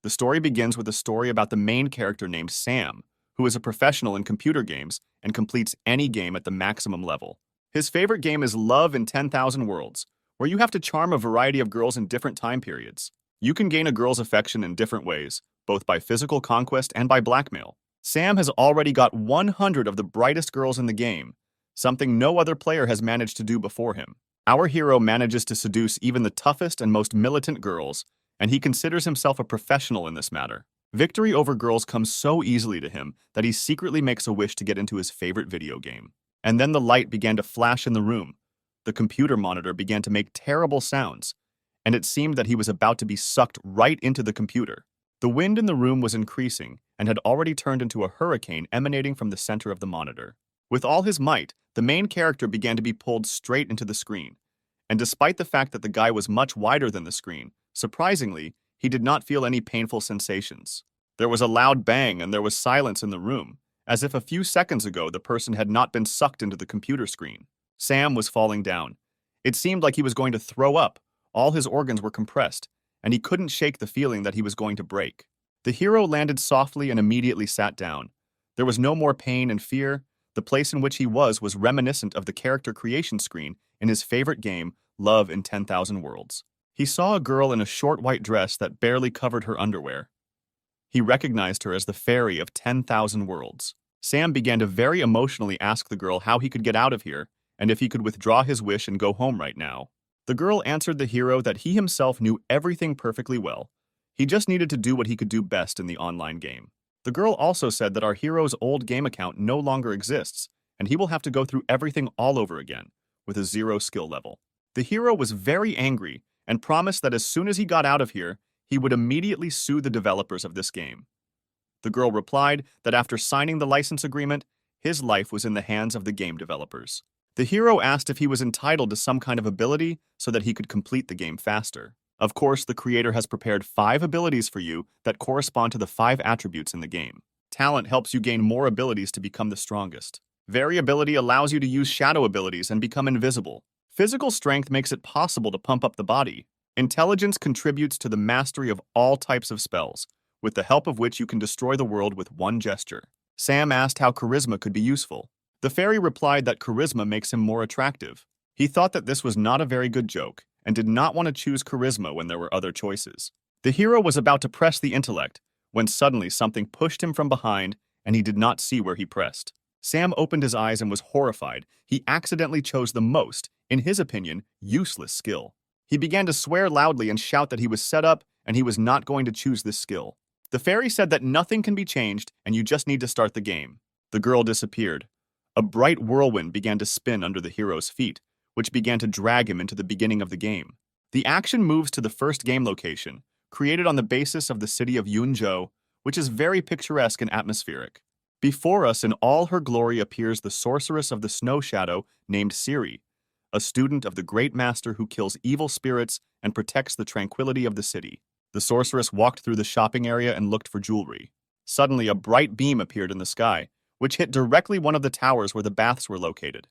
The story begins with a story about the main character named Sam, who is a professional in computer games and completes any game at the maximum level. His favorite game is Love in 10,000 Worlds, where you have to charm a variety of girls in different time periods. You can gain a girl's affection in different ways, both by physical conquest and by blackmail. Sam has already got 100 of the brightest girls in the game, something no other player has managed to do before him. Our hero manages to seduce even the toughest and most militant girls, and he considers himself a professional in this matter. Victory over girls comes so easily to him that he secretly makes a wish to get into his favorite video game. And then the light began to flash in the room. The computer monitor began to make terrible sounds, and it seemed that he was about to be sucked right into the computer. The wind in the room was increasing and had already turned into a hurricane emanating from the center of the monitor. With all his might, the main character began to be pulled straight into the screen. And despite the fact that the guy was much wider than the screen, surprisingly, he did not feel any painful sensations. There was a loud bang and there was silence in the room, as if a few seconds ago the person had not been sucked into the computer screen. Sam was falling down. It seemed like he was going to throw up. All his organs were compressed, and he couldn't shake the feeling that he was going to break. The hero landed softly and immediately sat down. There was no more pain and fear. The place in which he was reminiscent of the character creation screen in his favorite game, Love in 10,000 Worlds. He saw a girl in a short white dress that barely covered her underwear. He recognized her as the fairy of 10,000 Worlds. Sam began to very emotionally ask the girl how he could get out of here and if he could withdraw his wish and go home right now. The girl answered the hero that he himself knew everything perfectly well. He just needed to do what he could do best in the online game. The girl also said that our hero's old game account no longer exists, and he will have to go through everything all over again, with a 0 skill level. The hero was very angry and promised that as soon as he got out of here, he would immediately sue the developers of this game. The girl replied that after signing the license agreement, his life was in the hands of the game developers. The hero asked if he was entitled to some kind of ability so that he could complete the game faster. Of course, the creator has prepared 5 abilities for you that correspond to the 5 attributes in the game. Talent helps you gain more abilities to become the strongest. Variability allows you to use shadow abilities and become invisible. Physical strength makes it possible to pump up the body. Intelligence contributes to the mastery of all types of spells, with the help of which you can destroy the world with one gesture. Sam asked how charisma could be useful. The fairy replied that charisma makes him more attractive. He thought that this was not a very good joke, and did not want to choose charisma when there were other choices. The hero was about to press the intellect, when suddenly something pushed him from behind, and he did not see where he pressed. Sam opened his eyes and was horrified. He accidentally chose the most, in his opinion, useless skill. He began to swear loudly and shout that he was set up and he was not going to choose this skill. The fairy said that nothing can be changed and you just need to start the game. The girl disappeared. A bright whirlwind began to spin under the hero's feet, which began to drag him into the beginning of the game. The action moves to the first game location, created on the basis of the city of Yunzhou, which is very picturesque and atmospheric. Before us in all her glory appears the sorceress of the snow shadow named Ciri, a student of the great master who kills evil spirits and protects the tranquility of the city. The sorceress walked through the shopping area and looked for jewelry. Suddenly, a bright beam appeared in the sky, which hit directly one of the towers where the baths were located.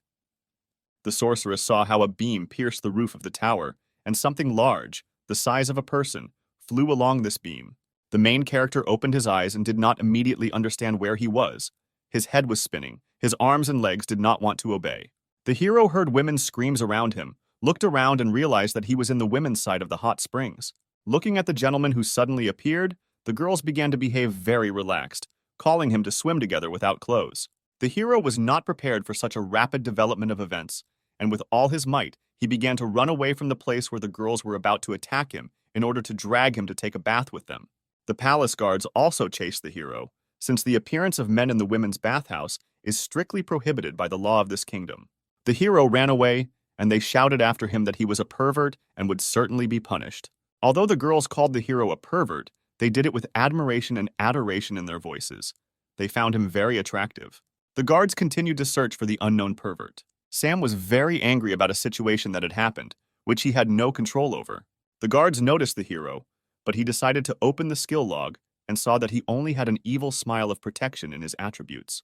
The sorceress saw how a beam pierced the roof of the tower, and something large, the size of a person, flew along this beam. The main character opened his eyes and did not immediately understand where he was. His head was spinning. His arms and legs did not want to obey. The hero heard women's screams around him, looked around and realized that he was in the women's side of the hot springs. Looking at the gentleman who suddenly appeared, the girls began to behave very relaxed, calling him to swim together without clothes. The hero was not prepared for such a rapid development of events, and with all his might, he began to run away from the place where the girls were about to attack him in order to drag him to take a bath with them. The palace guards also chased the hero, since the appearance of men in the women's bathhouse is strictly prohibited by the law of this kingdom. The hero ran away, and they shouted after him that he was a pervert and would certainly be punished. Although the girls called the hero a pervert, they did it with admiration and adoration in their voices. They found him very attractive. The guards continued to search for the unknown pervert. Sam was very angry about a situation that had happened, which he had no control over. The guards noticed the hero, but he decided to open the skill log and saw that he only had an evil smile of protection in his attributes.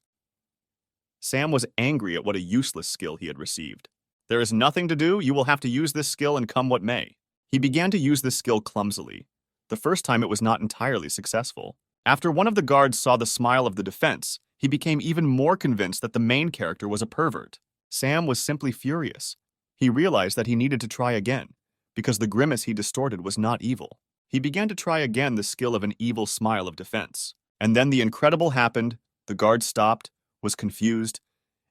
Sam was angry at what a useless skill he had received. There is nothing to do, you will have to use this skill and come what may. He began to use this skill clumsily. The first time it was not entirely successful. After one of the guards saw the smile of the defense, he became even more convinced that the main character was a pervert. Sam was simply furious. He realized that he needed to try again, because the grimace he distorted was not evil. He began to try again the skill of an evil smile of defense. And then the incredible happened. The guard stopped, was confused,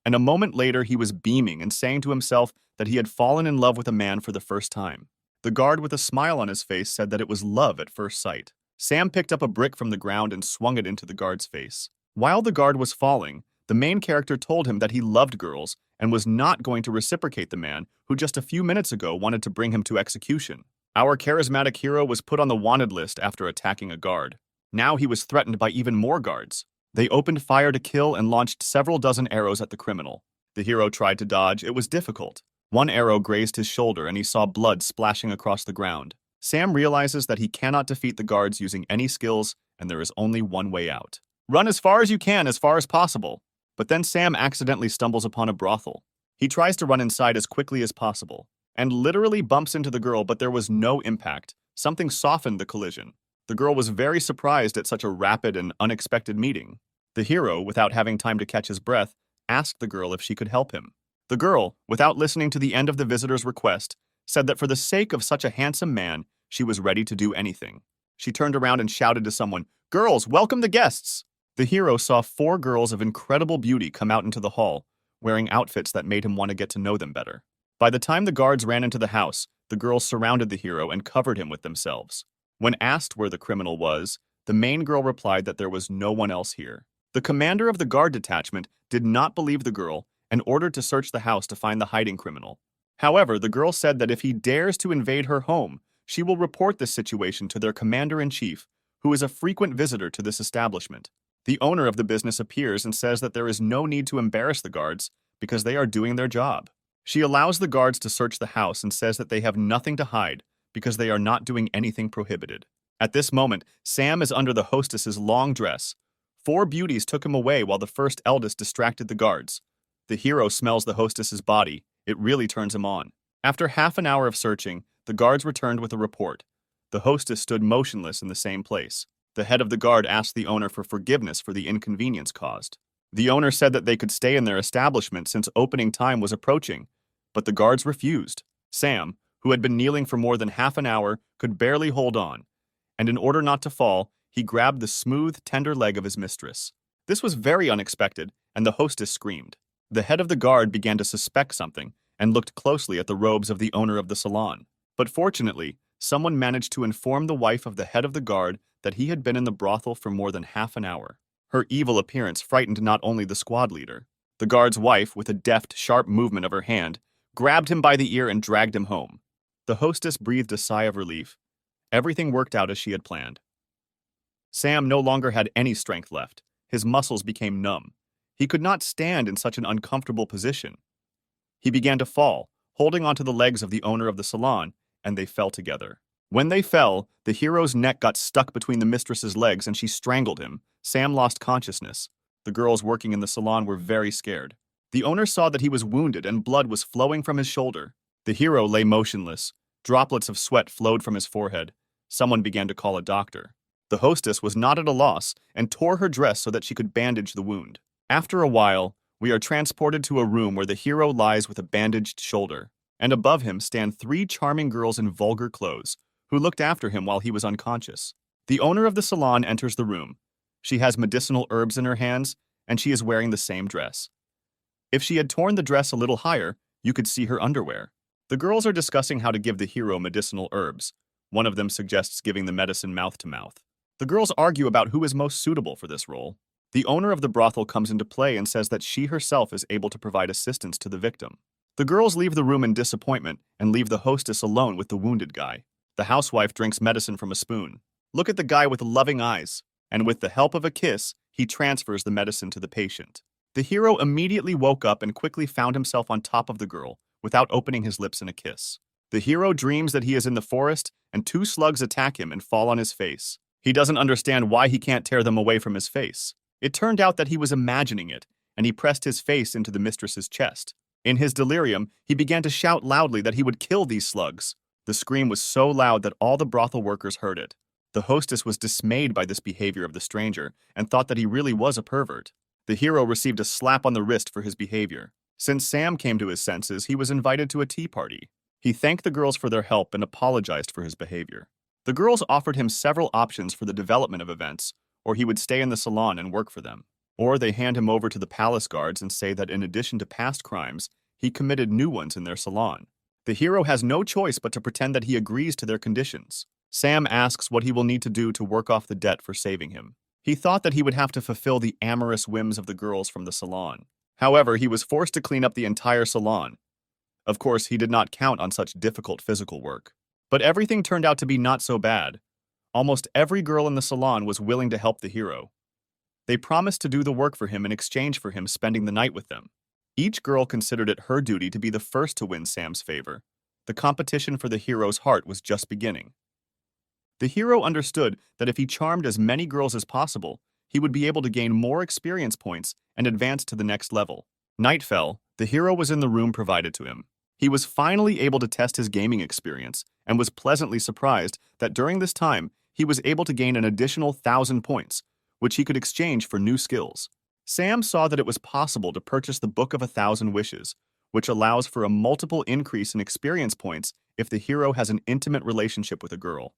and a moment later he was beaming and saying to himself that he had fallen in love with a man for the first time. The guard with a smile on his face said that it was love at first sight. Sam picked up a brick from the ground and swung it into the guard's face. While the guard was falling, the main character told him that he loved girls and was not going to reciprocate the man who just a few minutes ago wanted to bring him to execution. Our charismatic hero was put on the wanted list after attacking a guard. Now he was threatened by even more guards. They opened fire to kill and launched several dozen arrows at the criminal. The hero tried to dodge. It was difficult. One arrow grazed his shoulder and he saw blood splashing across the ground. Sam realizes that he cannot defeat the guards using any skills, and there is only one way out. Run as far as you can, as far as possible. But then Sam accidentally stumbles upon a brothel. He tries to run inside as quickly as possible, and literally bumps into the girl, but there was no impact. Something softened the collision. The girl was very surprised at such a rapid and unexpected meeting. The hero, without having time to catch his breath, asked the girl if she could help him. The girl, without listening to the end of the visitor's request, said that for the sake of such a handsome man, she was ready to do anything. She turned around and shouted to someone, "Girls, welcome the guests!" The hero saw 4 girls of incredible beauty come out into the hall, wearing outfits that made him want to get to know them better. By the time the guards ran into the house, the girls surrounded the hero and covered him with themselves. When asked where the criminal was, the main girl replied that there was no one else here. The commander of the guard detachment did not believe the girl and ordered to search the house to find the hiding criminal. However, the girl said that if he dares to invade her home, she will report this situation to their commander-in-chief, who is a frequent visitor to this establishment. The owner of the business appears and says that there is no need to embarrass the guards because they are doing their job. She allows the guards to search the house and says that they have nothing to hide because they are not doing anything prohibited. At this moment, Sam is under the hostess's long dress. 4 beauties took him away while the first eldest distracted the guards. The hero smells the hostess's body. It really turns him on. After half an hour of searching, the guards returned with a report. The hostess stood motionless in the same place. The head of the guard asked the owner for forgiveness for the inconvenience caused. The owner said that they could stay in their establishment since opening time was approaching, but the guards refused. Sam, who had been kneeling for more than half an hour, could barely hold on, and in order not to fall, he grabbed the smooth, tender leg of his mistress. This was very unexpected, and the hostess screamed. The head of the guard began to suspect something and looked closely at the robes of the owner of the salon. But fortunately, someone managed to inform the wife of the head of the guard that he had been in the brothel for more than half an hour. Her evil appearance frightened not only the squad leader. The guard's wife, with a deft, sharp movement of her hand, grabbed him by the ear and dragged him home. The hostess breathed a sigh of relief. Everything worked out as she had planned. Sam no longer had any strength left. His muscles became numb. He could not stand in such an uncomfortable position. He began to fall, holding onto the legs of the owner of the salon, and they fell together. When they fell, the hero's neck got stuck between the mistress's legs and she strangled him. Sam lost consciousness. The girls working in the salon were very scared. The owner saw that he was wounded and blood was flowing from his shoulder. The hero lay motionless. Droplets of sweat flowed from his forehead. Someone began to call a doctor. The hostess was not at a loss and tore her dress so that she could bandage the wound. After a while, we are transported to a room where the hero lies with a bandaged shoulder, and above him stand 3 charming girls in vulgar clothes, who looked after him while he was unconscious. The owner of the salon enters the room. She has medicinal herbs in her hands, and she is wearing the same dress. If she had torn the dress a little higher, you could see her underwear. The girls are discussing how to give the hero medicinal herbs. One of them suggests giving the medicine mouth to mouth. The girls argue about who is most suitable for this role. The owner of the brothel comes into play and says that she herself is able to provide assistance to the victim. The girls leave the room in disappointment and leave the hostess alone with the wounded guy. The housewife drinks medicine from a spoon. Look at the guy with loving eyes, and with the help of a kiss, he transfers the medicine to the patient. The hero immediately woke up and quickly found himself on top of the girl without opening his lips in a kiss. The hero dreams that he is in the forest and 2 slugs attack him and fall on his face. He doesn't understand why he can't tear them away from his face. It turned out that he was imagining it, and he pressed his face into the mistress's chest. In his delirium, he began to shout loudly that he would kill these slugs. The scream was so loud that all the brothel workers heard it. The hostess was dismayed by this behavior of the stranger and thought that he really was a pervert. The hero received a slap on the wrist for his behavior. Since Sam came to his senses, he was invited to a tea party. He thanked the girls for their help and apologized for his behavior. The girls offered him several options for the development of events, or he would stay in the salon and work for them. Or they hand him over to the palace guards and say that in addition to past crimes, he committed new ones in their salon. The hero has no choice but to pretend that he agrees to their conditions. Sam asks what he will need to do to work off the debt for saving him. He thought that he would have to fulfill the amorous whims of the girls from the salon. However, he was forced to clean up the entire salon. Of course, he did not count on such difficult physical work. But everything turned out to be not so bad. Almost every girl in the salon was willing to help the hero. They promised to do the work for him in exchange for him spending the night with them. Each girl considered it her duty to be the first to win Sam's favor. The competition for the hero's heart was just beginning. The hero understood that if he charmed as many girls as possible, he would be able to gain more experience points and advance to the next level. Night fell. The hero was in the room provided to him. He was finally able to test his gaming experience and was pleasantly surprised that during this time, he was able to gain an additional 1,000 points, which he could exchange for new skills. Sam saw that it was possible to purchase the Book of 1,000 Wishes, which allows for a multiple increase in experience points if the hero has an intimate relationship with a girl.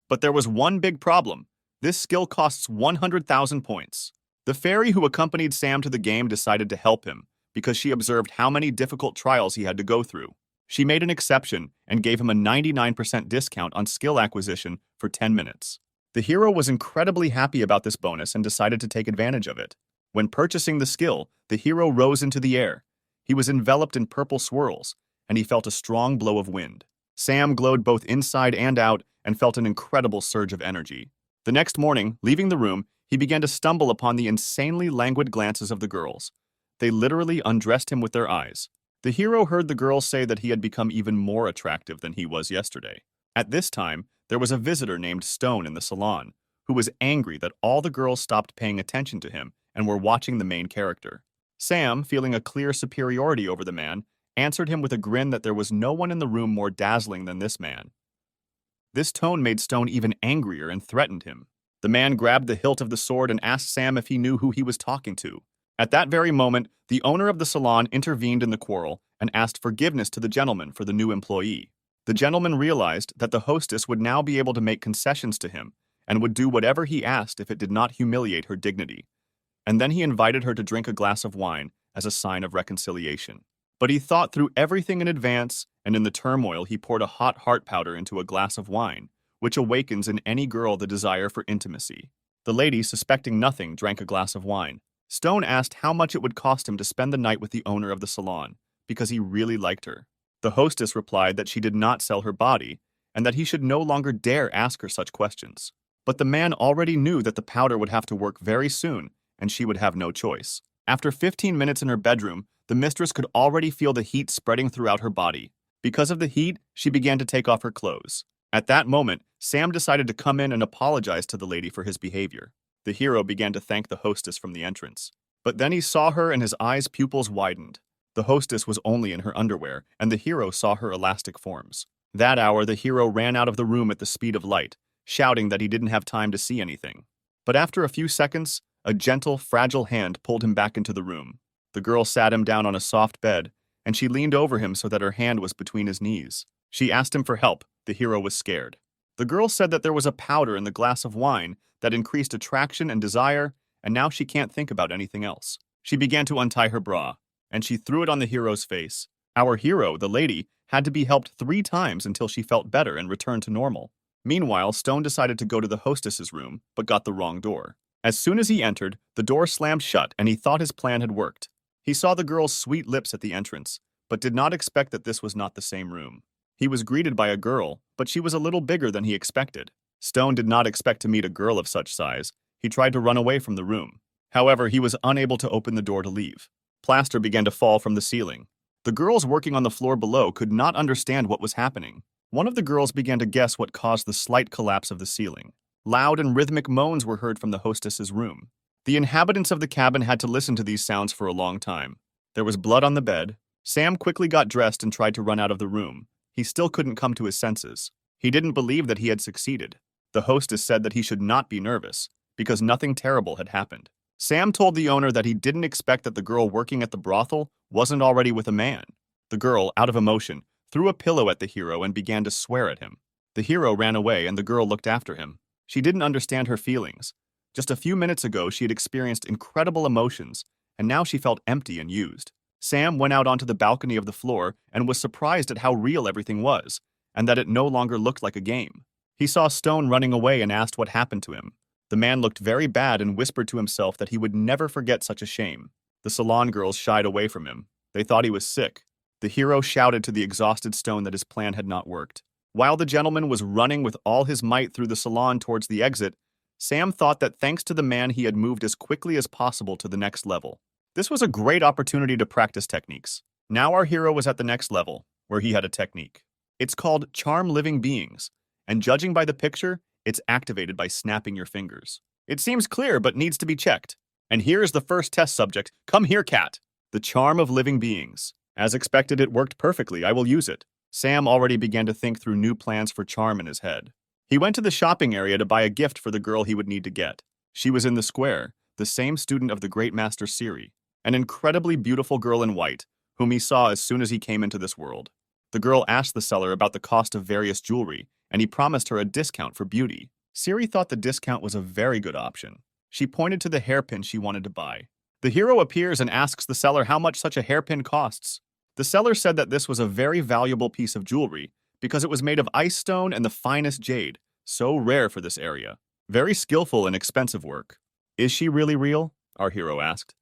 But there was one big problem. This skill costs 100,000 points. The fairy who accompanied Sam to the game decided to help him because she observed how many difficult trials he had to go through. She made an exception and gave him a 99% discount on skill acquisition for 10 minutes. The hero was incredibly happy about this bonus and decided to take advantage of it. When purchasing the skill, the hero rose into the air. He was enveloped in purple swirls, and he felt a strong blow of wind. Sam glowed both inside and out and felt an incredible surge of energy. The next morning, leaving the room, he began to stumble upon the insanely languid glances of the girls. They literally undressed him with their eyes. The hero heard the girls say that he had become even more attractive than he was yesterday. At this time, there was a visitor named Stone in the salon, who was angry that all the girls stopped paying attention to him and were watching the main character. Sam, feeling a clear superiority over the man, answered him with a grin that there was no one in the room more dazzling than this man. This tone made Stone even angrier and threatened him. The man grabbed the hilt of the sword and asked Sam if he knew who he was talking to. At that very moment, the owner of the salon intervened in the quarrel and asked forgiveness to the gentleman for the new employee. The gentleman realized that the hostess would now be able to make concessions to him and would do whatever he asked if it did not humiliate her dignity. And then he invited her to drink a glass of wine as a sign of reconciliation. But he thought through everything in advance, and in the turmoil he poured a hot heart powder into a glass of wine, which awakens in any girl the desire for intimacy. The lady, suspecting nothing, drank a glass of wine. Stone asked how much it would cost him to spend the night with the owner of the salon, because he really liked her. The hostess replied that she did not sell her body, and that he should no longer dare ask her such questions. But the man already knew that the powder would have to work very soon, and she would have no choice. After 15 minutes in her bedroom, the mistress could already feel the heat spreading throughout her body. Because of the heat, she began to take off her clothes. At that moment, Sam decided to come in and apologize to the lady for his behavior. The hero began to thank the hostess from the entrance. But then he saw her and his eyes' pupils widened. The hostess was only in her underwear, and the hero saw her elastic forms. That hour, the hero ran out of the room at the speed of light, shouting that he didn't have time to see anything. But after a few seconds, a gentle, fragile hand pulled him back into the room. The girl sat him down on a soft bed, and she leaned over him so that her hand was between his knees. She asked him for help. The hero was scared. The girl said that there was a powder in the glass of wine that increased attraction and desire, and now she can't think about anything else. She began to untie her bra, and she threw it on the hero's face. Our hero, the lady, had to be helped 3 times until she felt better and returned to normal. Meanwhile, Stone decided to go to the hostess's room, but got the wrong door. As soon as he entered, the door slammed shut and he thought his plan had worked. He saw the girl's sweet lips at the entrance, but did not expect that this was not the same room. He was greeted by a girl, but she was a little bigger than he expected. Stone did not expect to meet a girl of such size. He tried to run away from the room. However, he was unable to open the door to leave. Plaster began to fall from the ceiling. The girls working on the floor below could not understand what was happening. One of the girls began to guess what caused the slight collapse of the ceiling. Loud and rhythmic moans were heard from the hostess's room. The inhabitants of the cabin had to listen to these sounds for a long time. There was blood on the bed. Sam quickly got dressed and tried to run out of the room. He still couldn't come to his senses. He didn't believe that he had succeeded. The hostess said that he should not be nervous, because nothing terrible had happened. Sam told the owner that he didn't expect that the girl working at the brothel wasn't already with a man. The girl, out of emotion, threw a pillow at the hero and began to swear at him. The hero ran away and the girl looked after him. She didn't understand her feelings. Just a few minutes ago, she had experienced incredible emotions, and now she felt empty and used. Sam went out onto the balcony of the floor and was surprised at how real everything was, and that it no longer looked like a game. He saw Stone running away and asked what happened to him. The man looked very bad and whispered to himself that he would never forget such a shame. The salon girls shied away from him. They thought he was sick. The hero shouted to the exhausted Stone that his plan had not worked. While the gentleman was running with all his might through the salon towards the exit, Sam thought that thanks to the man he had moved as quickly as possible to the next level. This was a great opportunity to practice techniques. Now our hero was at the next level, where he had a technique. It's called Charm Living Beings, and judging by the picture, it's activated by snapping your fingers. It seems clear but needs to be checked. And here is the first test subject. Come here, cat. The Charm of Living Beings. As expected, it worked perfectly. I will use it. Sam already began to think through new plans for charm in his head. He went to the shopping area to buy a gift for the girl he would need to get. She was in the square, the same student of the great master Siri, an incredibly beautiful girl in white, whom he saw as soon as he came into this world. The girl asked the seller about the cost of various jewelry, and he promised her a discount for beauty. Siri thought the discount was a very good option. She pointed to the hairpin she wanted to buy. The hero appears and asks the seller how much such a hairpin costs. The seller said that this was a very valuable piece of jewelry because it was made of ice stone and the finest jade, so rare for this area. Very skillful and expensive work. Is she really real? Our hero asked.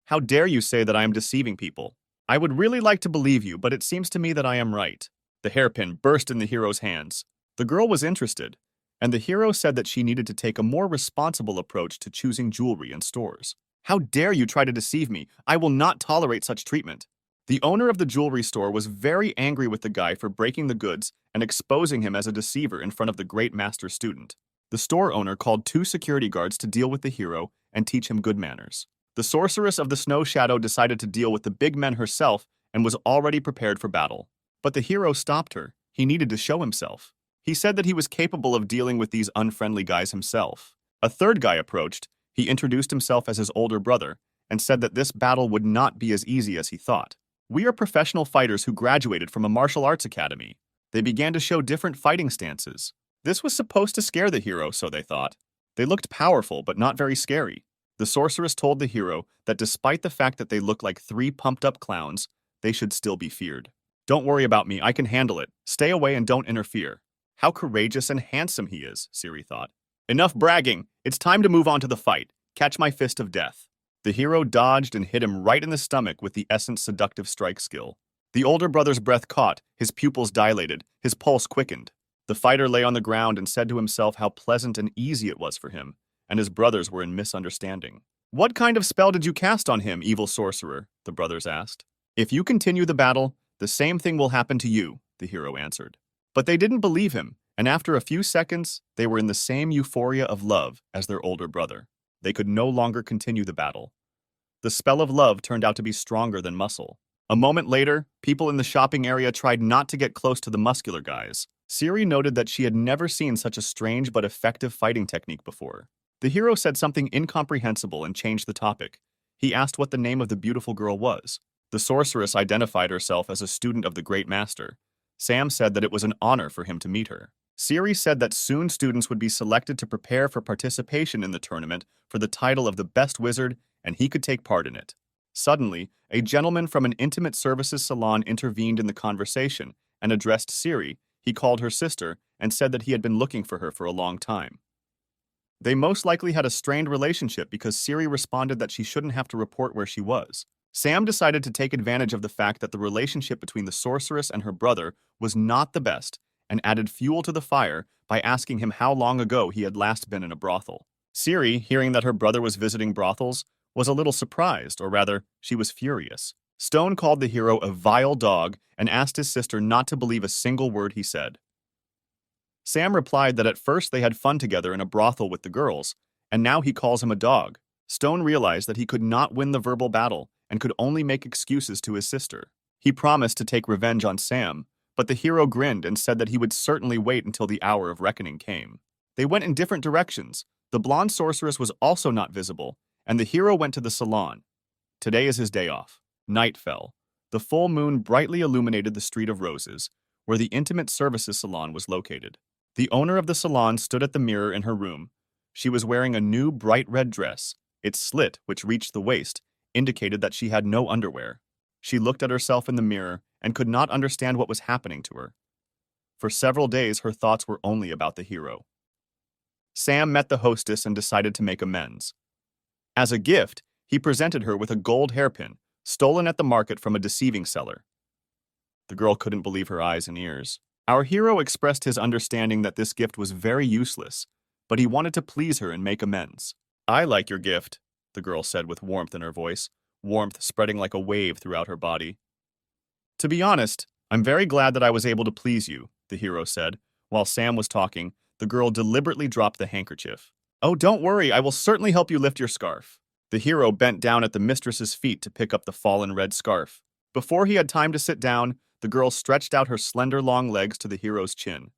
How dare you say that I am deceiving people? I would really like to believe you, but it seems to me that I am right. The hairpin burst in the hero's hands. The girl was interested, and the hero said that she needed to take a more responsible approach to choosing jewelry in stores. How dare you try to deceive me? I will not tolerate such treatment. The owner of the jewelry store was very angry with the guy for breaking the goods and exposing him as a deceiver in front of the great master student. The store owner called 2 security guards to deal with the hero and teach him good manners. The sorceress of the snow shadow decided to deal with the big men herself and was already prepared for battle. But the hero stopped her. He needed to show himself. He said that he was capable of dealing with these unfriendly guys himself. A third guy approached. He introduced himself as his older brother and said that this battle would not be as easy as he thought. We are professional fighters who graduated from a martial arts academy. They began to show different fighting stances. This was supposed to scare the hero, so they thought. They looked powerful, but not very scary. The sorceress told the hero that despite the fact that they looked like 3 pumped-up clowns, they should still be feared. Don't worry about me, I can handle it. Stay away and don't interfere. How courageous and handsome he is, Siri thought. Enough bragging. It's time to move on to the fight. Catch my fist of death. The hero dodged and hit him right in the stomach with the Essence Seductive Strike skill. The older brother's breath caught, his pupils dilated, his pulse quickened. The fighter lay on the ground and said to himself how pleasant and easy it was for him, and his brothers were in misunderstanding. What kind of spell did you cast on him, evil sorcerer? The brothers asked. If you continue the battle, the same thing will happen to you, the hero answered. But they didn't believe him, and after a few seconds, they were in the same euphoria of love as their older brother. They could no longer continue the battle. The spell of love turned out to be stronger than muscle. A moment later, people in the shopping area tried not to get close to the muscular guys. Siri noted that she had never seen such a strange but effective fighting technique before. The hero said something incomprehensible and changed the topic. He asked what the name of the beautiful girl was. The sorceress identified herself as a student of the great master. Sam said that it was an honor for him to meet her. Siri said that soon students would be selected to prepare for participation in the tournament for the title of the best wizard, and he could take part in it. Suddenly, a gentleman from an intimate services salon intervened in the conversation and addressed Siri. He called her sister and said that he had been looking for her for a long time. They most likely had a strained relationship because Siri responded that she shouldn't have to report where she was. Sam decided to take advantage of the fact that the relationship between the sorceress and her brother was not the best and added fuel to the fire by asking him how long ago he had last been in a brothel. Siri, hearing that her brother was visiting brothels, was a little surprised, or rather, she was furious. Stone called the hero a vile dog and asked his sister not to believe a single word he said. Sam replied that at first they had fun together in a brothel with the girls, and now he calls him a dog. Stone realized that he could not win the verbal battle and could only make excuses to his sister. He promised to take revenge on Sam, but the hero grinned and said that he would certainly wait until the hour of reckoning came. They went in different directions. The blonde sorceress was also not visible, and the hero went to the salon. Today is his day off. Night fell. The full moon brightly illuminated the Street of Roses, where the intimate services salon was located. The owner of the salon stood at the mirror in her room. She was wearing a new bright red dress. Its slit, which reached the waist, indicated that she had no underwear. She looked at herself in the mirror and could not understand what was happening to her. For several days, her thoughts were only about the hero. Sam met the hostess and decided to make amends. As a gift, he presented her with a gold hairpin, stolen at the market from a deceiving seller. The girl couldn't believe her eyes and ears. Our hero expressed his understanding that this gift was very useless, but he wanted to please her and make amends. "I like your gift," the girl said with warmth in her voice, warmth spreading like a wave throughout her body. "To be honest, I'm very glad that I was able to please you," the hero said. While Sam was talking, the girl deliberately dropped the handkerchief. "Oh, don't worry, I will certainly help you lift your scarf." The hero bent down at the mistress's feet to pick up the fallen red scarf. Before he had time to sit down, the girl stretched out her slender long legs to the hero's chin.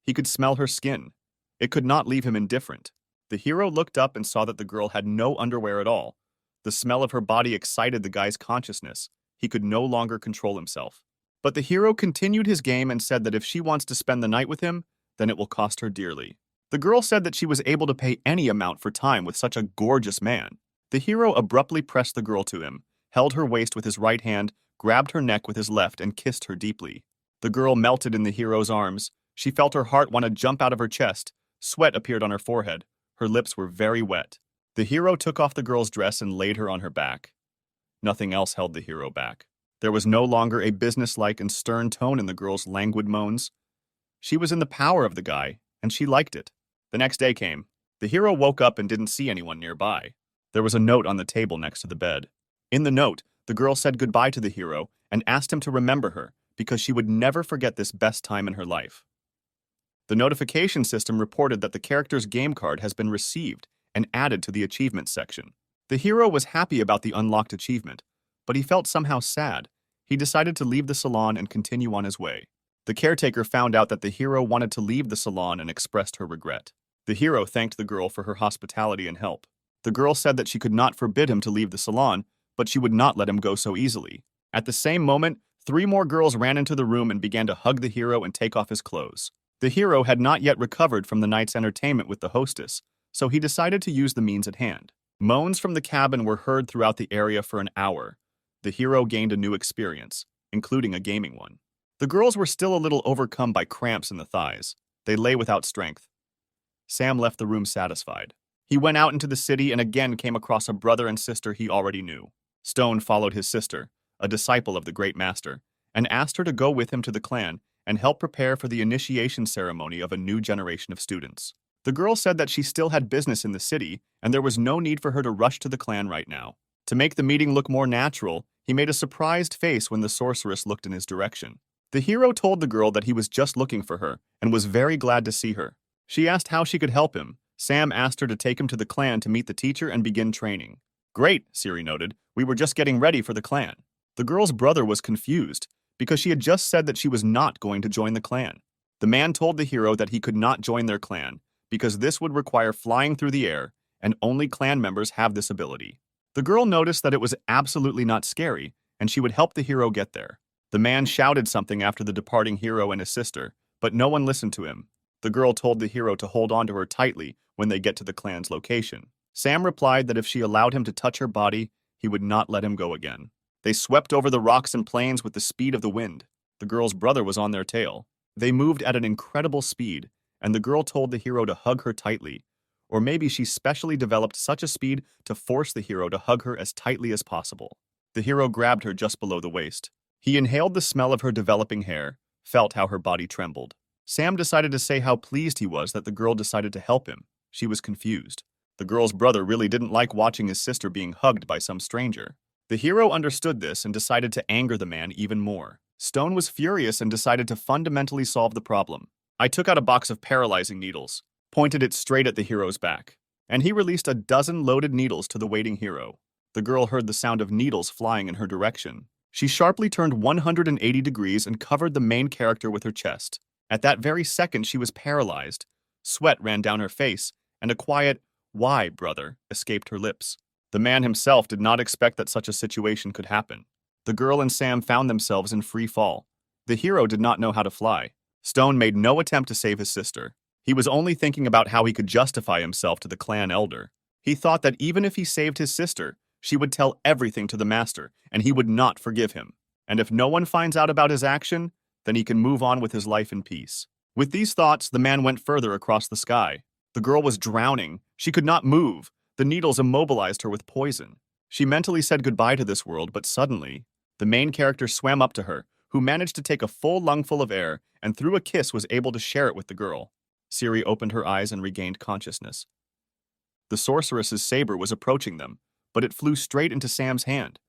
He could smell her skin. It could not leave him indifferent. The hero looked up and saw that the girl had no underwear at all. The smell of her body excited the guy's consciousness. He could no longer control himself. But the hero continued his game and said that if she wants to spend the night with him, then it will cost her dearly. The girl said that she was able to pay any amount for time with such a gorgeous man. The hero abruptly pressed the girl to him, held her waist with his right hand, grabbed her neck with his left, and kissed her deeply. The girl melted in the hero's arms. She felt her heart want to jump out of her chest. Sweat appeared on her forehead. Her lips were very wet. The hero took off the girl's dress and laid her on her back. Nothing else held the hero back. There was no longer a businesslike and stern tone in the girl's languid moans. She was in the power of the guy, and she liked it. The next day came. The hero woke up and didn't see anyone nearby. There was a note on the table next to the bed. In the note, the girl said goodbye to the hero and asked him to remember her because she would never forget this best time in her life. The notification system reported that the character's game card has been received and added to the achievements section. The hero was happy about the unlocked achievement, but he felt somehow sad. He decided to leave the salon and continue on his way. The caretaker found out that the hero wanted to leave the salon and expressed her regret. The hero thanked the girl for her hospitality and help. The girl said that she could not forbid him to leave the salon, but she would not let him go so easily. At the same moment, 3 more girls ran into the room and began to hug the hero and take off his clothes. The hero had not yet recovered from the night's entertainment with the hostess, so he decided to use the means at hand. Moans from the cabin were heard throughout the area for an hour. The hero gained a new experience, including a gaming one. The girls were still a little overcome by cramps in the thighs. They lay without strength. Sam left the room satisfied. He went out into the city and again came across a brother and sister he already knew. Stone followed his sister, a disciple of the great master, and asked her to go with him to the clan and help prepare for the initiation ceremony of a new generation of students. The girl said that she still had business in the city and there was no need for her to rush to the clan right now. To make the meeting look more natural, he made a surprised face when the sorceress looked in his direction. The hero told the girl that he was just looking for her and was very glad to see her. She asked how she could help him. Sam asked her to take him to the clan to meet the teacher and begin training. "Great," Siri noted. "We were just getting ready for the clan." The girl's brother was confused because she had just said that she was not going to join the clan. The man told the hero that he could not join their clan because this would require flying through the air and only clan members have this ability. The girl noticed that it was absolutely not scary and she would help the hero get there. The man shouted something after the departing hero and his sister, but no one listened to him. The girl told the hero to hold on to her tightly when they get to the clan's location. Sam replied that if she allowed him to touch her body, he would not let him go again. They swept over the rocks and plains with the speed of the wind. The girl's brother was on their tail. They moved at an incredible speed, and the girl told the hero to hug her tightly, or maybe she specially developed such a speed to force the hero to hug her as tightly as possible. The hero grabbed her just below the waist. He inhaled the smell of her developing hair, felt how her body trembled. Sam decided to say how pleased he was that the girl decided to help him. She was confused. The girl's brother really didn't like watching his sister being hugged by some stranger. The hero understood this and decided to anger the man even more. Stone was furious and decided to fundamentally solve the problem. I took out a box of paralyzing needles, pointed it straight at the hero's back, and he released a dozen loaded needles to the waiting hero. The girl heard the sound of needles flying in her direction. She sharply turned 180 degrees and covered the main character with her chest. At that very second, she was paralyzed. Sweat ran down her face, and a quiet, "Why, brother?" escaped her lips. The man himself did not expect that such a situation could happen. The girl and Sam found themselves in free fall. The hero did not know how to fly. Stone made no attempt to save his sister. He was only thinking about how he could justify himself to the clan elder. He thought that even if he saved his sister, she would tell everything to the master, and he would not forgive him. And if no one finds out about his action, then he can move on with his life in peace. With these thoughts, the man went further across the sky. The girl was drowning. She could not move. The needles immobilized her with poison. She mentally said goodbye to this world, but suddenly, the main character swam up to her, who managed to take a full lungful of air and through a kiss was able to share it with the girl. Siri opened her eyes and regained consciousness. The sorceress's saber was approaching them, but it flew straight into Sam's hand.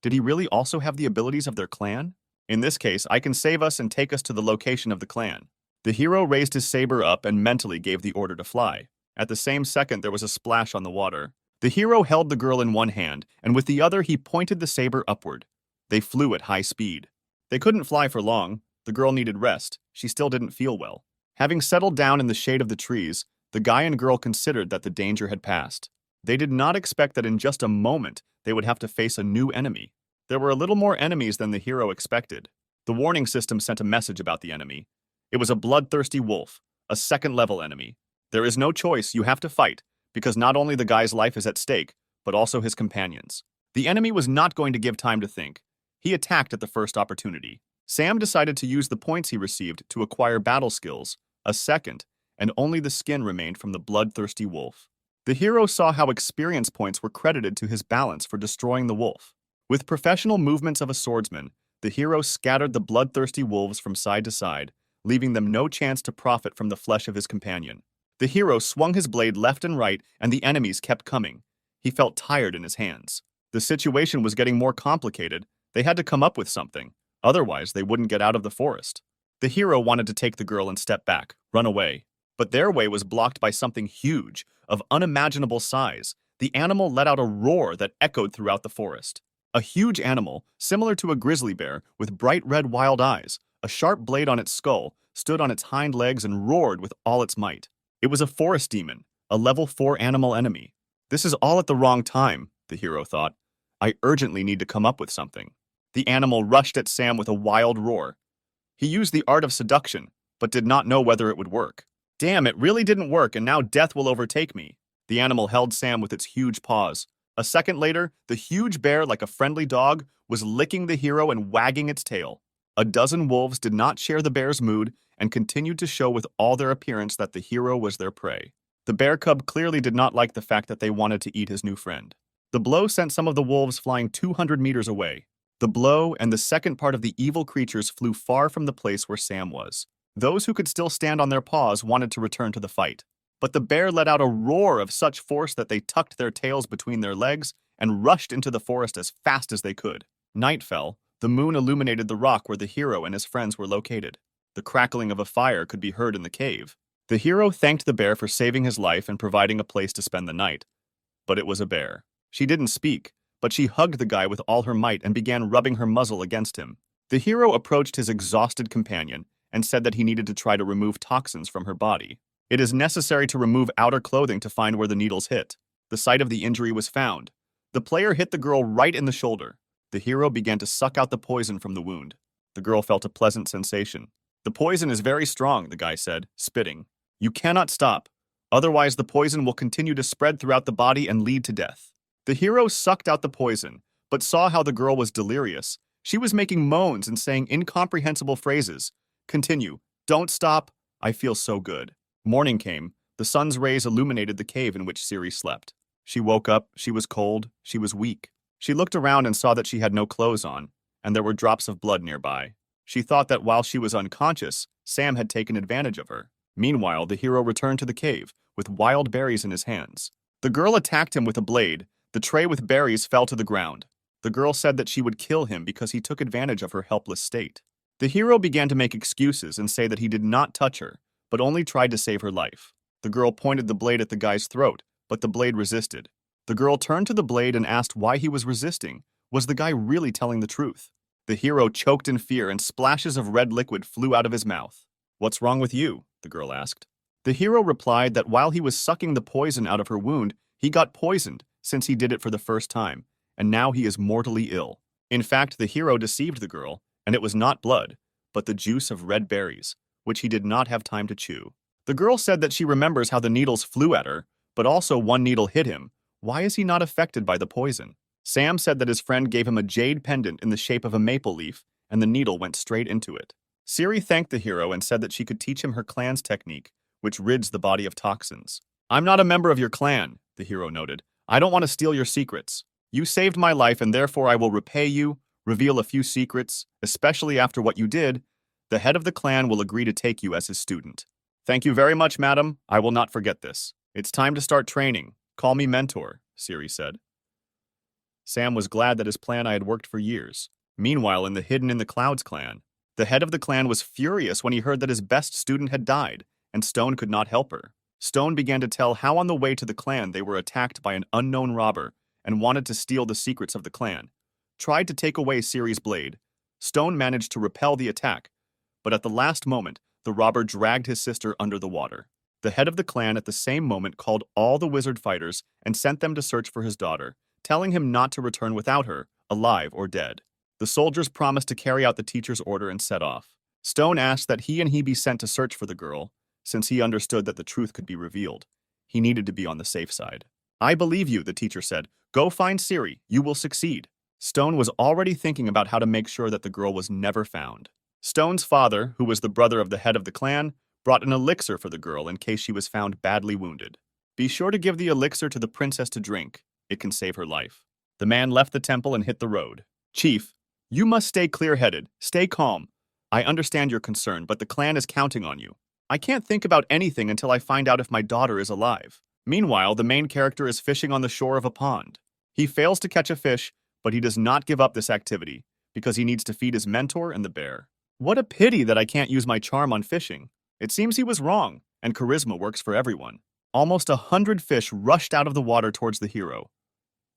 Did he really also have the abilities of their clan? In this case, I can save us and take us to the location of the clan. The hero raised his saber up and mentally gave the order to fly. At the same second, there was a splash on the water. The hero held the girl in one hand, and with the other he pointed the saber upward. They flew at high speed. They couldn't fly for long. The girl needed rest. She still didn't feel well. Having settled down in the shade of the trees, the guy and girl considered that the danger had passed. They did not expect that in just a moment they would have to face a new enemy. There were a little more enemies than the hero expected. The warning system sent a message about the enemy. It was a bloodthirsty wolf, a second-level enemy. There is no choice, you have to fight, because not only the guy's life is at stake, but also his companions. The enemy was not going to give time to think. He attacked at the first opportunity. Sam decided to use the points he received to acquire battle skills, a second, and only the skin remained from the bloodthirsty wolf. The hero saw how experience points were credited to his balance for destroying the wolf. With professional movements of a swordsman, the hero scattered the bloodthirsty wolves from side to side, leaving them no chance to profit from the flesh of his companion. The hero swung his blade left and right, and the enemies kept coming. He felt tired in his hands. The situation was getting more complicated. They had to come up with something. Otherwise, they wouldn't get out of the forest. The hero wanted to take the girl and step back, run away. But their way was blocked by something huge, of unimaginable size. The animal let out a roar that echoed throughout the forest. A huge animal, similar to a grizzly bear, with bright red wild eyes, a sharp blade on its skull, stood on its hind legs and roared with all its might. It was a forest demon, a level 4 animal enemy. This is all at the wrong time, the hero thought. I urgently need to come up with something. The animal rushed at Sam with a wild roar. He used the art of seduction, but did not know whether it would work. Damn, it really didn't work, and now death will overtake me. The animal held Sam with its huge paws. A second later, the huge bear, like a friendly dog, was licking the hero and wagging its tail. A dozen wolves did not share the bear's mood and continued to show with all their appearance that the hero was their prey. The bear cub clearly did not like the fact that they wanted to eat his new friend. The blow sent some of the wolves flying 200 meters away. The blow and the second part of the evil creatures flew far from the place where Sam was. Those who could still stand on their paws wanted to return to the fight. But the bear let out a roar of such force that they tucked their tails between their legs and rushed into the forest as fast as they could. Night fell. The moon illuminated the rock where the hero and his friends were located. The crackling of a fire could be heard in the cave. The hero thanked the bear for saving his life and providing a place to spend the night. But it was a bear. She didn't speak, but she hugged the guy with all her might and began rubbing her muzzle against him. The hero approached his exhausted companion and said that he needed to try to remove toxins from her body. It is necessary to remove outer clothing to find where the needles hit. The site of the injury was found. The player hit the girl right in the shoulder. The hero began to suck out the poison from the wound. The girl felt a pleasant sensation. The poison is very strong, the guy said, spitting. You cannot stop. Otherwise, the poison will continue to spread throughout the body and lead to death. The hero sucked out the poison, but saw how the girl was delirious. She was making moans and saying incomprehensible phrases. Continue. Don't stop. I feel so good. Morning came. The sun's rays illuminated the cave in which Siri slept. She woke up. She was cold. She was weak. She looked around and saw that she had no clothes on, and there were drops of blood nearby. She thought that while she was unconscious, Sam had taken advantage of her. Meanwhile, the hero returned to the cave, with wild berries in his hands. The girl attacked him with a blade. The tray with berries fell to the ground. The girl said that she would kill him because he took advantage of her helpless state. The hero began to make excuses and say that he did not touch her, but only tried to save her life. The girl pointed the blade at the guy's throat, but the blade resisted. The girl turned to the blade and asked why he was resisting. Was the guy really telling the truth? The hero choked in fear and splashes of red liquid flew out of his mouth. What's wrong with you? The girl asked. The hero replied that while he was sucking the poison out of her wound, he got poisoned since he did it for the first time, and now he is mortally ill. In fact, the hero deceived the girl, and it was not blood, but the juice of red berries, which he did not have time to chew. The girl said that she remembers how the needles flew at her, but also one needle hit him. Why is he not affected by the poison? Sam said that his friend gave him a jade pendant in the shape of a maple leaf, and the needle went straight into it. Siri thanked the hero and said that she could teach him her clan's technique, which rids the body of toxins. "I'm not a member of your clan," the hero noted. "I don't want to steal your secrets. You saved my life and therefore I will repay you, reveal a few secrets, especially after what you did. The head of the clan will agree to take you as his student." "Thank you very much, madam. I will not forget this. It's time to start training. Call me mentor," Siri said. Sam was glad that his plan had worked for years. Meanwhile, in the Hidden in the Clouds clan, the head of the clan was furious when he heard that his best student had died, and Stone could not help her. Stone began to tell how on the way to the clan they were attacked by an unknown robber and wanted to steal the secrets of the clan. Tried to take away Siri's blade. Stone managed to repel the attack, but at the last moment, the robber dragged his sister under the water. The head of the clan at the same moment called all the wizard fighters and sent them to search for his daughter, telling him not to return without her, alive or dead. The soldiers promised to carry out the teacher's order and set off. Stone asked that he be sent to search for the girl, since he understood that the truth could be revealed. He needed to be on the safe side. "I believe you," the teacher said. "Go find Siri. You will succeed." Stone was already thinking about how to make sure that the girl was never found. Stone's father, who was the brother of the head of the clan, brought an elixir for the girl in case she was found badly wounded. "Be sure to give the elixir to the princess to drink. It can save her life." The man left the temple and hit the road. "Chief, you must stay clear-headed. Stay calm. I understand your concern, but the clan is counting on you. I can't think about anything until I find out if my daughter is alive." Meanwhile, the main character is fishing on the shore of a pond. He fails to catch a fish, but he does not give up this activity because he needs to feed his mentor and the bear. "What a pity that I can't use my charm on fishing." It seems he was wrong, and charisma works for everyone. Almost 100 fish rushed out of the water towards the hero.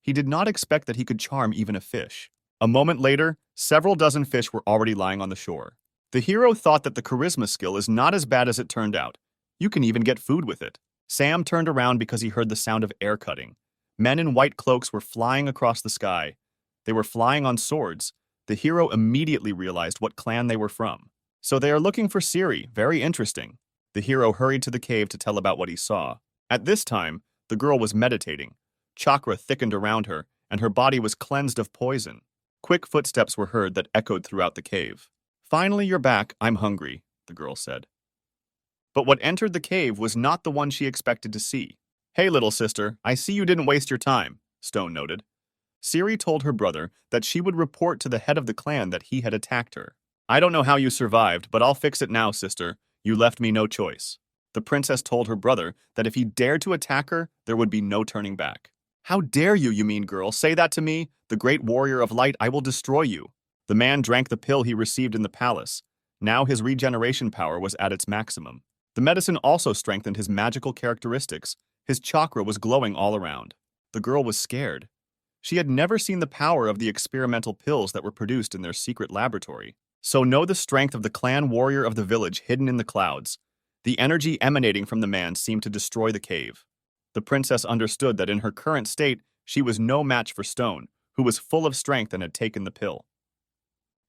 He did not expect that he could charm even a fish. A moment later, several dozen fish were already lying on the shore. The hero thought that the charisma skill is not as bad as it turned out. You can even get food with it. Sam turned around because he heard the sound of air cutting. Men in white cloaks were flying across the sky. They were flying on swords. The hero immediately realized what clan they were from. "So they are looking for Siri. Very interesting." The hero hurried to the cave to tell about what he saw. At this time, the girl was meditating. Chakra thickened around her, and her body was cleansed of poison. Quick footsteps were heard that echoed throughout the cave. "Finally, you're back. I'm hungry," the girl said. But what entered the cave was not the one she expected to see. "Hey, little sister, I see you didn't waste your time," Stone noted. Siri told her brother that she would report to the head of the clan that he had attacked her. "I don't know how you survived, but I'll fix it now, sister. You left me no choice." The princess told her brother that if he dared to attack her, there would be no turning back. "How dare you, you mean girl, say that to me? The great warrior of light, I will destroy you." The man drank the pill he received in the palace. Now his regeneration power was at its maximum. The medicine also strengthened his magical characteristics. His chakra was glowing all around. The girl was scared. She had never seen the power of the experimental pills that were produced in their secret laboratory. So know the strength of the clan warrior of the village hidden in the clouds. The energy emanating from the man seemed to destroy the cave. The princess understood that in her current state, she was no match for Stone, who was full of strength and had taken the pill.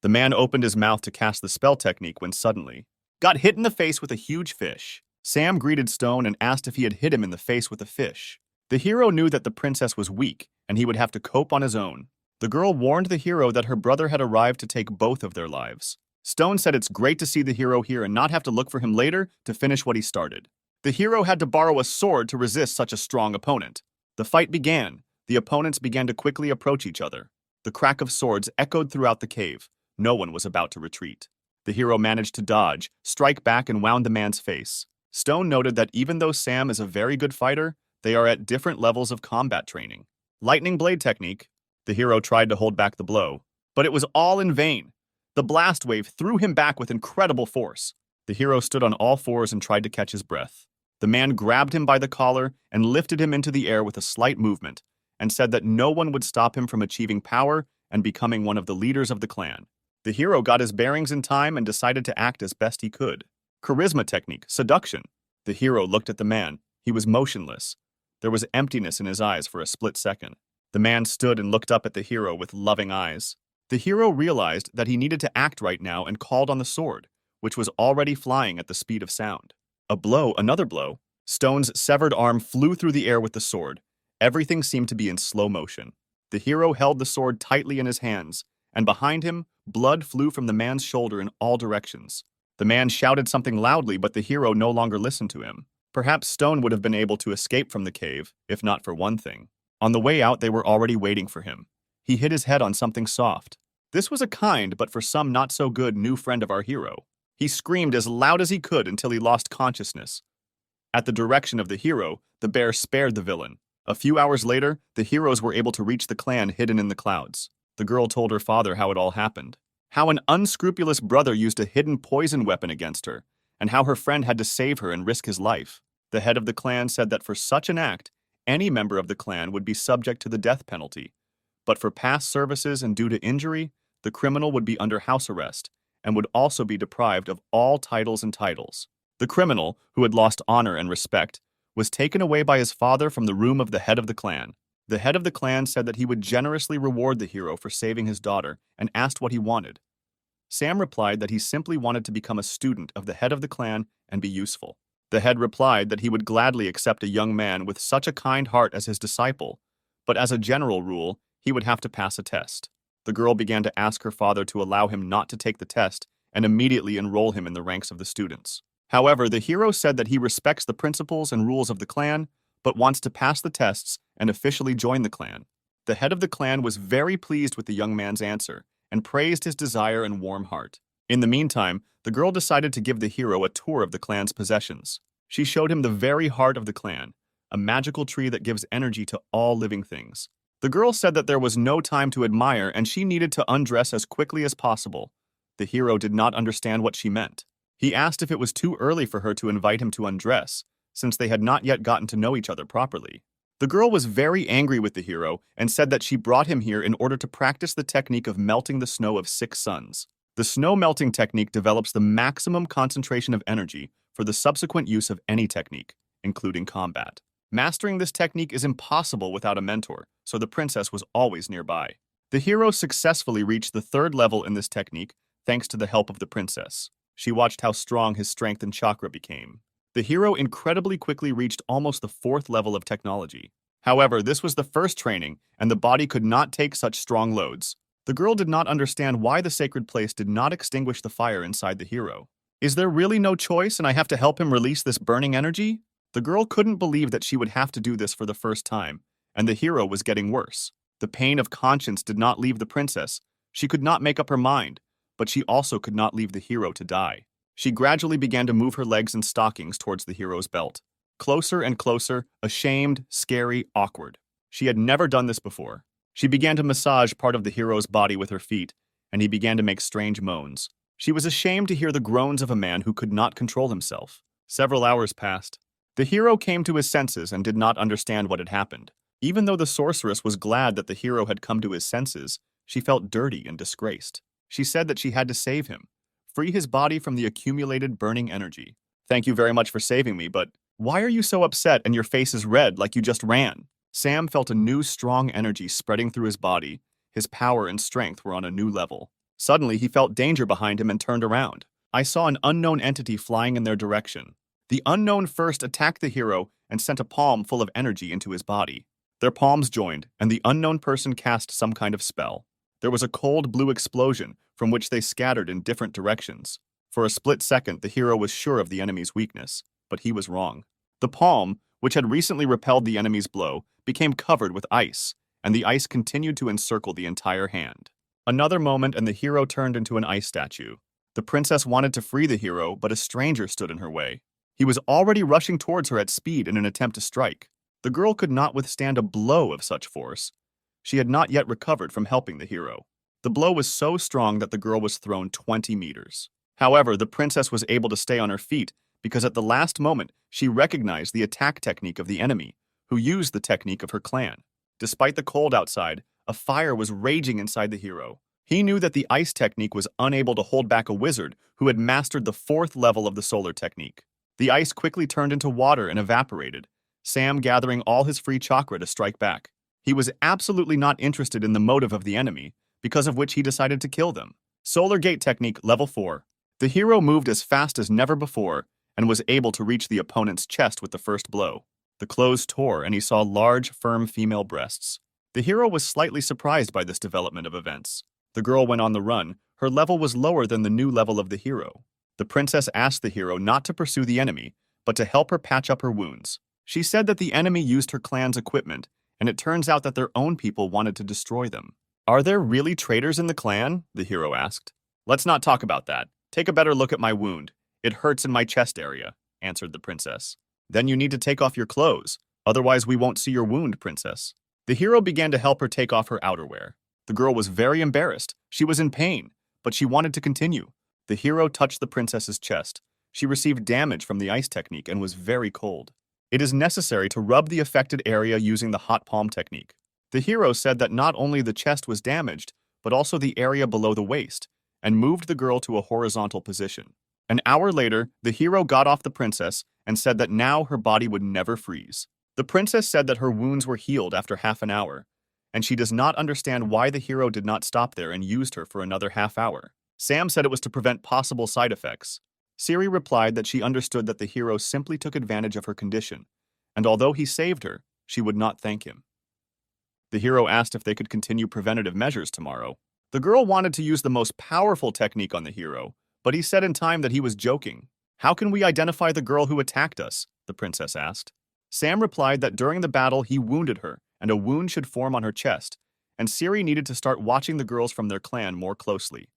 The man opened his mouth to cast the spell technique when suddenly got hit in the face with a huge fish. Sam greeted Stone and asked if he had hit him in the face with a fish. The hero knew that the princess was weak, and he would have to cope on his own. The girl warned the hero that her brother had arrived to take both of their lives. Stone said it's great to see the hero here and not have to look for him later to finish what he started. The hero had to borrow a sword to resist such a strong opponent. The fight began. The opponents began to quickly approach each other. The crack of swords echoed throughout the cave. No one was about to retreat. The hero managed to dodge, strike back, and wound the man's face. Stone noted that even though Sam is a very good fighter, they are at different levels of combat training. Lightning blade technique. The hero tried to hold back the blow, but it was all in vain. The blast wave threw him back with incredible force. The hero stood on all fours and tried to catch his breath. The man grabbed him by the collar and lifted him into the air with a slight movement, and said that no one would stop him from achieving power and becoming one of the leaders of the clan. The hero got his bearings in time and decided to act as best he could. Charisma technique, seduction. The hero looked at the man. He was motionless. There was emptiness in his eyes for a split second. The man stood and looked up at the hero with loving eyes. The hero realized that he needed to act right now and called on the sword, which was already flying at the speed of sound. A blow, another blow. Stone's severed arm flew through the air with the sword. Everything seemed to be in slow motion. The hero held the sword tightly in his hands, and behind him, blood flew from the man's shoulder in all directions. The man shouted something loudly, but the hero no longer listened to him. Perhaps Stone would have been able to escape from the cave, if not for one thing. On the way out, they were already waiting for him. He hit his head on something soft. This was a kind, but for some not so good, new friend of our hero. He screamed as loud as he could until he lost consciousness. At the direction of the hero, the bear spared the villain. A few hours later, the heroes were able to reach the clan hidden in the clouds. The girl told her father how it all happened. How an unscrupulous brother used a hidden poison weapon against her, and how her friend had to save her and risk his life. The head of the clan said that for such an act, any member of the clan would be subject to the death penalty. But for past services and due to injury, the criminal would be under house arrest and would also be deprived of all titles and titles. The criminal, who had lost honor and respect, was taken away by his father from the room of the head of the clan. The head of the clan said that he would generously reward the hero for saving his daughter and asked what he wanted. Sam replied that he simply wanted to become a student of the head of the clan and be useful. The head replied that he would gladly accept a young man with such a kind heart as his disciple, but as a general rule, he would have to pass a test. The girl began to ask her father to allow him not to take the test and immediately enroll him in the ranks of the students. However, the hero said that he respects the principles and rules of the clan, but wants to pass the tests and officially join the clan. The head of the clan was very pleased with the young man's answer and praised his desire and warm heart. In the meantime, the girl decided to give the hero a tour of the clan's possessions. She showed him the very heart of the clan, a magical tree that gives energy to all living things. The girl said that there was no time to admire and she needed to undress as quickly as possible. The hero did not understand what she meant. He asked if it was too early for her to invite him to undress, since they had not yet gotten to know each other properly. The girl was very angry with the hero and said that she brought him here in order to practice the technique of melting the snow of 6 suns. The snow melting technique develops the maximum concentration of energy for the subsequent use of any technique, including combat. Mastering this technique is impossible without a mentor, so the princess was always nearby. The hero successfully reached the 3rd level in this technique thanks to the help of the princess. She watched how strong his strength and chakra became. The hero incredibly quickly reached almost the 4th level of technology. However, this was the first training, and the body could not take such strong loads. The girl did not understand why the sacred place did not extinguish the fire inside the hero. Is there really no choice and I have to help him release this burning energy? The girl couldn't believe that she would have to do this for the first time, and the hero was getting worse. The pain of conscience did not leave the princess. She could not make up her mind, but she also could not leave the hero to die. She gradually began to move her legs in stockings towards the hero's belt. Closer and closer, ashamed, scary, awkward. She had never done this before. She began to massage part of the hero's body with her feet, and he began to make strange moans. She was ashamed to hear the groans of a man who could not control himself. Several hours passed. The hero came to his senses and did not understand what had happened. Even though the sorceress was glad that the hero had come to his senses, she felt dirty and disgraced. She said that she had to save him, free his body from the accumulated burning energy. Thank you very much for saving me, but why are you so upset and your face is red like you just ran? Sam felt a new strong energy spreading through his body. His power and strength were on a new level. Suddenly, he felt danger behind him and turned around. I saw an unknown entity flying in their direction. The unknown first attacked the hero and sent a palm full of energy into his body. Their palms joined, and the unknown person cast some kind of spell. There was a cold blue explosion from which they scattered in different directions. For a split second, the hero was sure of the enemy's weakness, but he was wrong. The palm, which had recently repelled the enemy's blow, became covered with ice, and the ice continued to encircle the entire hand. Another moment and the hero turned into an ice statue. The princess wanted to free the hero, but a stranger stood in her way. He was already rushing towards her at speed in an attempt to strike. The girl could not withstand a blow of such force. She had not yet recovered from helping the hero. The blow was so strong that the girl was thrown 20 meters. However, the princess was able to stay on her feet because at the last moment she recognized the attack technique of the enemy, who used the technique of her clan. Despite the cold outside, a fire was raging inside the hero. He knew that the ice technique was unable to hold back a wizard who had mastered the 4th level of the solar technique. The ice quickly turned into water and evaporated, Sam gathering all his free chakra to strike back. He was absolutely not interested in the motive of the enemy, because of which he decided to kill them. Solar Gate Technique Level 4. The hero moved as fast as never before and was able to reach the opponent's chest with the first blow. The clothes tore and he saw large, firm female breasts. The hero was slightly surprised by this development of events. The girl went on the run. Her level was lower than the new level of the hero. The princess asked the hero not to pursue the enemy, but to help her patch up her wounds. She said that the enemy used her clan's equipment, and it turns out that their own people wanted to destroy them. Are there really traitors in the clan? The hero asked. Let's not talk about that. Take a better look at my wound. It hurts in my chest area, answered the princess. Then you need to take off your clothes. Otherwise we won't see your wound, princess. The hero began to help her take off her outerwear. The girl was very embarrassed. She was in pain, but she wanted to continue. The hero touched the princess's chest. She received damage from the ice technique and was very cold. It is necessary to rub the affected area using the hot palm technique. The hero said that not only the chest was damaged, but also the area below the waist, and moved the girl to a horizontal position. An hour later, the hero got off the princess and said that now her body would never freeze. The princess said that her wounds were healed after half an hour, and she does not understand why the hero did not stop there and used her for another half hour. Sam said it was to prevent possible side effects. Siri replied that she understood that the hero simply took advantage of her condition, and although he saved her, she would not thank him. The hero asked if they could continue preventative measures tomorrow. The girl wanted to use the most powerful technique on the hero, but he said in time that he was joking. How can we identify the girl who attacked us? The princess asked. Sam replied that during the battle he wounded her, and a wound should form on her chest, and Siri needed to start watching the girls from their clan more closely.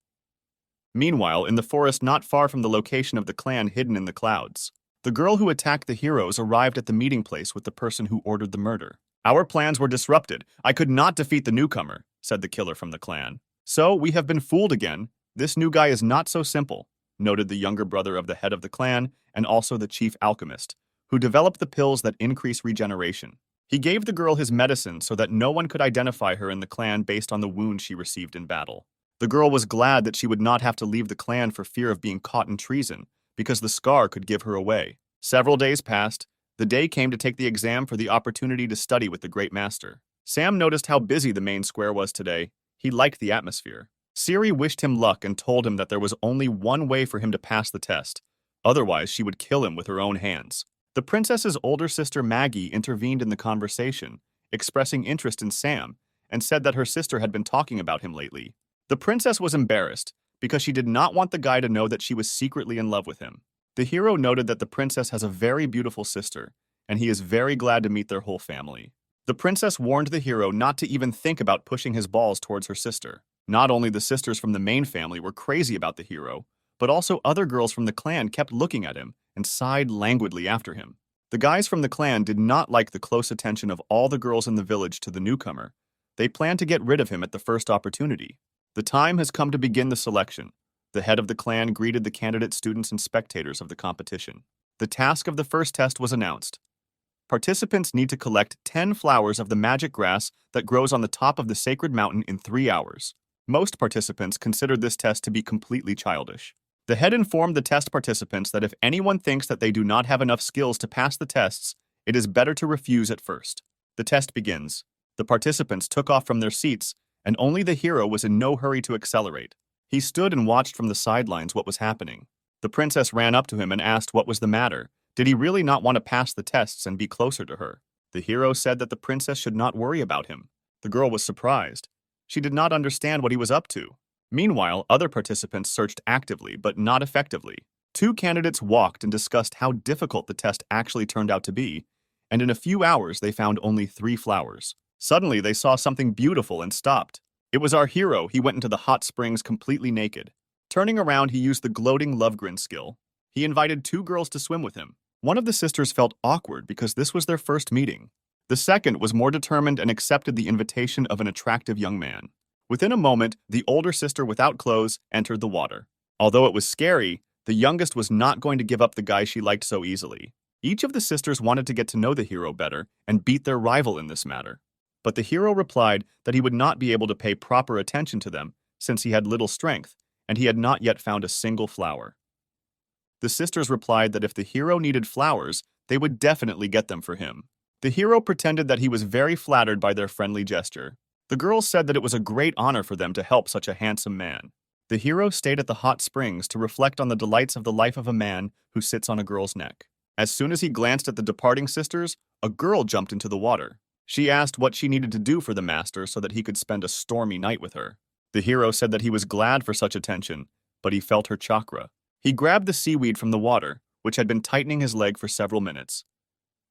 Meanwhile, in the forest not far from the location of the clan hidden in the clouds, the girl who attacked the heroes arrived at the meeting place with the person who ordered the murder. Our plans were disrupted. I could not defeat the newcomer, said the killer from the clan. So, we have been fooled again. This new guy is not so simple, noted the younger brother of the head of the clan and also the chief alchemist, who developed the pills that increase regeneration. He gave the girl his medicine so that no one could identify her in the clan based on the wound she received in battle. The girl was glad that she would not have to leave the clan for fear of being caught in treason, because the scar could give her away. Several days passed. The day came to take the exam for the opportunity to study with the Great Master. Sam noticed how busy the main square was today. He liked the atmosphere. Siri wished him luck and told him that there was only one way for him to pass the test. Otherwise, she would kill him with her own hands. The princess's older sister Maggie intervened in the conversation, expressing interest in Sam, and said that her sister had been talking about him lately. The princess was embarrassed because she did not want the guy to know that she was secretly in love with him. The hero noted that the princess has a very beautiful sister, and he is very glad to meet their whole family. The princess warned the hero not to even think about pushing his balls towards her sister. Not only the sisters from the main family were crazy about the hero, but also other girls from the clan kept looking at him and sighed languidly after him. The guys from the clan did not like the close attention of all the girls in the village to the newcomer. They planned to get rid of him at the first opportunity. The time has come to begin the selection. The head of the clan greeted the candidate students and spectators of the competition. The task of the first test was announced. Participants need to collect 10 flowers of the magic grass that grows on the top of the sacred mountain in 3 hours. Most participants considered this test to be completely childish. The head informed the test participants that if anyone thinks that they do not have enough skills to pass the tests, it is better to refuse at first. The test begins. The participants took off from their seats, and only the hero was in no hurry to accelerate. He stood and watched from the sidelines what was happening. The princess ran up to him and asked what was the matter. Did he really not want to pass the tests and be closer to her? The hero said that the princess should not worry about him. The girl was surprised. She did not understand what he was up to. Meanwhile, other participants searched actively, but not effectively. 2 candidates walked and discussed how difficult the test actually turned out to be, and in a few hours they found only 3 flowers. Suddenly, they saw something beautiful and stopped. It was our hero. He went into the hot springs completely naked. Turning around, he used the gloating Lovegrin skill. He invited 2 girls to swim with him. One of the sisters felt awkward because this was their first meeting. The second was more determined and accepted the invitation of an attractive young man. Within a moment, the older sister without clothes entered the water. Although it was scary, the youngest was not going to give up the guy she liked so easily. Each of the sisters wanted to get to know the hero better and beat their rival in this matter. But the hero replied that he would not be able to pay proper attention to them since he had little strength and he had not yet found a single flower. The sisters replied that if the hero needed flowers, they would definitely get them for him. The hero pretended that he was very flattered by their friendly gesture. The girls said that it was a great honor for them to help such a handsome man. The hero stayed at the hot springs to reflect on the delights of the life of a man who sits on a girl's neck. As soon as he glanced at the departing sisters, a girl jumped into the water. She asked what she needed to do for the master so that he could spend a stormy night with her. The hero said that he was glad for such attention, but he felt her chakra. He grabbed the seaweed from the water, which had been tightening his leg for several minutes.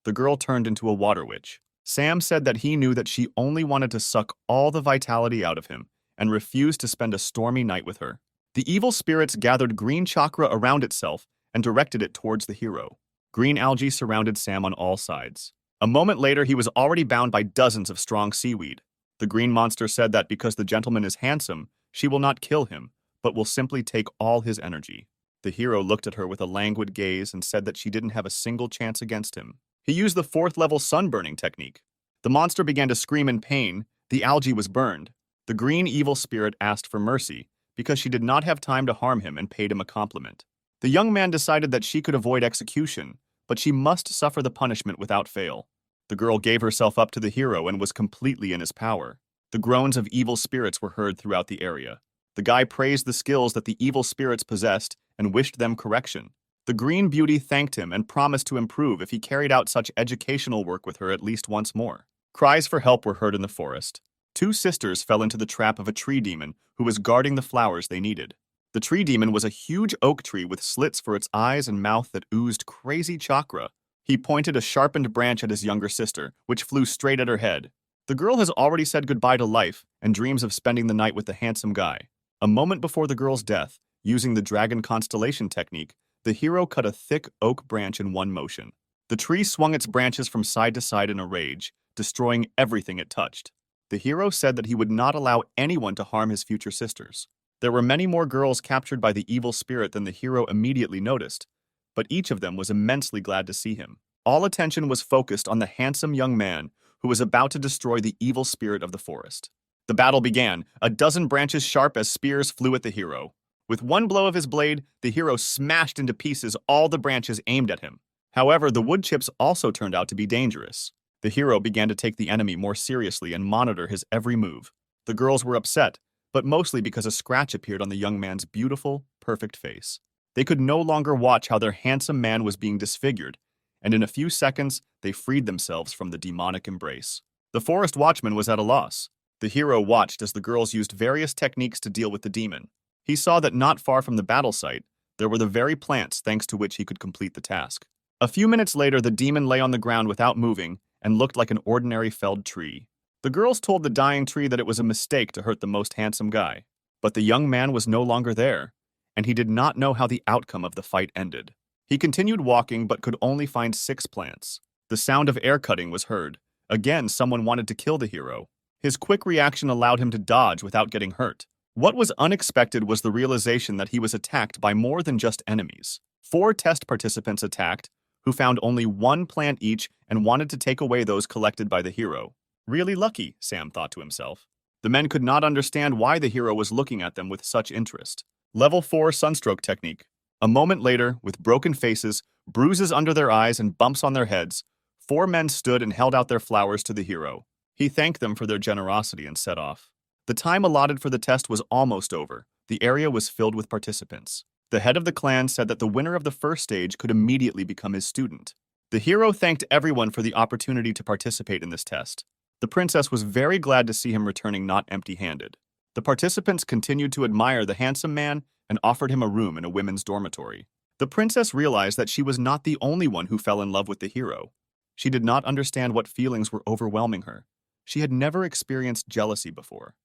The girl turned into a water witch. Sam said that he knew that she only wanted to suck all the vitality out of him and refused to spend a stormy night with her. The evil spirits gathered green chakra around itself and directed it towards the hero. Green algae surrounded Sam on all sides. A moment later, he was already bound by dozens of strong seaweed. The green monster said that because the gentleman is handsome, she will not kill him, but will simply take all his energy. The hero looked at her with a languid gaze and said that she didn't have a single chance against him. He used the 4th-level sunburning technique. The monster began to scream in pain. The algae was burned. The green evil spirit asked for mercy because she did not have time to harm him and paid him a compliment. The young man decided that she could avoid execution, but she must suffer the punishment without fail. The girl gave herself up to the hero and was completely in his power. The groans of evil spirits were heard throughout the area. The guy praised the skills that the evil spirits possessed and wished them correction. The green beauty thanked him and promised to improve if he carried out such educational work with her at least once more. Cries for help were heard in the forest. 2 sisters fell into the trap of a tree demon who was guarding the flowers they needed. The tree demon was a huge oak tree with slits for its eyes and mouth that oozed crazy chakra. He pointed a sharpened branch at his younger sister, which flew straight at her head. The girl has already said goodbye to life and dreams of spending the night with the handsome guy. A moment before the girl's death, using the dragon constellation technique, the hero cut a thick oak branch in one motion. The tree swung its branches from side to side in a rage, destroying everything it touched. The hero said that he would not allow anyone to harm his future sisters. There were many more girls captured by the evil spirit than the hero immediately noticed, but each of them was immensely glad to see him. All attention was focused on the handsome young man who was about to destroy the evil spirit of the forest. The battle began. A dozen branches sharp as spears flew at the hero. With one blow of his blade, the hero smashed into pieces all the branches aimed at him. However, the wood chips also turned out to be dangerous. The hero began to take the enemy more seriously and monitor his every move. The girls were upset, but mostly because a scratch appeared on the young man's beautiful, perfect face. They could no longer watch how their handsome man was being disfigured, and in a few seconds, they freed themselves from the demonic embrace. The forest watchman was at a loss. The hero watched as the girls used various techniques to deal with the demon. He saw that not far from the battle site, there were the very plants thanks to which he could complete the task. A few minutes later, the demon lay on the ground without moving and looked like an ordinary felled tree. The girls told the dying tree that it was a mistake to hurt the most handsome guy. But the young man was no longer there, and he did not know how the outcome of the fight ended. He continued walking but could only find 6 plants. The sound of air cutting was heard. Again, someone wanted to kill the hero. His quick reaction allowed him to dodge without getting hurt. What was unexpected was the realization that he was attacked by more than just enemies. 4 test participants attacked, who found only 1 plant each and wanted to take away those collected by the hero. Really lucky, Sam thought to himself. The men could not understand why the hero was looking at them with such interest. Level 4 sunstroke technique. A moment later, with broken faces, bruises under their eyes, and bumps on their heads, 4 men stood and held out their flowers to the hero. He thanked them for their generosity and set off. The time allotted for the test was almost over. The area was filled with participants. The head of the clan said that the winner of the first stage could immediately become his student. The hero thanked everyone for the opportunity to participate in this test. The princess was very glad to see him returning not empty-handed. The participants continued to admire the handsome man and offered him a room in a women's dormitory. The princess realized that she was not the only one who fell in love with the hero. She did not understand what feelings were overwhelming her. She had never experienced jealousy before.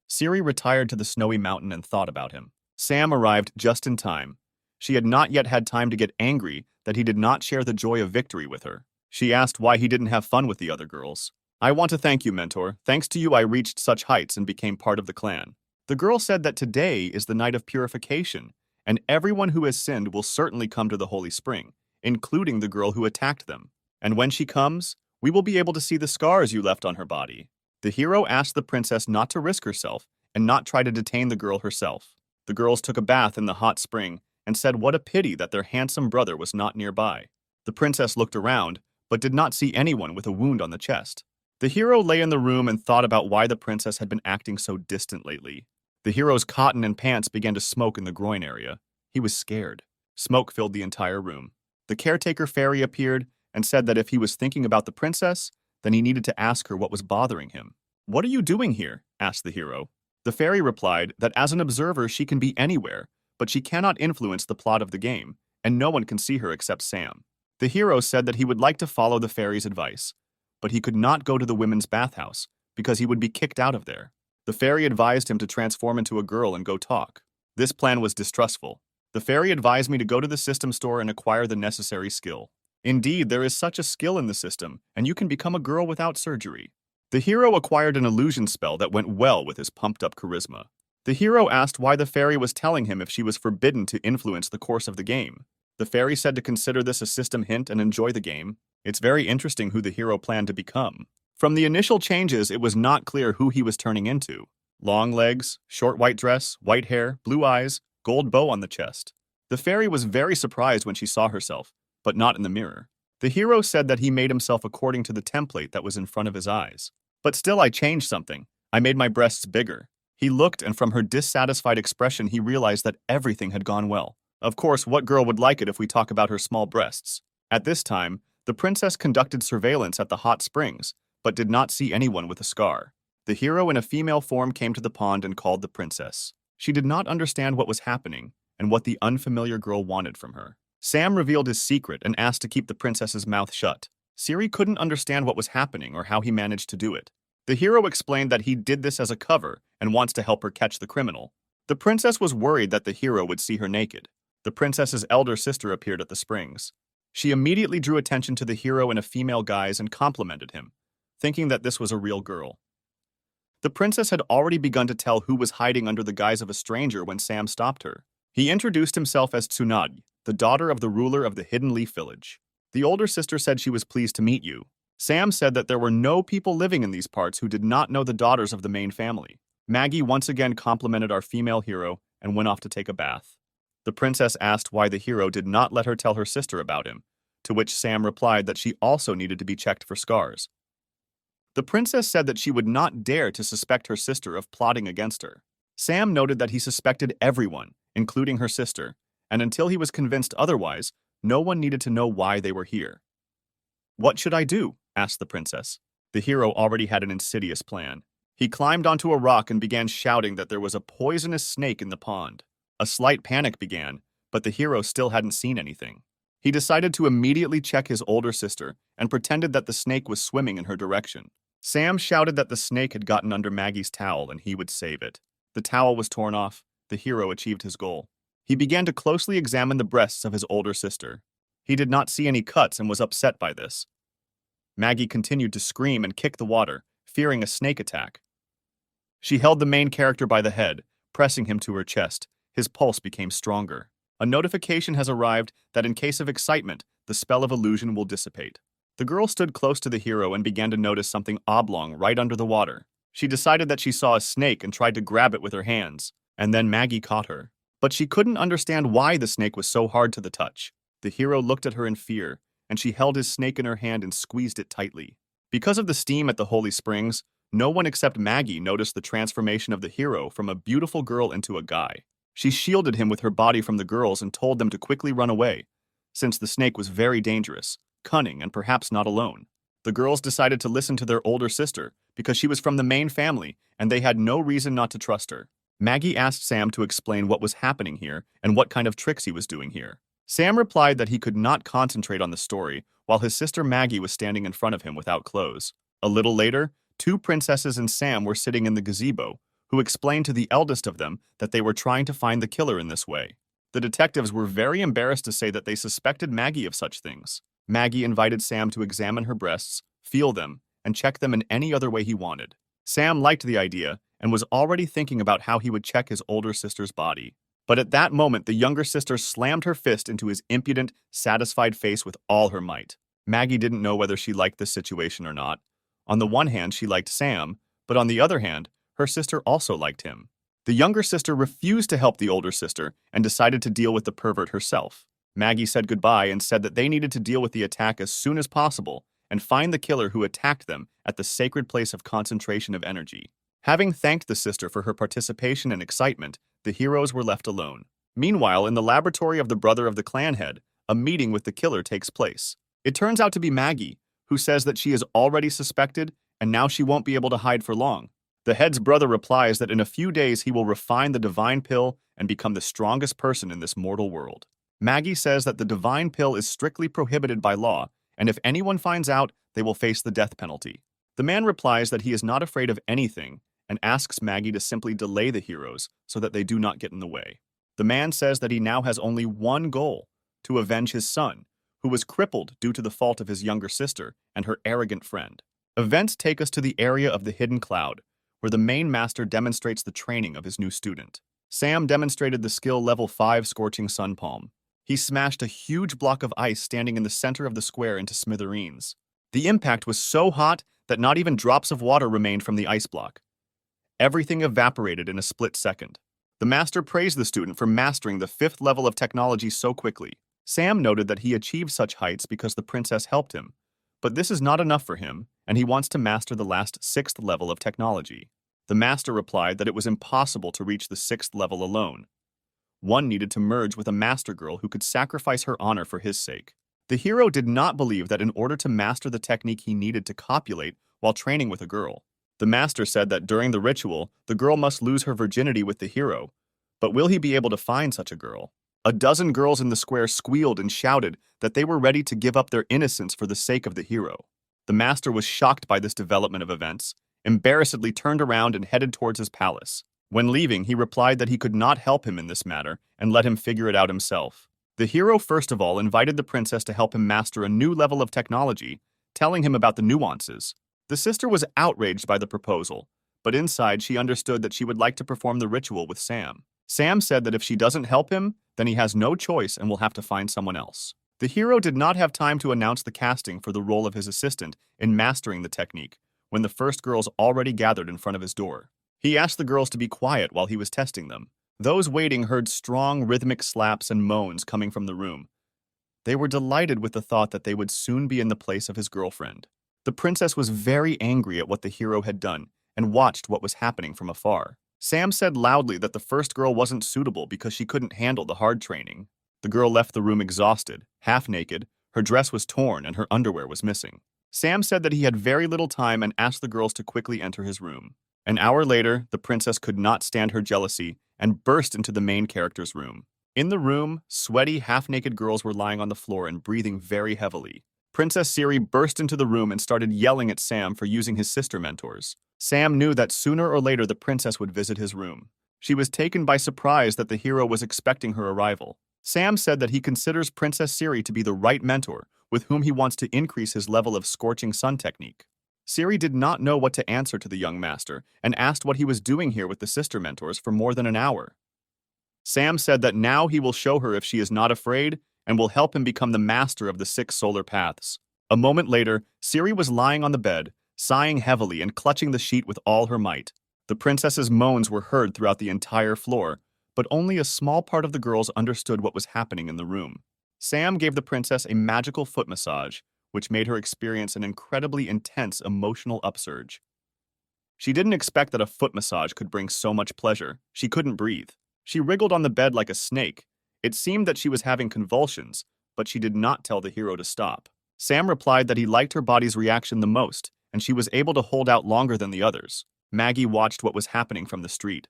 Siri retired to the snowy mountain and thought about him. Sam arrived just in time. She had not yet had time to get angry that he did not share the joy of victory with her. She asked why he didn't have fun with the other girls. "I want to thank you, mentor. Thanks to you, I reached such heights and became part of the clan." The girl said that today is the night of purification, and everyone who has sinned will certainly come to the holy spring, including the girl who attacked them. And when she comes, we will be able to see the scars you left on her body. The hero asked the princess not to risk herself and not try to detain the girl herself. The girls took a bath in the hot spring and said what a pity that their handsome brother was not nearby. The princess looked around, but did not see anyone with a wound on the chest. The hero lay in the room and thought about why the princess had been acting so distant lately. The hero's cotton and pants began to smoke in the groin area. He was scared. Smoke filled the entire room. The caretaker fairy appeared and said that if he was thinking about the princess, then he needed to ask her what was bothering him. "What are you doing here?" asked the hero. The fairy replied that as an observer she can be anywhere, but she cannot influence the plot of the game, and no one can see her except Sam. The hero said that he would like to follow the fairy's advice, but he could not go to the women's bathhouse because he would be kicked out of there. The fairy advised him to transform into a girl and go talk. This plan was distrustful. The fairy advised me to go to the system store and acquire the necessary skill. Indeed, there is such a skill in the system, and you can become a girl without surgery. The hero acquired an illusion spell that went well with his pumped-up charisma. The hero asked why the fairy was telling him if she was forbidden to influence the course of the game. The fairy said to consider this a system hint and enjoy the game. It's very interesting who the hero planned to become. From the initial changes, it was not clear who he was turning into. Long legs, short white dress, white hair, blue eyes, gold bow on the chest. The fairy was very surprised when she saw herself, but not in the mirror. The hero said that he made himself according to the template that was in front of his eyes. But still I changed something. I made my breasts bigger. He looked, and from her dissatisfied expression he realized that everything had gone well. Of course, what girl would like it if we talk about her small breasts? At this time, the princess conducted surveillance at the hot springs, but did not see anyone with a scar. The hero in a female form came to the pond and called the princess. She did not understand what was happening and what the unfamiliar girl wanted from her. Sam revealed his secret and asked to keep the princess's mouth shut. Siri couldn't understand what was happening or how he managed to do it. The hero explained that he did this as a cover and wants to help her catch the criminal. The princess was worried that the hero would see her naked. The princess's elder sister appeared at the springs. She immediately drew attention to the hero in a female guise and complimented him, thinking that this was a real girl. The princess had already begun to tell who was hiding under the guise of a stranger when Sam stopped her. He introduced himself as Tsunade, the daughter of the ruler of the Hidden Leaf Village. The older sister said she was pleased to meet you. Sam said that there were no people living in these parts who did not know the daughters of the main family. Maggie once again complimented our female hero and went off to take a bath. The princess asked why the hero did not let her tell her sister about him, to which Sam replied that she also needed to be checked for scars. The princess said that she would not dare to suspect her sister of plotting against her. Sam noted that he suspected everyone, including her sister, and until he was convinced otherwise, no one needed to know why they were here. "What should I do?" asked the princess. The hero already had an insidious plan. He climbed onto a rock and began shouting that there was a poisonous snake in the pond. A slight panic began, but the hero still hadn't seen anything. He decided to immediately check his older sister and pretended that the snake was swimming in her direction. Sam shouted that the snake had gotten under Maggie's towel and he would save it. The towel was torn off. The hero achieved his goal. He began to closely examine the breasts of his older sister. He did not see any cuts and was upset by this. Maggie continued to scream and kick the water, fearing a snake attack. She held the main character by the head, pressing him to her chest. His pulse became stronger. A notification has arrived that in case of excitement, the spell of illusion will dissipate. The girl stood close to the hero and began to notice something oblong right under the water. She decided that she saw a snake and tried to grab it with her hands, and then Maggie caught her. But she couldn't understand why the snake was so hard to the touch. The hero looked at her in fear, and she held his snake in her hand and squeezed it tightly. Because of the steam at the holy springs, no one except Maggie noticed the transformation of the hero from a beautiful girl into a guy. She shielded him with her body from the girls and told them to quickly run away, since the snake was very dangerous, cunning, and perhaps not alone. The girls decided to listen to their older sister because she was from the main family and they had no reason not to trust her. Maggie asked Sam to explain what was happening here and what kind of tricks he was doing here. Sam replied that he could not concentrate on the story while his sister Maggie was standing in front of him without clothes. A little later, two princesses and Sam were sitting in the gazebo, who explained to the eldest of them that they were trying to find the killer in this way. The detectives were very embarrassed to say that they suspected Maggie of such things. Maggie invited Sam to examine her breasts, feel them, and check them in any other way he wanted. Sam liked the idea and was already thinking about how he would check his older sister's body. But at that moment, the younger sister slammed her fist into his impudent, satisfied face with all her might. Maggie didn't know whether she liked this situation or not. On the one hand, she liked Sam, but on the other hand, her sister also liked him. The younger sister refused to help the older sister and decided to deal with the pervert herself. Maggie said goodbye and said that they needed to deal with the attack as soon as possible and find the killer who attacked them at the sacred place of concentration of energy. Having thanked the sister for her participation and excitement, the heroes were left alone. Meanwhile, in the laboratory of the brother of the clan head, a meeting with the killer takes place. It turns out to be Maggie, who says that she is already suspected and now she won't be able to hide for long. The head's brother replies that in a few days he will refine the divine pill and become the strongest person in this mortal world. Maggie says that the divine pill is strictly prohibited by law, and if anyone finds out, they will face the death penalty. The man replies that he is not afraid of anything and asks Maggie to simply delay the heroes so that they do not get in the way. The man says that he now has only one goal: to avenge his son, who was crippled due to the fault of his younger sister and her arrogant friend. Events take us to the area of the hidden cloud, where the main master demonstrates the training of his new student. Sam demonstrated the skill level 5 Scorching Sun Palm. He smashed a huge block of ice standing in the center of the square into smithereens. The impact was so hot that not even drops of water remained from the ice block. Everything evaporated in a split second. The master praised the student for mastering the 5th level of technology so quickly. Sam noted that he achieved such heights because the princess helped him, but this is not enough for him, and he wants to master the last 6th level of technology. The master replied that it was impossible to reach the 6th level alone. One needed to merge with a master girl who could sacrifice her honor for his sake. The hero did not believe that in order to master the technique he needed to copulate while training with a girl. The master said that during the ritual, the girl must lose her virginity with the hero, but will he be able to find such a girl? A dozen girls in the square squealed and shouted that they were ready to give up their innocence for the sake of the hero. The master was shocked by this development of events, embarrassedly turned around and headed towards his palace. When leaving, he replied that he could not help him in this matter and let him figure it out himself. The hero first of all invited the princess to help him master a new level of technology, telling him about the nuances. The sister was outraged by the proposal, but inside she understood that she would like to perform the ritual with Sam. Sam said that if she doesn't help him, then he has no choice and will have to find someone else. The hero did not have time to announce the casting for the role of his assistant in mastering the technique when the first girls already gathered in front of his door. He asked the girls to be quiet while he was testing them. Those waiting heard strong rhythmic slaps and moans coming from the room. They were delighted with the thought that they would soon be in the place of his girlfriend. The princess was very angry at what the hero had done and watched what was happening from afar. Sam said loudly that the first girl wasn't suitable because she couldn't handle the hard training. The girl left the room exhausted, half naked, her dress was torn and her underwear was missing. Sam said that he had very little time and asked the girls to quickly enter his room. An hour later, the princess could not stand her jealousy and burst into the main character's room. In the room, sweaty, half-naked girls were lying on the floor and breathing very heavily. Princess Siri burst into the room and started yelling at Sam for using his sister mentors. Sam knew that sooner or later the princess would visit his room. She was taken by surprise that the hero was expecting her arrival. Sam said that he considers Princess Siri to be the right mentor with whom he wants to increase his level of Scorching Sun technique. Siri did not know what to answer to the young master and asked what he was doing here with the sister mentors for more than an hour. Sam said that now he will show her if she is not afraid and will help him become the master of the 6 solar paths. A moment later, Siri was lying on the bed, sighing heavily and clutching the sheet with all her might. The princess's moans were heard throughout the entire floor, but only a small part of the girls understood what was happening in the room. Sam gave the princess a magical foot massage, which made her experience an incredibly intense emotional upsurge. She didn't expect that a foot massage could bring so much pleasure. She couldn't breathe. She wriggled on the bed like a snake. It seemed that she was having convulsions, but she did not tell the hero to stop. Sam replied that he liked her body's reaction the most, and she was able to hold out longer than the others. Maggie watched what was happening from the street.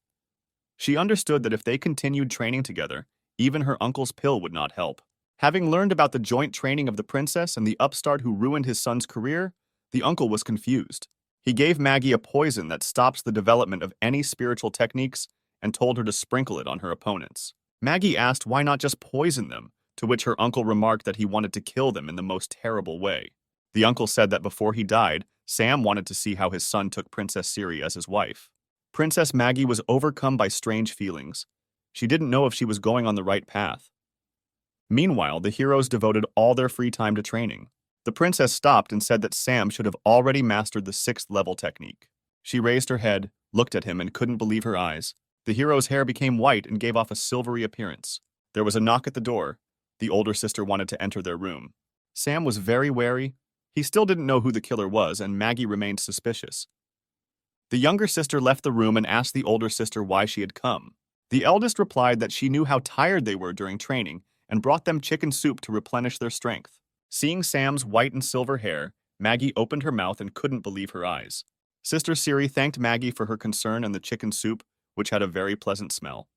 She understood that if they continued training together, even her uncle's pill would not help. Having learned about the joint training of the princess and the upstart who ruined his son's career, the uncle was confused. He gave Maggie a poison that stops the development of any spiritual techniques and told her to sprinkle it on her opponents. Maggie asked why not just poison them, to which her uncle remarked that he wanted to kill them in the most terrible way. The uncle said that before he died, Sam wanted to see how his son took Princess Siri as his wife. Princess Maggie was overcome by strange feelings. She didn't know if she was going on the right path. Meanwhile, the heroes devoted all their free time to training. The princess stopped and said that Sam should have already mastered the 6th level technique. She raised her head, looked at him, and couldn't believe her eyes. The hero's hair became white and gave off a silvery appearance. There was a knock at the door. The older sister wanted to enter their room. Sam was very wary. He still didn't know who the killer was, and Maggie remained suspicious. The younger sister left the room and asked the older sister why she had come. The eldest replied that she knew how tired they were during training and brought them chicken soup to replenish their strength. Seeing Sam's white and silver hair, Maggie opened her mouth and couldn't believe her eyes. Sister Siri thanked Maggie for her concern and the chicken soup, which had a very pleasant smell.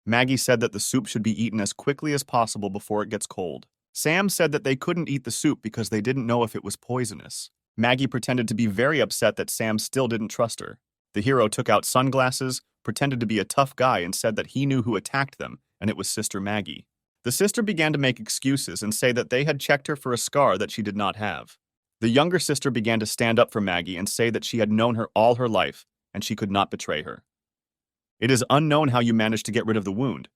Maggie said that the soup should be eaten as quickly as possible before it gets cold. Sam said that they couldn't eat the soup because they didn't know if it was poisonous. Maggie pretended to be very upset that Sam still didn't trust her. The hero took out sunglasses, pretended to be a tough guy, and said that he knew who attacked them, and it was Sister Maggie. The sister began to make excuses and say that they had checked her for a scar that she did not have. The younger sister began to stand up for Maggie and say that she had known her all her life, and she could not betray her. It is unknown how you managed to get rid of the wound,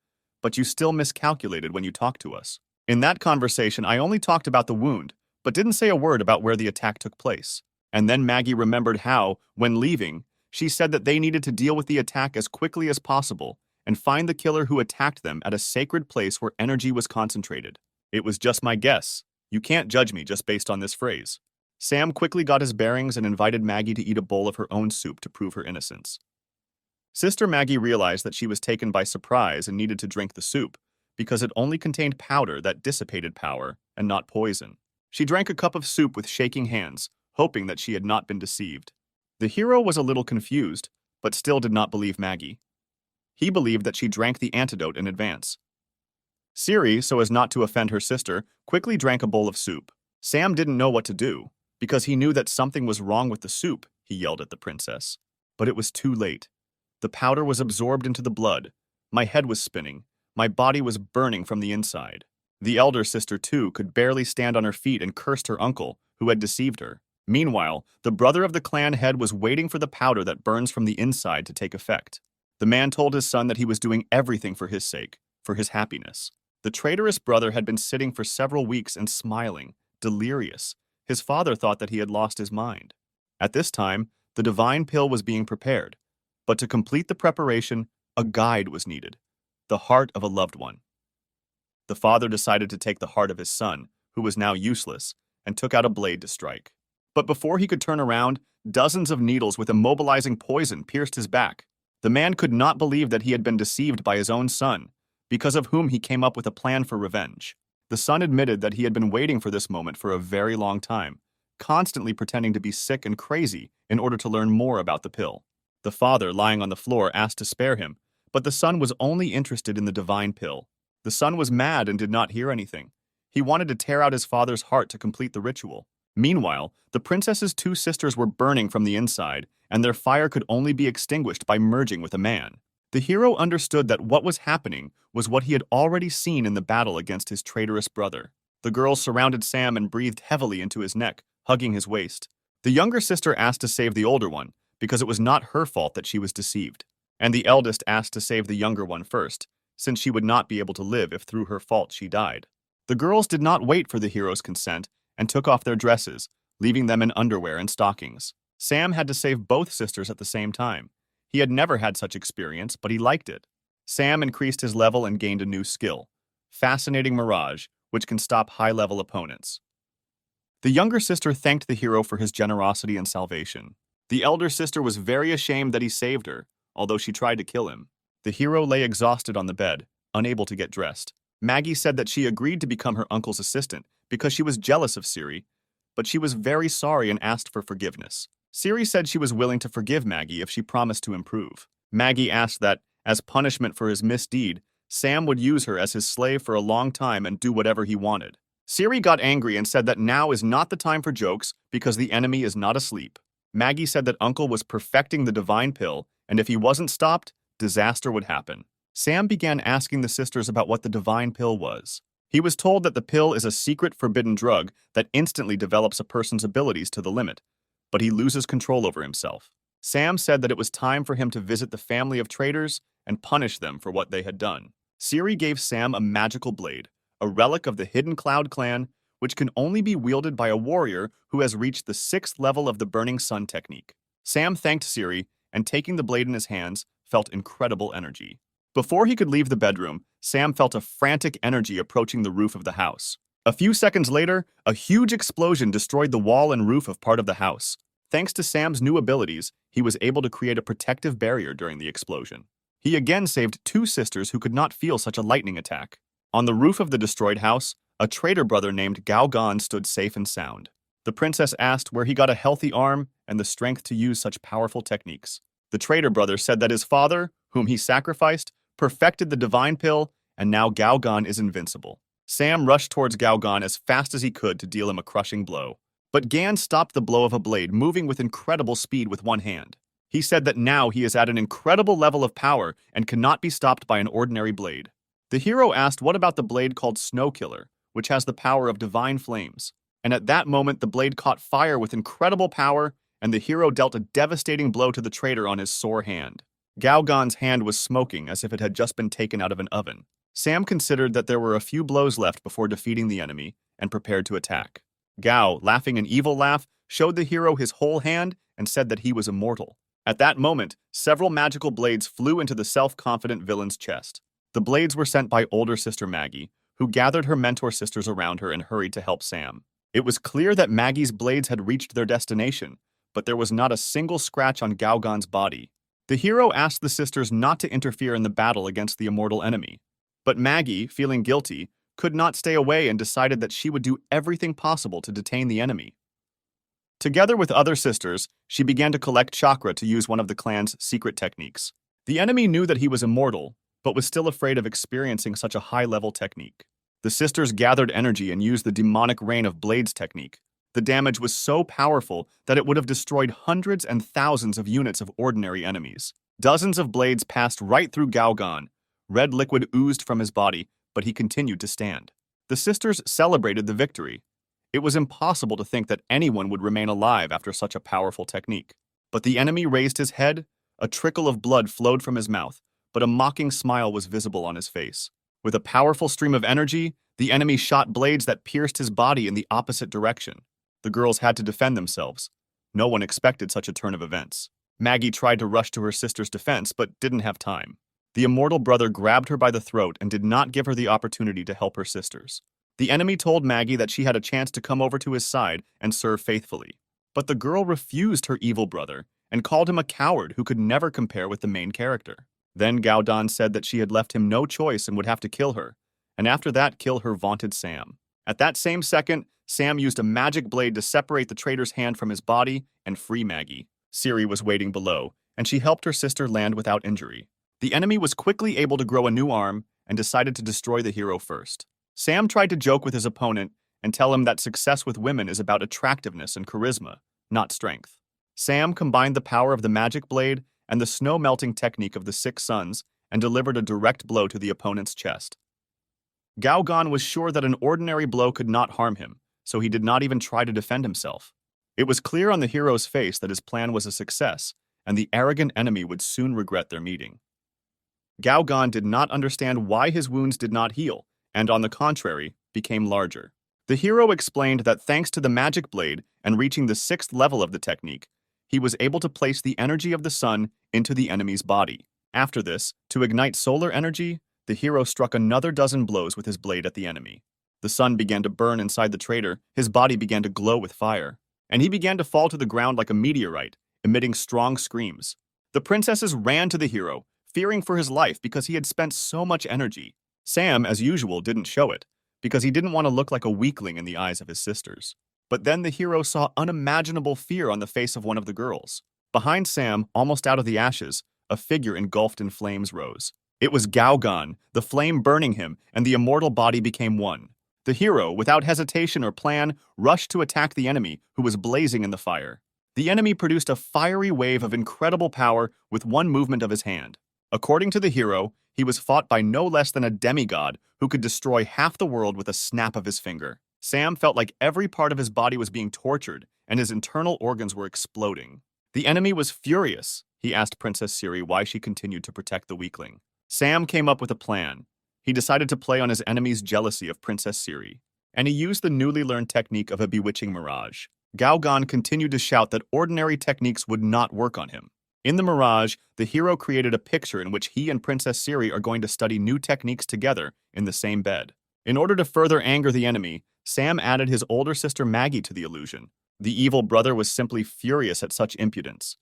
but you still miscalculated when you talked to us. In that conversation, I only talked about the wound, but didn't say a word about where the attack took place. And then Maggie remembered how, when leaving, she said that they needed to deal with the attack as quickly as possible and find the killer who attacked them at a sacred place where energy was concentrated. It was just my guess. You can't judge me just based on this phrase. Sam quickly got his bearings and invited Maggie to eat a bowl of her own soup to prove her innocence. Sister Maggie realized that she was taken by surprise and needed to drink the soup because it only contained powder that dissipated power and not poison. She drank a cup of soup with shaking hands, hoping that she had not been deceived. The hero was a little confused, but still did not believe Maggie. He believed that she drank the antidote in advance. Siri, so as not to offend her sister, quickly drank a bowl of soup. Sam didn't know what to do. Because he knew that something was wrong with the soup, he yelled at the princess. But it was too late. The powder was absorbed into the blood. My head was spinning. My body was burning from the inside. The elder sister, too, could barely stand on her feet and cursed her uncle, who had deceived her. Meanwhile, the brother of the clan head was waiting for the powder that burns from the inside to take effect. The man told his son that he was doing everything for his sake, for his happiness. The traitorous brother had been sitting for several weeks and smiling, delirious. His father thought that he had lost his mind. At this time, the divine pill was being prepared, but to complete the preparation, a guide was needed, the heart of a loved one. The father decided to take the heart of his son, who was now useless, and took out a blade to strike. But before he could turn around, dozens of needles with immobilizing poison pierced his back. The man could not believe that he had been deceived by his own son, because of whom he came up with a plan for revenge. The son admitted that he had been waiting for this moment for a very long time, constantly pretending to be sick and crazy in order to learn more about the pill. The father, lying on the floor, asked to spare him, but the son was only interested in the divine pill. The son was mad and did not hear anything. He wanted to tear out his father's heart to complete the ritual. Meanwhile, the princess's two sisters were burning from the inside, and their fire could only be extinguished by merging with a man. The hero understood that what was happening was what he had already seen in the battle against his traitorous brother. The girls surrounded Sam and breathed heavily into his neck, hugging his waist. The younger sister asked to save the older one, because it was not her fault that she was deceived. And the eldest asked to save the younger one first, since she would not be able to live if through her fault she died. The girls did not wait for the hero's consent and took off their dresses, leaving them in underwear and stockings. Sam had to save both sisters at the same time. He had never had such experience, but he liked it. Sam increased his level and gained a new skill, Fascinating Mirage, which can stop high-level opponents. The younger sister thanked the hero for his generosity and salvation. The elder sister was very ashamed that he saved her, although she tried to kill him. The hero lay exhausted on the bed, unable to get dressed. Maggie said that she agreed to become her uncle's assistant because she was jealous of Siri, but she was very sorry and asked for forgiveness. Siri said she was willing to forgive Maggie if she promised to improve. Maggie asked that, as punishment for his misdeed, Sam would use her as his slave for a long time and do whatever he wanted. Siri got angry and said that now is not the time for jokes because the enemy is not asleep. Maggie said that Uncle was perfecting the divine pill, and if he wasn't stopped, disaster would happen. Sam began asking the sisters about what the divine pill was. He was told that the pill is a secret forbidden drug that instantly develops a person's abilities to the limit, but he loses control over himself. Sam said that it was time for him to visit the family of traitors and punish them for what they had done. Siri gave Sam a magical blade, a relic of the Hidden Cloud clan, which can only be wielded by a warrior who has reached the 6th level of the Burning Sun technique. Sam thanked Siri, and taking the blade in his hands, felt incredible energy. Before he could leave the bedroom, Sam felt a frantic energy approaching the roof of the house. A few seconds later, a huge explosion destroyed the wall and roof of part of the house. Thanks to Sam's new abilities, he was able to create a protective barrier during the explosion. He again saved two sisters who could not feel such a lightning attack. On the roof of the destroyed house, a traitor brother named Gao Gan stood safe and sound. The princess asked where he got a healthy arm and the strength to use such powerful techniques. The traitor brother said that his father, whom he sacrificed, perfected the divine pill, and now Gao Gan is invincible. Sam rushed towards Gao Gan as fast as he could to deal him a crushing blow. But Gan stopped the blow of a blade, moving with incredible speed with one hand. He said that now he is at an incredible level of power and cannot be stopped by an ordinary blade. The hero asked what about the blade called Snow Killer, which has the power of divine flames. And at that moment, the blade caught fire with incredible power, and the hero dealt a devastating blow to the traitor on his sore hand. Gao Gan's hand was smoking as if it had just been taken out of an oven. Sam considered that there were a few blows left before defeating the enemy and prepared to attack. Gao, laughing an evil laugh, showed the hero his whole hand and said that he was immortal. At that moment, several magical blades flew into the self-confident villain's chest. The blades were sent by older sister Maggie, who gathered her mentor sisters around her and hurried to help Sam. It was clear that Maggie's blades had reached their destination, but there was not a single scratch on Gao Gan's body. The hero asked the sisters not to interfere in the battle against the immortal enemy. But Maggie, feeling guilty, could not stay away and decided that she would do everything possible to detain the enemy. Together with other sisters, she began to collect chakra to use one of the clan's secret techniques. The enemy knew that he was immortal, but was still afraid of experiencing such a high-level technique. The sisters gathered energy and used the demonic rain of blades technique. The damage was so powerful that it would have destroyed hundreds and thousands of units of ordinary enemies. Dozens of blades passed right through Gao Gan. Red liquid oozed from his body, but he continued to stand. The sisters celebrated the victory. It was impossible to think that anyone would remain alive after such a powerful technique. But the enemy raised his head, a trickle of blood flowed from his mouth, but a mocking smile was visible on his face. With a powerful stream of energy, the enemy shot blades that pierced his body in the opposite direction. The girls had to defend themselves. No one expected such a turn of events. Maggie tried to rush to her sister's defense, but didn't have time. The immortal brother grabbed her by the throat and did not give her the opportunity to help her sisters. The enemy told Maggie that she had a chance to come over to his side and serve faithfully. But the girl refused her evil brother and called him a coward who could never compare with the main character. Then Gao Dan said that she had left him no choice and would have to kill her, and after that kill her vaunted Sam. At that same second, Sam used a magic blade to separate the traitor's hand from his body and free Maggie. Siri was waiting below, and she helped her sister land without injury. The enemy was quickly able to grow a new arm and decided to destroy the hero first. Sam tried to joke with his opponent and tell him that success with women is about attractiveness and charisma, not strength. Sam combined the power of the magic blade and the snow-melting technique of the 6 suns and delivered a direct blow to the opponent's chest. Gao Gan was sure that an ordinary blow could not harm him, so he did not even try to defend himself. It was clear on the hero's face that his plan was a success, and the arrogant enemy would soon regret their meeting. Gao Gan did not understand why his wounds did not heal, and on the contrary, became larger. The hero explained that thanks to the magic blade and reaching the 6th level of the technique, he was able to place the energy of the sun into the enemy's body. After this, to ignite solar energy, the hero struck another dozen blows with his blade at the enemy. The sun began to burn inside the traitor, his body began to glow with fire, and he began to fall to the ground like a meteorite, emitting strong screams. The princesses ran to the hero, fearing for his life because he had spent so much energy. Sam, as usual, didn't show it, because he didn't want to look like a weakling in the eyes of his sisters. But then the hero saw unimaginable fear on the face of one of the girls. Behind Sam, almost out of the ashes, a figure engulfed in flames rose. It was Gao Gan, the flame burning him, and the immortal body became one. The hero, without hesitation or plan, rushed to attack the enemy, who was blazing in the fire. The enemy produced a fiery wave of incredible power with one movement of his hand. According to the hero, he was fought by no less than a demigod who could destroy half the world with a snap of his finger. Sam felt like every part of his body was being tortured, and his internal organs were exploding. The enemy was furious. He asked Princess Siri why she continued to protect the weakling. Sam came up with a plan. He decided to play on his enemy's jealousy of Princess Siri, and he used the newly learned technique of a bewitching mirage. Gao Gan continued to shout that ordinary techniques would not work on him. In the mirage, the hero created a picture in which he and Princess Siri are going to study new techniques together in the same bed. In order to further anger the enemy, Sam added his older sister Maggie to the illusion. The evil brother was simply furious at such impudence.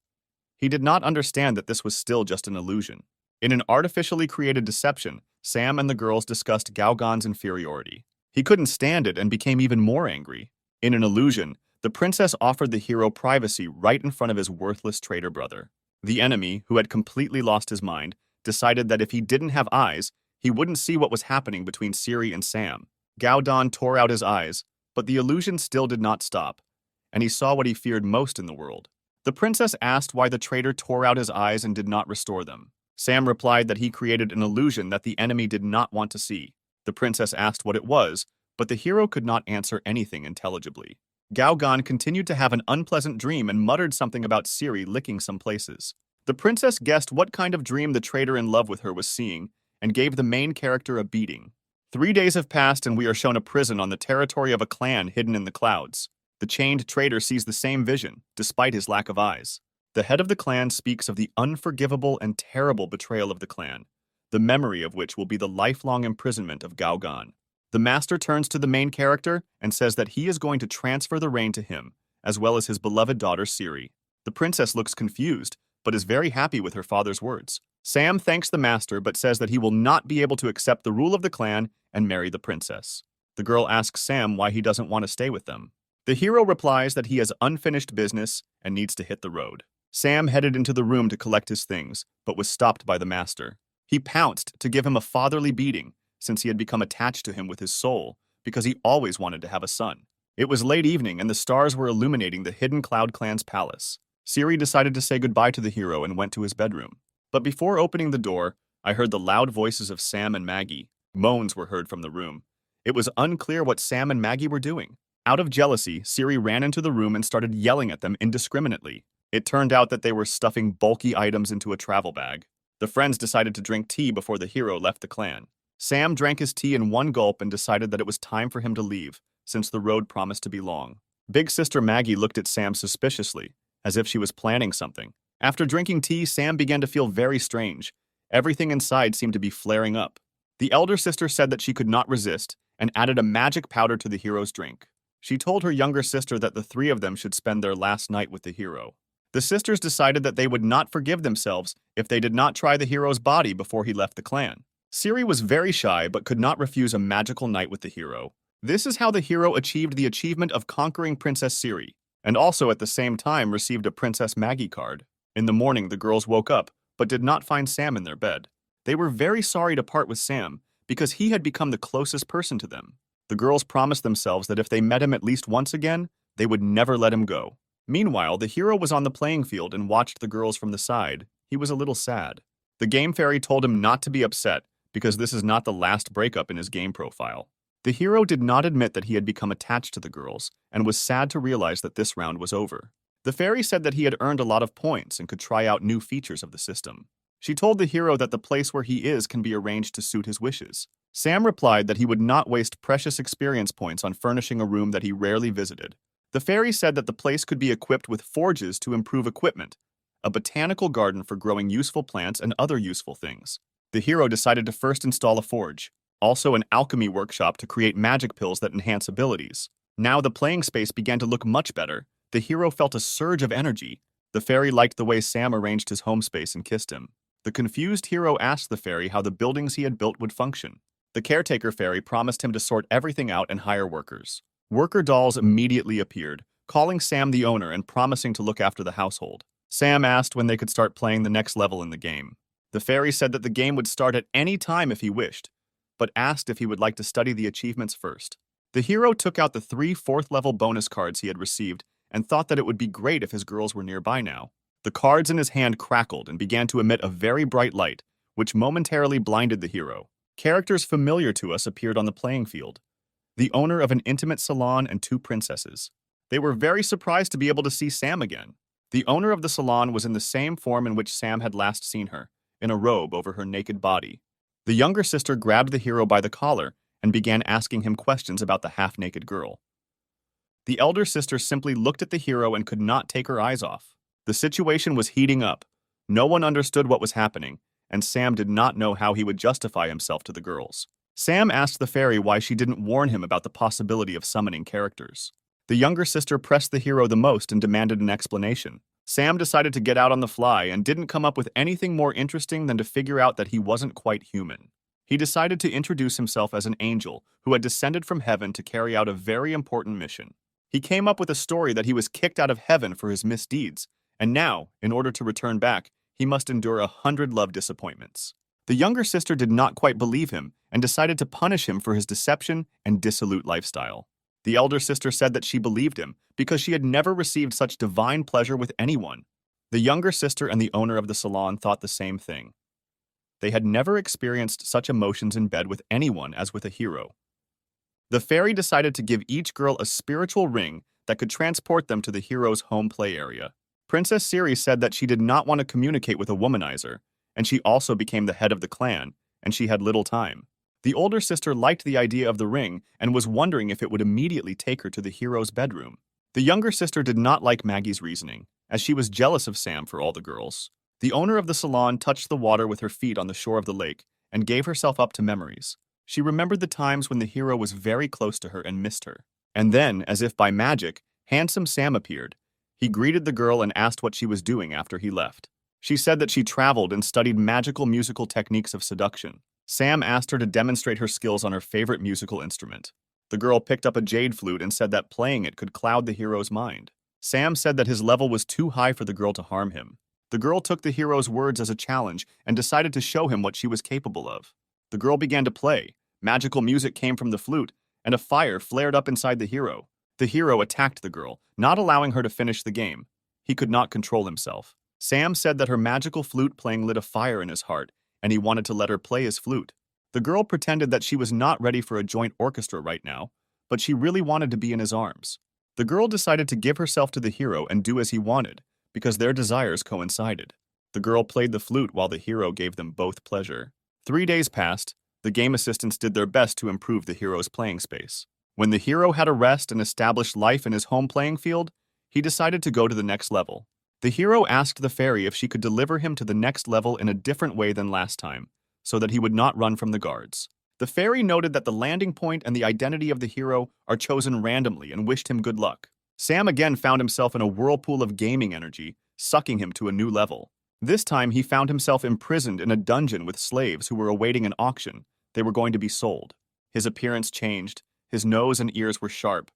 He did not understand that this was still just an illusion. In an artificially created deception, Sam and the girls discussed Gaogan's inferiority. He couldn't stand it and became even more angry. In an illusion, the princess offered the hero privacy right in front of his worthless traitor brother. The enemy, who had completely lost his mind, decided that if he didn't have eyes, he wouldn't see what was happening between Siri and Sam. Gaodan tore out his eyes, but the illusion still did not stop, and he saw what he feared most in the world. The princess asked why the traitor tore out his eyes and did not restore them. Sam replied that he created an illusion that the enemy did not want to see. The princess asked what it was, but the hero could not answer anything intelligibly. Gaogan continued to have an unpleasant dream and muttered something about Siri licking some places. The princess guessed what kind of dream the traitor in love with her was seeing and gave the main character a beating. 3 days have passed and we are shown a prison on the territory of a clan hidden in the clouds. The chained traitor sees the same vision, despite his lack of eyes. The head of the clan speaks of the unforgivable and terrible betrayal of the clan, the memory of which will be the lifelong imprisonment of Gaogan. The master turns to the main character and says that he is going to transfer the reign to him, as well as his beloved daughter Siri. The princess looks confused, but is very happy with her father's words. Sam thanks the master but says that he will not be able to accept the rule of the clan and marry the princess. The girl asks Sam why he doesn't want to stay with them. The hero replies that he has unfinished business and needs to hit the road. Sam headed into the room to collect his things, but was stopped by the master. He pounced to give him a fatherly beating, since he had become attached to him with his soul, because he always wanted to have a son. It was late evening and the stars were illuminating the hidden Cloud Clan's palace. Siri decided to say goodbye to the hero and went to his bedroom. But before opening the door, I heard the loud voices of Sam and Maggie. Moans were heard from the room. It was unclear what Sam and Maggie were doing. Out of jealousy, Siri ran into the room and started yelling at them indiscriminately. It turned out that they were stuffing bulky items into a travel bag. The friends decided to drink tea before the hero left the clan. Sam drank his tea in one gulp and decided that it was time for him to leave, since the road promised to be long. Big sister Maggie looked at Sam suspiciously, as if she was planning something. After drinking tea, Sam began to feel very strange. Everything inside seemed to be flaring up. The elder sister said that she could not resist and added a magic powder to the hero's drink. She told her younger sister that the three of them should spend their last night with the hero. The sisters decided that they would not forgive themselves if they did not try the hero's body before he left the clan. Siri was very shy but could not refuse a magical night with the hero. This is how the hero achieved the achievement of conquering Princess Siri, and also at the same time received a Princess Maggie card. In the morning, the girls woke up, but did not find Sam in their bed. They were very sorry to part with Sam, because he had become the closest person to them. The girls promised themselves that if they met him at least once again, they would never let him go. Meanwhile, the hero was on the playing field and watched the girls from the side. He was a little sad. The game fairy told him not to be upset, because this is not the last breakup in his game profile. The hero did not admit that he had become attached to the girls, and was sad to realize that this round was over. The fairy said that he had earned a lot of points and could try out new features of the system. She told the hero that the place where he is can be arranged to suit his wishes. Sam replied that he would not waste precious experience points on furnishing a room that he rarely visited. The fairy said that the place could be equipped with forges to improve equipment, a botanical garden for growing useful plants and other useful things. The hero decided to first install a forge, also an alchemy workshop to create magic pills that enhance abilities. Now the playing space began to look much better. The hero felt a surge of energy. The fairy liked the way Sam arranged his home space and kissed him. The confused hero asked the fairy how the buildings he had built would function. The caretaker fairy promised him to sort everything out and hire workers. Worker dolls immediately appeared, calling Sam the owner and promising to look after the household. Sam asked when they could start playing the next level in the game. The fairy said that the game would start at any time if he wished, but asked if he would like to study the achievements first. The hero took out the 3 fourth-level bonus cards he had received and thought that it would be great if his girls were nearby now. The cards in his hand crackled and began to emit a very bright light, which momentarily blinded the hero. Characters familiar to us appeared on the playing field. The owner of an intimate salon and 2 princesses. They were very surprised to be able to see Sam again. The owner of the salon was in the same form in which Sam had last seen her, in a robe over her naked body. The younger sister grabbed the hero by the collar and began asking him questions about the half-naked girl. The elder sister simply looked at the hero and could not take her eyes off. The situation was heating up. No one understood what was happening, and Sam did not know how he would justify himself to the girls. Sam asked the fairy why she didn't warn him about the possibility of summoning characters. The younger sister pressed the hero the most and demanded an explanation. Sam decided to get out on the fly and didn't come up with anything more interesting than to figure out that he wasn't quite human. He decided to introduce himself as an angel who had descended from heaven to carry out a very important mission. He came up with a story that he was kicked out of heaven for his misdeeds, and now, in order to return back, he must endure 100 love disappointments. The younger sister did not quite believe him and decided to punish him for his deception and dissolute lifestyle. The elder sister said that she believed him because she had never received such divine pleasure with anyone. The younger sister and the owner of the salon thought the same thing. They had never experienced such emotions in bed with anyone as with a hero. The fairy decided to give each girl a spiritual ring that could transport them to the hero's home play area. Princess Siri said that she did not want to communicate with a womanizer, and she also became the head of the clan, and she had little time. The older sister liked the idea of the ring and was wondering if it would immediately take her to the hero's bedroom. The younger sister did not like Maggie's reasoning, as she was jealous of Sam for all the girls. The owner of the salon touched the water with her feet on the shore of the lake and gave herself up to memories. She remembered the times when the hero was very close to her and missed her. And then, as if by magic, handsome Sam appeared. He greeted the girl and asked what she was doing after he left. She said that she traveled and studied magical musical techniques of seduction. Sam asked her to demonstrate her skills on her favorite musical instrument. The girl picked up a jade flute and said that playing it could cloud the hero's mind. Sam said that his level was too high for the girl to harm him. The girl took the hero's words as a challenge and decided to show him what she was capable of. The girl began to play. Magical music came from the flute, and a fire flared up inside the hero. The hero attacked the girl, not allowing her to finish the game. He could not control himself. Sam said that her magical flute playing lit a fire in his heart, and he wanted to let her play his flute. The girl pretended that she was not ready for a joint orchestra right now, but she really wanted to be in his arms. The girl decided to give herself to the hero and do as he wanted, because their desires coincided. The girl played the flute while the hero gave them both pleasure. 3 days passed. The game assistants did their best to improve the hero's playing space. When the hero had a rest and established life in his home playing field, he decided to go to the next level. The hero asked the fairy if she could deliver him to the next level in a different way than last time, so that he would not run from the guards. The fairy noted that the landing point and the identity of the hero are chosen randomly and wished him good luck. Sam again found himself in a whirlpool of gaming energy, sucking him to a new level. This time he found himself imprisoned in a dungeon with slaves who were awaiting an auction. They were going to be sold. His appearance changed. His nose and ears were sharp.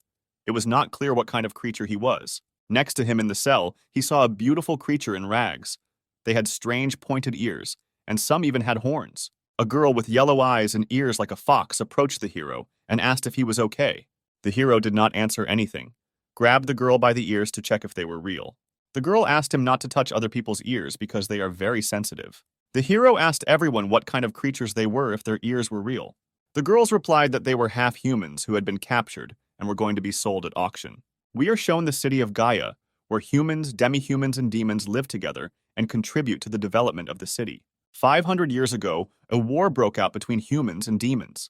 It was not clear what kind of creature he was. Next to him in the cell, he saw a beautiful creature in rags. They had strange pointed ears, and some even had horns. A girl with yellow eyes and ears like a fox approached the hero and asked if he was okay. The hero did not answer anything, grabbed the girl by the ears to check if they were real. The girl asked him not to touch other people's ears because they are very sensitive. The hero asked everyone what kind of creatures they were if their ears were real. The girls replied that they were half humans who had been captured and were going to be sold at auction. We are shown the city of Gaia, where humans, demi-humans, and demons live together and contribute to the development of the city. 500 years ago, a war broke out between humans and demons,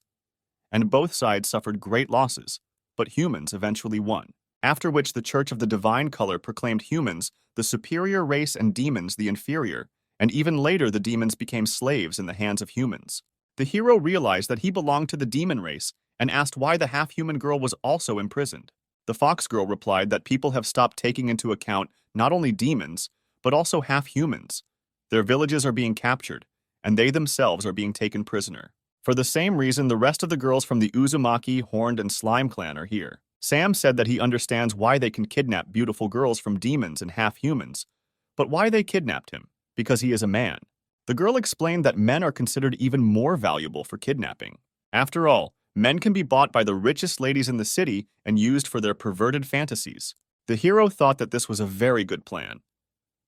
and both sides suffered great losses, but humans eventually won, after which the Church of the Divine Color proclaimed humans the superior race and demons the inferior, and even later the demons became slaves in the hands of humans. The hero realized that he belonged to the demon race and asked why the half-human girl was also imprisoned. The fox girl replied that people have stopped taking into account not only demons, but also half-humans. Their villages are being captured, and they themselves are being taken prisoner. For the same reason, the rest of the girls from the Uzumaki, Horned, and Slime clan are here. Sam said that he understands why they can kidnap beautiful girls from demons and half-humans, but why they kidnapped him? Because he is a man. The girl explained that men are considered even more valuable for kidnapping. After all, men can be bought by the richest ladies in the city and used for their perverted fantasies. The hero thought that this was a very good plan.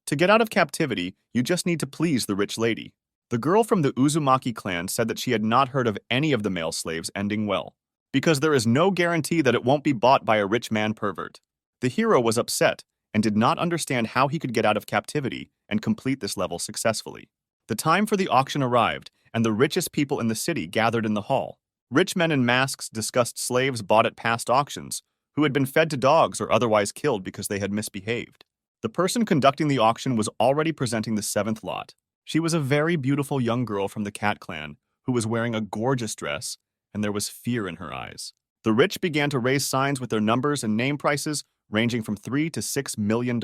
To get out of captivity, you just need to please the rich lady. The girl from the Uzumaki clan said that she had not heard of any of the male slaves ending well, because there is no guarantee that it won't be bought by a rich man pervert. The hero was upset and did not understand how he could get out of captivity and complete this level successfully. The time for the auction arrived, and the richest people in the city gathered in the hall. Rich men in masks discussed slaves bought at past auctions, who had been fed to dogs or otherwise killed because they had misbehaved. The person conducting the auction was already presenting the seventh lot. She was a very beautiful young girl from the cat clan who was wearing a gorgeous dress, and there was fear in her eyes. The rich began to raise signs with their numbers and name prices ranging from $3 to $6 million.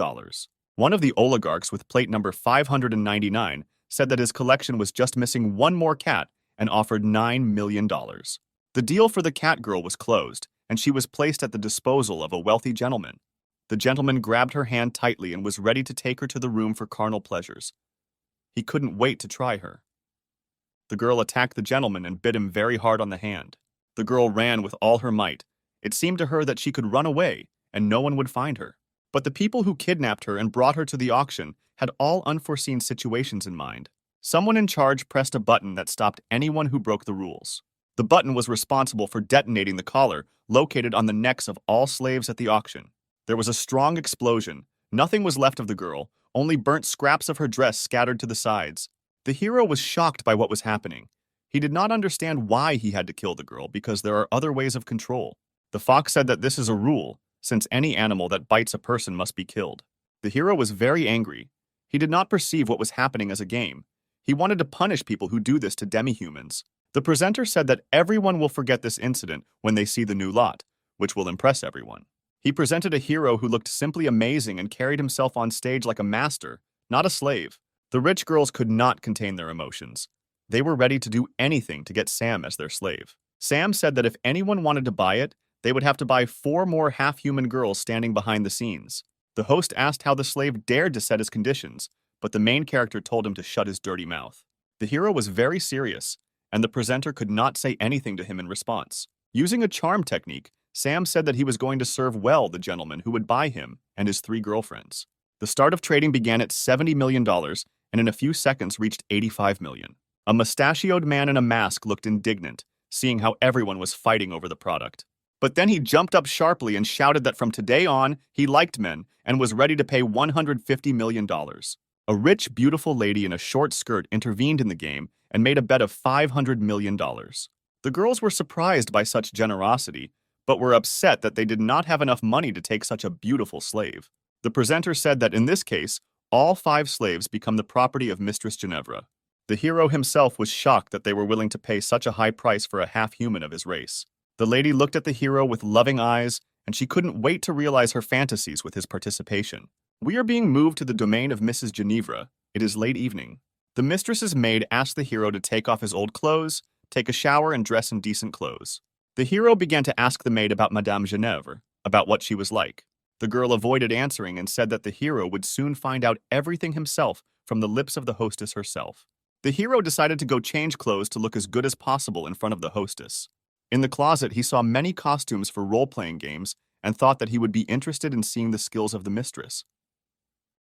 One of the oligarchs with plate number 599 said that his collection was just missing one more cat and offered $9 million. The deal for the cat girl was closed, and she was placed at the disposal of a wealthy gentleman. The gentleman grabbed her hand tightly and was ready to take her to the room for carnal pleasures. He couldn't wait to try her. The girl attacked the gentleman and bit him very hard on the hand. The girl ran with all her might. It seemed to her that she could run away, and no one would find her. But the people who kidnapped her and brought her to the auction had all unforeseen situations in mind. Someone in charge pressed a button that stopped anyone who broke the rules. The button was responsible for detonating the collar located on the necks of all slaves at the auction. There was a strong explosion. Nothing was left of the girl, only burnt scraps of her dress scattered to the sides. The hero was shocked by what was happening. He did not understand why he had to kill the girl because there are other ways of control. The fox said that this is a rule, since any animal that bites a person must be killed. The hero was very angry. He did not perceive what was happening as a game. He wanted to punish people who do this to demi-humans. The presenter said that everyone will forget this incident when they see the new lot, which will impress everyone. He presented a hero who looked simply amazing and carried himself on stage like a master, not a slave. The rich girls could not contain their emotions. They were ready to do anything to get Sam as their slave. Sam said that if anyone wanted to buy it, they would have to buy 4 more half-human girls standing behind the scenes. The host asked how the slave dared to set his conditions, but the main character told him to shut his dirty mouth. The hero was very serious, and the presenter could not say anything to him in response. Using a charm technique, Sam said that he was going to serve well the gentleman who would buy him and his 3 girlfriends. The start of trading began at $70 million and in a few seconds reached $85 million. A mustachioed man in a mask looked indignant, seeing how everyone was fighting over the product. But then he jumped up sharply and shouted that from today on, he liked men and was ready to pay $150 million. A rich, beautiful lady in a short skirt intervened in the game and made a bet of $500 million. The girls were surprised by such generosity, but were upset that they did not have enough money to take such a beautiful slave. The presenter said that in this case, all 5 slaves become the property of Mistress Ginevra. The hero himself was shocked that they were willing to pay such a high price for a half-human of his race. The lady looked at the hero with loving eyes, and she couldn't wait to realize her fantasies with his participation. We are being moved to the domain of Mrs. Ginevra. It is late evening. The mistress's maid asked the hero to take off his old clothes, take a shower, and dress in decent clothes. The hero began to ask the maid about Madame Ginevra, about what she was like. The girl avoided answering and said that the hero would soon find out everything himself from the lips of the hostess herself. The hero decided to go change clothes to look as good as possible in front of the hostess. In the closet, he saw many costumes for role-playing games and thought that he would be interested in seeing the skills of the mistress.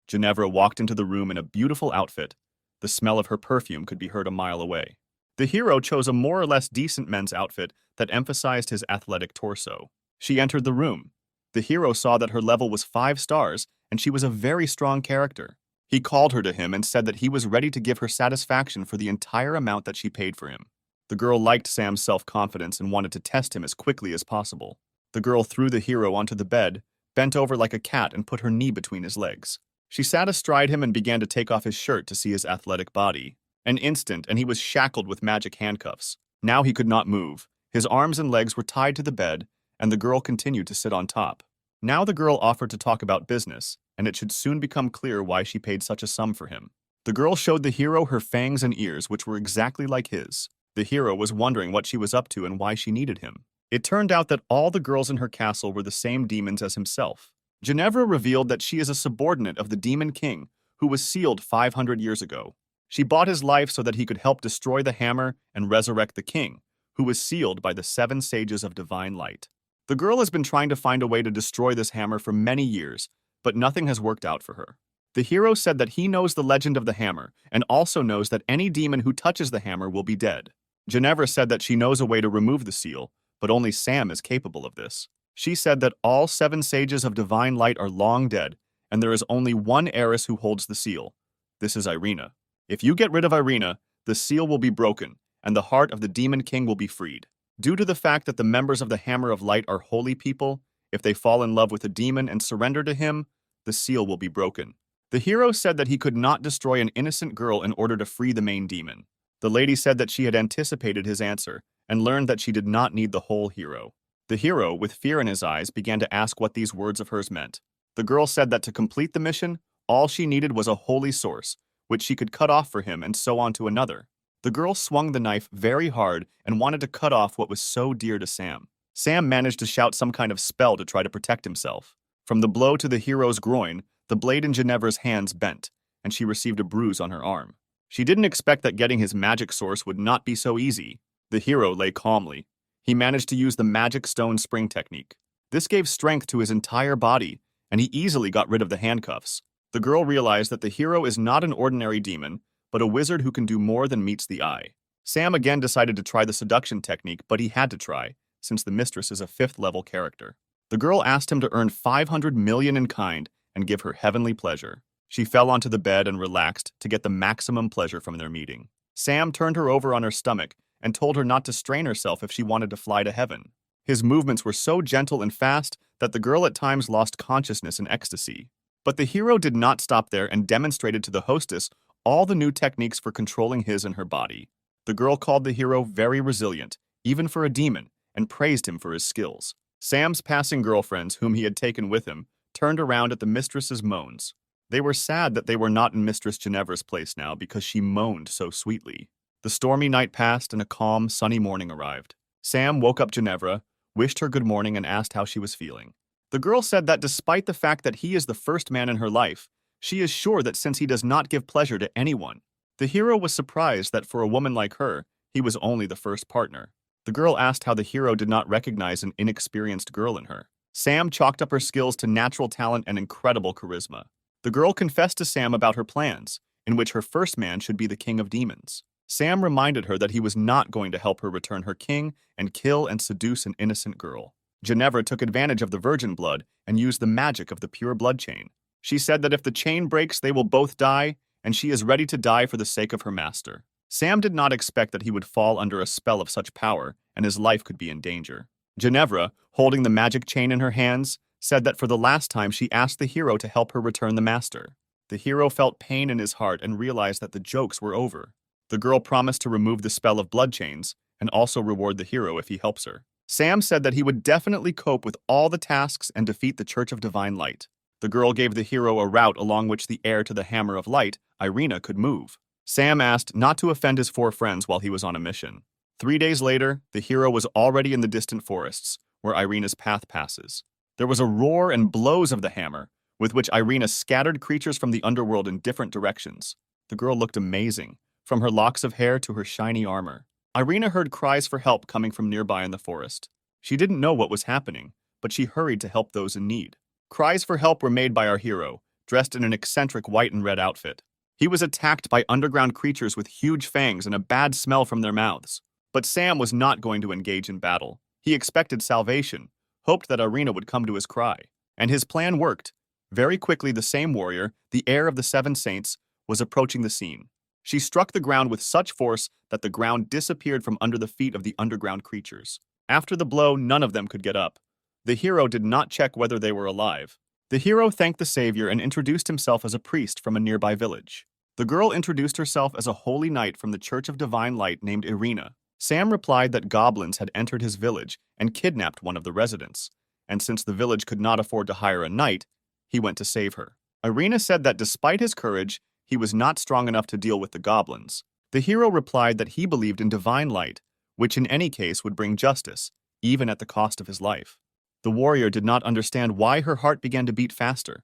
Ginevra walked into the room in a beautiful outfit. The smell of her perfume could be heard a mile away. The hero chose a more or less decent men's outfit that emphasized his athletic torso. She entered the room. The hero saw that her level was 5 stars and she was a very strong character. He called her to him and said that he was ready to give her satisfaction for the entire amount that she paid for him. The girl liked Sam's self-confidence and wanted to test him as quickly as possible. The girl threw the hero onto the bed, bent over like a cat, and put her knee between his legs. She sat astride him and began to take off his shirt to see his athletic body. An instant, and he was shackled with magic handcuffs. Now he could not move. His arms and legs were tied to the bed, and the girl continued to sit on top. Now the girl offered to talk about business, and it should soon become clear why she paid such a sum for him. The girl showed the hero her fangs and ears, which were exactly like his. The hero was wondering what she was up to and why she needed him. It turned out that all the girls in her castle were the same demons as himself. Ginevra revealed that she is a subordinate of the Demon King, who was sealed 500 years ago. She bought his life so that he could help destroy the hammer and resurrect the king, who was sealed by the 7 sages of divine light. The girl has been trying to find a way to destroy this hammer for many years, but nothing has worked out for her. The hero said that he knows the legend of the hammer and also knows that any demon who touches the hammer will be dead. Ginevra said that she knows a way to remove the seal, but only Sam is capable of this. She said that all 7 sages of divine light are long dead, and there is only one heiress who holds the seal. This is Irina. If you get rid of Irina, the seal will be broken, and the heart of the Demon King will be freed. Due to the fact that the members of the Hammer of Light are holy people, if they fall in love with a demon and surrender to him, the seal will be broken. The hero said that he could not destroy an innocent girl in order to free the main demon. The lady said that she had anticipated his answer and learned that she did not need the whole hero. The hero, with fear in his eyes, began to ask what these words of hers meant. The girl said that to complete the mission, all she needed was a holy source, which she could cut off for him and so on to another. The girl swung the knife very hard and wanted to cut off what was so dear to Sam. Sam managed to shout some kind of spell to try to protect himself. From the blow to the hero's groin, the blade in Ginevra's hands bent, and she received a bruise on her arm. She didn't expect that getting his magic source would not be so easy. The hero lay calmly. He managed to use the magic stone spring technique. This gave strength to his entire body, and he easily got rid of the handcuffs. The girl realized that the hero is not an ordinary demon, but a wizard who can do more than meets the eye. Sam again decided to try the seduction technique, but he had to try, since the mistress is a 5th-level character. The girl asked him to earn 500 million in kind and give her heavenly pleasure. She fell onto the bed and relaxed to get the maximum pleasure from their meeting. Sam turned her over on her stomach and told her not to strain herself if she wanted to fly to heaven. His movements were so gentle and fast that the girl at times lost consciousness in ecstasy. But the hero did not stop there and demonstrated to the hostess all the new techniques for controlling his and her body. The girl called the hero very resilient, even for a demon, and praised him for his skills. Sam's passing girlfriends, whom he had taken with him, turned around at the mistress's moans. They were sad that they were not in Mistress Ginevra's place now because she moaned so sweetly. The stormy night passed and a calm, sunny morning arrived. Sam woke up Ginevra, wished her good morning, and asked how she was feeling. The girl said that despite the fact that he is the first man in her life, she is sure that since he does not give pleasure to anyone. The hero was surprised that for a woman like her, he was only the first partner. The girl asked how the hero did not recognize an inexperienced girl in her. Sam chalked up her skills to natural talent and incredible charisma. The girl confessed to Sam about her plans, in which her first man should be the king of demons. Sam reminded her that he was not going to help her return her king and kill and seduce an innocent girl. Ginevra took advantage of the virgin blood and used the magic of the pure blood chain. She said that if the chain breaks, they will both die, and she is ready to die for the sake of her master. Sam did not expect that he would fall under a spell of such power, and his life could be in danger. Ginevra, holding the magic chain in her hands, said that for the last time she asked the hero to help her return the master. The hero felt pain in his heart and realized that the jokes were over. The girl promised to remove the spell of blood chains and also reward the hero if he helps her. Sam said that he would definitely cope with all the tasks and defeat the Church of Divine Light. The girl gave the hero a route along which the heir to the Hammer of Light, Irina, could move. Sam asked not to offend his 4 friends while he was on a mission. 3 days later, the hero was already in the distant forests, where Irina's path passes. There was a roar and blows of the hammer, with which Irina scattered creatures from the underworld in different directions. The girl looked amazing, from her locks of hair to her shiny armor. Irina heard cries for help coming from nearby in the forest. She didn't know what was happening, but she hurried to help those in need. Cries for help were made by our hero, dressed in an eccentric white and red outfit. He was attacked by underground creatures with huge fangs and a bad smell from their mouths. But Sam was not going to engage in battle. He expected salvation, hoped that Irina would come to his cry. And his plan worked. Very quickly, the same warrior, the heir of the 7 saints, was approaching the scene. She struck the ground with such force that the ground disappeared from under the feet of the underground creatures. After the blow, none of them could get up. The hero did not check whether they were alive. The hero thanked the savior and introduced himself as a priest from a nearby village. The girl introduced herself as a holy knight from the Church of Divine Light named Irina. Sam replied that goblins had entered his village and kidnapped one of the residents, and since the village could not afford to hire a knight, he went to save her. Irina said that despite his courage, he was not strong enough to deal with the goblins. The hero replied that he believed in divine light, which in any case would bring justice, even at the cost of his life. The warrior did not understand why her heart began to beat faster.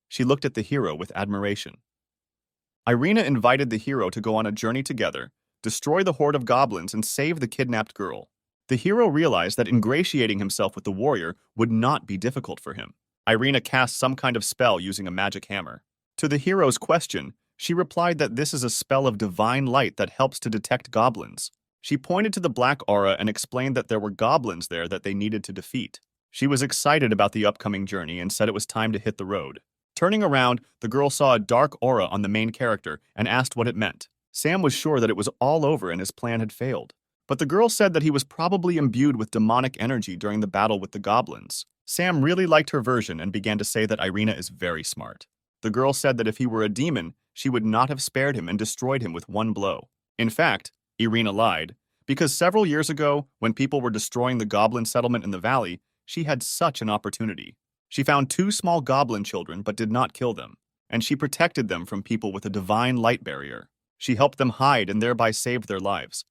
She looked at the hero with admiration. Irina invited the hero to go on a journey together, destroy the horde of goblins, and save the kidnapped girl. The hero realized that ingratiating himself with the warrior would not be difficult for him. Irina cast some kind of spell using a magic hammer. To the hero's question, she replied that this is a spell of divine light that helps to detect goblins. She pointed to the black aura and explained that there were goblins there that they needed to defeat. She was excited about the upcoming journey and said it was time to hit the road. Turning around, the girl saw a dark aura on the main character and asked what it meant. Sam was sure that it was all over and his plan had failed. But the girl said that he was probably imbued with demonic energy during the battle with the goblins. Sam really liked her version and began to say that Irina is very smart. The girl said that if he were a demon, she would not have spared him and destroyed him with one blow. In fact, Irina lied, because several years ago, when people were destroying the goblin settlement in the valley, she had such an opportunity. She found two small goblin children but did not kill them, and she protected them from people with a divine light barrier. She helped them hide and thereby saved their lives.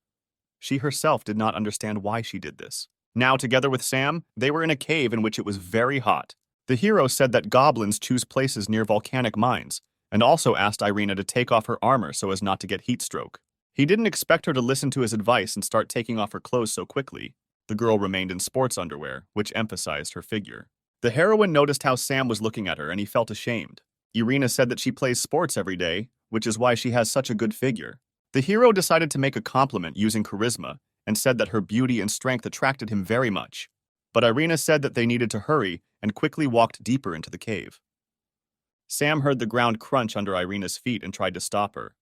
She herself did not understand why she did this. Now, together with Sam, they were in a cave in which it was very hot. The hero said that goblins choose places near volcanic mines, and also asked Irina to take off her armor so as not to get heat stroke. He didn't expect her to listen to his advice and start taking off her clothes so quickly. The girl remained in sports underwear, which emphasized her figure. The heroine noticed how Sam was looking at her and he felt ashamed. Irina said that she plays sports every day, which is why she has such a good figure. The hero decided to make a compliment using charisma and said that her beauty and strength attracted him very much. But Irina said that they needed to hurry and quickly walked deeper into the cave. Sam heard the ground crunch under Irina's feet and tried to stop her.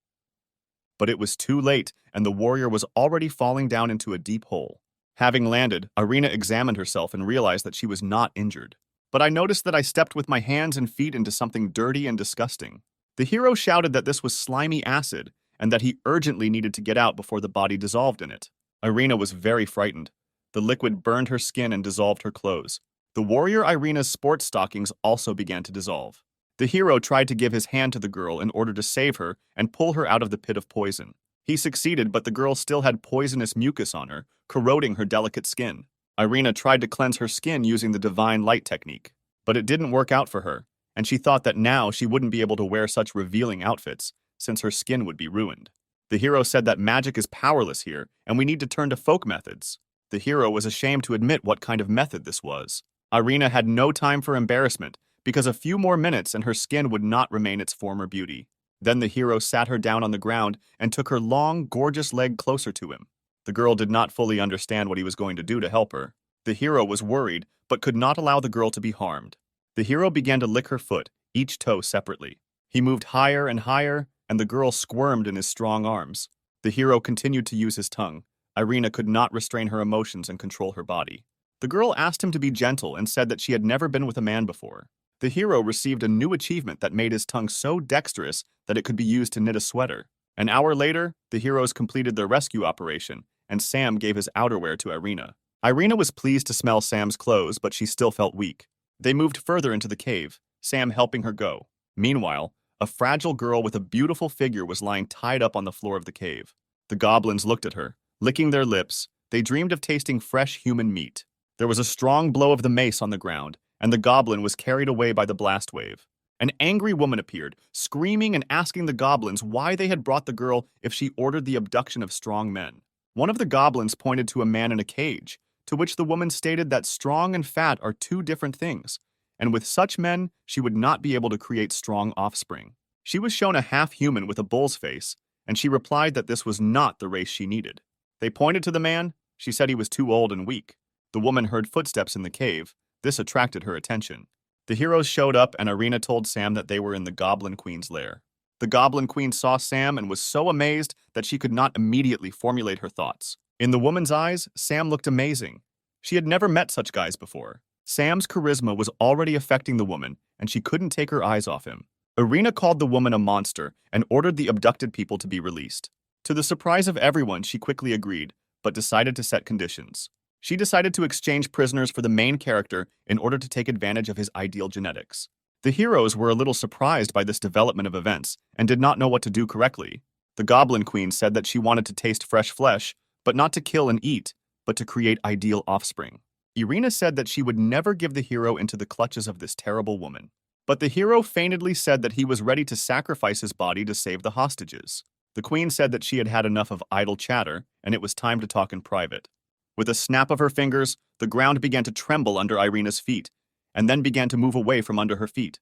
But it was too late, and the warrior was already falling down into a deep hole. Having landed, Irina examined herself and realized that she was not injured. But I noticed that I stepped with my hands and feet into something dirty and disgusting. The hero shouted that this was slimy acid, and that he urgently needed to get out before the body dissolved in it. Irina was very frightened. The liquid burned her skin and dissolved her clothes. The warrior Irina's sports stockings also began to dissolve. The hero tried to give his hand to the girl in order to save her and pull her out of the pit of poison. He succeeded, but the girl still had poisonous mucus on her, corroding her delicate skin. Irina tried to cleanse her skin using the divine light technique, but it didn't work out for her, and she thought that now she wouldn't be able to wear such revealing outfits, since her skin would be ruined. The hero said that magic is powerless here, and we need to turn to folk methods. The hero was ashamed to admit what kind of method this was. Irina had no time for embarrassment, because a few more minutes and her skin would not remain its former beauty. Then the hero sat her down on the ground and took her long, gorgeous leg closer to him. The girl did not fully understand what he was going to do to help her. The hero was worried, but could not allow the girl to be harmed. The hero began to lick her foot, each toe separately. He moved higher and higher, and the girl squirmed in his strong arms. The hero continued to use his tongue. Irina could not restrain her emotions and control her body. The girl asked him to be gentle and said that she had never been with a man before. The hero received a new achievement that made his tongue so dexterous that it could be used to knit a sweater. An hour later, the heroes completed their rescue operation, and Sam gave his outerwear to Irina. Irina was pleased to smell Sam's clothes, but she still felt weak. They moved further into the cave, Sam helping her go. Meanwhile, a fragile girl with a beautiful figure was lying tied up on the floor of the cave. The goblins looked at her, licking their lips. They dreamed of tasting fresh human meat. There was a strong blow of the mace on the ground, and the goblin was carried away by the blast wave. An angry woman appeared, screaming and asking the goblins why they had brought the girl if she ordered the abduction of strong men. One of the goblins pointed to a man in a cage, to which the woman stated that strong and fat are two different things, and with such men, she would not be able to create strong offspring. She was shown a half-human with a bull's face, and she replied that this was not the race she needed. They pointed to the man. She said he was too old and weak. The woman heard footsteps in the cave. This attracted her attention. The heroes showed up, and Irina told Sam that they were in the Goblin Queen's lair. The Goblin Queen saw Sam and was so amazed that she could not immediately formulate her thoughts. In the woman's eyes, Sam looked amazing. She had never met such guys before. Sam's charisma was already affecting the woman, and she couldn't take her eyes off him. Irina called the woman a monster and ordered the abducted people to be released. To the surprise of everyone, she quickly agreed, but decided to set conditions. She decided to exchange prisoners for the main character in order to take advantage of his ideal genetics. The heroes were a little surprised by this development of events and did not know what to do correctly. The Goblin Queen said that she wanted to taste fresh flesh, but not to kill and eat, but to create ideal offspring. Irina said that she would never give the hero into the clutches of this terrible woman. But the hero feignedly said that he was ready to sacrifice his body to save the hostages. The queen said that she had had enough of idle chatter, and it was time to talk in private. With a snap of her fingers, the ground began to tremble under Irina's feet, and then began to move away from under her feet.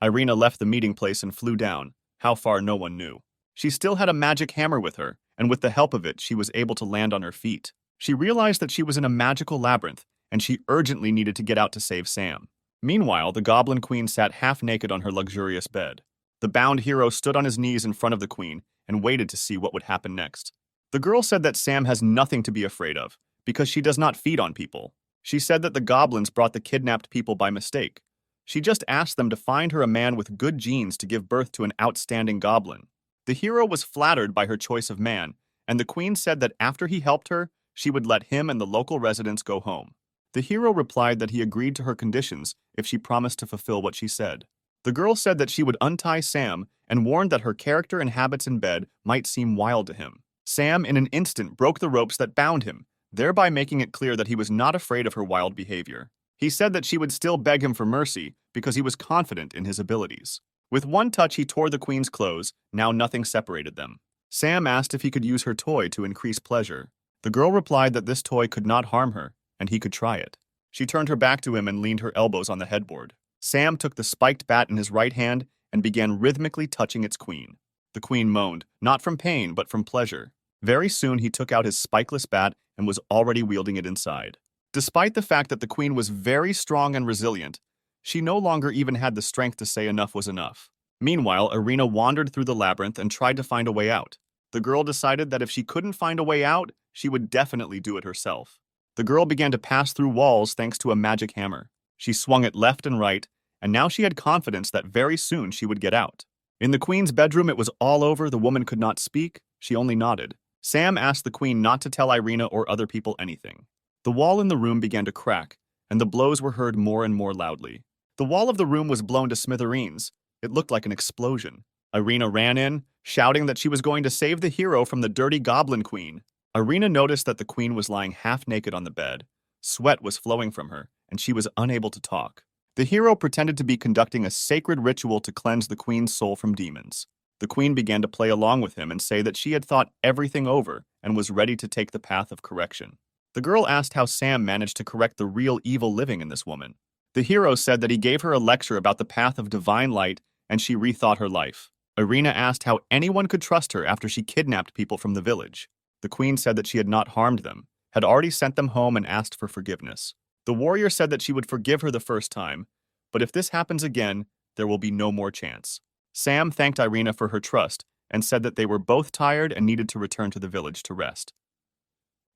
Irina left the meeting place and flew down, how far no one knew. She still had a magic hammer with her, and with the help of it, she was able to land on her feet. She realized that she was in a magical labyrinth, and she urgently needed to get out to save Sam. Meanwhile, the Goblin Queen sat half-naked on her luxurious bed. The bound hero stood on his knees in front of the queen and waited to see what would happen next. The girl said that Sam has nothing to be afraid of, because she does not feed on people. She said that the goblins brought the kidnapped people by mistake. She just asked them to find her a man with good genes to give birth to an outstanding goblin. The hero was flattered by her choice of man, and the queen said that after he helped her, she would let him and the local residents go home. The hero replied that he agreed to her conditions if she promised to fulfill what she said. The girl said that she would untie Sam and warned that her character and habits in bed might seem wild to him. Sam in an instant broke the ropes that bound him, thereby making it clear that he was not afraid of her wild behavior. He said that she would still beg him for mercy because he was confident in his abilities. With one touch he tore the queen's clothes, now nothing separated them. Sam asked if he could use her toy to increase pleasure. The girl replied that this toy could not harm her, and he could try it. She turned her back to him and leaned her elbows on the headboard. Sam took the spiked bat in his right hand and began rhythmically touching its queen. The queen moaned, not from pain but from pleasure. Very soon he took out his spikeless bat and was already wielding it inside. Despite the fact that the queen was very strong and resilient, she no longer even had the strength to say enough was enough. Meanwhile, Irina wandered through the labyrinth and tried to find a way out. The girl decided that if she couldn't find a way out, she would definitely do it herself. The girl began to pass through walls thanks to a magic hammer. She swung it left and right, and now she had confidence that very soon she would get out. In the queen's bedroom, it was all over. The woman could not speak. She only nodded. Sam asked the queen not to tell Irina or other people anything. The wall in the room began to crack, and the blows were heard more and more loudly. The wall of the room was blown to smithereens. It looked like an explosion. Irina ran in, shouting that she was going to save the hero from the dirty goblin queen. Irina noticed that the queen was lying half naked on the bed. Sweat was flowing from her, and she was unable to talk. The hero pretended to be conducting a sacred ritual to cleanse the queen's soul from demons. The queen began to play along with him and say that she had thought everything over and was ready to take the path of correction. The girl asked how Sam managed to correct the real evil living in this woman. The hero said that he gave her a lecture about the path of divine light and she rethought her life. Irina asked how anyone could trust her after she kidnapped people from the village. The queen said that she had not harmed them, had already sent them home and asked for forgiveness. The warrior said that she would forgive her the first time, but if this happens again, there will be no more chance. Sam thanked Irina for her trust and said that they were both tired and needed to return to the village to rest.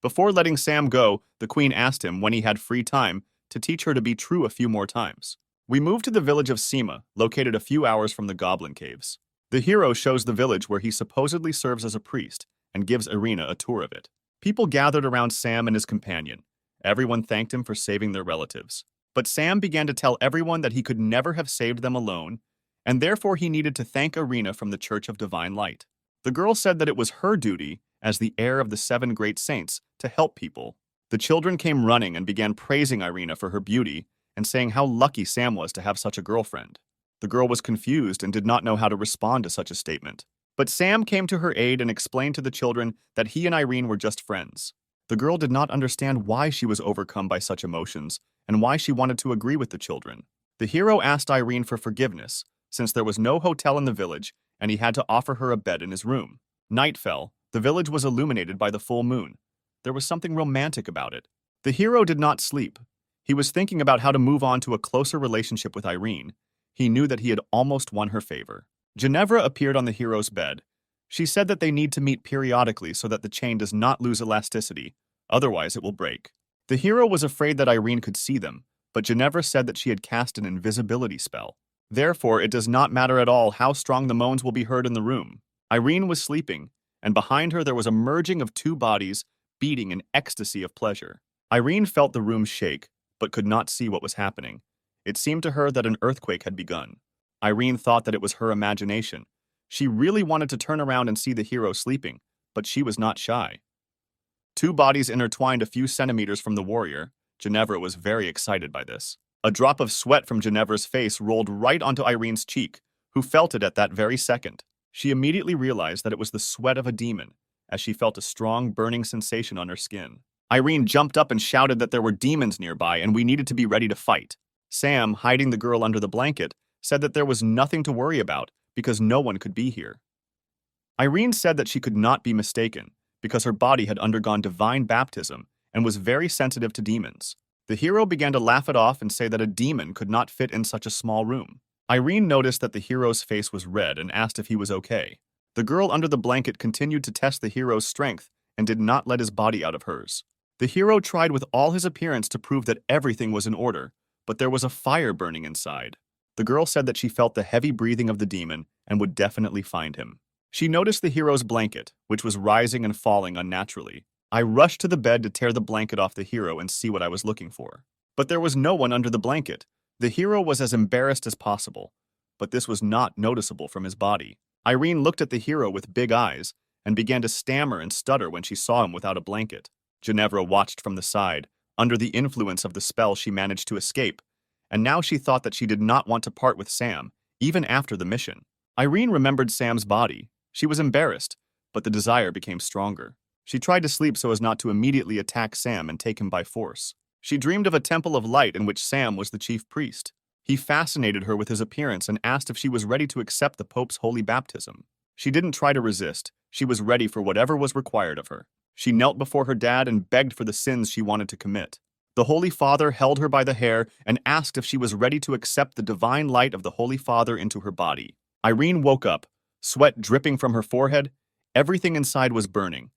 Before letting Sam go, the queen asked him when he had free time to teach her to be true a few more times. We moved to the village of Sima, located a few hours from the goblin caves. The hero shows the village where he supposedly serves as a priest and gives Irina a tour of it. People gathered around Sam and his companion. Everyone thanked him for saving their relatives. But Sam began to tell everyone that he could never have saved them alone, and therefore he needed to thank Irina from the Church of Divine Light. The girl said that it was her duty, as the heir of the 7 great saints, to help people. The children came running and began praising Irina for her beauty and saying how lucky Sam was to have such a girlfriend. The girl was confused and did not know how to respond to such a statement. But Sam came to her aid and explained to the children that he and Irene were just friends. The girl did not understand why she was overcome by such emotions and why she wanted to agree with the children. The hero asked Irene for forgiveness, since there was no hotel in the village and he had to offer her a bed in his room. Night fell. The village was illuminated by the full moon. There was something romantic about it. The hero did not sleep. He was thinking about how to move on to a closer relationship with Irene. He knew that he had almost won her favor. Ginevra appeared on the hero's bed. She said that they need to meet periodically so that the chain does not lose elasticity, otherwise it will break. The hero was afraid that Irene could see them, but Ginevra said that she had cast an invisibility spell. Therefore, it does not matter at all how strong the moans will be heard in the room. Irene was sleeping, and behind her there was a merging of 2 bodies, beating in ecstasy of pleasure. Irene felt the room shake, but could not see what was happening. It seemed to her that an earthquake had begun. Irene thought that it was her imagination. She really wanted to turn around and see the hero sleeping, but she was not shy. 2 bodies intertwined a few centimeters from the warrior. Ginevra was very excited by this. A drop of sweat from Ginevra's face rolled right onto Irene's cheek, who felt it at that very second. She immediately realized that it was the sweat of a demon, as she felt a strong burning sensation on her skin. Irene jumped up and shouted that there were demons nearby and we needed to be ready to fight. Sam, hiding the girl under the blanket, said that there was nothing to worry about because no one could be here. Irene said that she could not be mistaken because her body had undergone divine baptism and was very sensitive to demons. The hero began to laugh it off and say that a demon could not fit in such a small room. Irene noticed that the hero's face was red and asked if he was okay. The girl under the blanket continued to test the hero's strength and did not let his body out of hers. The hero tried with all his appearance to prove that everything was in order, but there was a fire burning inside. The girl said that she felt the heavy breathing of the demon and would definitely find him. She noticed the hero's blanket, which was rising and falling unnaturally. I rushed to the bed to tear the blanket off the hero and see what I was looking for. But there was no one under the blanket. The hero was as embarrassed as possible, but this was not noticeable from his body. Irene looked at the hero with big eyes and began to stammer and stutter when she saw him without a blanket. Ginevra watched from the side. Under the influence of the spell, she managed to escape, and now she thought that she did not want to part with Sam, even after the mission. Irene remembered Sam's body. She was embarrassed, but the desire became stronger. She tried to sleep so as not to immediately attack Sam and take him by force. She dreamed of a temple of light in which Sam was the chief priest. He fascinated her with his appearance and asked if she was ready to accept the Pope's holy baptism. She didn't try to resist. She was ready for whatever was required of her. She knelt before her dad and begged for the sins she wanted to commit. The Holy Father held her by the hair and asked if she was ready to accept the divine light of the Holy Father into her body. Irene woke up, sweat dripping from her forehead. Everything inside was burning.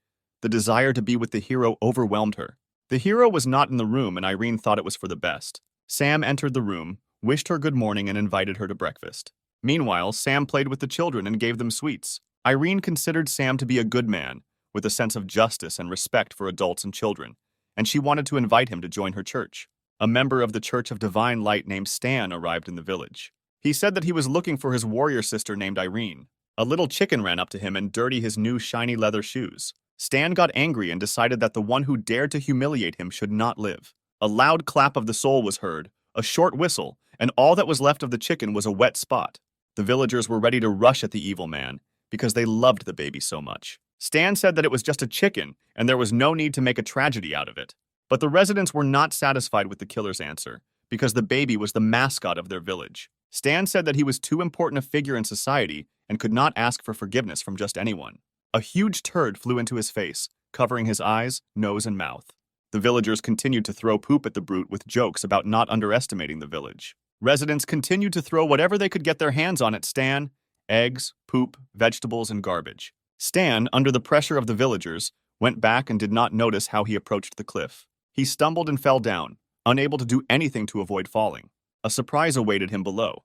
The desire to be with the hero overwhelmed her. The hero was not in the room, and Irene thought it was for the best. Sam entered the room, wished her good morning, and invited her to breakfast. Meanwhile, Sam played with the children and gave them sweets. Irene considered Sam to be a good man, with a sense of justice and respect for adults and children, and she wanted to invite him to join her church. A member of the Church of Divine Light named Stan arrived in the village. He said that he was looking for his warrior sister named Irene. A little chicken ran up to him and dirtied his new shiny leather shoes. Stan got angry and decided that the one who dared to humiliate him should not live. A loud clap of the soul was heard, a short whistle, and all that was left of the chicken was a wet spot. The villagers were ready to rush at the evil man because they loved the baby so much. Stan said that it was just a chicken and there was no need to make a tragedy out of it. But the residents were not satisfied with the killer's answer because the baby was the mascot of their village. Stan said that he was too important a figure in society and could not ask for forgiveness from just anyone. A huge turd flew into his face, covering his eyes, nose, and mouth. The villagers continued to throw poop at the brute with jokes about not underestimating the village. Residents continued to throw whatever they could get their hands on at Stan: eggs, poop, vegetables, and garbage. Stan, under the pressure of the villagers, went back and did not notice how he approached the cliff. He stumbled and fell down, unable to do anything to avoid falling. A surprise awaited him below.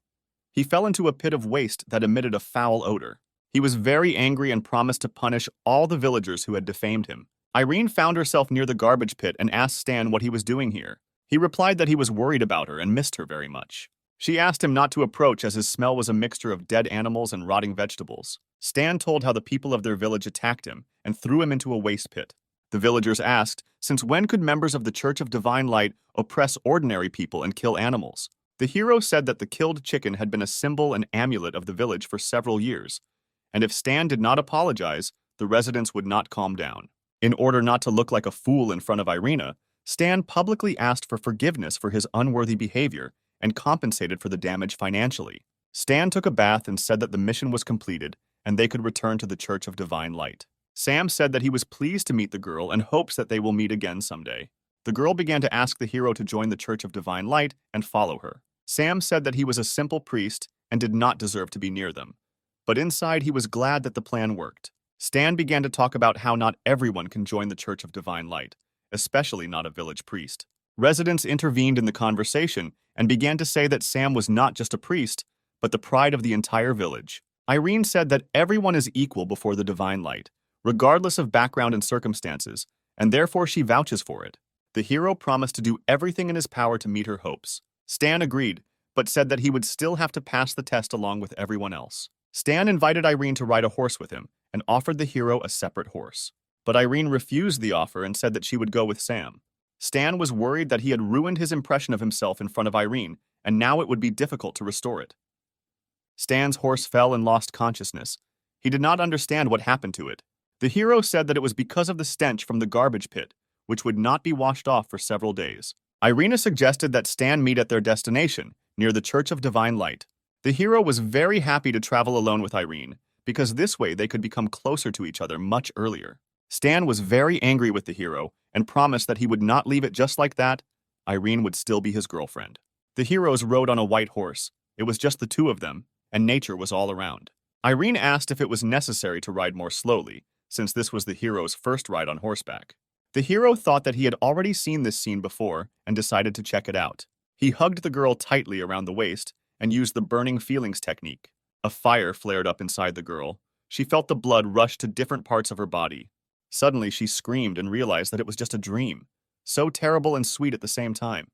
He fell into a pit of waste that emitted a foul odor. He was very angry and promised to punish all the villagers who had defamed him. Irene found herself near the garbage pit and asked Stan what he was doing here. He replied that he was worried about her and missed her very much. She asked him not to approach as his smell was a mixture of dead animals and rotting vegetables. Stan told how the people of their village attacked him and threw him into a waste pit. The villagers asked, since when could members of the Church of Divine Light oppress ordinary people and kill animals? The hero said that the killed chicken had been a symbol and amulet of the village for several years, and if Stan did not apologize, the residents would not calm down. In order not to look like a fool in front of Irina, Stan publicly asked for forgiveness for his unworthy behavior and compensated for the damage financially. Stan took a bath and said that the mission was completed and they could return to the Church of Divine Light. Sam said that he was pleased to meet the girl and hopes that they will meet again someday. The girl began to ask the hero to join the Church of Divine Light and follow her. Sam said that he was a simple priest and did not deserve to be near them. But inside, he was glad that the plan worked. Stan began to talk about how not everyone can join the Church of Divine Light, especially not a village priest. Residents intervened in the conversation and began to say that Sam was not just a priest, but the pride of the entire village. Irene said that everyone is equal before the Divine Light, regardless of background and circumstances, and therefore she vouches for it. The hero promised to do everything in his power to meet her hopes. Stan agreed, but said that he would still have to pass the test along with everyone else. Stan invited Irene to ride a horse with him and offered the hero a separate horse. But Irene refused the offer and said that she would go with Sam. Stan was worried that he had ruined his impression of himself in front of Irene, and now it would be difficult to restore it. Stan's horse fell and lost consciousness. He did not understand what happened to it. The hero said that it was because of the stench from the garbage pit, which would not be washed off for several days. Irina suggested that Stan meet at their destination, near the Church of Divine Light. The hero was very happy to travel alone with Irene, because this way they could become closer to each other much earlier. Stan was very angry with the hero and promised that he would not leave it just like that. Irene would still be his girlfriend. The heroes rode on a white horse. It was just the two of them, and nature was all around. Irene asked if it was necessary to ride more slowly, since this was the hero's first ride on horseback. The hero thought that he had already seen this scene before and decided to check it out. He hugged the girl tightly around the waist and used the burning feelings technique. A fire flared up inside the girl. She felt the blood rush to different parts of her body. Suddenly, she screamed and realized that it was just a dream, so terrible and sweet at the same time.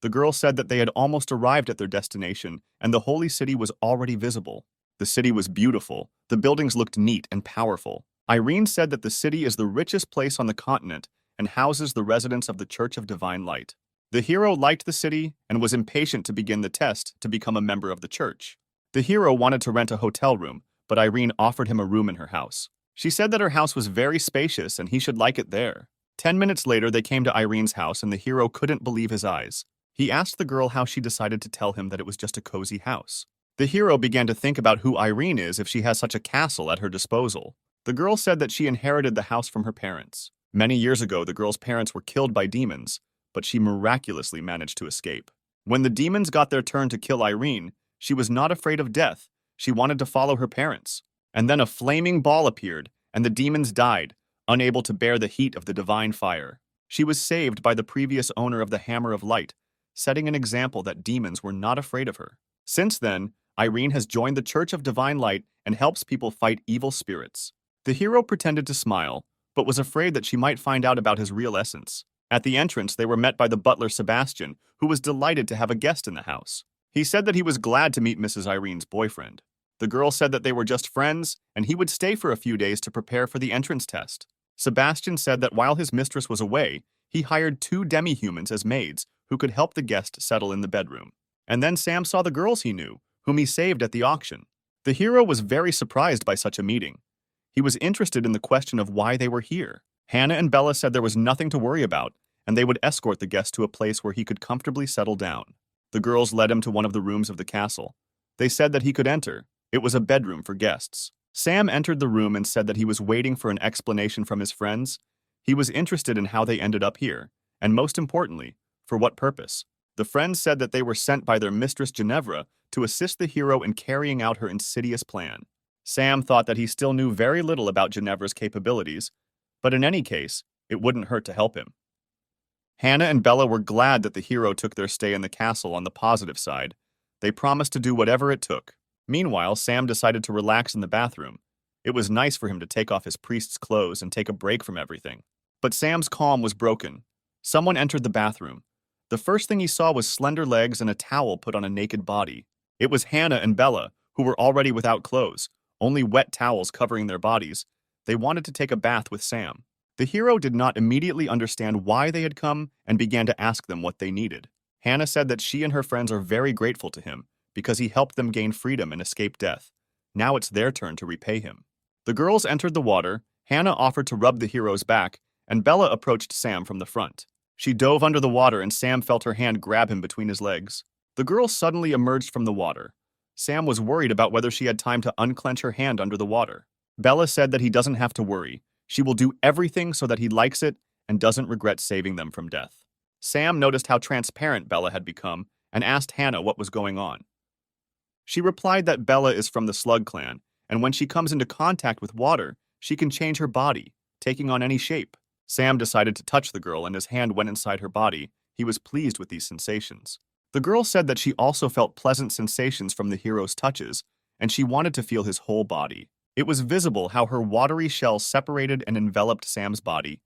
The girl said that they had almost arrived at their destination and the holy city was already visible. The city was beautiful. The buildings looked neat and powerful. Irene said that the city is the richest place on the continent and houses the residents of the Church of Divine Light. The hero liked the city and was impatient to begin the test to become a member of the church. The hero wanted to rent a hotel room, but Irene offered him a room in her house. She said that her house was very spacious and he should like it there. 10 minutes later, they came to Irene's house and the hero couldn't believe his eyes. He asked the girl how she decided to tell him that it was just a cozy house. The hero began to think about who Irene is if she has such a castle at her disposal. The girl said that she inherited the house from her parents. Many years ago, the girl's parents were killed by demons, but she miraculously managed to escape. When the demons got their turn to kill Irene, she was not afraid of death. She wanted to follow her parents. And then a flaming ball appeared, and the demons died, unable to bear the heat of the divine fire. She was saved by the previous owner of the Hammer of Light, setting an example that demons were not afraid of her. Since then, Irene has joined the Church of Divine Light and helps people fight evil spirits. The hero pretended to smile, but was afraid that she might find out about his real essence. At the entrance, they were met by the butler Sebastian, who was delighted to have a guest in the house. He said that he was glad to meet Mrs. Irene's boyfriend. The girl said that they were just friends, and he would stay for a few days to prepare for the entrance test. Sebastian said that while his mistress was away, he hired 2 demi-humans as maids who could help the guest settle in the bedroom. And then Sam saw the girls he knew, whom he saved at the auction. The hero was very surprised by such a meeting. He was interested in the question of why they were here. Hannah and Bella said there was nothing to worry about, and they would escort the guest to a place where he could comfortably settle down. The girls led him to one of the rooms of the castle. They said that he could enter. It was a bedroom for guests. Sam entered the room and said that he was waiting for an explanation from his friends. He was interested in how they ended up here, and most importantly, for what purpose. The friends said that they were sent by their mistress Ginevra to assist the hero in carrying out her insidious plan. Sam thought that he still knew very little about Ginevra's capabilities, but in any case, it wouldn't hurt to help him. Hannah and Bella were glad that the hero took their stay in the castle on the positive side. They promised to do whatever it took. Meanwhile, Sam decided to relax in the bathroom. It was nice for him to take off his priest's clothes and take a break from everything. But Sam's calm was broken. Someone entered the bathroom. The first thing he saw was slender legs and a towel put on a naked body. It was Hannah and Bella, who were already without clothes, only wet towels covering their bodies. They wanted to take a bath with Sam. The hero did not immediately understand why they had come and began to ask them what they needed. Hannah said that she and her friends are very grateful to him because he helped them gain freedom and escape death. Now it's their turn to repay him. The girls entered the water. Hannah offered to rub the hero's back, and Bella approached Sam from the front. She dove under the water and Sam felt her hand grab him between his legs. The girl suddenly emerged from the water. Sam was worried about whether she had time to unclench her hand under the water. Bella said that he doesn't have to worry. She will do everything so that he likes it and doesn't regret saving them from death. Sam noticed how transparent Bella had become and asked Hannah what was going on. She replied that Bella is from the Slug clan, and when she comes into contact with water, she can change her body, taking on any shape. Sam decided to touch the girl and his hand went inside her body. He was pleased with these sensations. The girl said that she also felt pleasant sensations from the hero's touches, and she wanted to feel his whole body. It was visible how her watery shell separated and enveloped Sam's body.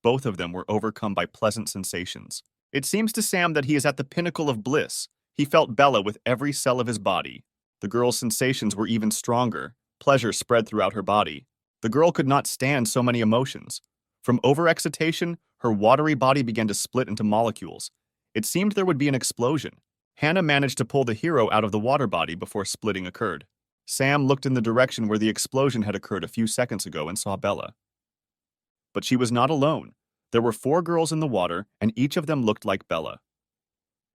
Both of them were overcome by pleasant sensations. It seems to Sam that he is at the pinnacle of bliss. He felt Bella with every cell of his body. The girl's sensations were even stronger. Pleasure spread throughout her body. The girl could not stand so many emotions. From overexcitation, her watery body began to split into molecules. It seemed there would be an explosion. Hannah managed to pull the hero out of the water body before splitting occurred. Sam looked in the direction where the explosion had occurred a few seconds ago and saw Bella. But she was not alone. There were 4 girls in the water, and each of them looked like Bella.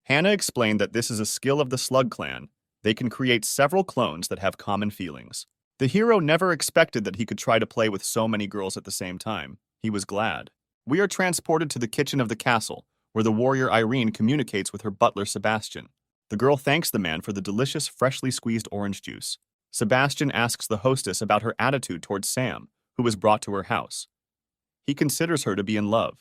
Hannah explained that this is a skill of the Slug clan. They can create several clones that have common feelings. The hero never expected that he could try to play with so many girls at the same time. He was glad. We are transported to the kitchen of the castle, where the warrior Irene communicates with her butler Sebastian. The girl thanks the man for the delicious, freshly squeezed orange juice. Sebastian asks the hostess about her attitude towards Sam, who was brought to her house. He considers her to be in love.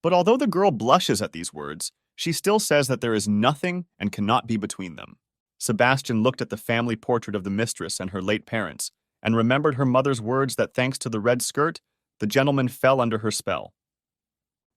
But although the girl blushes at these words, she still says that there is nothing and cannot be between them. Sebastian looked at the family portrait of the mistress and her late parents, and remembered her mother's words that thanks to the red skirt, the gentleman fell under her spell.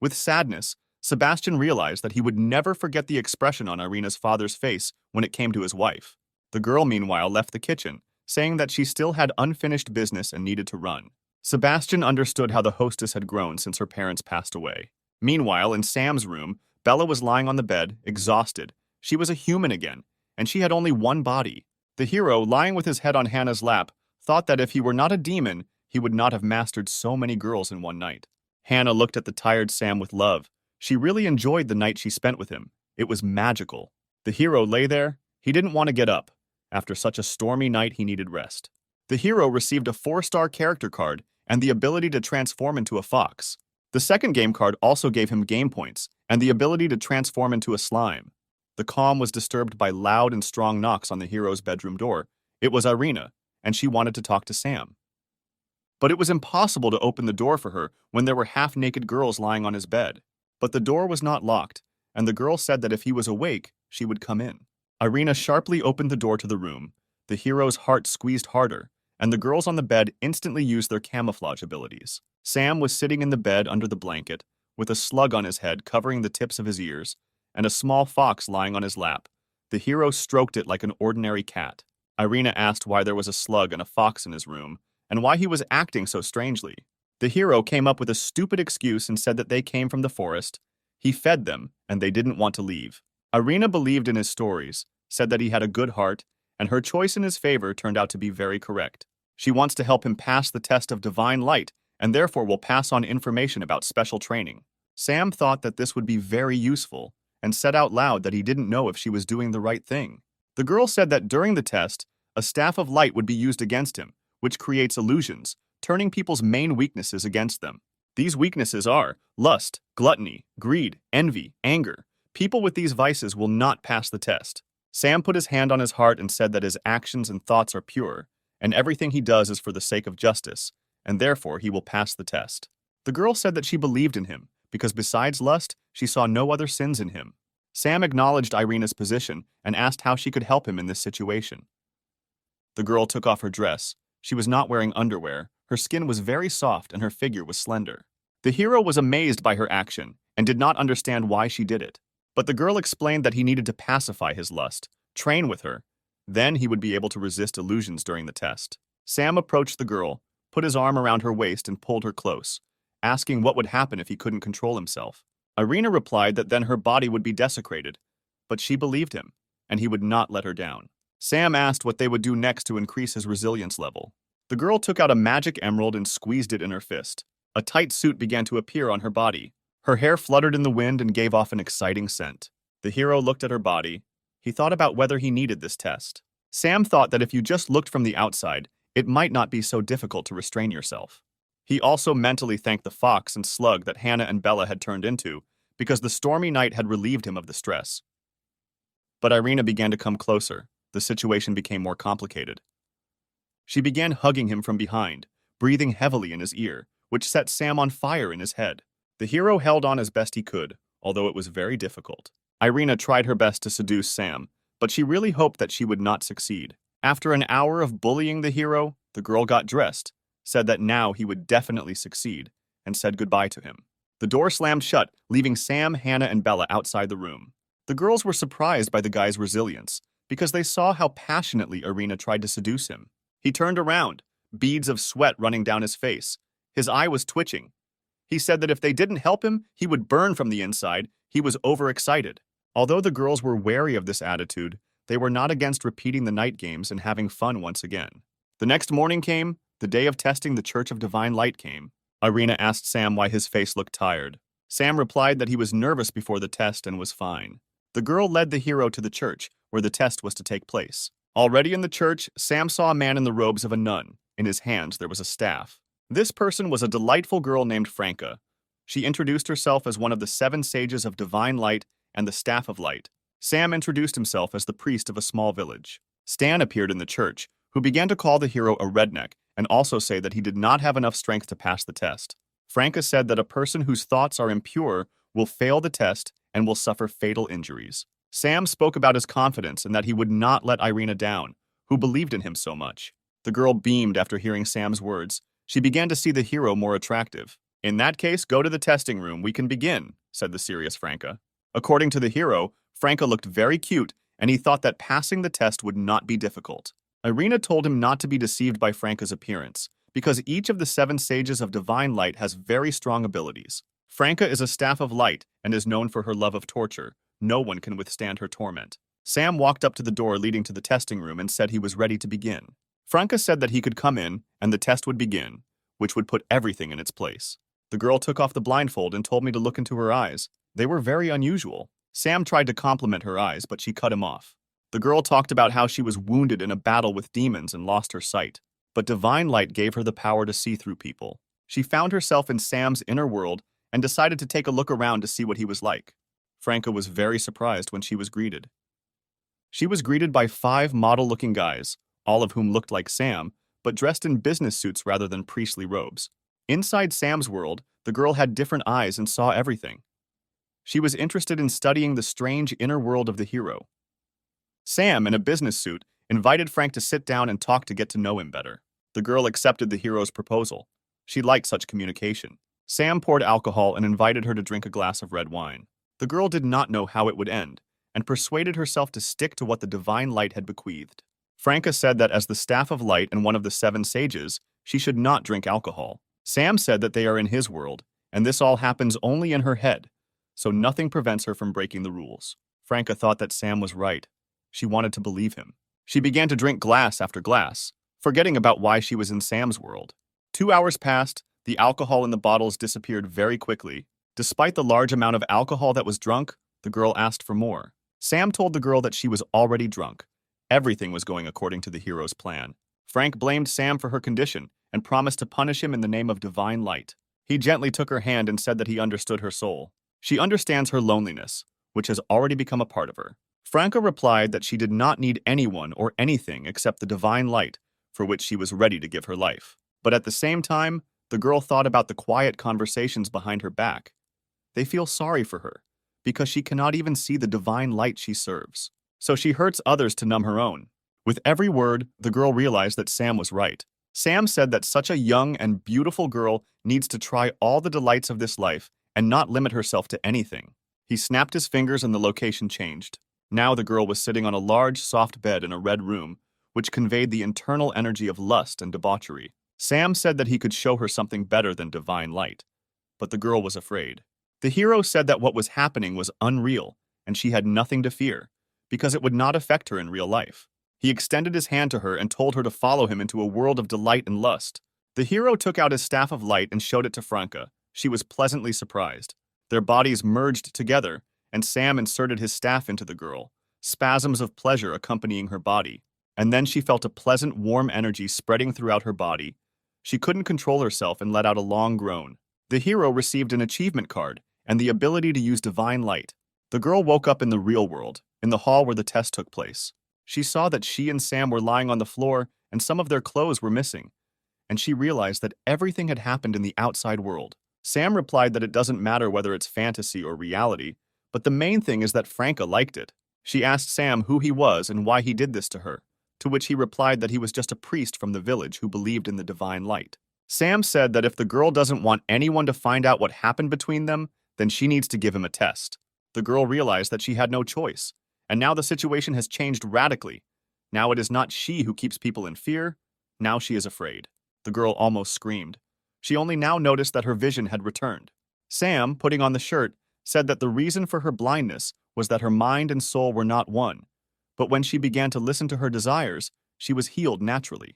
With sadness, Sebastian realized that he would never forget the expression on Irina's father's face when it came to his wife. The girl, meanwhile, left the kitchen, saying that she still had unfinished business and needed to run. Sebastian understood how the hostess had grown since her parents passed away. Meanwhile, in Sam's room, Bella was lying on the bed, exhausted. She was a human again, and she had only one body. The hero, lying with his head on Hannah's lap, thought that if he were not a demon, he would not have mastered so many girls in one night. Hannah looked at the tired Sam with love. She really enjoyed the night she spent with him. It was magical. The hero lay there. He didn't want to get up. After such a stormy night, he needed rest. The hero received a 4-star character card and the ability to transform into a fox. The second game card also gave him game points and the ability to transform into a slime. The calm was disturbed by loud and strong knocks on the hero's bedroom door. It was Irina, and she wanted to talk to Sam. But it was impossible to open the door for her when there were half-naked girls lying on his bed. But the door was not locked, and the girl said that if he was awake, she would come in. Irina sharply opened the door to the room. The hero's heart squeezed harder, and the girls on the bed instantly used their camouflage abilities. Sam was sitting in the bed under the blanket, with a slug on his head covering the tips of his ears, and a small fox lying on his lap. The hero stroked it like an ordinary cat. Irina asked why there was a slug and a fox in his room, and why he was acting so strangely. The hero came up with a stupid excuse and said that they came from the forest. He fed them, and they didn't want to leave. Irina believed in his stories, said that he had a good heart, and her choice in his favor turned out to be very correct. She wants to help him pass the test of divine light, and therefore will pass on information about special training. Sam thought that this would be very useful, and said out loud that he didn't know if she was doing the right thing. The girl said that during the test, a staff of light would be used against him, which creates illusions, turning people's main weaknesses against them. These weaknesses are lust, gluttony, greed, envy, anger. People with these vices will not pass the test. Sam put his hand on his heart and said that his actions and thoughts are pure, and everything he does is for the sake of justice, and therefore he will pass the test. The girl said that she believed in him, because besides lust, she saw no other sins in him. Sam acknowledged Irina's position and asked how she could help him in this situation. The girl took off her dress. She was not wearing underwear. Her skin was very soft and her figure was slender. The hero was amazed by her action and did not understand why she did it. But the girl explained that he needed to pacify his lust, train with her. Then he would be able to resist illusions during the test. Sam approached the girl, put his arm around her waist and pulled her close, asking what would happen if he couldn't control himself. Irina replied that then her body would be desecrated, but she believed him, and he would not let her down. Sam asked what they would do next to increase his resilience level. The girl took out a magic emerald and squeezed it in her fist. A tight suit began to appear on her body. Her hair fluttered in the wind and gave off an exciting scent. The hero looked at her body. He thought about whether he needed this test. Sam thought that if you just looked from the outside, it might not be so difficult to restrain yourself. He also mentally thanked the fox and slug that Hannah and Bella had turned into, because the stormy night had relieved him of the stress. But Irina began to come closer. The situation became more complicated. She began hugging him from behind, breathing heavily in his ear, which set Sam on fire in his head. The hero held on as best he could, although it was very difficult. Irina tried her best to seduce Sam, but she really hoped that she would not succeed. After an hour of bullying the hero, the girl got dressed, said that now he would definitely succeed, and said goodbye to him. The door slammed shut, leaving Sam, Hannah, and Bella outside the room. The girls were surprised by the guy's resilience, because they saw how passionately Irina tried to seduce him. He turned around, beads of sweat running down his face. His eye was twitching. He said that if they didn't help him, he would burn from the inside. He was overexcited. Although the girls were wary of this attitude, they were not against repeating the night games and having fun once again. The next morning came, the day of testing the Church of Divine Light came. Irina asked Sam why his face looked tired. Sam replied that he was nervous before the test and was fine. The girl led the hero to the church, where the test was to take place. Already in the church, Sam saw a man in the robes of a nun. In his hands there was a staff. This person was a delightful girl named Franca. She introduced herself as one of the 7 sages of divine light and the staff of light. Sam introduced himself as the priest of a small village. Stan appeared in the church, who began to call the hero a redneck and also say that he did not have enough strength to pass the test. Franca said that a person whose thoughts are impure will fail the test and will suffer fatal injuries. Sam spoke about his confidence and that he would not let Irina down, who believed in him so much. The girl beamed after hearing Sam's words. She began to see the hero more attractive. In that case, go to the testing room. We can begin, said the serious Franca. According to the hero, Franca looked very cute, and he thought that passing the test would not be difficult. Irina told him not to be deceived by Franca's appearance, because each of the 7 sages of divine light has very strong abilities. Franca is a staff of light and is known for her love of torture. No one can withstand her torment. Sam walked up to the door leading to the testing room and said he was ready to begin. Franca said that he could come in and the test would begin, which would put everything in its place. The girl took off the blindfold and told me to look into her eyes. They were very unusual. Sam tried to compliment her eyes, but she cut him off. The girl talked about how she was wounded in a battle with demons and lost her sight. But divine light gave her the power to see through people. She found herself in Sam's inner world and decided to take a look around to see what he was like. Franca was very surprised when she was greeted. She was greeted by 5 model-looking guys, all of whom looked like Sam, but dressed in business suits rather than priestly robes. Inside Sam's world, the girl had different eyes and saw everything. She was interested in studying the strange inner world of the hero. Sam, in a business suit, invited Frank to sit down and talk to get to know him better. The girl accepted the hero's proposal. She liked such communication. Sam poured alcohol and invited her to drink a glass of red wine. The girl did not know how it would end, and persuaded herself to stick to what the divine light had bequeathed. Franca said that as the staff of light and one of the 7 sages, she should not drink alcohol. Sam said that they are in his world, and this all happens only in her head, so nothing prevents her from breaking the rules. Franca thought that Sam was right. She wanted to believe him. She began to drink glass after glass, forgetting about why she was in Sam's world. 2 hours passed, the alcohol in the bottles disappeared very quickly. Despite the large amount of alcohol that was drunk, the girl asked for more. Sam told the girl that she was already drunk. Everything was going according to the hero's plan. Frank blamed Sam for her condition and promised to punish him in the name of divine light. He gently took her hand and said that he understood her soul. She understands her loneliness, which has already become a part of her. Franca replied that she did not need anyone or anything except the divine light, for which she was ready to give her life. But at the same time, the girl thought about the quiet conversations behind her back. They feel sorry for her, because she cannot even see the divine light she serves. So she hurts others to numb her own. With every word, the girl realized that Sam was right. Sam said that such a young and beautiful girl needs to try all the delights of this life and not limit herself to anything. He snapped his fingers and the location changed. Now the girl was sitting on a large, soft bed in a red room, which conveyed the internal energy of lust and debauchery. Sam said that he could show her something better than divine light, but the girl was afraid. The hero said that what was happening was unreal, and she had nothing to fear, because it would not affect her in real life. He extended his hand to her and told her to follow him into a world of delight and lust. The hero took out his staff of light and showed it to Franca. She was pleasantly surprised. Their bodies merged together, and Sam inserted his staff into the girl, spasms of pleasure accompanying her body. And then she felt a pleasant, warm energy spreading throughout her body. She couldn't control herself and let out a long groan. The hero received an achievement card and the ability to use divine light. The girl woke up in the real world, in the hall where the test took place. She saw that she and Sam were lying on the floor and some of their clothes were missing, and she realized that everything had happened in the outside world. Sam replied that it doesn't matter whether it's fantasy or reality, but the main thing is that Franca liked it. She asked Sam who he was and why he did this to her, to which he replied that he was just a priest from the village who believed in the divine light. Sam said that if the girl doesn't want anyone to find out what happened between them, then she needs to give him a test. The girl realized that she had no choice, and now the situation has changed radically. Now it is not she who keeps people in fear, now she is afraid. The girl almost screamed. She only now noticed that her vision had returned. Sam, putting on the shirt, said that the reason for her blindness was that her mind and soul were not one, but when she began to listen to her desires, she was healed naturally.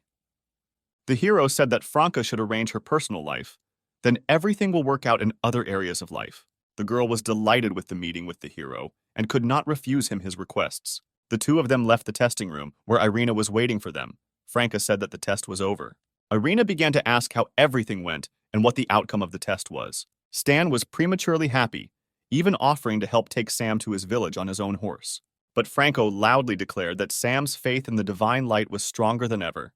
The hero said that Franca should arrange her personal life, then everything will work out in other areas of life. The girl was delighted with the meeting with the hero and could not refuse him his requests. The two of them left the testing room, where Irina was waiting for them. Franca said that the test was over. Irina began to ask how everything went and what the outcome of the test was. Stan was prematurely happy, even offering to help take Sam to his village on his own horse. But Franco loudly declared that Sam's faith in the divine light was stronger than ever,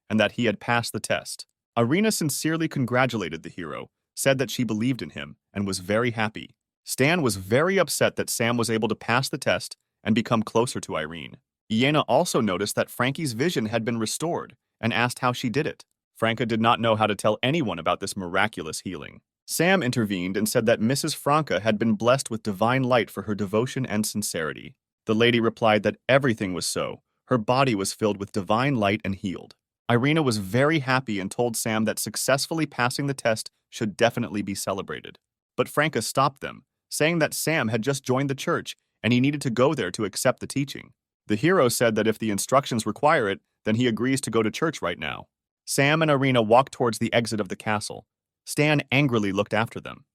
and that he had passed the test. Irina sincerely congratulated the hero, said that she believed in him and was very happy. Stan was very upset that Sam was able to pass the test and become closer to Irene. Iena also noticed that Frankie's vision had been restored and asked how she did it. Franca did not know how to tell anyone about this miraculous healing. Sam intervened and said that Mrs. Franca had been blessed with divine light for her devotion and sincerity. The lady replied that everything was so. Her body was filled with divine light and healed. Irina was very happy and told Sam that successfully passing the test should definitely be celebrated. But Franca stopped them, saying that Sam had just joined the church and he needed to go there to accept the teaching. The hero said that if the instructions require it, then he agrees to go to church right now. Sam and Irina walked towards the exit of the castle. Stan angrily looked after them.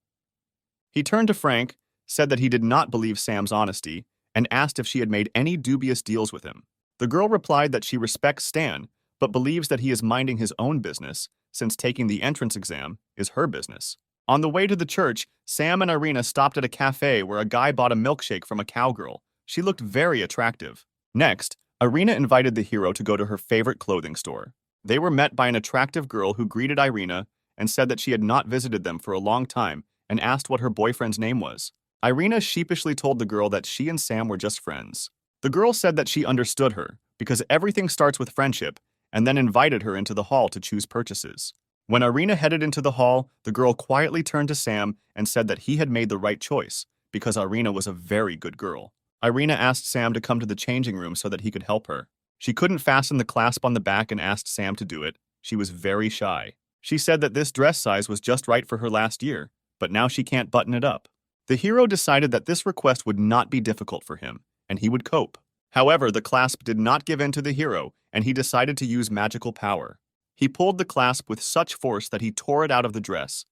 He turned to Frank, said that he did not believe Sam's honesty, and asked if she had made any dubious deals with him. The girl replied that she respects Stan, but believes that he is minding his own business, since taking the entrance exam is her business. On the way to the church, Sam and Irina stopped at a cafe where a guy bought a milkshake from a cowgirl. She looked very attractive. Next, Irina invited the hero to go to her favorite clothing store. They were met by an attractive girl who greeted Irina and said that she had not visited them for a long time and asked what her boyfriend's name was. Irina sheepishly told the girl that she and Sam were just friends. The girl said that she understood her because everything starts with friendship and then invited her into the hall to choose purchases. When Irina headed into the hall, the girl quietly turned to Sam and said that he had made the right choice because Irina was a very good girl. Irina asked Sam to come to the changing room so that he could help her. She couldn't fasten the clasp on the back and asked Sam to do it. She was very shy. She said that this dress size was just right for her last year, but now she can't button it up. The hero decided that this request would not be difficult for him, and he would cope. However, the clasp did not give in to the hero, and he decided to use magical power. He pulled the clasp with such force that he tore it out of the dress.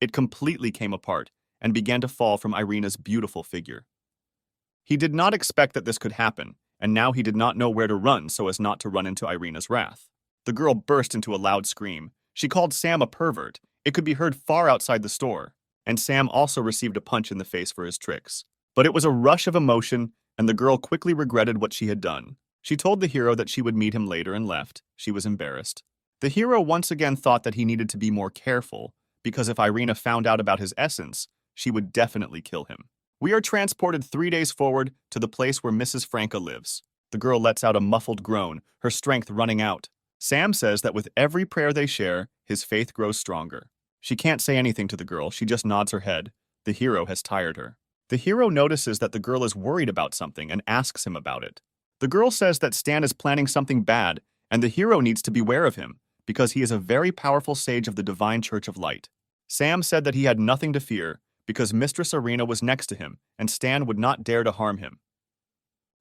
It completely came apart and began to fall from Irina's beautiful figure. He did not expect that this could happen, and now he did not know where to run so as not to run into Irina's wrath. The girl burst into a loud scream. She called Sam a pervert. It could be heard far outside the store, and Sam also received a punch in the face for his tricks. But it was a rush of emotion, and the girl quickly regretted what she had done. She told the hero that she would meet him later and left. She was embarrassed. The hero once again thought that he needed to be more careful, because if Irina found out about his essence, she would definitely kill him. We are transported 3 days forward to the place where Mrs. Franca lives. The girl lets out a muffled groan, her strength running out. Sam says that with every prayer they share, his faith grows stronger. She can't say anything to the girl, she just nods her head. The hero has tired her. The hero notices that the girl is worried about something and asks him about it. The girl says that Stan is planning something bad, and the hero needs to beware of him, because he is a very powerful sage of the Divine Church of Light. Sam said that he had nothing to fear, because Mistress Irina was next to him, and Stan would not dare to harm him.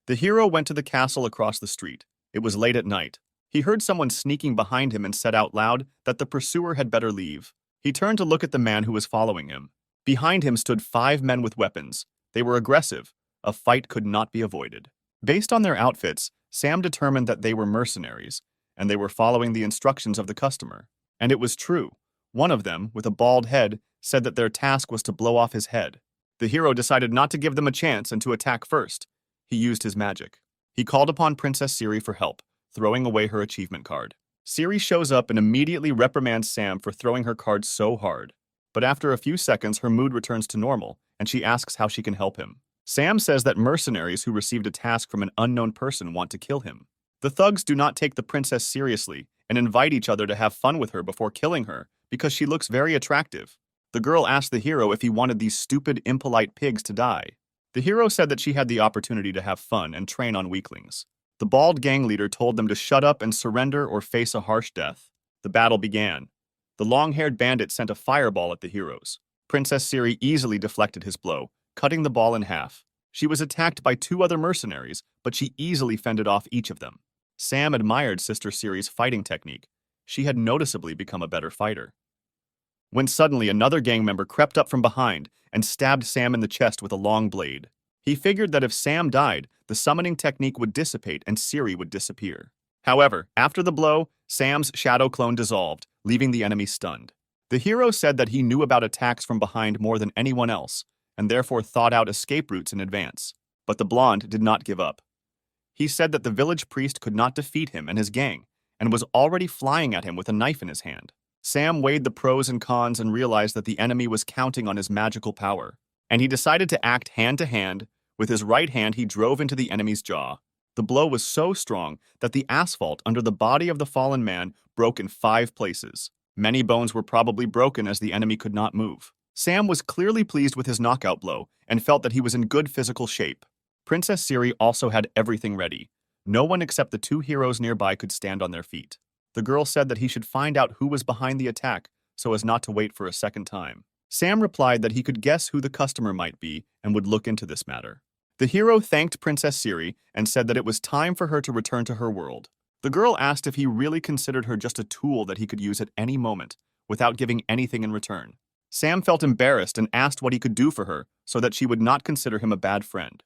The hero went to the castle across the street. It was late at night. He heard someone sneaking behind him and said out loud that the pursuer had better leave. He turned to look at the man who was following him. Behind him stood 5 men with weapons. They were aggressive. A fight could not be avoided. Based on their outfits, Sam determined that they were mercenaries, and they were following the instructions of the customer. And it was true. One of them, with a bald head, said that their task was to blow off his head. The hero decided not to give them a chance and to attack first. He used his magic. He called upon Princess Siri for help, throwing away her achievement card. Siri shows up and immediately reprimands Sam for throwing her card so hard. But after a few seconds, her mood returns to normal, and she asks how she can help him. Sam says that mercenaries who received a task from an unknown person want to kill him. The thugs do not take the princess seriously and invite each other to have fun with her before killing her because she looks very attractive. The girl asked the hero if he wanted these stupid, impolite pigs to die. The hero said that she had the opportunity to have fun and train on weaklings. The bald gang leader told them to shut up and surrender or face a harsh death. The battle began. The long-haired bandit sent a fireball at the heroes. Princess Siri easily deflected his blow, cutting the ball in half. She was attacked by 2 other mercenaries, but she easily fended off each of them. Sam admired Sister Siri's fighting technique. She had noticeably become a better fighter. When suddenly another gang member crept up from behind and stabbed Sam in the chest with a long blade. He figured that if Sam died, the summoning technique would dissipate and Siri would disappear. However, after the blow, Sam's shadow clone dissolved, leaving the enemy stunned. The hero said that he knew about attacks from behind more than anyone else, and therefore thought out escape routes in advance. But the blonde did not give up. He said that the village priest could not defeat him and his gang, and was already flying at him with a knife in his hand. Sam weighed the pros and cons and realized that the enemy was counting on his magical power, and he decided to act hand to hand. With his right hand, he drove into the enemy's jaw. The blow was so strong that the asphalt under the body of the fallen man broke in 5 places. Many bones were probably broken as the enemy could not move. Sam was clearly pleased with his knockout blow and felt that he was in good physical shape. Princess Siri also had everything ready. No one except the 2 heroes nearby could stand on their feet. The girl said that he should find out who was behind the attack so as not to wait for a second time. Sam replied that he could guess who the customer might be and would look into this matter. The hero thanked Princess Siri and said that it was time for her to return to her world. The girl asked if he really considered her just a tool that he could use at any moment, without giving anything in return. Sam felt embarrassed and asked what he could do for her so that she would not consider him a bad friend.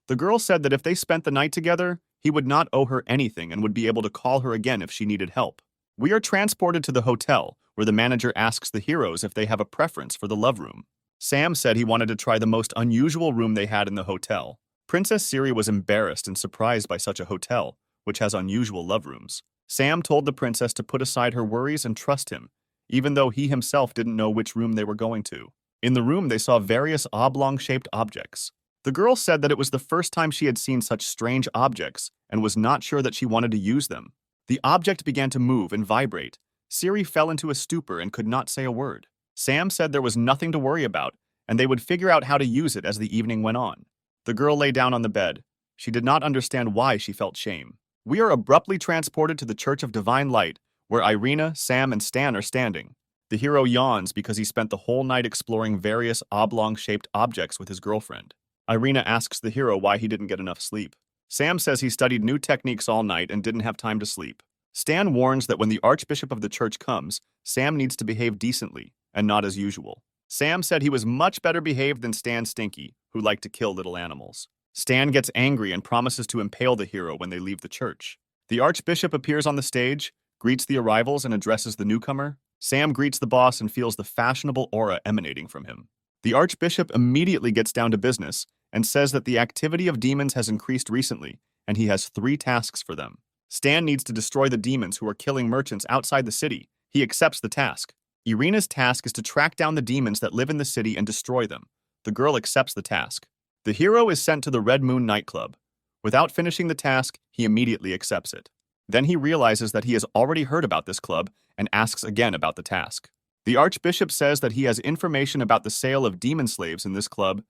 The girl said that if they spent the night together, he would not owe her anything and would be able to call her again if she needed help. We are transported to the hotel, where the manager asks the heroes if they have a preference for the love room. Sam said he wanted to try the most unusual room they had in the hotel. Princess Siri was embarrassed and surprised by such a hotel, which has unusual love rooms. Sam told the princess to put aside her worries and trust him, even though he himself didn't know which room they were going to. In the room, they saw various oblong-shaped objects. The girl said that it was the first time she had seen such strange objects and was not sure that she wanted to use them. The object began to move and vibrate. Siri fell into a stupor and could not say a word. Sam said there was nothing to worry about, and they would figure out how to use it as the evening went on. The girl lay down on the bed. She did not understand why she felt shame. We are abruptly transported to the Church of Divine Light, where Irina, Sam, and Stan are standing. The hero yawns because he spent the whole night exploring various oblong-shaped objects with his girlfriend. Irina asks the hero why he didn't get enough sleep. Sam says he studied new techniques all night and didn't have time to sleep. Stan warns that when the Archbishop of the church comes, Sam needs to behave decently, and not as usual. Sam said he was much better behaved than Stan Stinky, who liked to kill little animals. Stan gets angry and promises to impale the hero when they leave the church. The Archbishop appears on the stage, greets the arrivals, and addresses the newcomer. Sam greets the boss and feels the fashionable aura emanating from him. The Archbishop immediately gets down to business and says that the activity of demons has increased recently, and he has 3 tasks for them. Stan needs to destroy the demons who are killing merchants outside the city. He accepts the task. Irina's task is to track down the demons that live in the city and destroy them. The girl accepts the task. The hero is sent to the Red Moon nightclub. Without finishing the task, he immediately accepts it. Then he realizes that he has already heard about this club and asks again about the task. The Archbishop says that he has information about the sale of demon slaves in this club,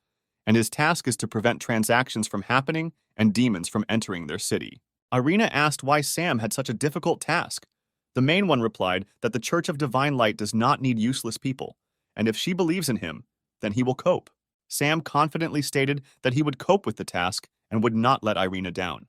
and his task is to prevent transactions from happening and demons from entering their city. Irina asked why Sam had such a difficult task. The main one replied that the Church of Divine Light does not need useless people, and if she believes in him, then he will cope. Sam confidently stated that he would cope with the task and would not let Irina down.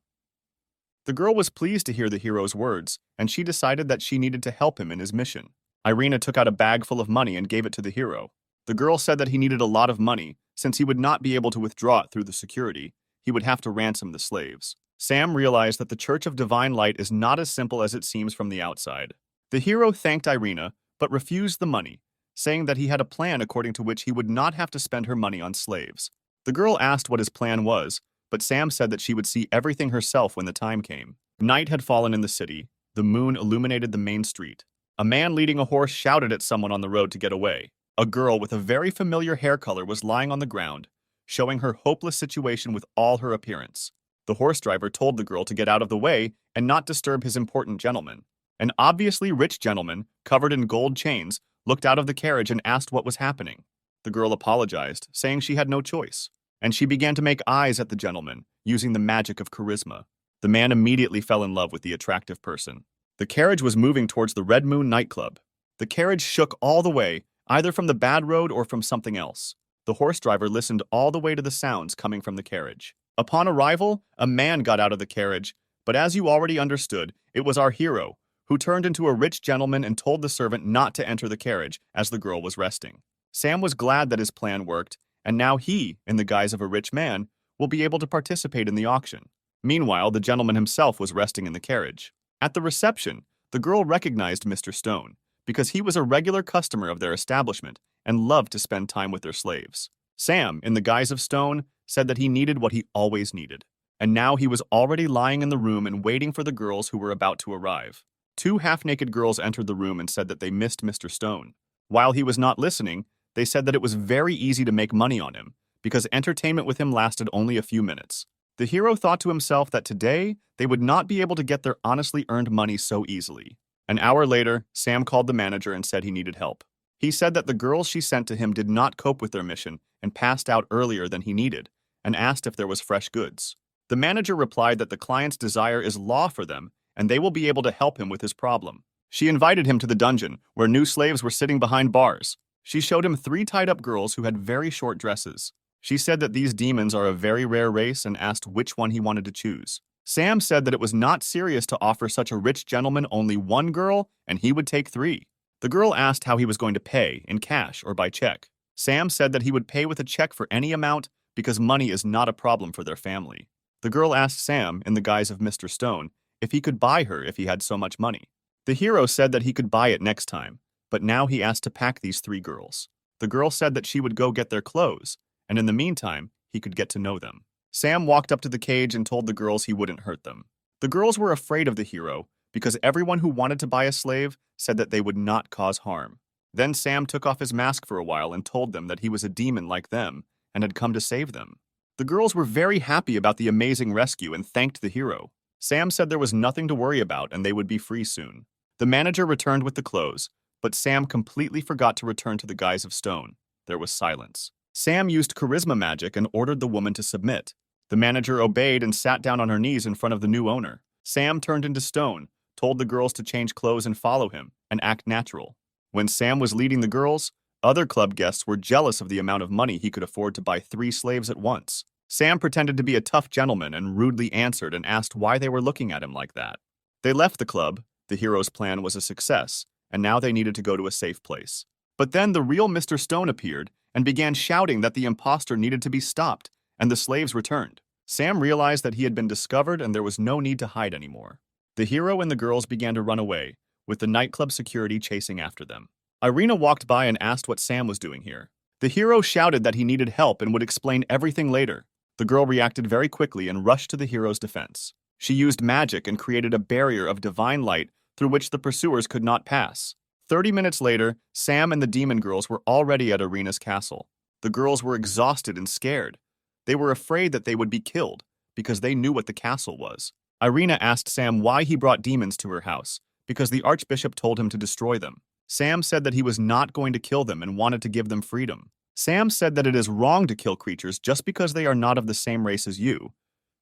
The girl was pleased to hear the hero's words, and she decided that she needed to help him in his mission. Irina took out a bag full of money and gave it to the hero. The girl said that he needed a lot of money, since he would not be able to withdraw it through the security. He would have to ransom the slaves. Sam realized that the Church of Divine Light is not as simple as it seems from the outside. The hero thanked Irina, but refused the money, saying that he had a plan according to which he would not have to spend her money on slaves. The girl asked what his plan was, but Sam said that she would see everything herself when the time came. Night had fallen in the city. The moon illuminated the main street. A man leading a horse shouted at someone on the road to get away. A girl with a very familiar hair color was lying on the ground, showing her hopeless situation with all her appearance. The horse driver told the girl to get out of the way and not disturb his important gentleman. An obviously rich gentleman, covered in gold chains, looked out of the carriage and asked what was happening. The girl apologized, saying she had no choice, and she began to make eyes at the gentleman, using the magic of charisma. The man immediately fell in love with the attractive person. The carriage was moving towards the Red Moon nightclub. The carriage shook all the way, either from the bad road or from something else. The horse driver listened all the way to the sounds coming from the carriage. Upon arrival, a man got out of the carriage, but as you already understood, it was our hero, who turned into a rich gentleman and told the servant not to enter the carriage as the girl was resting. Sam was glad that his plan worked, and now he, in the guise of a rich man, will be able to participate in the auction. Meanwhile, the gentleman himself was resting in the carriage. At the reception, the girl recognized Mr. Stone, because he was a regular customer of their establishment and loved to spend time with their slaves. Sam, in the guise of Stone, said that he needed what he always needed, and now he was already lying in the room and waiting for the girls who were about to arrive. Two half-naked girls entered the room and said that they missed Mr. Stone. While he was not listening, they said that it was very easy to make money on him, because entertainment with him lasted only a few minutes. The hero thought to himself that today they would not be able to get their honestly earned money so easily. An hour later, Sam called the manager and said he needed help. He said that the girls she sent to him did not cope with their mission and passed out earlier than he needed, and asked if there was fresh goods. The manager replied that the client's desire is law for them, and they will be able to help him with his problem. She invited him to the dungeon, where new slaves were sitting behind bars. She showed him 3 tied-up girls who had very short dresses. She said that these demons are a very rare race and asked which one he wanted to choose. Sam said that it was not serious to offer such a rich gentleman only 1 girl, and he would take 3. The girl asked how he was going to pay, in cash or by check. Sam said that he would pay with a check for any amount because money is not a problem for their family. The girl asked Sam, in the guise of Mr. Stone, if he could buy her if he had so much money. The hero said that he could buy it next time, but now he asked to pack these 3 girls. The girl said that she would go get their clothes, and in the meantime, he could get to know them. Sam walked up to the cage and told the girls he wouldn't hurt them. The girls were afraid of the hero because everyone who wanted to buy a slave said that they would not cause harm. Then Sam took off his mask for a while and told them that he was a demon like them and had come to save them. The girls were very happy about the amazing rescue and thanked the hero. Sam said there was nothing to worry about and they would be free soon. The manager returned with the clothes, but Sam completely forgot to return to the guise of stone. There was silence. Sam used charisma magic and ordered the woman to submit. The manager obeyed and sat down on her knees in front of the new owner. Sam turned into stone, told the girls to change clothes and follow him, and act natural. When Sam was leading the girls, other club guests were jealous of the amount of money he could afford to buy 3 slaves at once. Sam pretended to be a tough gentleman and rudely answered and asked why they were looking at him like that. They left the club. The hero's plan was a success, and now they needed to go to a safe place. But then the real Mr. Stone appeared and began shouting that the imposter needed to be stopped, and the slaves returned. Sam realized that he had been discovered and there was no need to hide anymore. The hero and the girls began to run away, with the nightclub security chasing after them. Irina walked by and asked what Sam was doing here. The hero shouted that he needed help and would explain everything later. The girl reacted very quickly and rushed to the hero's defense. She used magic and created a barrier of divine light through which the pursuers could not pass. 30 minutes later, Sam and the demon girls were already at Irina's castle. The girls were exhausted and scared. They were afraid that they would be killed because they knew what the castle was. Irina asked Sam why he brought demons to her house, because the archbishop told him to destroy them. Sam said that he was not going to kill them and wanted to give them freedom. Sam said that it is wrong to kill creatures just because they are not of the same race as you,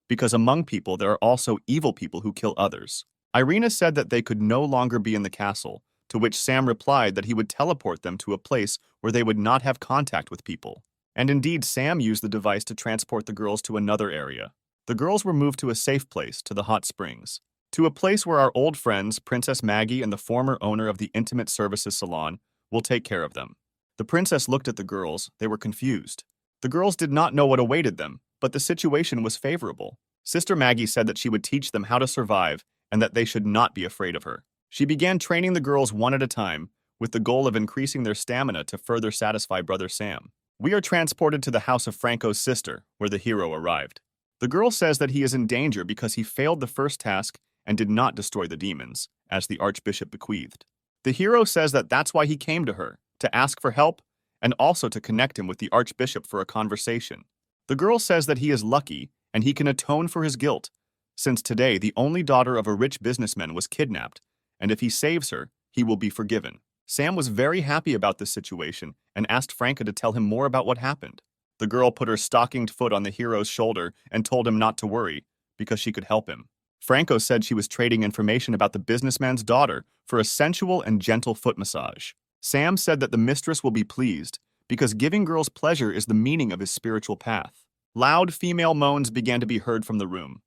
because among people there are also evil people who kill others. Irina said that they could no longer be in the castle, to which Sam replied that he would teleport them to a place where they would not have contact with people. And indeed, Sam used the device to transport the girls to another area. The girls were moved to a safe place, to the hot springs, to a place where our old friends, Princess Maggie and the former owner of the Intimate Services Salon, will take care of them. The princess looked at the girls. They were confused. The girls did not know what awaited them, but the situation was favorable. Sister Maggie said that she would teach them how to survive and that they should not be afraid of her. She began training the girls one at a time, with the goal of increasing their stamina to further satisfy Brother Sam. We are transported to the house of Franco's sister, where the hero arrived. The girl says that he is in danger because he failed the first task and did not destroy the demons, as the archbishop bequeathed. The hero says that that's why he came to her, to ask for help, and also to connect him with the archbishop for a conversation. The girl says that he is lucky and he can atone for his guilt, since today the only daughter of a rich businessman was kidnapped, and if he saves her, he will be forgiven. Sam was very happy about this situation and asked Franca to tell him more about what happened. The girl put her stockinged foot on the hero's shoulder and told him not to worry, because she could help him. Franco said she was trading information about the businessman's daughter for a sensual and gentle foot massage. Sam said that the mistress will be pleased, because giving girls pleasure is the meaning of his spiritual path. Loud female moans began to be heard from the room.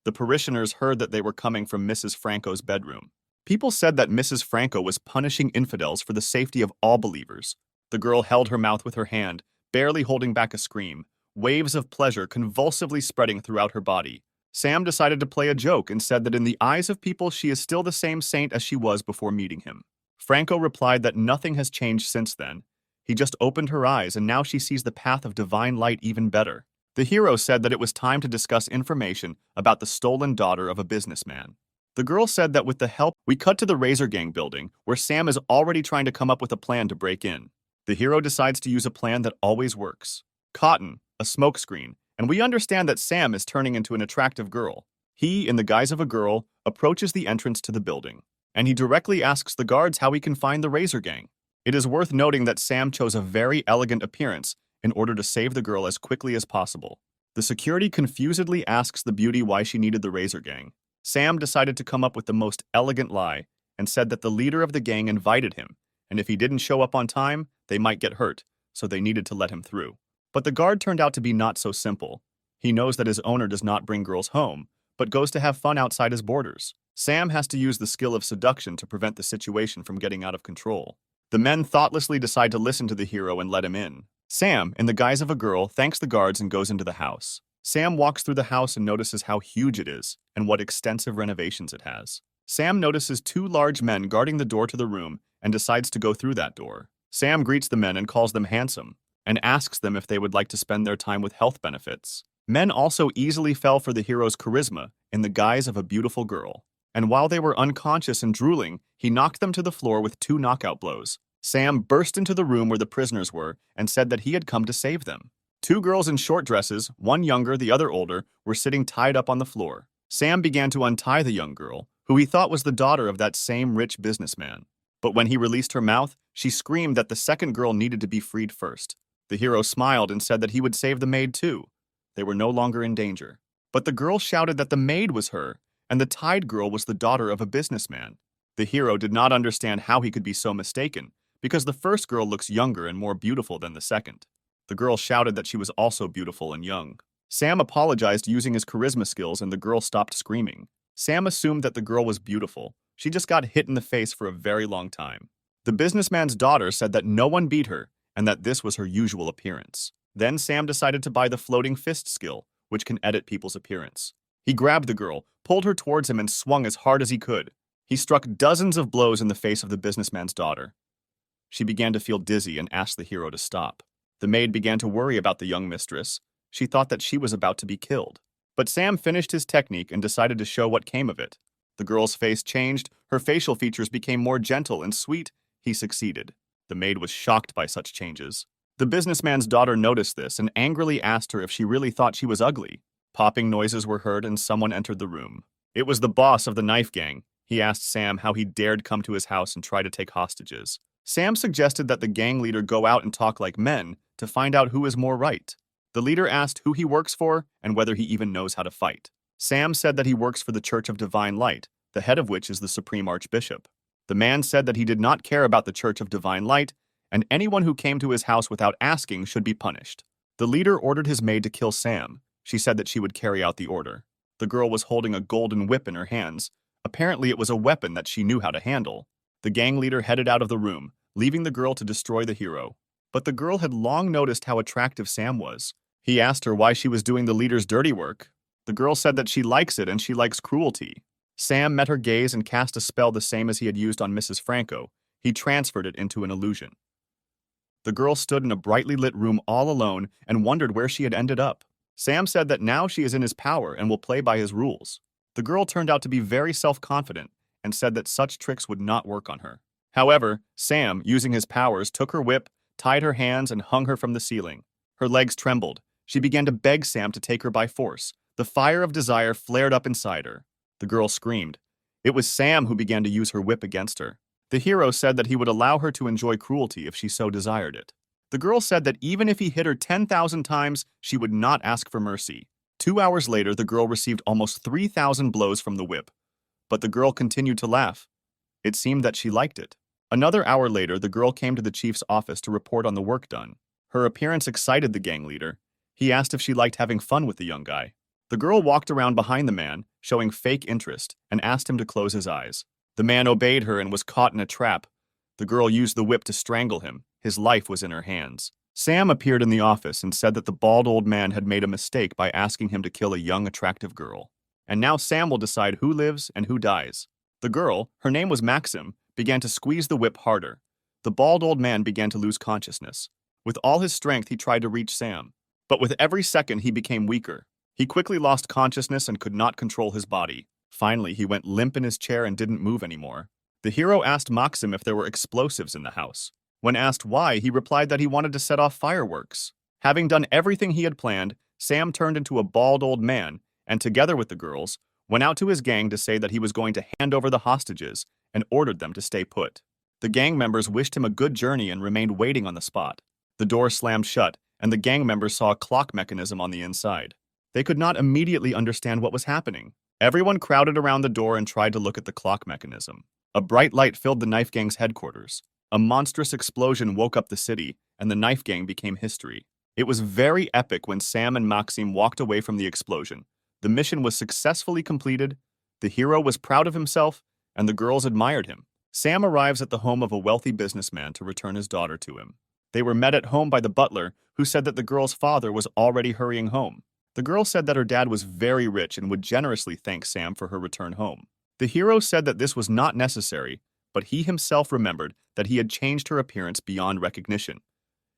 The parishioners heard that they were coming from Mrs. Franco's bedroom. People said that Mrs. Franco was punishing infidels for the safety of all believers. The girl held her mouth with her hand, barely holding back a scream, waves of pleasure convulsively spreading throughout her body. Sam decided to play a joke and said that in the eyes of people she is still the same saint as she was before meeting him. Franco replied that nothing has changed since then. He just opened her eyes and now she sees the path of divine light even better. The hero said that it was time to discuss information about the stolen daughter of a businessman. The girl said that with the help, we cut to the Razor Gang building, where Sam is already trying to come up with a plan to break in. The hero decides to use a plan that always works. Cotton, a smokescreen, and we understand that Sam is turning into an attractive girl. He, in the guise of a girl, approaches the entrance to the building, and he directly asks the guards how he can find the Razor Gang. It is worth noting that Sam chose a very elegant appearance in order to save the girl as quickly as possible. The security confusedly asks the beauty why she needed the Razor Gang. Sam decided to come up with the most elegant lie and said that the leader of the gang invited him, and if he didn't show up on time, they might get hurt, so they needed to let him through. But the guard turned out to be not so simple. He knows that his owner does not bring girls home, but goes to have fun outside his borders. Sam has to use the skill of seduction to prevent the situation from getting out of control. The men thoughtlessly decide to listen to the hero and let him in. Sam, in the guise of a girl, thanks the guards and goes into the house. Sam walks through the house and notices how huge it is and what extensive renovations it has. Sam notices two large men guarding the door to the room and decides to go through that door. Sam greets the men and calls them handsome and asks them if they would like to spend their time with health benefits. Men also easily fell for the hero's charisma in the guise of a beautiful girl. And while they were unconscious and drooling, he knocked them to the floor with 2 knockout blows. Sam burst into the room where the prisoners were and said that he had come to save them. 2 girls in short dresses, one younger, the other older, were sitting tied up on the floor. Sam began to untie the young girl, who he thought was the daughter of that same rich businessman. But when he released her mouth, she screamed that the second girl needed to be freed first. The hero smiled and said that he would save the maid too. They were no longer in danger. But the girl shouted that the maid was her, and the tied girl was the daughter of a businessman. The hero did not understand how he could be so mistaken, because the first girl looks younger and more beautiful than the second. The girl shouted that she was also beautiful and young. Sam apologized using his charisma skills and the girl stopped screaming. Sam assumed that the girl was beautiful. She just got hit in the face for a very long time. The businessman's daughter said that no one beat her and that this was her usual appearance. Then Sam decided to buy the floating fist skill, which can edit people's appearance. He grabbed the girl, pulled her towards him and swung as hard as he could. He struck dozens of blows in the face of the businessman's daughter. She began to feel dizzy and asked the hero to stop. The maid began to worry about the young mistress. She thought that she was about to be killed. But Sam finished his technique and decided to show what came of it. The girl's face changed, her facial features became more gentle and sweet. He succeeded. The maid was shocked by such changes. The businessman's daughter noticed this and angrily asked her if she really thought she was ugly. Popping noises were heard and someone entered the room. It was the boss of the knife gang. He asked Sam how he dared come to his house and try to take hostages. Sam suggested that the gang leader go out and talk like men to find out who is more right. The leader asked who he works for and whether he even knows how to fight. Sam said that he works for the Church of Divine Light, the head of which is the Supreme Archbishop. The man said that he did not care about the Church of Divine Light, and anyone who came to his house without asking should be punished. The leader ordered his maid to kill Sam. She said that she would carry out the order. The girl was holding a golden whip in her hands. Apparently it was a weapon that she knew how to handle. The gang leader headed out of the room, leaving the girl to destroy the hero. But the girl had long noticed how attractive Sam was. He asked her why she was doing the leader's dirty work. The girl said that she likes it and she likes cruelty. Sam met her gaze and cast a spell the same as he had used on Mrs. Franco. He transferred it into an illusion. The girl stood in a brightly lit room all alone and wondered where she had ended up. Sam said that now she is in his power and will play by his rules. The girl turned out to be very self-confident and said that such tricks would not work on her. However, Sam, using his powers, took her whip, tied her hands, and hung her from the ceiling. Her legs trembled. She began to beg Sam to take her by force. The fire of desire flared up inside her. The girl screamed. It was Sam who began to use her whip against her. The hero said that he would allow her to enjoy cruelty if she so desired it. The girl said that even if he hit her 10,000 times, she would not ask for mercy. 2 hours later, the girl received almost 3,000 blows from the whip. But the girl continued to laugh. It seemed that she liked it. Another hour later, the girl came to the chief's office to report on the work done. Her appearance excited the gang leader. He asked if she liked having fun with the young guy. The girl walked around behind the man, showing fake interest, and asked him to close his eyes. The man obeyed her and was caught in a trap. The girl used the whip to strangle him. His life was in her hands. Sam appeared in the office and said that the bald old man had made a mistake by asking him to kill a young, attractive girl. And now Sam will decide who lives and who dies. The girl, her name was Maxim, began to squeeze the whip harder. The bald old man began to lose consciousness. With all his strength, he tried to reach Sam. But with every second, he became weaker. He quickly lost consciousness and could not control his body. Finally, he went limp in his chair and didn't move anymore. The hero asked Maxim if there were explosives in the house. When asked why, he replied that he wanted to set off fireworks. Having done everything he had planned, Sam turned into a bald old man and, together with the girls, went out to his gang to say that he was going to hand over the hostages and ordered them to stay put. The gang members wished him a good journey and remained waiting on the spot. The door slammed shut, and the gang members saw a clock mechanism on the inside. They could not immediately understand what was happening. Everyone crowded around the door and tried to look at the clock mechanism. A bright light filled the knife gang's headquarters. A monstrous explosion woke up the city, and the knife gang became history. It was very epic when Sam and Maxim walked away from the explosion. The mission was successfully completed, the hero was proud of himself, and the girls admired him. Sam arrives at the home of a wealthy businessman to return his daughter to him. They were met at home by the butler, who said that the girl's father was already hurrying home. The girl said that her dad was very rich and would generously thank Sam for her return home. The hero said that this was not necessary, but he himself remembered that he had changed her appearance beyond recognition.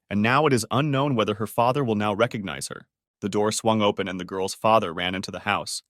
And now it is unknown whether her father will now recognize her. The door swung open and the girl's father ran into the house.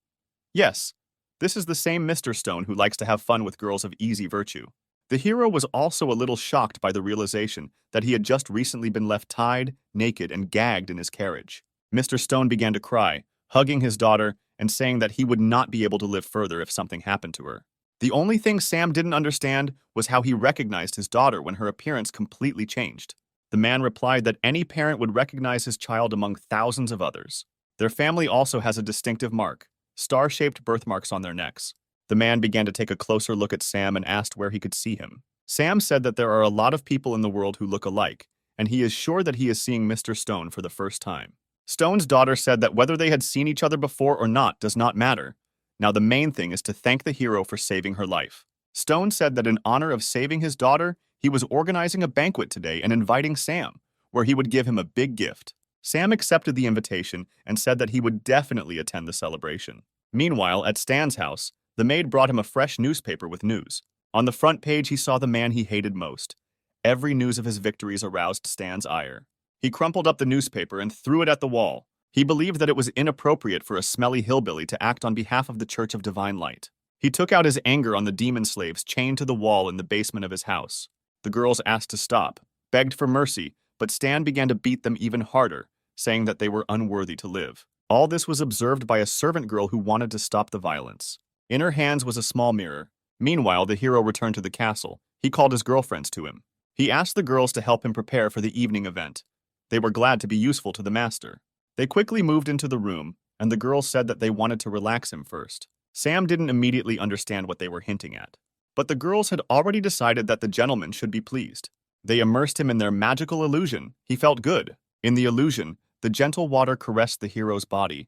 Yes, this is the same Mr. Stone who likes to have fun with girls of easy virtue. The hero was also a little shocked by the realization that he had just recently been left tied, naked, and gagged in his carriage. Mr. Stone began to cry, hugging his daughter and saying that he would not be able to live further if something happened to her. The only thing Sam didn't understand was how he recognized his daughter when her appearance completely changed. The man replied that any parent would recognize his child among thousands of others. Their family also has a distinctive mark, star-shaped birthmarks on their necks. The man began to take a closer look at Sam and asked where he could see him. Sam said that there are a lot of people in the world who look alike, and he is sure that he is seeing Mr. Stone for the first time. Stone's daughter said that whether they had seen each other before or not does not matter. Now the main thing is to thank the hero for saving her life. Stone said that in honor of saving his daughter, he was organizing a banquet today and inviting Sam, where he would give him a big gift. Sam accepted the invitation and said that he would definitely attend the celebration. Meanwhile, at Stan's house, the maid brought him a fresh newspaper with news. On the front page, he saw the man he hated most. Every news of his victories aroused Stan's ire. He crumpled up the newspaper and threw it at the wall. He believed that it was inappropriate for a smelly hillbilly to act on behalf of the Church of Divine Light. He took out his anger on the demon slaves chained to the wall in the basement of his house. The girls asked to stop, begged for mercy, but Stan began to beat them even harder, saying that they were unworthy to live. All this was observed by a servant girl who wanted to stop the violence. In her hands was a small mirror. Meanwhile, the hero returned to the castle. He called his girlfriends to him. He asked the girls to help him prepare for the evening event. They were glad to be useful to the master. They quickly moved into the room, and the girls said that they wanted to relax him first. Sam didn't immediately understand what they were hinting at. But the girls had already decided that the gentleman should be pleased. They immersed him in their magical illusion. He felt good. In the illusion, the gentle water caressed the hero's body.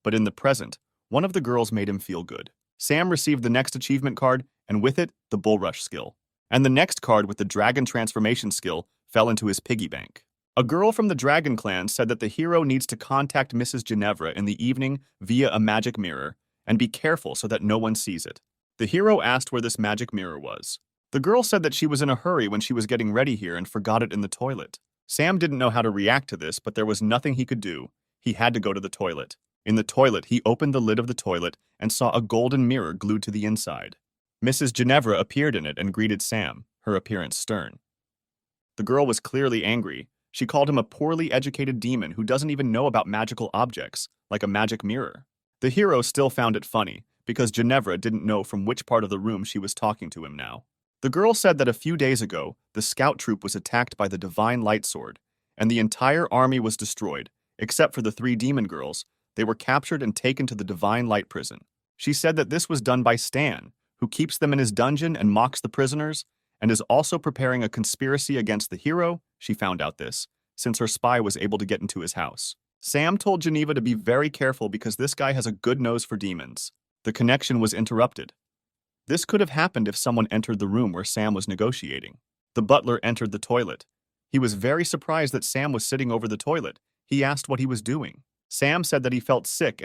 But in the present, one of the girls made him feel good. Sam received the next achievement card, and with it, the bull rush skill. And the next card with the dragon transformation skill fell into his piggy bank. A girl from the Dragon Clan said that the hero needs to contact Mrs. Ginevra in the evening via a magic mirror, and be careful so that no one sees it. The hero asked where this magic mirror was. The girl said that she was in a hurry when she was getting ready here and forgot it in the toilet. Sam didn't know how to react to this, but there was nothing he could do. He had to go to the toilet. In the toilet, he opened the lid of the toilet and saw a golden mirror glued to the inside. Mrs. Ginevra appeared in it and greeted Sam, her appearance stern. The girl was clearly angry. She called him a poorly educated demon who doesn't even know about magical objects, like a magic mirror. The hero still found it funny, because Ginevra didn't know from which part of the room she was talking to him now. The girl said that a few days ago, the scout troop was attacked by the Divine Light Sword, and the entire army was destroyed, except for the 3 demon girls. They were captured and taken to the Divine Light prison. She said that this was done by Stan, who keeps them in his dungeon and mocks the prisoners, and is also preparing a conspiracy against the hero. She found out this, since her spy was able to get into his house. Sam told Geneva to be very careful because this guy has a good nose for demons. The connection was interrupted. This could have happened if someone entered the room where Sam was negotiating. The butler entered the toilet. He was very surprised that Sam was sitting over the toilet. He asked what he was doing. Sam said that he felt sick,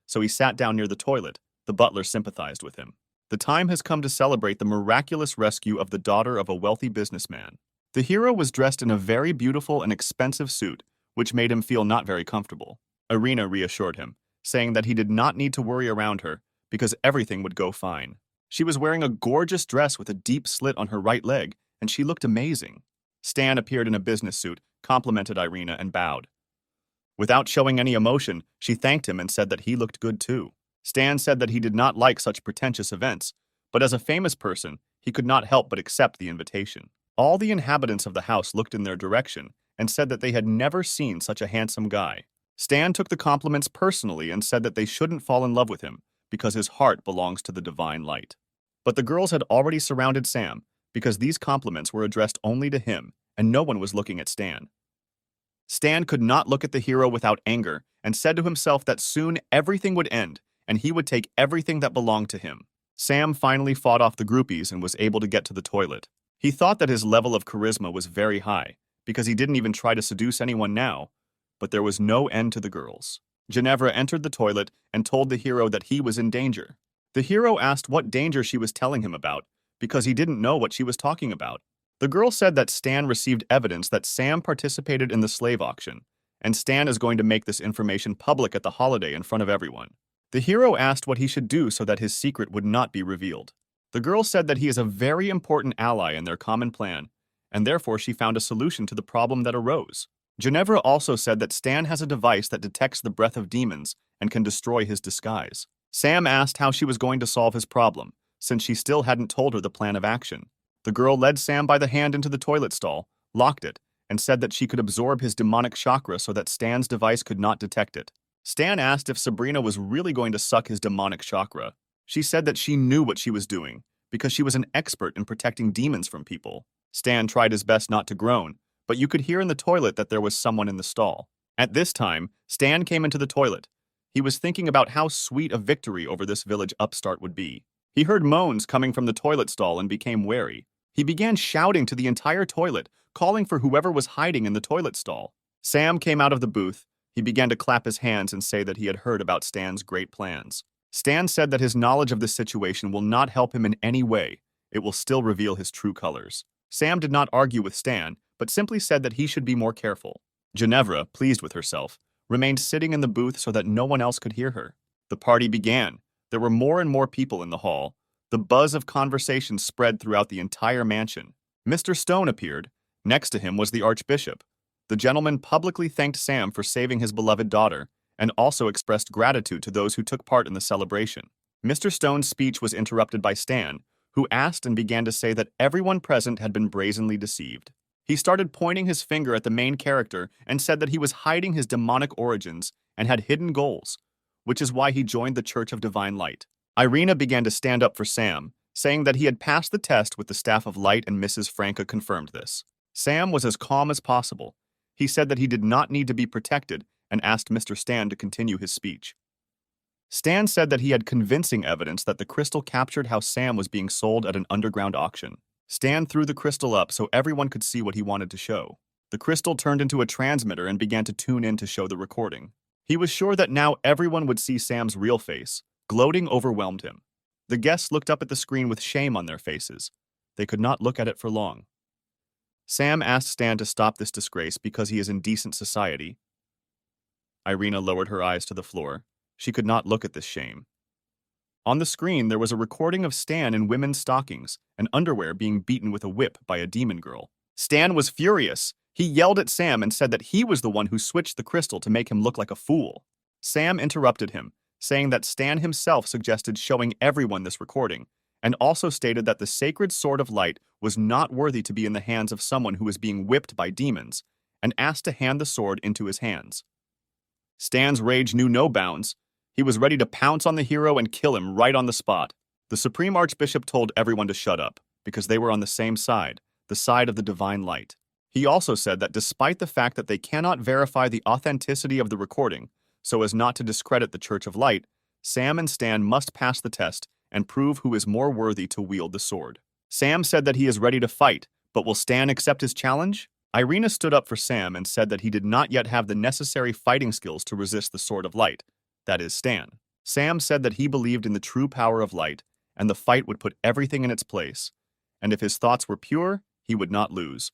so he sat down near the toilet. The butler sympathized with him. The time has come to celebrate the miraculous rescue of the daughter of a wealthy businessman. The hero was dressed in a very beautiful and expensive suit, which made him feel not very comfortable. Irina reassured him, saying that he did not need to worry around her because everything would go fine. She was wearing a gorgeous dress with a deep slit on her right leg, and she looked amazing. Stan appeared in a business suit, complimented Irina, and bowed. Without showing any emotion, she thanked him and said that he looked good too. Stan said that he did not like such pretentious events, but as a famous person, he could not help but accept the invitation. All the inhabitants of the house looked in their direction and said that they had never seen such a handsome guy. Stan took the compliments personally and said that they shouldn't fall in love with him because his heart belongs to the divine light. But the girls had already surrounded Sam because these compliments were addressed only to him and no one was looking at Stan. Stan could not look at the hero without anger and said to himself that soon everything would end and he would take everything that belonged to him. Sam finally fought off the groupies and was able to get to the toilet. He thought that his level of charisma was very high because he didn't even try to seduce anyone now, but there was no end to the girls. Ginevra entered the toilet and told the hero that he was in danger. The hero asked what danger she was telling him about because he didn't know what she was talking about. The girl said that Stan received evidence that Sam participated in the slave auction, and Stan is going to make this information public at the holiday in front of everyone. The hero asked what he should do so that his secret would not be revealed. The girl said that he is a very important ally in their common plan, and therefore she found a solution to the problem that arose. Ginevra also said that Stan has a device that detects the breath of demons and can destroy his disguise. Sam asked how she was going to solve his problem, since she still hadn't told her the plan of action. The girl led Sam by the hand into the toilet stall, locked it, and said that she could absorb his demonic chakra so that Stan's device could not detect it. Stan asked if Sabrina was really going to suck his demonic chakra. She said that she knew what she was doing, because she was an expert in protecting demons from people. Stan tried his best not to groan, but you could hear in the toilet that there was someone in the stall. At this time, Stan came into the toilet. He was thinking about how sweet a victory over this village upstart would be. He heard moans coming from the toilet stall and became wary. He began shouting to the entire toilet, calling for whoever was hiding in the toilet stall. Sam came out of the booth. He began to clap his hands and say that he had heard about Stan's great plans. Stan said that his knowledge of this situation will not help him in any way. It will still reveal his true colors. Sam did not argue with Stan, but simply said that he should be more careful. Ginevra, pleased with herself, remained sitting in the booth so that no one else could hear her. The party began. There were more and more people in the hall. The buzz of conversation spread throughout the entire mansion. Mr. Stone appeared. Next to him was the Archbishop. The gentleman publicly thanked Sam for saving his beloved daughter, and also expressed gratitude to those who took part in the celebration. Mr. Stone's speech was interrupted by Stan, who asked and began to say that everyone present had been brazenly deceived. He started pointing his finger at the main character and said that he was hiding his demonic origins and had hidden goals, which is why he joined the Church of Divine Light. Irina began to stand up for Sam, saying that he had passed the test with the Staff of Light and Mrs. Franca confirmed this. Sam was as calm as possible. He said that he did not need to be protected and asked Mr. Stan to continue his speech. Stan said that he had convincing evidence that the crystal captured how Sam was being sold at an underground auction. Stan threw the crystal up so everyone could see what he wanted to show. The crystal turned into a transmitter and began to tune in to show the recording. He was sure that now everyone would see Sam's real face. Gloating overwhelmed him. The guests looked up at the screen with shame on their faces. They could not look at it for long. Sam asked Stan to stop this disgrace because he is in decent society. Irina lowered her eyes to the floor. She could not look at this shame. On the screen, there was a recording of Stan in women's stockings and underwear being beaten with a whip by a demon girl. Stan was furious. He yelled at Sam and said that he was the one who switched the crystal to make him look like a fool. Sam interrupted him, saying that Stan himself suggested showing everyone this recording, and also stated that the sacred sword of light was not worthy to be in the hands of someone who was being whipped by demons, and asked to hand the sword into his hands. Stan's rage knew no bounds. He was ready to pounce on the hero and kill him right on the spot. The Supreme Archbishop told everyone to shut up, because they were on the same side, the side of the divine light. He also said that despite the fact that they cannot verify the authenticity of the recording, so as not to discredit the Church of Light, Sam and Stan must pass the test and prove who is more worthy to wield the sword. Sam said that he is ready to fight, but will Stan accept his challenge? Irina stood up for Sam and said that he did not yet have the necessary fighting skills to resist the Sword of Light, that is, Stan. Sam said that he believed in the true power of light, and the fight would put everything in its place, and if his thoughts were pure, he would not lose,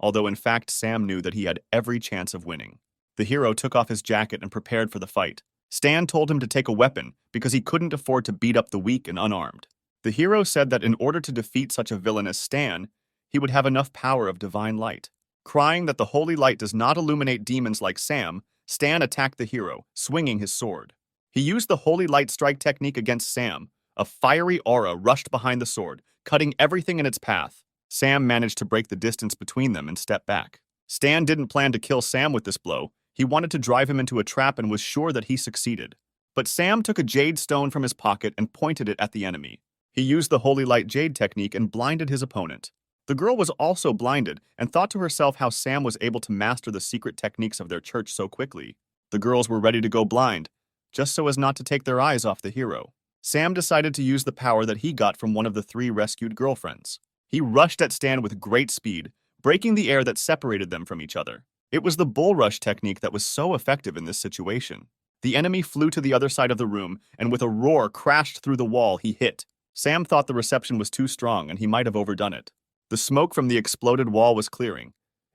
although in fact Sam knew that he had every chance of winning. The hero took off his jacket and prepared for the fight. Stan told him to take a weapon because he couldn't afford to beat up the weak and unarmed. The hero said that in order to defeat such a villain as Stan, he would have enough power of divine light. Crying that the holy light does not illuminate demons like Sam, Stan attacked the hero, swinging his sword. He used the holy light strike technique against Sam. A fiery aura rushed behind the sword, cutting everything in its path. Sam managed to break the distance between them and step back. Stan didn't plan to kill Sam with this blow. He wanted to drive him into a trap and was sure that he succeeded. But Sam took a jade stone from his pocket and pointed it at the enemy. He used the holy light jade technique and blinded his opponent. The girl was also blinded and thought to herself how Sam was able to master the secret techniques of their church so quickly. The girls were ready to go blind, just so as not to take their eyes off the hero. Sam decided to use the power that he got from one of the 3 rescued girlfriends. He rushed at Stan with great speed, breaking the air that separated them from each other. It was the bull rush technique that was so effective in this situation. The enemy flew to the other side of the room and with a roar crashed through the wall he hit. Sam thought the reception was too strong and he might have overdone it. The smoke from the exploded wall was clearing.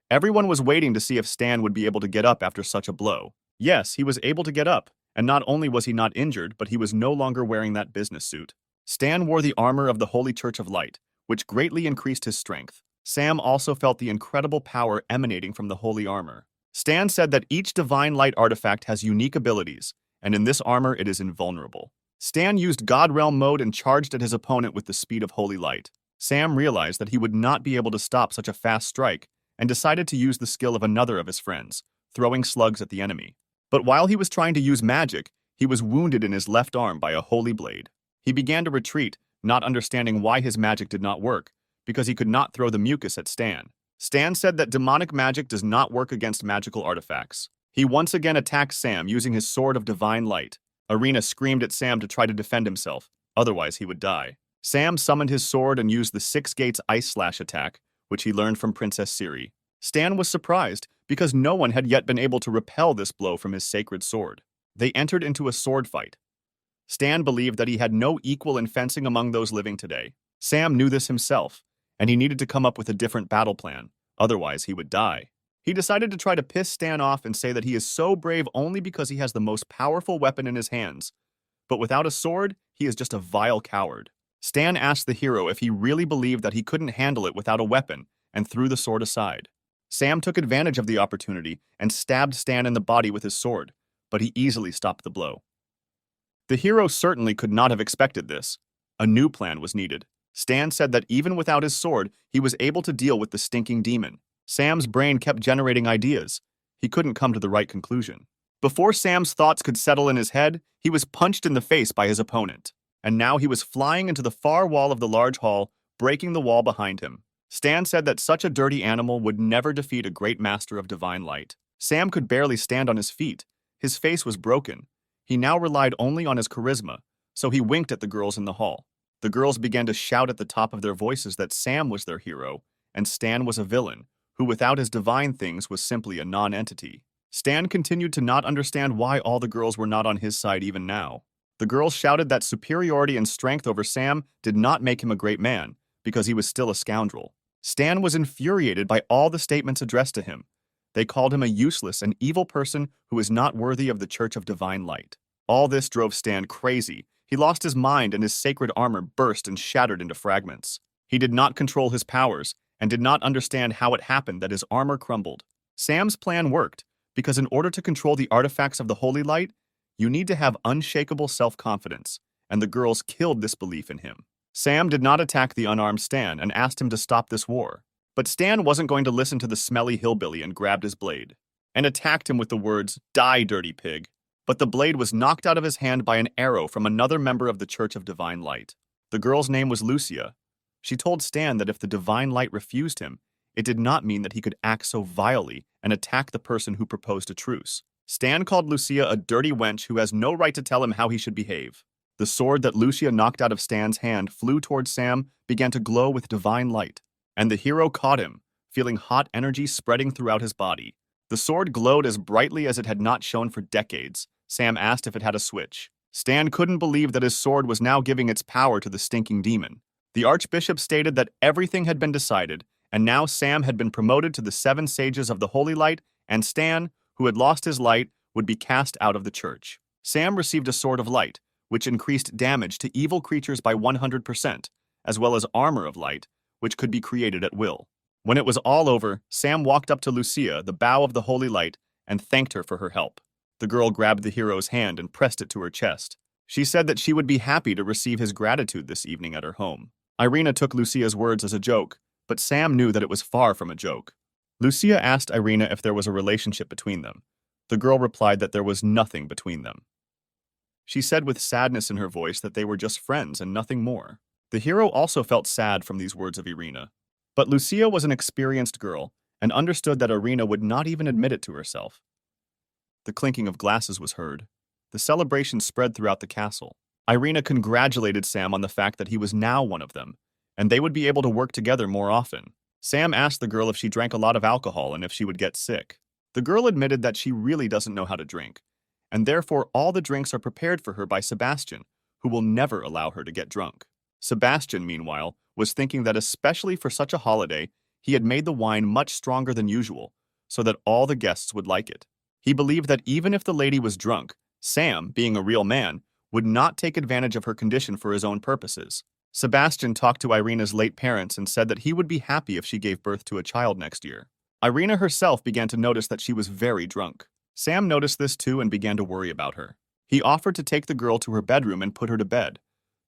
Everyone was waiting to see if Stan would be able to get up after such a blow. Yes, he was able to get up, and not only was he not injured, but he was no longer wearing that business suit. Stan wore the armor of the Holy Church of Light, which greatly increased his strength. Sam also felt the incredible power emanating from the holy armor. Stan said that each divine light artifact has unique abilities, and in this armor it is invulnerable. Stan used God Realm mode and charged at his opponent with the speed of holy light. Sam realized that he would not be able to stop such a fast strike and decided to use the skill of another of his friends, throwing slugs at the enemy. But while he was trying to use magic, he was wounded in his left arm by a holy blade. He began to retreat, not understanding why his magic did not work, because he could not throw the mucus at Stan. Stan said that demonic magic does not work against magical artifacts. He once again attacked Sam using his sword of divine light. Arena screamed at Sam to try to defend himself, otherwise he would die. Sam summoned his sword and used the 6 Gates Ice Slash attack, which he learned from Princess Siri. Stan was surprised because no one had yet been able to repel this blow from his sacred sword. They entered into a sword fight. Stan believed that he had no equal in fencing among those living today. Sam knew this himself, and he needed to come up with a different battle plan, otherwise he would die. He decided to try to piss Stan off and say that he is so brave only because he has the most powerful weapon in his hands. But without a sword, he is just a vile coward. Stan asked the hero if he really believed that he couldn't handle it without a weapon and threw the sword aside. Sam took advantage of the opportunity and stabbed Stan in the body with his sword, but he easily stopped the blow. The hero certainly could not have expected this. A new plan was needed. Stan said that even without his sword, he was able to deal with the stinking demon. Sam's brain kept generating ideas. He couldn't come to the right conclusion. Before Sam's thoughts could settle in his head, he was punched in the face by his opponent. And now he was flying into the far wall of the large hall, breaking the wall behind him. Stan said that such a dirty animal would never defeat a great master of divine light. Sam could barely stand on his feet. His face was broken. He now relied only on his charisma, so he winked at the girls in the hall. The girls began to shout at the top of their voices that Sam was their hero, and Stan was a villain, who without his divine things was simply a non-entity. Stan continued to not understand why all the girls were not on his side even now. The girls shouted that superiority and strength over Sam did not make him a great man, because he was still a scoundrel. Stan was infuriated by all the statements addressed to him. They called him a useless and evil person who is not worthy of the Church of Divine Light. All this drove Stan crazy. He lost his mind and his sacred armor burst and shattered into fragments. He did not control his powers and did not understand how it happened that his armor crumbled. Sam's plan worked, because in order to control the artifacts of the Holy Light, you need to have unshakable self-confidence, and the girls killed this belief in him. Sam did not attack the unarmed Stan and asked him to stop this war. But Stan wasn't going to listen to the smelly hillbilly and grabbed his blade and attacked him with the words, "Die, dirty pig." But the blade was knocked out of his hand by an arrow from another member of the Church of Divine Light. The girl's name was Lucia. She told Stan that if the Divine Light refused him, it did not mean that he could act so vilely and attack the person who proposed a truce. Stan called Lucia a dirty wench who has no right to tell him how he should behave. The sword that Lucia knocked out of Stan's hand flew towards Sam, began to glow with divine light, and the hero caught him, feeling hot energy spreading throughout his body. The sword glowed as brightly as it had not shone for decades. Sam asked if it had a switch. Stan couldn't believe that his sword was now giving its power to the stinking demon. The archbishop stated that everything had been decided, and now Sam had been promoted to the 7 sages of the Holy Light, and Stan, who had lost his light, would be cast out of the church. Sam received a Sword of Light, which increased damage to evil creatures by 100%, as well as Armor of Light, which could be created at will. When it was all over, Sam walked up to Lucia, the bow of the Holy Light, and thanked her for her help. The girl grabbed the hero's hand and pressed it to her chest. She said that she would be happy to receive his gratitude this evening at her home. Irina took Lucia's words as a joke, but Sam knew that it was far from a joke. Lucia asked Irina if there was a relationship between them. The girl replied that there was nothing between them. She said with sadness in her voice that they were just friends and nothing more. The hero also felt sad from these words of Irina. But Lucia was an experienced girl and understood that Irina would not even admit it to herself. The clinking of glasses was heard. The celebration spread throughout the castle. Irina congratulated Sam on the fact that he was now one of them, and they would be able to work together more often. Sam asked the girl if she drank a lot of alcohol and if she would get sick. The girl admitted that she really doesn't know how to drink, and therefore all the drinks are prepared for her by Sebastian, who will never allow her to get drunk. Sebastian, meanwhile, was thinking that especially for such a holiday, he had made the wine much stronger than usual, so that all the guests would like it. He believed that even if the lady was drunk, Sam, being a real man, would not take advantage of her condition for his own purposes. Sebastian talked to Irina's late parents and said that he would be happy if she gave birth to a child next year. Irina herself began to notice that she was very drunk. Sam noticed this too and began to worry about her. He offered to take the girl to her bedroom and put her to bed,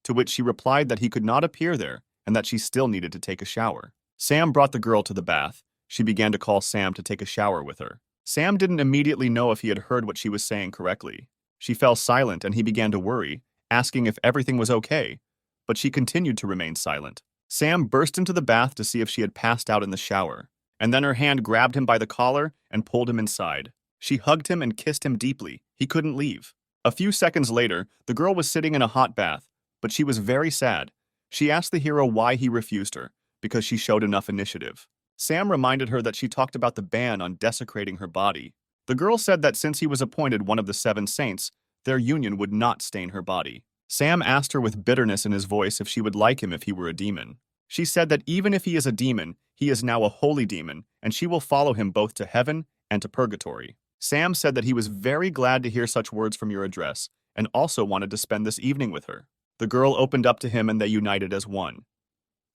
to which she replied that he could not appear there and that she still needed to take a shower. Sam brought the girl to the bath. She began to call Sam to take a shower with her. Sam didn't immediately know if he had heard what she was saying correctly. She fell silent and he began to worry, asking if everything was okay, but she continued to remain silent. Sam burst into the bath to see if she had passed out in the shower, and then her hand grabbed him by the collar and pulled him inside. She hugged him and kissed him deeply. He couldn't leave. A few seconds later, the girl was sitting in a hot bath, but she was very sad. She asked the hero why he refused her, because she showed enough initiative. Sam reminded her that she talked about the ban on desecrating her body. The girl said that since he was appointed one of the 7 saints, their union would not stain her body. Sam asked her with bitterness in his voice if she would like him if he were a demon. She said that even if he is a demon, he is now a holy demon, and she will follow him both to heaven and to purgatory. Sam said that he was very glad to hear such words from your address, and also wanted to spend this evening with her. The girl opened up to him and they united as one.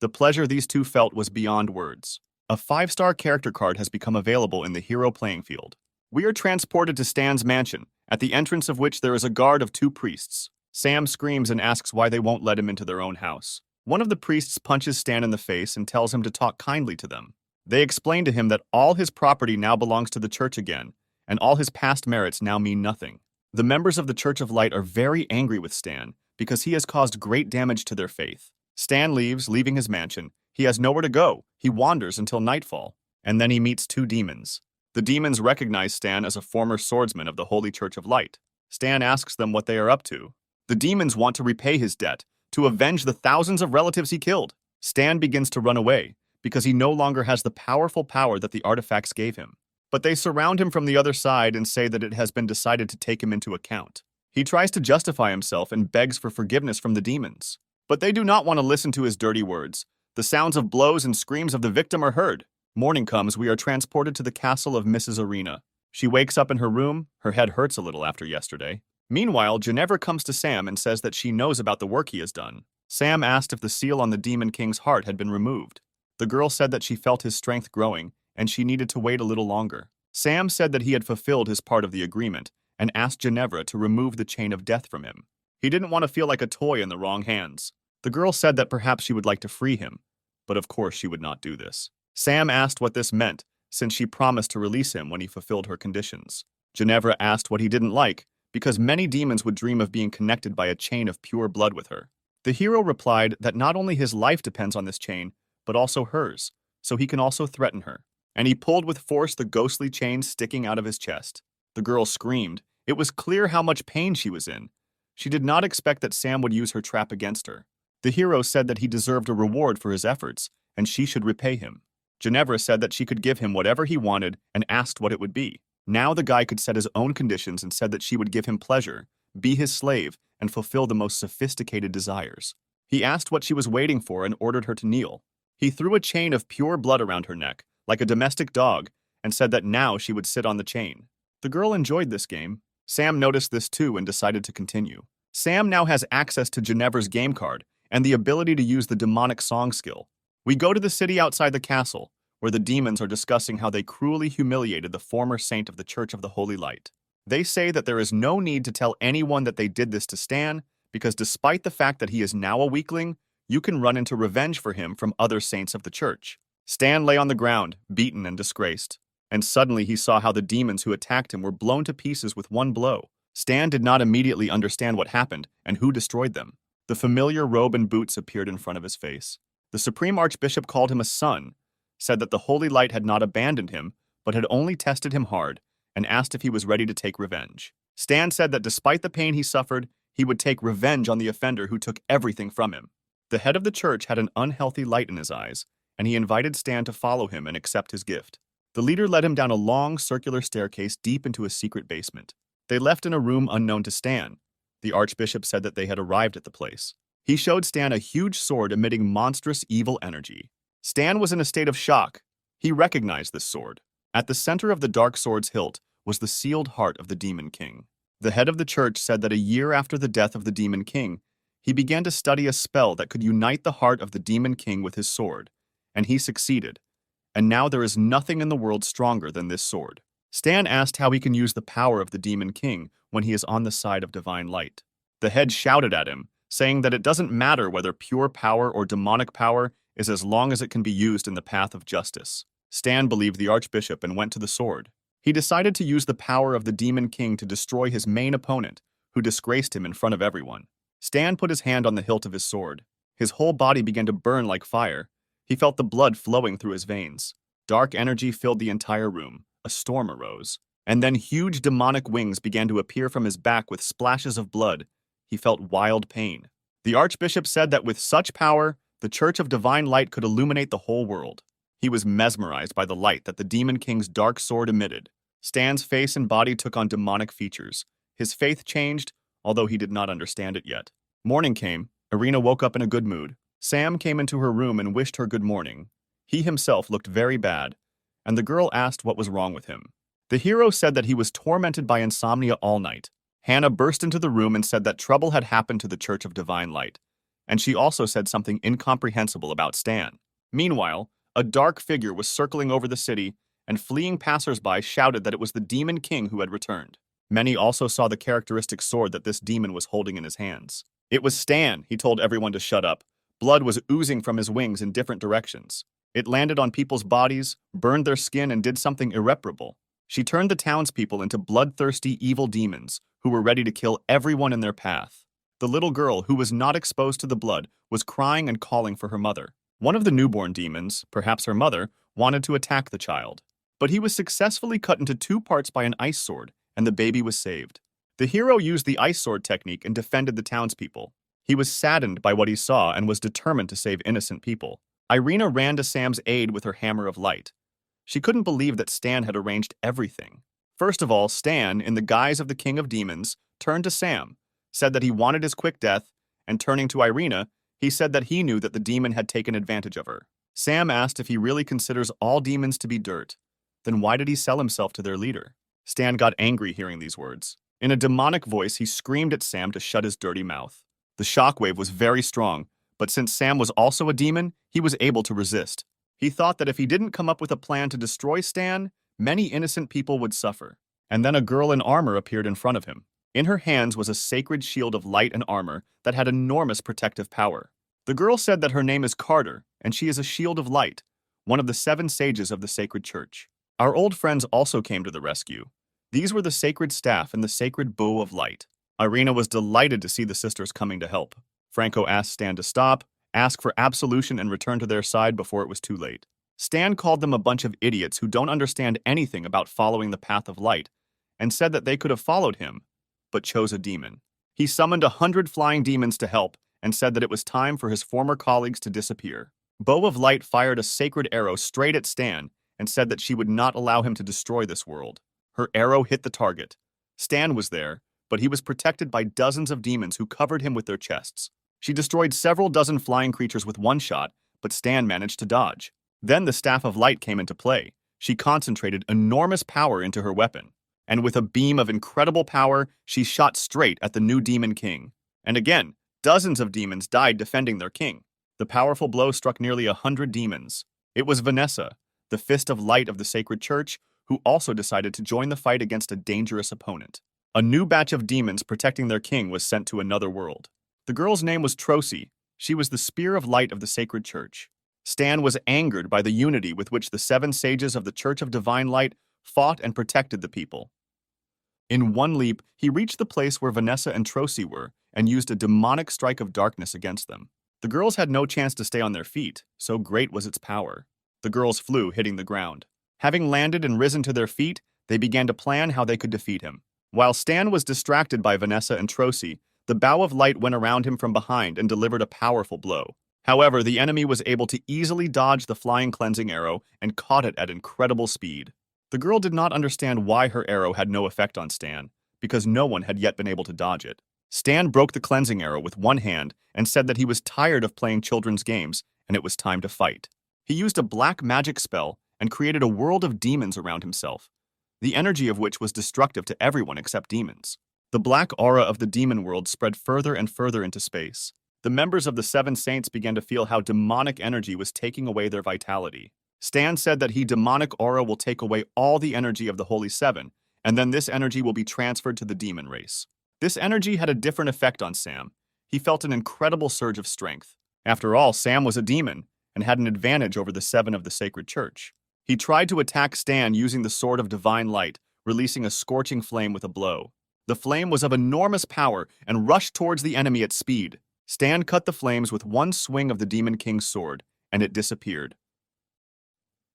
The pleasure these two felt was beyond words. A 5-star character card has become available in the hero playing field. We are transported to Stan's mansion, at the entrance of which there is a guard of 2 priests. Sam screams and asks why they won't let him into their own house. One of the priests punches Stan in the face and tells him to talk kindly to them. They explain to him that all his property now belongs to the church again, and all his past merits now mean nothing. The members of the Church of Light are very angry with Stan because he has caused great damage to their faith. Stan leaves, leaving his mansion. He has nowhere to go. He wanders until nightfall, and then he meets 2 demons. The demons recognize Stan as a former swordsman of the Holy Church of Light. Stan asks them what they are up to. The demons want to repay his debt, to avenge the thousands of relatives he killed. Stan begins to run away, because he no longer has the powerful power that the artifacts gave him. But they surround him from the other side and say that it has been decided to take him into account. He tries to justify himself and begs for forgiveness from the demons. But they do not want to listen to his dirty words. The sounds of blows and screams of the victim are heard. Morning comes, we are transported to the castle of Mrs. Irina. She wakes up in her room. Her head hurts a little after yesterday. Meanwhile, Ginevra comes to Sam and says that she knows about the work he has done. Sam asked if the seal on the Demon King's heart had been removed. The girl said that she felt his strength growing, and she needed to wait a little longer. Sam said that he had fulfilled his part of the agreement, and asked Ginevra to remove the chain of death from him. He didn't want to feel like a toy in the wrong hands. The girl said that perhaps she would like to free him, but of course she would not do this. Sam asked what this meant, since she promised to release him when he fulfilled her conditions. Ginevra asked what he didn't like, because many demons would dream of being connected by a chain of pure blood with her. The hero replied that not only his life depends on this chain, but also hers, so he can also threaten her. And he pulled with force the ghostly chain sticking out of his chest. The girl screamed. It was clear how much pain she was in. She did not expect that Sam would use her trap against her. The hero said that he deserved a reward for his efforts, and she should repay him. Ginevra said that she could give him whatever he wanted and asked what it would be. Now the guy could set his own conditions and said that she would give him pleasure, be his slave, and fulfill the most sophisticated desires. He asked what she was waiting for and ordered her to kneel. He threw a chain of pure blood around her neck, like a domestic dog, and said that now she would sit on the chain. The girl enjoyed this game. Sam noticed this too and decided to continue. Sam now has access to Ginevra's game card and the ability to use the demonic song skill. We go to the city outside the castle, where the demons are discussing how they cruelly humiliated the former saint of the Church of the Holy Light. They say that there is no need to tell anyone that they did this to Stan, because despite the fact that he is now a weakling, you can run into revenge for him from other saints of the church. Stan lay on the ground, beaten and disgraced, and suddenly he saw how the demons who attacked him were blown to pieces with one blow. Stan did not immediately understand what happened and who destroyed them. The familiar robe and boots appeared in front of his face. The Supreme Archbishop called him a son, said that the Holy Light had not abandoned him, but had only tested him hard, and asked if he was ready to take revenge. Stan said that despite the pain he suffered, he would take revenge on the offender who took everything from him. The head of the church had an unhealthy light in his eyes, and he invited Stan to follow him and accept his gift. The leader led him down a long, circular staircase deep into a secret basement. They left in a room unknown to Stan. The Archbishop said that they had arrived at the place. He showed Stan a huge sword emitting monstrous evil energy. Stan was in a state of shock. He recognized this sword. At the center of the dark sword's hilt was the sealed heart of the Demon King. The head of the church said that a year after the death of the Demon King, he began to study a spell that could unite the heart of the Demon King with his sword, and he succeeded. And now there is nothing in the world stronger than this sword. Stan asked how he can use the power of the Demon King when he is on the side of divine light. The head shouted at him, saying that it doesn't matter whether pure power or demonic power is as long as it can be used in the path of justice. Stan believed the Archbishop and went to the sword. He decided to use the power of the Demon King to destroy his main opponent, who disgraced him in front of everyone. Stan put his hand on the hilt of his sword. His whole body began to burn like fire. He felt the blood flowing through his veins. Dark energy filled the entire room. A storm arose. And then huge demonic wings began to appear from his back with splashes of blood. He felt wild pain. The Archbishop said that with such power, the Church of Divine Light could illuminate the whole world. He was mesmerized by the light that the Demon King's dark sword emitted. Stan's face and body took on demonic features. His faith changed, although he did not understand it yet. Morning came. Irina woke up in a good mood. Sam came into her room and wished her good morning. He himself looked very bad, and the girl asked what was wrong with him. The hero said that he was tormented by insomnia all night. Hannah burst into the room and said that trouble had happened to the Church of Divine Light, and she also said something incomprehensible about Stan. Meanwhile, a dark figure was circling over the city, and fleeing passersby shouted that it was the Demon King who had returned. Many also saw the characteristic sword that this demon was holding in his hands. It was Stan, he told everyone to shut up. Blood was oozing from his wings in different directions. It landed on people's bodies, burned their skin, and did something irreparable. She turned the townspeople into bloodthirsty evil demons who were ready to kill everyone in their path. The little girl, who was not exposed to the blood, was crying and calling for her mother. One of the newborn demons, perhaps her mother, wanted to attack the child. But he was successfully cut into 2 parts by an ice sword, and the baby was saved. The hero used the ice sword technique and defended the townspeople. He was saddened by what he saw and was determined to save innocent people. Irina ran to Sam's aid with her hammer of light. She couldn't believe that Stan had arranged everything. First of all, Stan, in the guise of the King of Demons, turned to Sam, said that he wanted his quick death, and turning to Irina, he said that he knew that the demon had taken advantage of her. Sam asked if he really considers all demons to be dirt. Then why did he sell himself to their leader? Stan got angry hearing these words. In a demonic voice, he screamed at Sam to shut his dirty mouth. The shockwave was very strong, but since Sam was also a demon, he was able to resist. He thought that if he didn't come up with a plan to destroy Stan, many innocent people would suffer. And then a girl in armor appeared in front of him. In her hands was a sacred shield of light and armor that had enormous protective power. The girl said that her name is Carter, and she is a shield of light, one of the 7 sages of the sacred church. Our old friends also came to the rescue. These were the sacred staff and the sacred bow of light. Irina was delighted to see the sisters coming to help. Franco asked Stan to stop, ask for absolution, and return to their side before it was too late. Stan called them a bunch of idiots who don't understand anything about following the path of light, and said that they could have followed him, but chose a demon. He summoned 100 flying demons to help, and said that it was time for his former colleagues to disappear. Bow of Light fired a sacred arrow straight at Stan, and said that she would not allow him to destroy this world. Her arrow hit the target. Stan was there, but he was protected by dozens of demons who covered him with their chests. She destroyed several dozen flying creatures with one shot, but Stan managed to dodge. Then the Staff of Light came into play. She concentrated enormous power into her weapon. and with a beam of incredible power, she shot straight at the new Demon King. And again, dozens of demons died defending their king. The powerful blow struck nearly 100 demons. It was Vanessa, the Fist of Light of the Sacred Church, who also decided to join the fight against a dangerous opponent. A new batch of demons protecting their king was sent to another world. The girl's name was Trosi. She was the Spear of Light of the Sacred Church. Stan was angered by the unity with which the 7 sages of the Church of Divine Light fought and protected the people. In one leap, he reached the place where Vanessa and Trosi were and used a demonic strike of darkness against them. The girls had no chance to stay on their feet, so great was its power. The girls flew, hitting the ground. Having landed and risen to their feet, they began to plan how they could defeat him. While Stan was distracted by Vanessa and Trosi, the Bow of Light went around him from behind and delivered a powerful blow. However, the enemy was able to easily dodge the flying cleansing arrow and caught it at incredible speed. The girl did not understand why her arrow had no effect on Stan, because no one had yet been able to dodge it. Stan broke the cleansing arrow with one hand and said that he was tired of playing children's games and it was time to fight. He used a black magic spell and created a world of demons around himself, the energy of which was destructive to everyone except demons. The black aura of the demon world spread further and further into space. The members of the 7 saints began to feel how demonic energy was taking away their vitality. Stan said that demonic aura will take away all the energy of the Holy Seven, and then this energy will be transferred to the demon race. This energy had a different effect on Sam. He felt an incredible surge of strength. After all, Sam was a demon and had an advantage over the 7 of the Sacred Church. He tried to attack Stan using the Sword of Divine Light, releasing a scorching flame with a blow. The flame was of enormous power and rushed towards the enemy at speed. Stan cut the flames with one swing of the Demon King's sword, and it disappeared.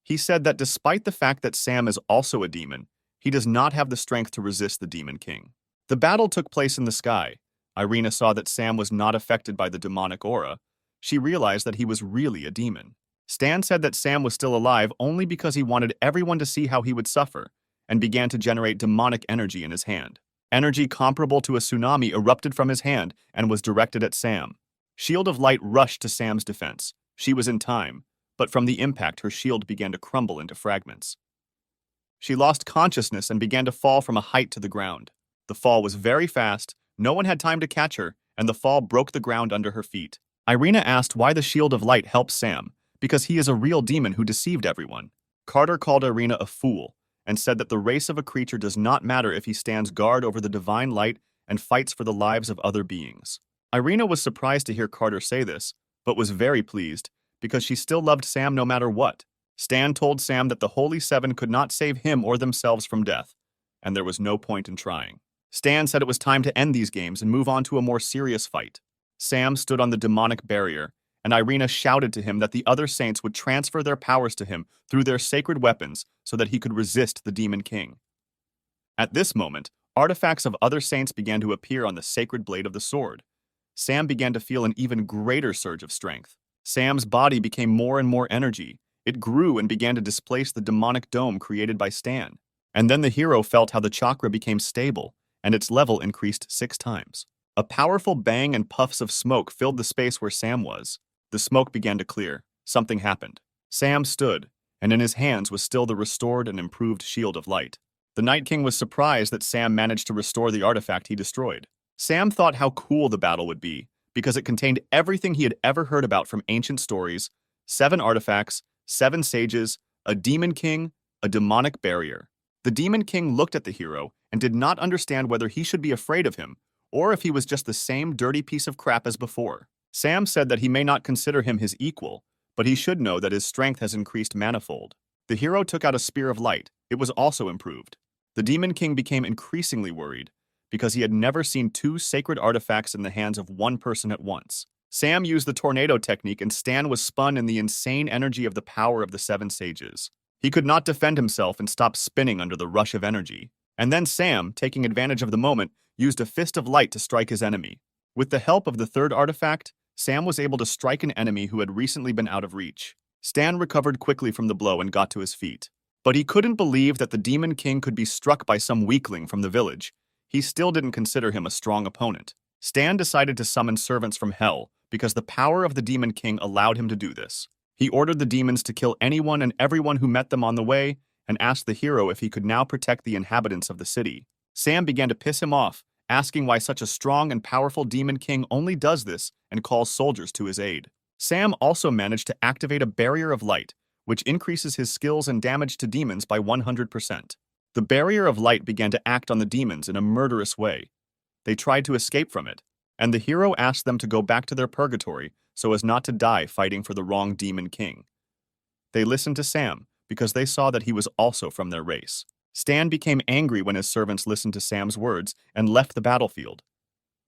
He said that despite the fact that Sam is also a demon, he does not have the strength to resist the Demon King. The battle took place in the sky. Irina saw that Sam was not affected by the demonic aura. She realized that he was really a demon. Stan said that Sam was still alive only because he wanted everyone to see how he would suffer, and began to generate demonic energy in his hand. Energy comparable to a tsunami erupted from his hand and was directed at Sam. Shield of Light rushed to Sam's defense. She was in time, but from the impact her shield began to crumble into fragments. She lost consciousness and began to fall from a height to the ground. The fall was very fast, no one had time to catch her, and the fall broke the ground under her feet. Irina asked why the Shield of Light helped Sam, because he is a real demon who deceived everyone. Carter called Irina a fool, and said that the race of a creature does not matter if he stands guard over the divine light and fights for the lives of other beings. Irina was surprised to hear Carter say this, but was very pleased, because she still loved Sam no matter what. Stan told Sam that the Holy Seven could not save him or themselves from death, and there was no point in trying. Stan said it was time to end these games and move on to a more serious fight. Sam stood on the demonic barrier, and Irina shouted to him that the other saints would transfer their powers to him through their sacred weapons so that he could resist the Demon King. At this moment, artifacts of other saints began to appear on the sacred blade of the sword. Sam began to feel an even greater surge of strength. Sam's body became more and more energy. It grew and began to displace the demonic dome created by Stan. And then the hero felt how the chakra became stable, and its level increased 6 times. A powerful bang and puffs of smoke filled the space where Sam was. The smoke began to clear. Something happened. Sam stood, and in his hands was still the restored and improved Shield of Light. The Night King was surprised that Sam managed to restore the artifact he destroyed. Sam thought how cool the battle would be, because it contained everything he had ever heard about from ancient stories: 7 artifacts, 7 sages, a Demon King, a demonic barrier. The Demon King looked at the hero and did not understand whether he should be afraid of him, or if he was just the same dirty piece of crap as before. Sam said that he may not consider him his equal, but he should know that his strength has increased manifold. The hero took out a Spear of Light. It was also improved. The Demon King became increasingly worried, because he had never seen 2 sacred artifacts in the hands of one person at once. Sam used the tornado technique and Stan was spun in the insane energy of the power of the 7 sages. He could not defend himself and stopped spinning under the rush of energy. And then Sam, taking advantage of the moment, used a Fist of Light to strike his enemy. With the help of the 3rd artifact, Sam was able to strike an enemy who had recently been out of reach. Stan recovered quickly from the blow and got to his feet. But he couldn't believe that the Demon King could be struck by some weakling from the village. He still didn't consider him a strong opponent. Stan decided to summon servants from hell because the power of the Demon King allowed him to do this. He ordered the demons to kill anyone and everyone who met them on the way, and asked the hero if he could now protect the inhabitants of the city. Sam began to piss him off, asking why such a strong and powerful demon king only does this and calls soldiers to his aid. Sam also managed to activate a barrier of light, which increases his skills and damage to demons by 100%. The barrier of light began to act on the demons in a murderous way. They tried to escape from it, and the hero asked them to go back to their purgatory so as not to die fighting for the wrong demon king. They listened to Sam because they saw that he was also from their race. Stan became angry when his servants listened to Sam's words and left the battlefield.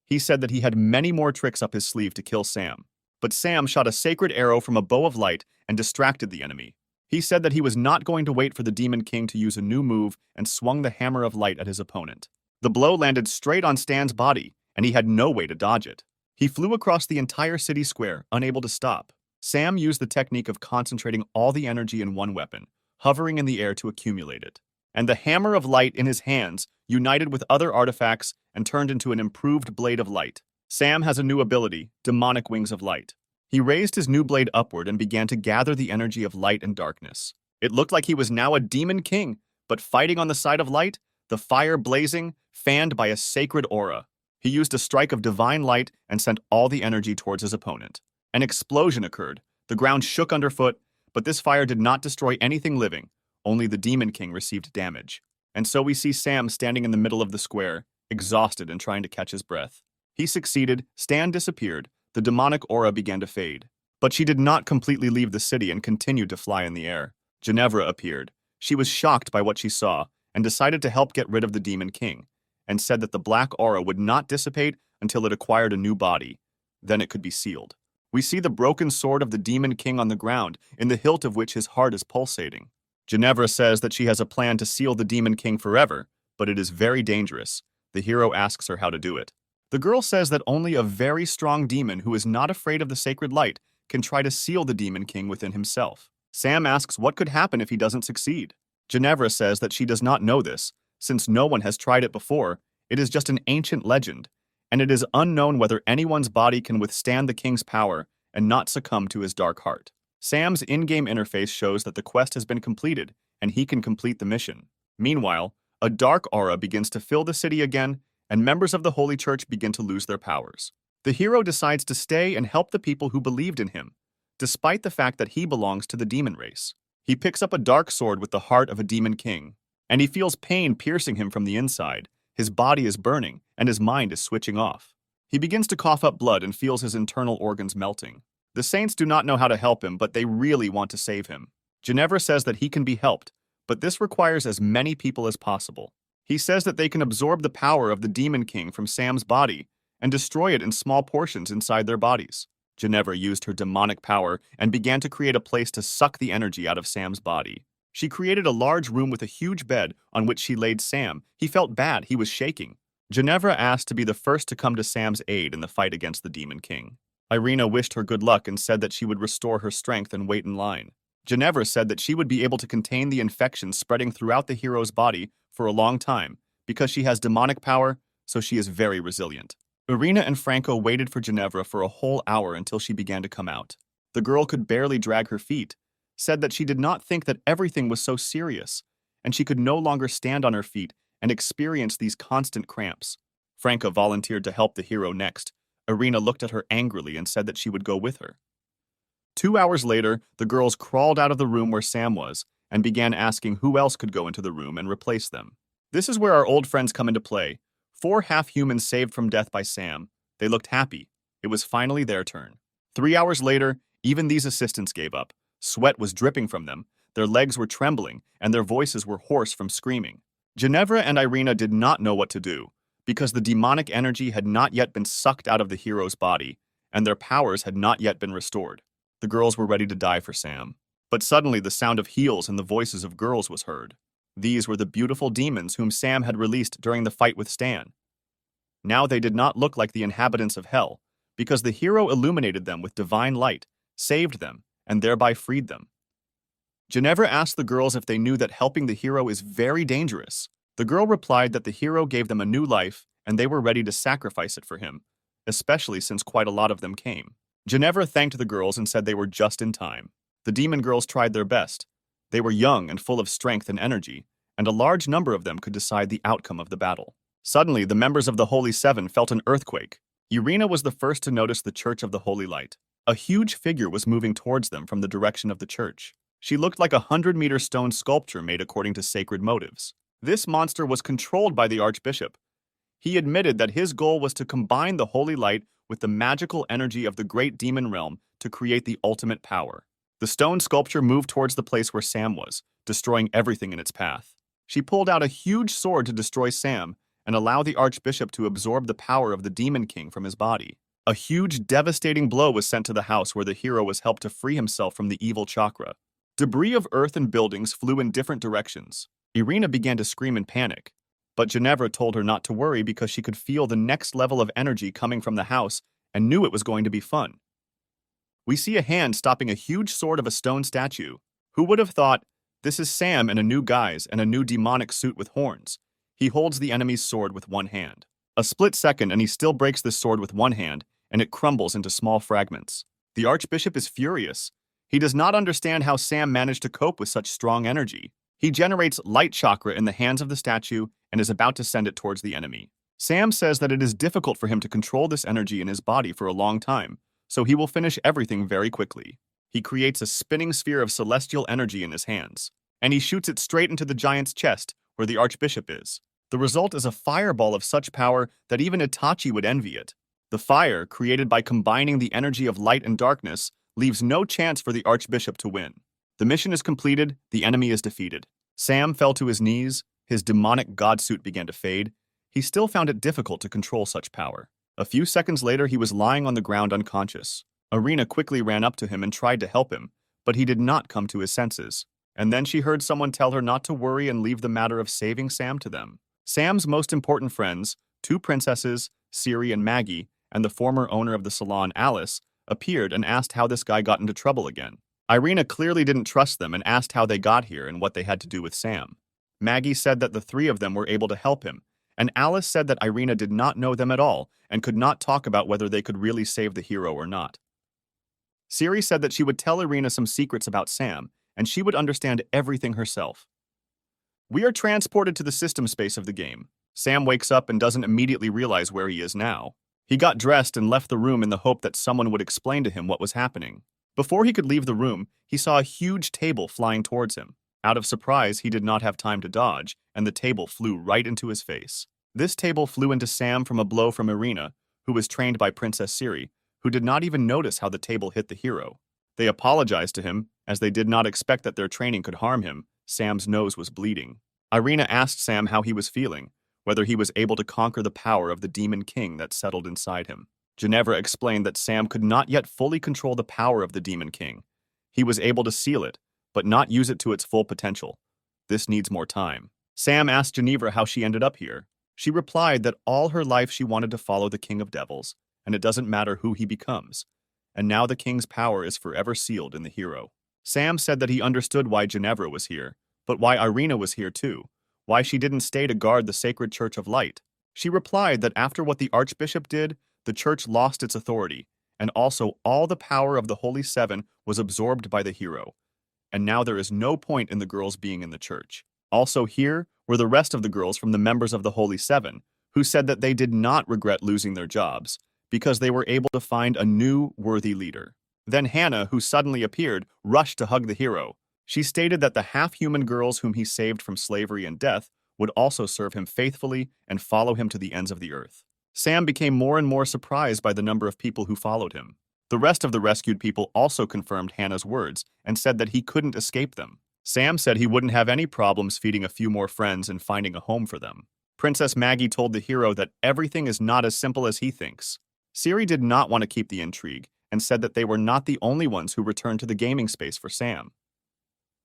He said that he had many more tricks up his sleeve to kill Sam. But Sam shot a sacred arrow from a bow of light and distracted the enemy. He said that he was not going to wait for the Demon King to use a new move and swung the hammer of light at his opponent. The blow landed straight on Stan's body, and he had no way to dodge it. He flew across the entire city square, unable to stop. Sam used the technique of concentrating all the energy in one weapon, hovering in the air to accumulate it. And the hammer of light in his hands united with other artifacts and turned into an improved blade of light. Sam has a new ability, Demonic Wings of Light. He raised his new blade upward and began to gather the energy of light and darkness. It looked like he was now a demon king, but fighting on the side of light, the fire blazing, fanned by a sacred aura. He used a strike of divine light and sent all the energy towards his opponent. An explosion occurred. The ground shook underfoot, but this fire did not destroy anything living. Only the Demon King received damage. And so we see Sam standing in the middle of the square, exhausted and trying to catch his breath. He succeeded, Stan disappeared, the demonic aura began to fade. But she did not completely leave the city and continued to fly in the air. Ginevra appeared. She was shocked by what she saw and decided to help get rid of the Demon King, and said that the black aura would not dissipate until it acquired a new body. Then it could be sealed. We see the broken sword of the Demon King on the ground, in the hilt of which his heart is pulsating. Ginevra says that she has a plan to seal the Demon King forever, but it is very dangerous. The hero asks her how to do it. The girl says that only a very strong demon who is not afraid of the sacred light can try to seal the Demon King within himself. Sam asks what could happen if he doesn't succeed. Ginevra says that she does not know this, since no one has tried it before. It is just an ancient legend, and it is unknown whether anyone's body can withstand the king's power and not succumb to his dark heart. Sam's in-game interface shows that the quest has been completed, and he can complete the mission. Meanwhile, a dark aura begins to fill the city again, and members of the Holy Church begin to lose their powers. The hero decides to stay and help the people who believed in him, despite the fact that he belongs to the demon race. He picks up a dark sword with the heart of a demon king, and he feels pain piercing him from the inside. His body is burning, and his mind is switching off. He begins to cough up blood and feels his internal organs melting. The saints do not know how to help him, but they really want to save him. Ginevra says that he can be helped, but this requires as many people as possible. He says that they can absorb the power of the Demon King from Sam's body and destroy it in small portions inside their bodies. Ginevra used her demonic power and began to create a place to suck the energy out of Sam's body. She created a large room with a huge bed on which she laid Sam. He felt bad, he was shaking. Ginevra asked to be the first to come to Sam's aid in the fight against the Demon King. Irina wished her good luck and said that she would restore her strength and wait in line. Ginevra said that she would be able to contain the infection spreading throughout the hero's body for a long time because she has demonic power, so she is very resilient. Irina and Franco waited for Ginevra for a whole hour until she began to come out. The girl could barely drag her feet, said that she did not think that everything was so serious, and she could no longer stand on her feet and experience these constant cramps. Franco volunteered to help the hero next. Irina looked at her angrily and said that she would go with her. 2 hours later, the girls crawled out of the room where Sam was and began asking who else could go into the room and replace them. This is where our old friends come into play. 4 half-humans saved from death by Sam. They looked happy. It was finally their turn. 3 hours later, even these assistants gave up. Sweat was dripping from them, their legs were trembling, and their voices were hoarse from screaming. Ginevra and Irina did not know what to do, because the demonic energy had not yet been sucked out of the hero's body, and their powers had not yet been restored. The girls were ready to die for Sam. But suddenly the sound of heels and the voices of girls was heard. These were the beautiful demons whom Sam had released during the fight with Stan. Now they did not look like the inhabitants of hell, because the hero illuminated them with divine light, saved them, and thereby freed them. Ginevra asked the girls if they knew that helping the hero is very dangerous. The girl replied that the hero gave them a new life, and they were ready to sacrifice it for him, especially since quite a lot of them came. Ginevra thanked the girls and said they were just in time. The demon girls tried their best. They were young and full of strength and energy, and a large number of them could decide the outcome of the battle. Suddenly, the members of the Holy Seven felt an earthquake. Irina was the first to notice the Church of the Holy Light. A huge figure was moving towards them from the direction of the church. She looked like a 100-meter stone sculpture made according to sacred motives. This monster was controlled by the Archbishop. He admitted that his goal was to combine the holy light with the magical energy of the great demon realm to create the ultimate power. The stone sculpture moved towards the place where Sam was, destroying everything in its path. She pulled out a huge sword to destroy Sam and allow the Archbishop to absorb the power of the Demon King from his body. A huge, devastating blow was sent to the house where the hero was helped to free himself from the evil chakra. Debris of earth and buildings flew in different directions. Irina began to scream in panic, but Ginevra told her not to worry because she could feel the next level of energy coming from the house and knew it was going to be fun. We see a hand stopping a huge sword of a stone statue. Who would have thought? This is Sam in a new guise and a new demonic suit with horns. He holds the enemy's sword with one hand. A split second and he still breaks this sword with one hand, and it crumbles into small fragments. The Archbishop is furious. He does not understand how Sam managed to cope with such strong energy. He generates light chakra in the hands of the statue and is about to send it towards the enemy. Sam says that it is difficult for him to control this energy in his body for a long time, so he will finish everything very quickly. He creates a spinning sphere of celestial energy in his hands, and he shoots it straight into the giant's chest where the Archbishop is. The result is a fireball of such power that even Itachi would envy it. The fire, created by combining the energy of light and darkness, leaves no chance for the Archbishop to win. The mission is completed, the enemy is defeated. Sam fell to his knees, his demonic god suit began to fade. He still found it difficult to control such power. A few seconds later, he was lying on the ground unconscious. Irina quickly ran up to him and tried to help him, but he did not come to his senses. And then she heard someone tell her not to worry and leave the matter of saving Sam to them. Sam's most important friends, two princesses, Siri and Maggie, and the former owner of the salon, Alice, appeared and asked how this guy got into trouble again. Irina clearly didn't trust them and asked how they got here and what they had to do with Sam. Maggie said that the three of them were able to help him, and Alice said that Irina did not know them at all and could not talk about whether they could really save the hero or not. Siri said that she would tell Irina some secrets about Sam, and she would understand everything herself. We are transported to the system space of the game. Sam wakes up and doesn't immediately realize where he is now. He got dressed and left the room in the hope that someone would explain to him what was happening. Before he could leave the room, he saw a huge table flying towards him. Out of surprise, he did not have time to dodge, and the table flew right into his face. This table flew into Sam from a blow from Irina, who was trained by Princess Siri, who did not even notice how the table hit the hero. They apologized to him, as they did not expect that their training could harm him. Sam's nose was bleeding. Irina asked Sam how he was feeling, whether he was able to conquer the power of the Demon King that settled inside him. Ginevra explained that Sam could not yet fully control the power of the Demon King. He was able to seal it, but not use it to its full potential. This needs more time. Sam asked Ginevra how she ended up here. She replied that all her life she wanted to follow the King of Devils, and it doesn't matter who he becomes. And now the king's power is forever sealed in the hero. Sam said that he understood why Ginevra was here, but why Irina was here too, why she didn't stay to guard the sacred Church of Light. She replied that after what the Archbishop did, the church lost its authority, and also all the power of the Holy Seven was absorbed by the hero. And now there is no point in the girls being in the church. Also here were the rest of the girls from the members of the Holy Seven, who said that they did not regret losing their jobs, because they were able to find a new, worthy leader. Then Hannah, who suddenly appeared, rushed to hug the hero. She stated that the half-human girls whom he saved from slavery and death would also serve him faithfully and follow him to the ends of the earth. Sam became more and more surprised by the number of people who followed him. The rest of the rescued people also confirmed Hannah's words and said that he couldn't escape them. Sam said he wouldn't have any problems feeding a few more friends and finding a home for them. Princess Maggie told the hero that everything is not as simple as he thinks. Siri did not want to keep the intrigue and said that they were not the only ones who returned to the gaming space for Sam.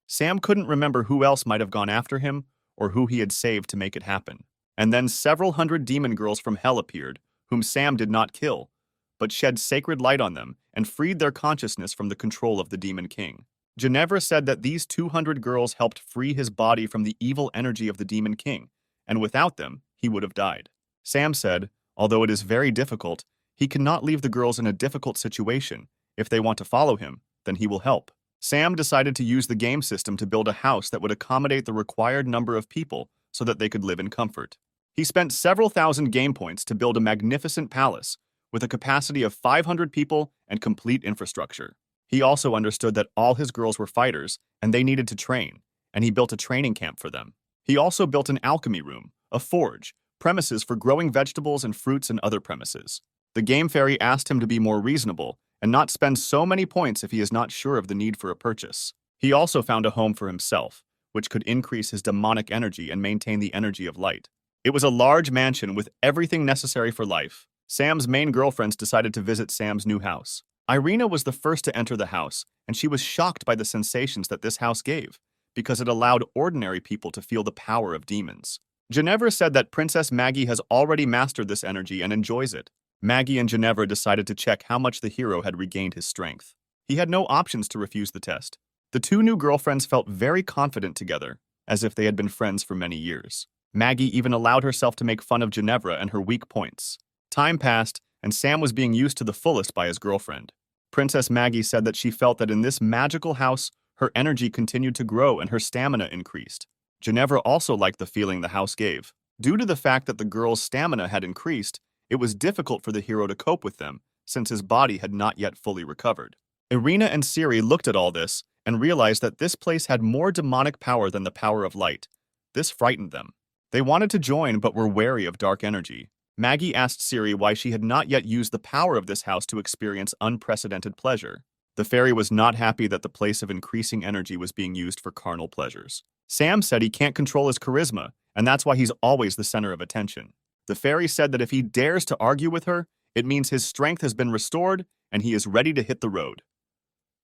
Sam couldn't remember who else might have gone after him or who he had saved to make it happen. And then several hundred demon girls from hell appeared, whom Sam did not kill, but shed sacred light on them and freed their consciousness from the control of the Demon King. Ginevra said that these 200 girls helped free his body from the evil energy of the Demon King, and without them, he would have died. Sam said, although it is very difficult, he cannot leave the girls in a difficult situation. If they want to follow him, then he will help. Sam decided to use the game system to build a house that would accommodate the required number of people so that they could live in comfort. He spent several thousand game points to build a magnificent palace with a capacity of 500 people and complete infrastructure. He also understood that all his girls were fighters and they needed to train, and he built a training camp for them. He also built an alchemy room, a forge, premises for growing vegetables and fruits and other premises. The game fairy asked him to be more reasonable and not spend so many points if he is not sure of the need for a purchase. He also found a home for himself, which could increase his demonic energy and maintain the energy of light. It was a large mansion with everything necessary for life. Sam's main girlfriends decided to visit Sam's new house. Irina was the first to enter the house, and she was shocked by the sensations that this house gave, because it allowed ordinary people to feel the power of demons. Ginevra said that Princess Maggie has already mastered this energy and enjoys it. Maggie and Ginevra decided to check how much the hero had regained his strength. He had no options to refuse the test. The two new girlfriends felt very confident together, as if they had been friends for many years. Maggie even allowed herself to make fun of Ginevra and her weak points. Time passed, and Sam was being used to the fullest by his girlfriend. Princess Maggie said that she felt that in this magical house, her energy continued to grow and her stamina increased. Ginevra also liked the feeling the house gave. Due to the fact that the girl's stamina had increased, it was difficult for the hero to cope with them, since his body had not yet fully recovered. Irina and Siri looked at all this and realized that this place had more demonic power than the power of light. This frightened them. They wanted to join but were wary of dark energy. Maggie asked Siri why she had not yet used the power of this house to experience unprecedented pleasure. The fairy was not happy that the place of increasing energy was being used for carnal pleasures. Sam said he can't control his charisma, and that's why he's always the center of attention. The fairy said that if he dares to argue with her, it means his strength has been restored and he is ready to hit the road.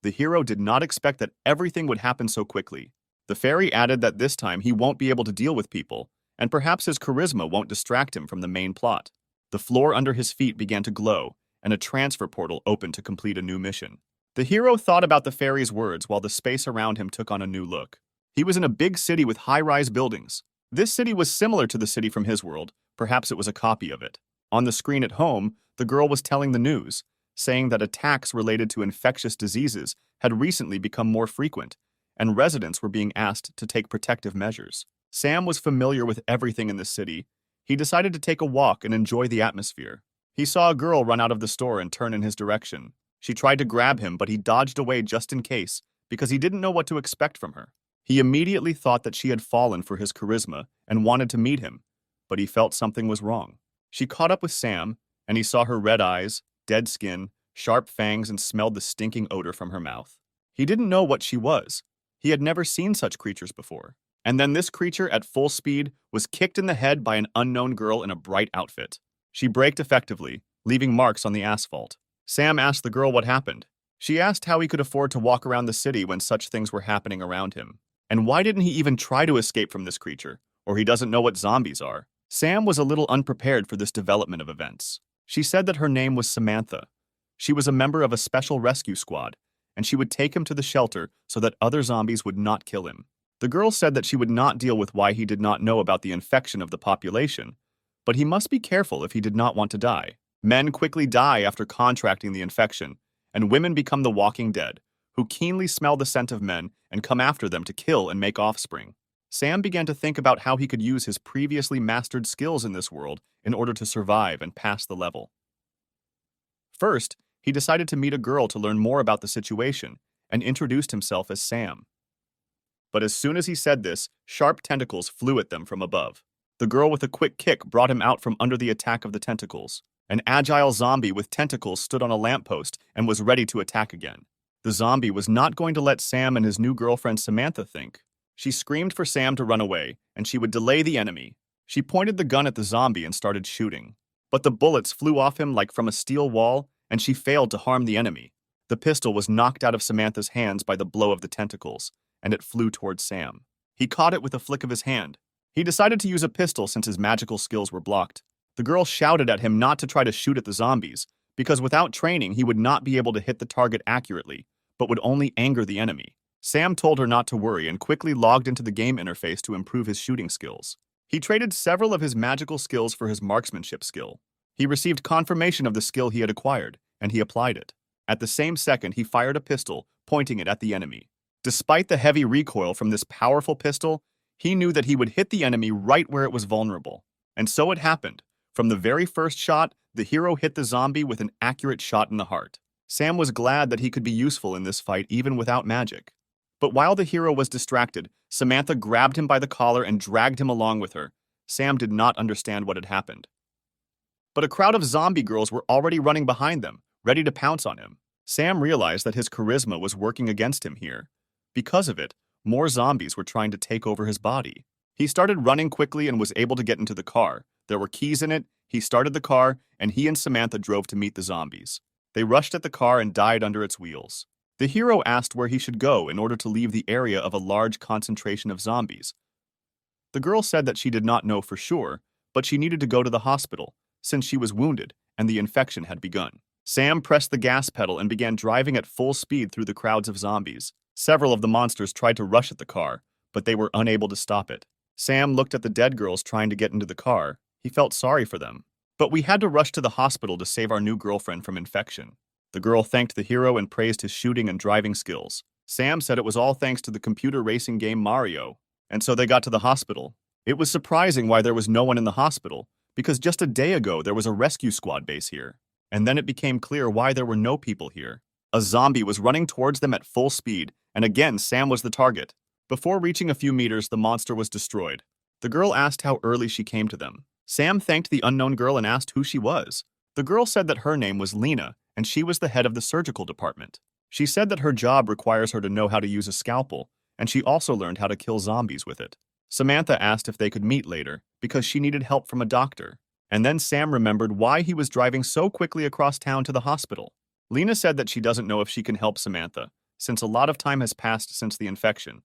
The hero did not expect that everything would happen so quickly. The fairy added that this time he won't be able to deal with people, and perhaps his charisma won't distract him from the main plot. The floor under his feet began to glow, and a transfer portal opened to complete a new mission. The hero thought about the fairy's words while the space around him took on a new look. He was in a big city with high-rise buildings. This city was similar to the city from his world, perhaps it was a copy of it. On the screen at home, the girl was telling the news, saying that attacks related to infectious diseases had recently become more frequent, and residents were being asked to take protective measures. Sam was familiar with everything in the city. He decided to take a walk and enjoy the atmosphere. He saw a girl run out of the store and turn in his direction. She tried to grab him, but he dodged away just in case, because he didn't know what to expect from her. He immediately thought that she had fallen for his charisma and wanted to meet him, but he felt something was wrong. She caught up with Sam, and he saw her red eyes, dead skin, sharp fangs, and smelled the stinking odor from her mouth. He didn't know what she was. He had never seen such creatures before. And then this creature, at full speed, was kicked in the head by an unknown girl in a bright outfit. She braked effectively, leaving marks on the asphalt. Sam asked the girl what happened. She asked how he could afford to walk around the city when such things were happening around him. And why didn't he even try to escape from this creature? Or he doesn't know what zombies are. Sam was a little unprepared for this development of events. She said that her name was Samantha. She was a member of a special rescue squad, and she would take him to the shelter so that other zombies would not kill him. The girl said that she would not deal with why he did not know about the infection of the population, but he must be careful if he did not want to die. Men quickly die after contracting the infection, and women become the walking dead, who keenly smell the scent of men and come after them to kill and make offspring. Sam began to think about how he could use his previously mastered skills in this world in order to survive and pass the level. First, he decided to meet a girl to learn more about the situation and introduced himself as Sam. But as soon as he said this, sharp tentacles flew at them from above. The girl with a quick kick brought him out from under the attack of the tentacles. An agile zombie with tentacles stood on a lamppost and was ready to attack again. The zombie was not going to let Sam and his new girlfriend Samantha think. She screamed for Sam to run away, and she would delay the enemy. She pointed the gun at the zombie and started shooting. But the bullets flew off him like from a steel wall, and she failed to harm the enemy. The pistol was knocked out of Samantha's hands by the blow of the tentacles, and it flew towards Sam. He caught it with a flick of his hand. He decided to use a pistol since his magical skills were blocked. The girl shouted at him not to try to shoot at the zombies, because without training he would not be able to hit the target accurately, but would only anger the enemy. Sam told her not to worry and quickly logged into the game interface to improve his shooting skills. He traded several of his magical skills for his marksmanship skill. He received confirmation of the skill he had acquired, and he applied it. At the same second, he fired a pistol, pointing it at the enemy. Despite the heavy recoil from this powerful pistol, he knew that he would hit the enemy right where it was vulnerable. And so it happened. From the very first shot, the hero hit the zombie with an accurate shot in the heart. Sam was glad that he could be useful in this fight even without magic. But while the hero was distracted, Samantha grabbed him by the collar and dragged him along with her. Sam did not understand what had happened. But a crowd of zombie girls were already running behind them, ready to pounce on him. Sam realized that his charisma was working against him here. Because of it, more zombies were trying to take over his body. He started running quickly and was able to get into the car. There were keys in it, he started the car, and he and Samantha drove to meet the zombies. They rushed at the car and died under its wheels. The hero asked where he should go in order to leave the area of a large concentration of zombies. The girl said that she did not know for sure, but she needed to go to the hospital, since she was wounded and the infection had begun. Sam pressed the gas pedal and began driving at full speed through the crowds of zombies. Several of the monsters tried to rush at the car, but they were unable to stop it. Sam looked at the dead girls trying to get into the car. He felt sorry for them. But we had to rush to the hospital to save our new girlfriend from infection. The girl thanked the hero and praised his shooting and driving skills. Sam said it was all thanks to the computer racing game Mario. And so they got to the hospital. It was surprising why there was no one in the hospital, because just a day ago there was a rescue squad base here. And then it became clear why there were no people here. A zombie was running towards them at full speed, and again Sam was the target. Before reaching a few meters, the monster was destroyed. The girl asked how early she came to them. Sam thanked the unknown girl and asked who she was. The girl said that her name was Lena, and she was the head of the surgical department. She said that her job requires her to know how to use a scalpel, and she also learned how to kill zombies with it. Samantha asked if they could meet later, because she needed help from a doctor. And then Sam remembered why he was driving so quickly across town to the hospital. Lena said that she doesn't know if she can help Samantha, since a lot of time has passed since the infection,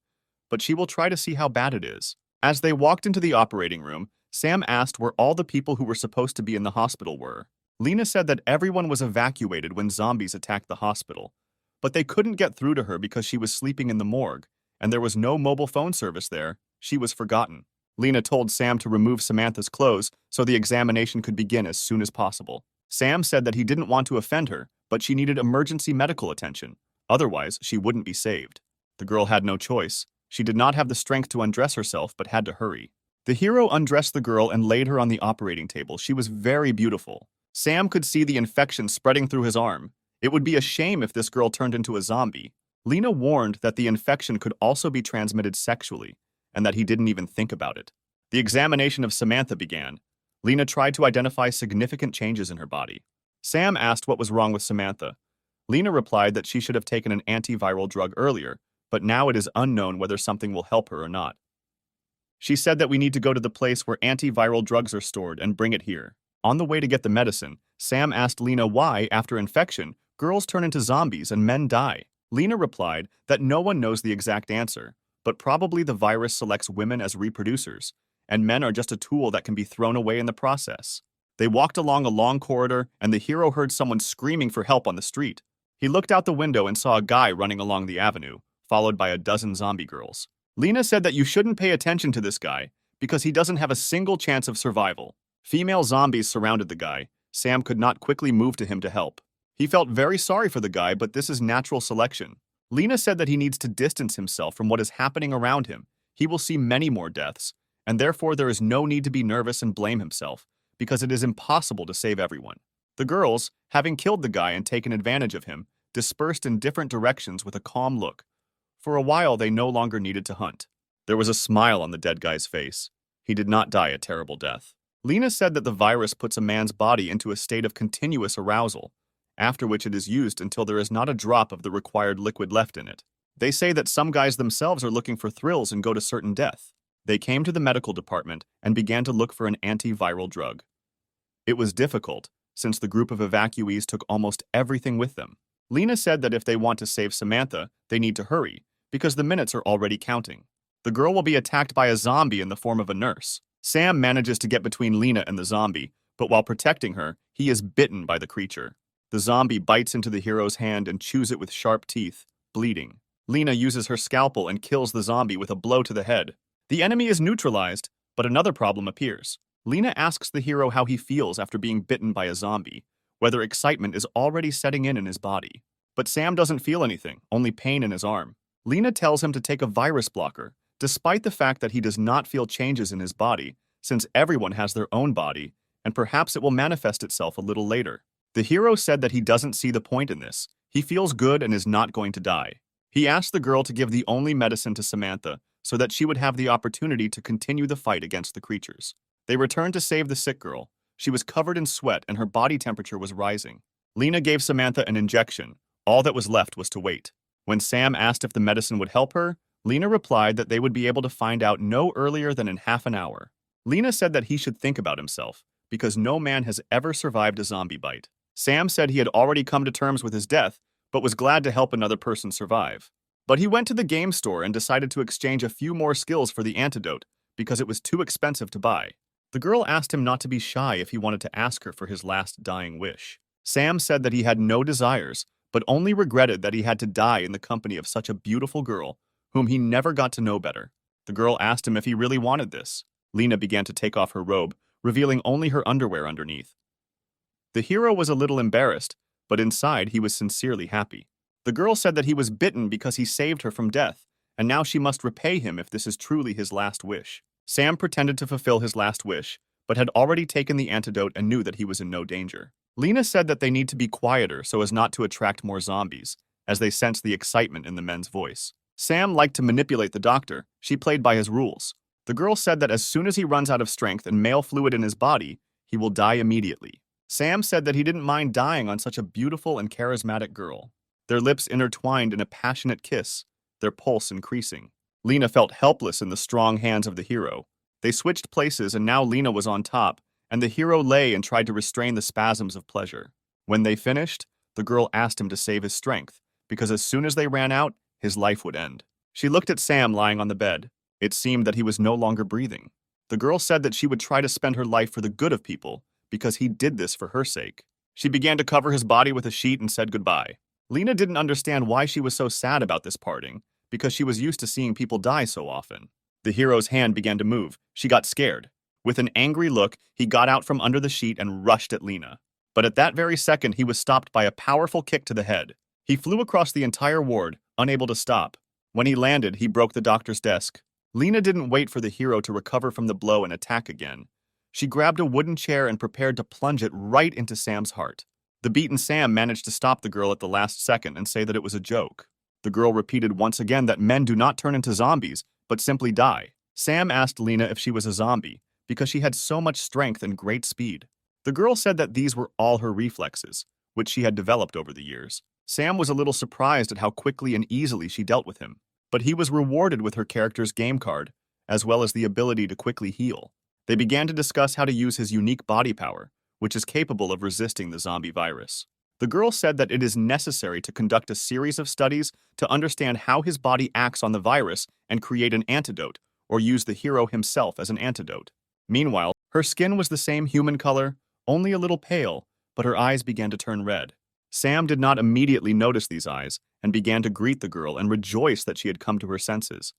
but she will try to see how bad it is. As they walked into the operating room, Sam asked where all the people who were supposed to be in the hospital were. Lena said that everyone was evacuated when zombies attacked the hospital, but they couldn't get through to her because she was sleeping in the morgue, and there was no mobile phone service there. She was forgotten. Lena told Sam to remove Samantha's clothes so the examination could begin as soon as possible. Sam said that he didn't want to offend her, but she needed emergency medical attention. Otherwise, she wouldn't be saved. The girl had no choice. She did not have the strength to undress herself, but had to hurry. The hero undressed the girl and laid her on the operating table. She was very beautiful. Sam could see the infection spreading through his arm. It would be a shame if this girl turned into a zombie. Lena warned that the infection could also be transmitted sexually, and that he didn't even think about it. The examination of Samantha began. Lena tried to identify significant changes in her body. Sam asked what was wrong with Samantha. Lena replied that she should have taken an antiviral drug earlier, but now it is unknown whether something will help her or not. She said that we need to go to the place where antiviral drugs are stored and bring it here. On the way to get the medicine, Sam asked Lena why, after infection, girls turn into zombies and men die. Lena replied that no one knows the exact answer, but probably the virus selects women as reproducers, and men are just a tool that can be thrown away in the process. They walked along a long corridor, and the hero heard someone screaming for help on the street. He looked out the window and saw a guy running along the avenue, followed by a dozen zombie girls. Lena said that you shouldn't pay attention to this guy, because he doesn't have a single chance of survival. Female zombies surrounded the guy. Sam could not quickly move to him to help. He felt very sorry for the guy, but this is natural selection. Lena said that he needs to distance himself from what is happening around him. He will see many more deaths, and therefore there is no need to be nervous and blame himself, because it is impossible to save everyone. The girls, having killed the guy and taken advantage of him, dispersed in different directions with a calm look. For a while, they no longer needed to hunt. There was a smile on the dead guy's face. He did not die a terrible death. Lena said that the virus puts a man's body into a state of continuous arousal, after which it is used until there is not a drop of the required liquid left in it. They say that some guys themselves are looking for thrills and go to certain death. They came to the medical department and began to look for an antiviral drug. It was difficult, since the group of evacuees took almost everything with them. Lena said that if they want to save Samantha, they need to hurry, because the minutes are already counting. The girl will be attacked by a zombie in the form of a nurse. Sam manages to get between Lena and the zombie, but while protecting her, he is bitten by the creature. The zombie bites into the hero's hand and chews it with sharp teeth, bleeding. Lena uses her scalpel and kills the zombie with a blow to the head. The enemy is neutralized, but another problem appears. Lena asks the hero how he feels after being bitten by a zombie, whether excitement is already setting in his body. But Sam doesn't feel anything, only pain in his arm. Lena tells him to take a virus blocker, despite the fact that he does not feel changes in his body, since everyone has their own body, and perhaps it will manifest itself a little later. The hero said that he doesn't see the point in this. He feels good and is not going to die. He asked the girl to give the only medicine to Samantha so that she would have the opportunity to continue the fight against the creatures. They returned to save the sick girl. She was covered in sweat and her body temperature was rising. Lena gave Samantha an injection. All that was left was to wait. When Sam asked if the medicine would help her, Lena replied that they would be able to find out no earlier than in half an hour. Lena said that he should think about himself, because no man has ever survived a zombie bite. Sam said he had already come to terms with his death, but was glad to help another person survive. But he went to the game store and decided to exchange a few more skills for the antidote, because it was too expensive to buy. The girl asked him not to be shy if he wanted to ask her for his last dying wish. Sam said that he had no desires, but only regretted that he had to die in the company of such a beautiful girl, whom he never got to know better. The girl asked him if he really wanted this. Lena began to take off her robe, revealing only her underwear underneath. The hero was a little embarrassed, but inside he was sincerely happy. The girl said that he was bitten because he saved her from death, and now she must repay him if this is truly his last wish. Sam pretended to fulfill his last wish, but had already taken the antidote and knew that he was in no danger. Lena said that they need to be quieter so as not to attract more zombies, as they sensed the excitement in the men's voice. Sam liked to manipulate the doctor. She played by his rules. The girl said that as soon as he runs out of strength and male fluid in his body, he will die immediately. Sam said that he didn't mind dying on such a beautiful and charismatic girl. Their lips intertwined in a passionate kiss, their pulse increasing. Lena felt helpless in the strong hands of the hero. They switched places and now Lena was on top, and the hero lay and tried to restrain the spasms of pleasure. When they finished, the girl asked him to save his strength, because as soon as they ran out, his life would end. She looked at Sam lying on the bed. It seemed that he was no longer breathing. The girl said that she would try to spend her life for the good of people, because he did this for her sake. She began to cover his body with a sheet and said goodbye. Lena didn't understand why she was so sad about this parting, because she was used to seeing people die so often. The hero's hand began to move. She got scared. With an angry look, he got out from under the sheet and rushed at Lena. But at that very second, he was stopped by a powerful kick to the head. He flew across the entire ward, unable to stop. When he landed, he broke the doctor's desk. Lena didn't wait for the hero to recover from the blow and attack again. She grabbed a wooden chair and prepared to plunge it right into Sam's heart. The beaten Sam managed to stop the girl at the last second and say that it was a joke. The girl repeated once again that men do not turn into zombies, but simply die. Sam asked Lena if she was a zombie, because she had so much strength and great speed. The girl said that these were all her reflexes, which she had developed over the years. Sam was a little surprised at how quickly and easily she dealt with him, but he was rewarded with her character's game card, as well as the ability to quickly heal. They began to discuss how to use his unique body power, which is capable of resisting the zombie virus. The girl said that it is necessary to conduct a series of studies to understand how his body acts on the virus and create an antidote, or use the hero himself as an antidote. Meanwhile, her skin was the same human color, only a little pale, but her eyes began to turn red. Sam did not immediately notice these eyes and began to greet the girl and rejoice that she had come to her senses.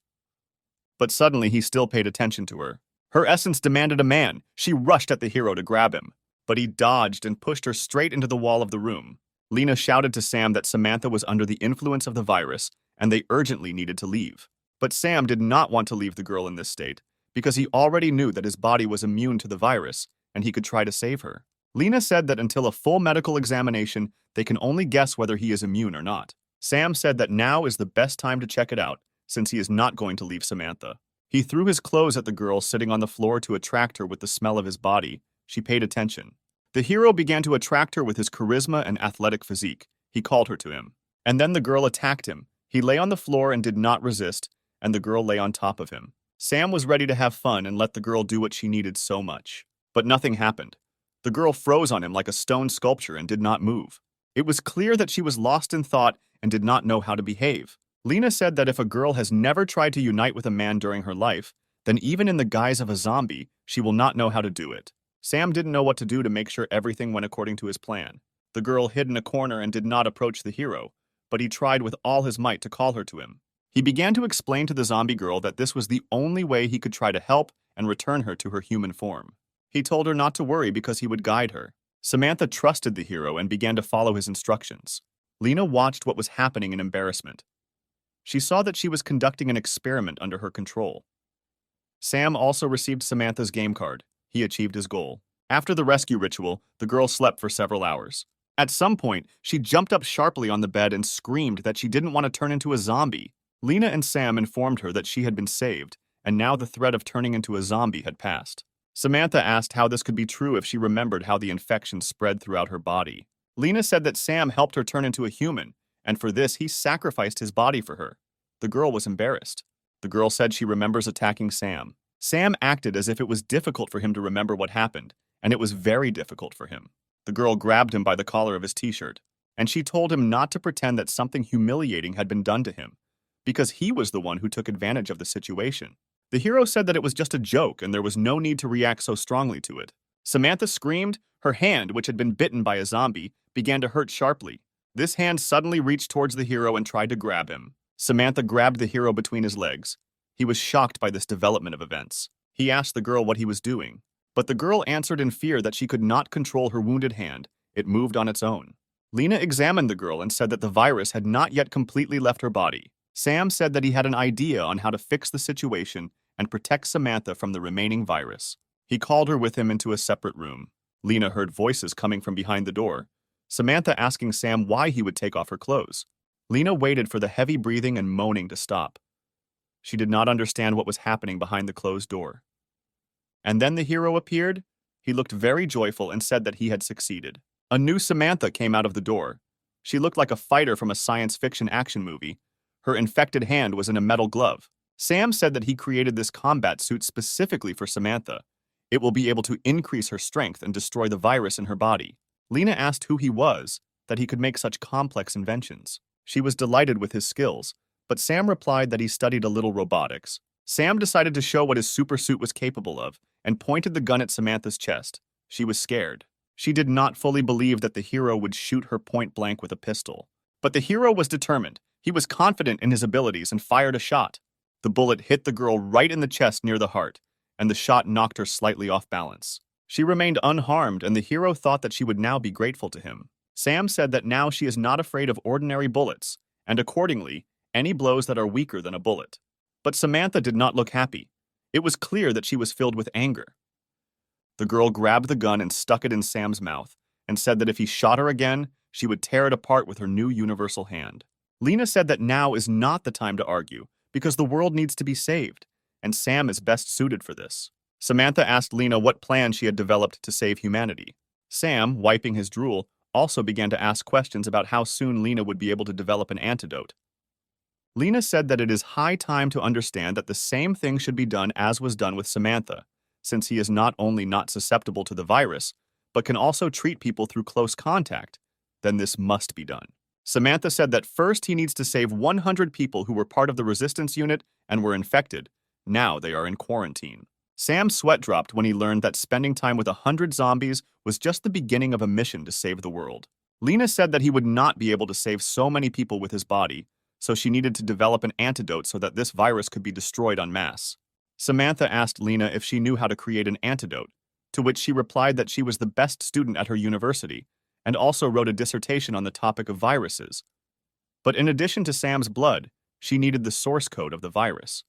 But suddenly he still paid attention to her. Her essence demanded a man. She rushed at the hero to grab him, but he dodged and pushed her straight into the wall of the room. Lena shouted to Sam that Samantha was under the influence of the virus and they urgently needed to leave. But Sam did not want to leave the girl in this state, because he already knew that his body was immune to the virus and he could try to save her. Lena said that until a full medical examination, they can only guess whether he is immune or not. Sam said that now is the best time to check it out, since he is not going to leave Samantha. He threw his clothes at the girl sitting on the floor to attract her with the smell of his body. She paid attention. The hero began to attract her with his charisma and athletic physique. He called her to him. And then the girl attacked him. He lay on the floor and did not resist, and the girl lay on top of him. Sam was ready to have fun and let the girl do what she needed so much. But nothing happened. The girl froze on him like a stone sculpture and did not move. It was clear that she was lost in thought and did not know how to behave. Lena said that if a girl has never tried to unite with a man during her life, then even in the guise of a zombie, she will not know how to do it. Sam didn't know what to do to make sure everything went according to his plan. The girl hid in a corner and did not approach the hero, but he tried with all his might to call her to him. He began to explain to the zombie girl that this was the only way he could try to help and return her to her human form. He told her not to worry because he would guide her. Samantha trusted the hero and began to follow his instructions. Lena watched what was happening in embarrassment. She saw that she was conducting an experiment under her control. Sam also received Samantha's game card. He achieved his goal. After the rescue ritual, the girl slept for several hours. At some point, she jumped up sharply on the bed and screamed that she didn't want to turn into a zombie. Lena and Sam informed her that she had been saved, and now the threat of turning into a zombie had passed. Samantha asked how this could be true if she remembered how the infection spread throughout her body. Lena said that Sam helped her turn into a human, and for this he sacrificed his body for her. The girl was embarrassed. The girl said she remembers attacking Sam. Sam acted as if it was difficult for him to remember what happened, and it was very difficult for him. The girl grabbed him by the collar of his t-shirt, and she told him not to pretend that something humiliating had been done to him, because he was the one who took advantage of the situation. The hero said that it was just a joke and there was no need to react so strongly to it. Samantha screamed. Her hand, which had been bitten by a zombie, began to hurt sharply. This hand suddenly reached towards the hero and tried to grab him. Samantha grabbed the hero between his legs. He was shocked by this development of events. He asked the girl what he was doing, but the girl answered in fear that she could not control her wounded hand. It moved on its own. Lena examined the girl and said that the virus had not yet completely left her body. Sam said that he had an idea on how to fix the situation and protect Samantha from the remaining virus. He called her with him into a separate room. Lena heard voices coming from behind the door, Samantha asking Sam why he would take off her clothes. Lena waited for the heavy breathing and moaning to stop. She did not understand what was happening behind the closed door. And then the hero appeared. He looked very joyful and said that he had succeeded. A new Samantha came out of the door. She looked like a fighter from a science fiction action movie. Her infected hand was in a metal glove. Sam said that he created this combat suit specifically for Samantha. It will be able to increase her strength and destroy the virus in her body. Lena asked who he was, that he could make such complex inventions. She was delighted with his skills, but Sam replied that he studied a little robotics. Sam decided to show what his super suit was capable of and pointed the gun at Samantha's chest. She was scared. She did not fully believe that the hero would shoot her point blank with a pistol. But the hero was determined. He was confident in his abilities and fired a shot. The bullet hit the girl right in the chest near the heart, and the shot knocked her slightly off balance. She remained unharmed, and the hero thought that she would now be grateful to him. Sam said that now she is not afraid of ordinary bullets, and accordingly, any blows that are weaker than a bullet. But Samantha did not look happy. It was clear that she was filled with anger. The girl grabbed the gun and stuck it in Sam's mouth, and said that if he shot her again, she would tear it apart with her new universal hand. Lena said that now is not the time to argue, because the world needs to be saved, and Sam is best suited for this. Samantha asked Lena what plan she had developed to save humanity. Sam, wiping his drool, also began to ask questions about how soon Lena would be able to develop an antidote. Lena said that it is high time to understand that the same thing should be done as was done with Samantha, since he is not only not susceptible to the virus, but can also treat people through close contact. Then this must be done. Samantha said that first he needs to save 100 people who were part of the resistance unit and were infected. Now they are in quarantine. Sam's sweat dropped when he learned that spending time with 100 zombies was just the beginning of a mission to save the world. Lena said that he would not be able to save so many people with his body, so she needed to develop an antidote so that this virus could be destroyed en masse. Samantha asked Lena if she knew how to create an antidote, to which she replied that she was the best student at her university and also wrote a dissertation on the topic of viruses. But in addition to Sam's blood, she needed the source code of the virus.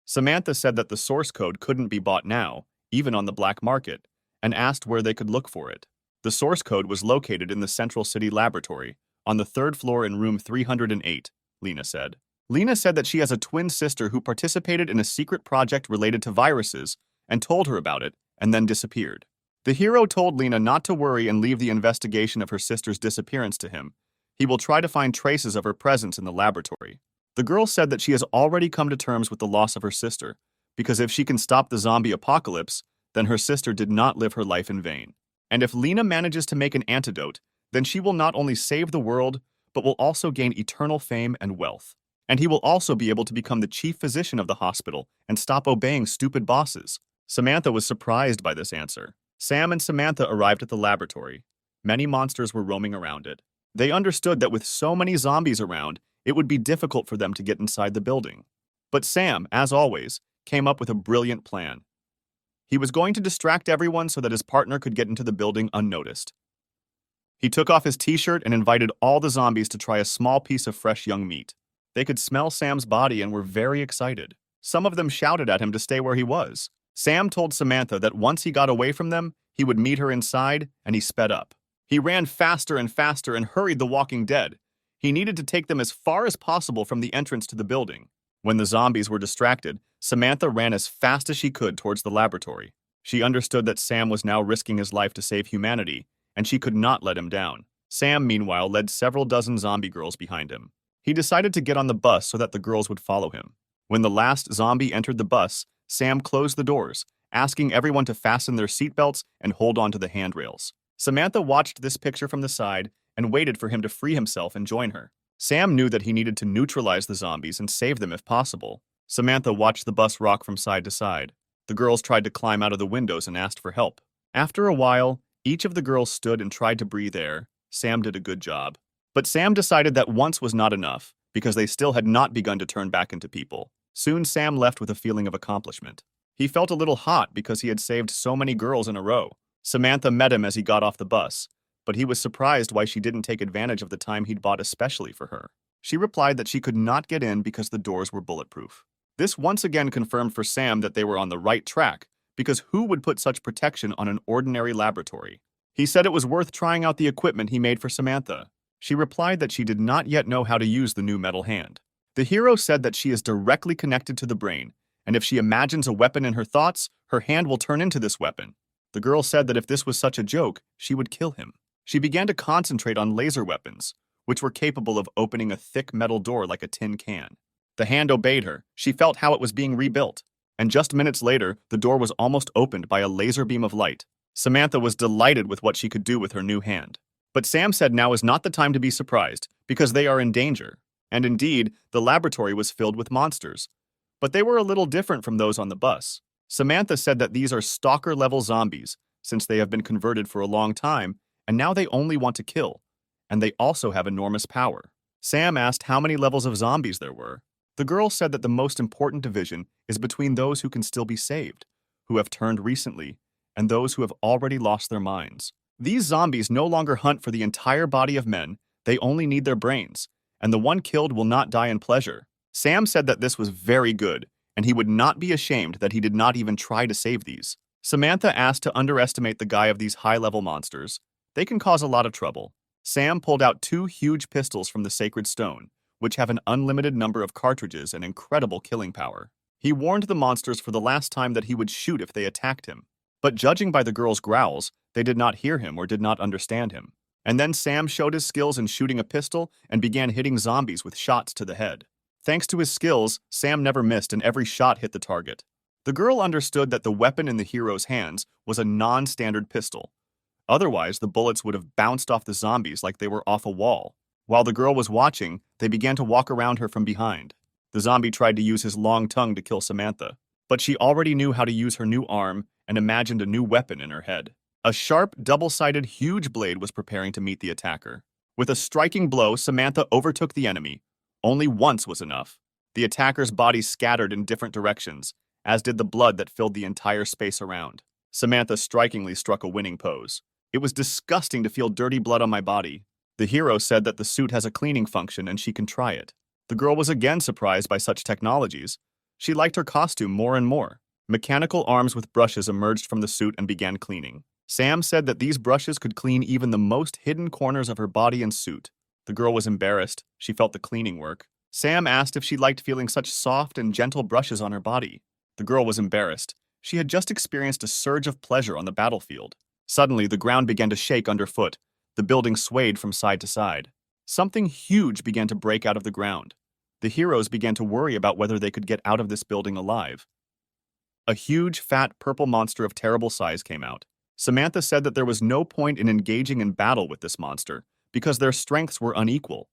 Samantha said that the source code couldn't be bought now, even on the black market, and asked where they could look for it. The source code was located in the Central City Laboratory, on the 3rd floor in room 308, Lena said. Lena said that she has a twin sister who participated in a secret project related to viruses and told her about it, and then disappeared. The hero told Lena not to worry and leave the investigation of her sister's disappearance to him. He will try to find traces of her presence in the laboratory. The girl said that she has already come to terms with the loss of her sister, because if she can stop the zombie apocalypse, then her sister did not live her life in vain. And if Lena manages to make an antidote, then she will not only save the world, but will also gain eternal fame and wealth. And he will also be able to become the chief physician of the hospital and stop obeying stupid bosses. Samantha was surprised by this answer. Sam and Samantha arrived at the laboratory. Many monsters were roaming around it. They understood that with so many zombies around, it would be difficult for them to get inside the building. But Sam, as always, came up with a brilliant plan. He was going to distract everyone so that his partner could get into the building unnoticed. He took off his t-shirt and invited all the zombies to try a small piece of fresh young meat. They could smell Sam's body and were very excited. Some of them shouted at him to stay where he was. Sam told Samantha that once he got away from them, he would meet her inside, and he sped up. He ran faster and faster and hurried the walking dead. He needed to take them as far as possible from the entrance to the building. When the zombies were distracted, Samantha ran as fast as she could towards the laboratory. She understood that Sam was now risking his life to save humanity, and she could not let him down. Sam, meanwhile, led several dozen zombie girls behind him. He decided to get on the bus so that the girls would follow him. When the last zombie entered the bus, Sam closed the doors, asking everyone to fasten their seatbelts and hold on to the handrails. Samantha watched this picture from the side and waited for him to free himself and join her. Sam knew that he needed to neutralize the zombies and save them if possible. Samantha watched the bus rock from side to side. The girls tried to climb out of the windows and asked for help. After a while, each of the girls stood and tried to breathe air. Sam did a good job. But Sam decided that once was not enough, because they still had not begun to turn back into people. Soon Sam left with a feeling of accomplishment. He felt a little hot because he had saved so many girls in a row. Samantha met him as he got off the bus, but he was surprised why she didn't take advantage of the time he'd bought especially for her. She replied that she could not get in because the doors were bulletproof. This once again confirmed for Sam that they were on the right track, because who would put such protection on an ordinary laboratory? He said it was worth trying out the equipment he made for Samantha. She replied that she did not yet know how to use the new metal hand. The hero said that she is directly connected to the brain, and if she imagines a weapon in her thoughts, her hand will turn into this weapon. The girl said that if this was such a joke, she would kill him. She began to concentrate on laser weapons, which were capable of opening a thick metal door like a tin can. The hand obeyed her. She felt how it was being rebuilt. And just minutes later, the door was almost opened by a laser beam of light. Samantha was delighted with what she could do with her new hand. But Sam said now is not the time to be surprised, because they are in danger. And indeed, the laboratory was filled with monsters. But they were a little different from those on the bus. Samantha said that these are stalker-level zombies, since they have been converted for a long time, and now they only want to kill. And they also have enormous power. Sam asked how many levels of zombies there were. The girl said that the most important division is between those who can still be saved, who have turned recently, and those who have already lost their minds. These zombies no longer hunt for the entire body of men, they only need their brains, and the one killed will not die in pleasure. Sam said that this was very good, and he would not be ashamed that he did not even try to save these. Samantha asked to underestimate the guy of these high-level monsters. They can cause a lot of trouble. Sam pulled out 2 huge pistols from the sacred stone, which have an unlimited number of cartridges and incredible killing power. He warned the monsters for the last time that he would shoot if they attacked him. But judging by the girls' growls, they did not hear him or did not understand him. And then Sam showed his skills in shooting a pistol and began hitting zombies with shots to the head. Thanks to his skills, Sam never missed and every shot hit the target. The girl understood that the weapon in the hero's hands was a non-standard pistol. Otherwise, the bullets would have bounced off the zombies like they were off a wall. While the girl was watching, they began to walk around her from behind. The zombie tried to use his long tongue to kill Samantha, but she already knew how to use her new arm and imagined a new weapon in her head. A sharp, double-sided, huge blade was preparing to meet the attacker. With a striking blow, Samantha overtook the enemy. Only once was enough. The attacker's body scattered in different directions, as did the blood that filled the entire space around. Samantha strikingly struck a winning pose. It was disgusting to feel dirty blood on my body. The hero said that the suit has a cleaning function and she can try it. The girl was again surprised by such technologies. She liked her costume more and more. Mechanical arms with brushes emerged from the suit and began cleaning. Sam said that these brushes could clean even the most hidden corners of her body and suit. The girl was embarrassed. She felt the cleaning work. Sam asked if she liked feeling such soft and gentle brushes on her body. The girl was embarrassed. She had just experienced a surge of pleasure on the battlefield. Suddenly, the ground began to shake underfoot. The building swayed from side to side. Something huge began to break out of the ground. The heroes began to worry about whether they could get out of this building alive. A huge, fat, purple monster of terrible size came out. Samantha said that there was no point in engaging in battle with this monster, because their strengths were unequal.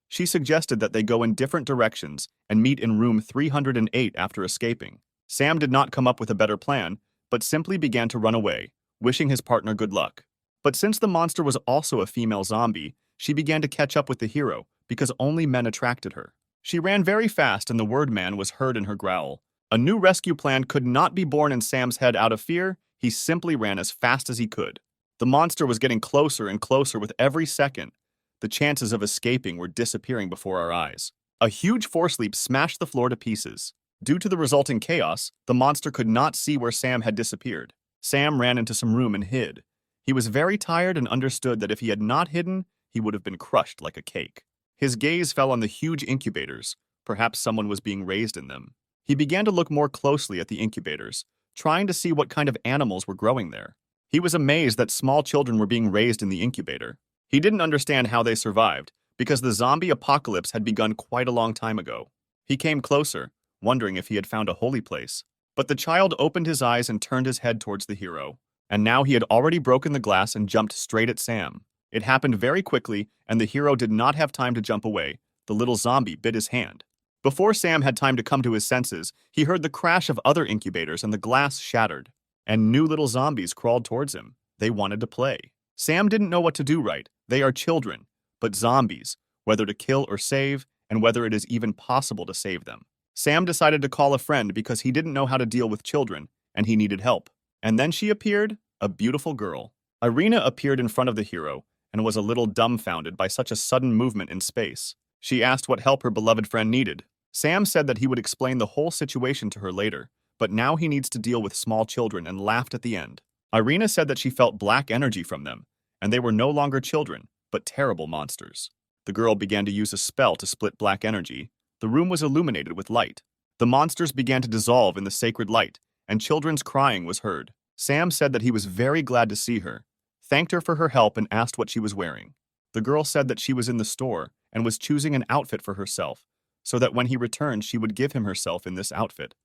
She suggested that they go in different directions and meet in room 308 after escaping. Sam did not come up with a better plan, but simply began to run away, wishing his partner good luck. But since the monster was also a female zombie, she began to catch up with the hero, because only men attracted her. She ran very fast and the word man was heard in her growl. A new rescue plan could not be born in Sam's head out of fear. He simply ran as fast as he could. The monster was getting closer and closer with every second. The chances of escaping were disappearing before our eyes. A huge force leap smashed the floor to pieces. Due to the resulting chaos, the monster could not see where Sam had disappeared. Sam ran into some room and hid. He was very tired and understood that if he had not hidden, he would have been crushed like a cake. His gaze fell on the huge incubators. Perhaps someone was being raised in them. He began to look more closely at the incubators, trying to see what kind of animals were growing there. He was amazed that small children were being raised in the incubator. He didn't understand how they survived, because the zombie apocalypse had begun quite a long time ago. He came closer, wondering if he had found a holy place. But the child opened his eyes and turned his head towards the hero. And now he had already broken the glass and jumped straight at Sam. It happened very quickly, and the hero did not have time to jump away. The little zombie bit his hand. Before Sam had time to come to his senses, he heard the crash of other incubators and the glass shattered. And new little zombies crawled towards him. They wanted to play. Sam didn't know what to do right. They are children, but zombies, whether to kill or save, and whether it is even possible to save them. Sam decided to call a friend because he didn't know how to deal with children, and he needed help. And then she appeared, a beautiful girl. Irina appeared in front of the hero and was a little dumbfounded by such a sudden movement in space. She asked what help her beloved friend needed. Sam said that he would explain the whole situation to her later, but now he needs to deal with small children and laughed at the end. Irina said that she felt black energy from them, and they were no longer children, but terrible monsters. The girl began to use a spell to split black energy. The room was illuminated with light. The monsters began to dissolve in the sacred light, and children's crying was heard. Sam said that he was very glad to see her, thanked her for her help, and asked what she was wearing. The girl said that she was in the store and was choosing an outfit for herself, so that when he returned she would give him herself in this outfit.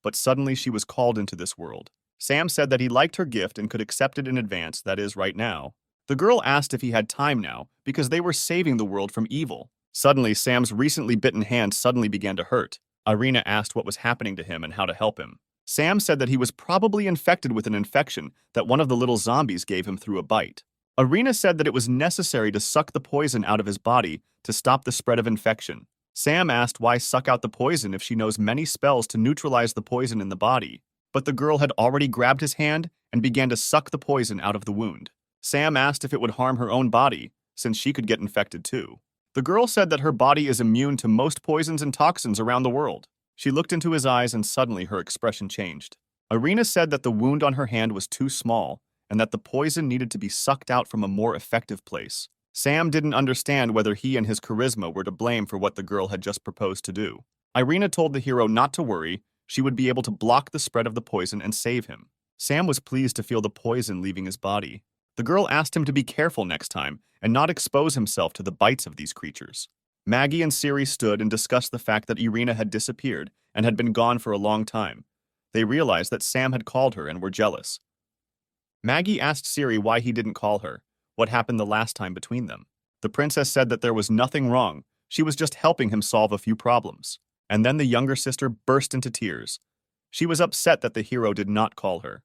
But suddenly she was called into this world. Sam said that he liked her gift and could accept it in advance, that is, right now. The girl asked if he had time now, because they were saving the world from evil. Suddenly, Sam's recently bitten hand suddenly began to hurt. Irina asked what was happening to him and how to help him. Sam said that he was probably infected with an infection that one of the little zombies gave him through a bite. Irina said that it was necessary to suck the poison out of his body to stop the spread of infection. Sam asked why suck out the poison if she knows many spells to neutralize the poison in the body. But the girl had already grabbed his hand and began to suck the poison out of the wound. Sam asked if it would harm her own body, since she could get infected too. The girl said that her body is immune to most poisons and toxins around the world. She looked into his eyes and suddenly her expression changed. Irina said that the wound on her hand was too small and that the poison needed to be sucked out from a more effective place. Sam didn't understand whether he and his charisma were to blame for what the girl had just proposed to do. Irina told the hero not to worry, she would be able to block the spread of the poison and save him. Sam was pleased to feel the poison leaving his body. The girl asked him to be careful next time and not expose himself to the bites of these creatures. Maggie and Siri stood and discussed the fact that Irina had disappeared and had been gone for a long time. They realized that Sam had called her and were jealous. Maggie asked Siri why he didn't call her, what happened the last time between them. The princess said that there was nothing wrong, she was just helping him solve a few problems. And then the younger sister burst into tears. She was upset that the hero did not call her,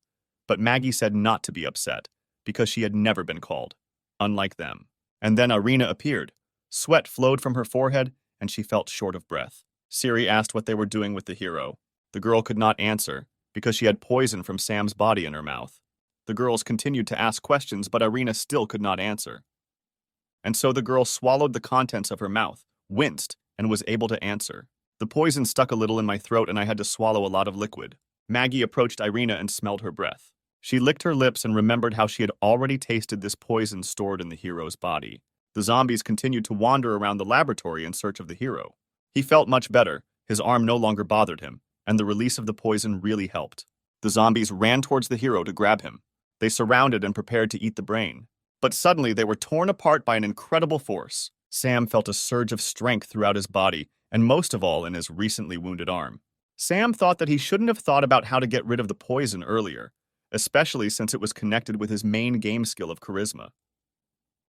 but Maggie said not to be upset, because she had never been called, unlike them. And then Irina appeared. Sweat flowed from her forehead, and she felt short of breath. Siri asked what they were doing with the hero. The girl could not answer, because she had poison from Sam's body in her mouth. The girls continued to ask questions, but Irina still could not answer. And so the girl swallowed the contents of her mouth, winced, and was able to answer. The poison stuck a little in my throat, and I had to swallow a lot of liquid. Maggie approached Irina and smelled her breath. She licked her lips and remembered how she had already tasted this poison stored in the hero's body. The zombies continued to wander around the laboratory in search of the hero. He felt much better, his arm no longer bothered him, and the release of the poison really helped. The zombies ran towards the hero to grab him. They surrounded and prepared to eat the brain. But suddenly they were torn apart by an incredible force. Sam felt a surge of strength throughout his body, and most of all in his recently wounded arm. Sam thought that he shouldn't have thought about how to get rid of the poison earlier, especially since it was connected with his main game skill of charisma.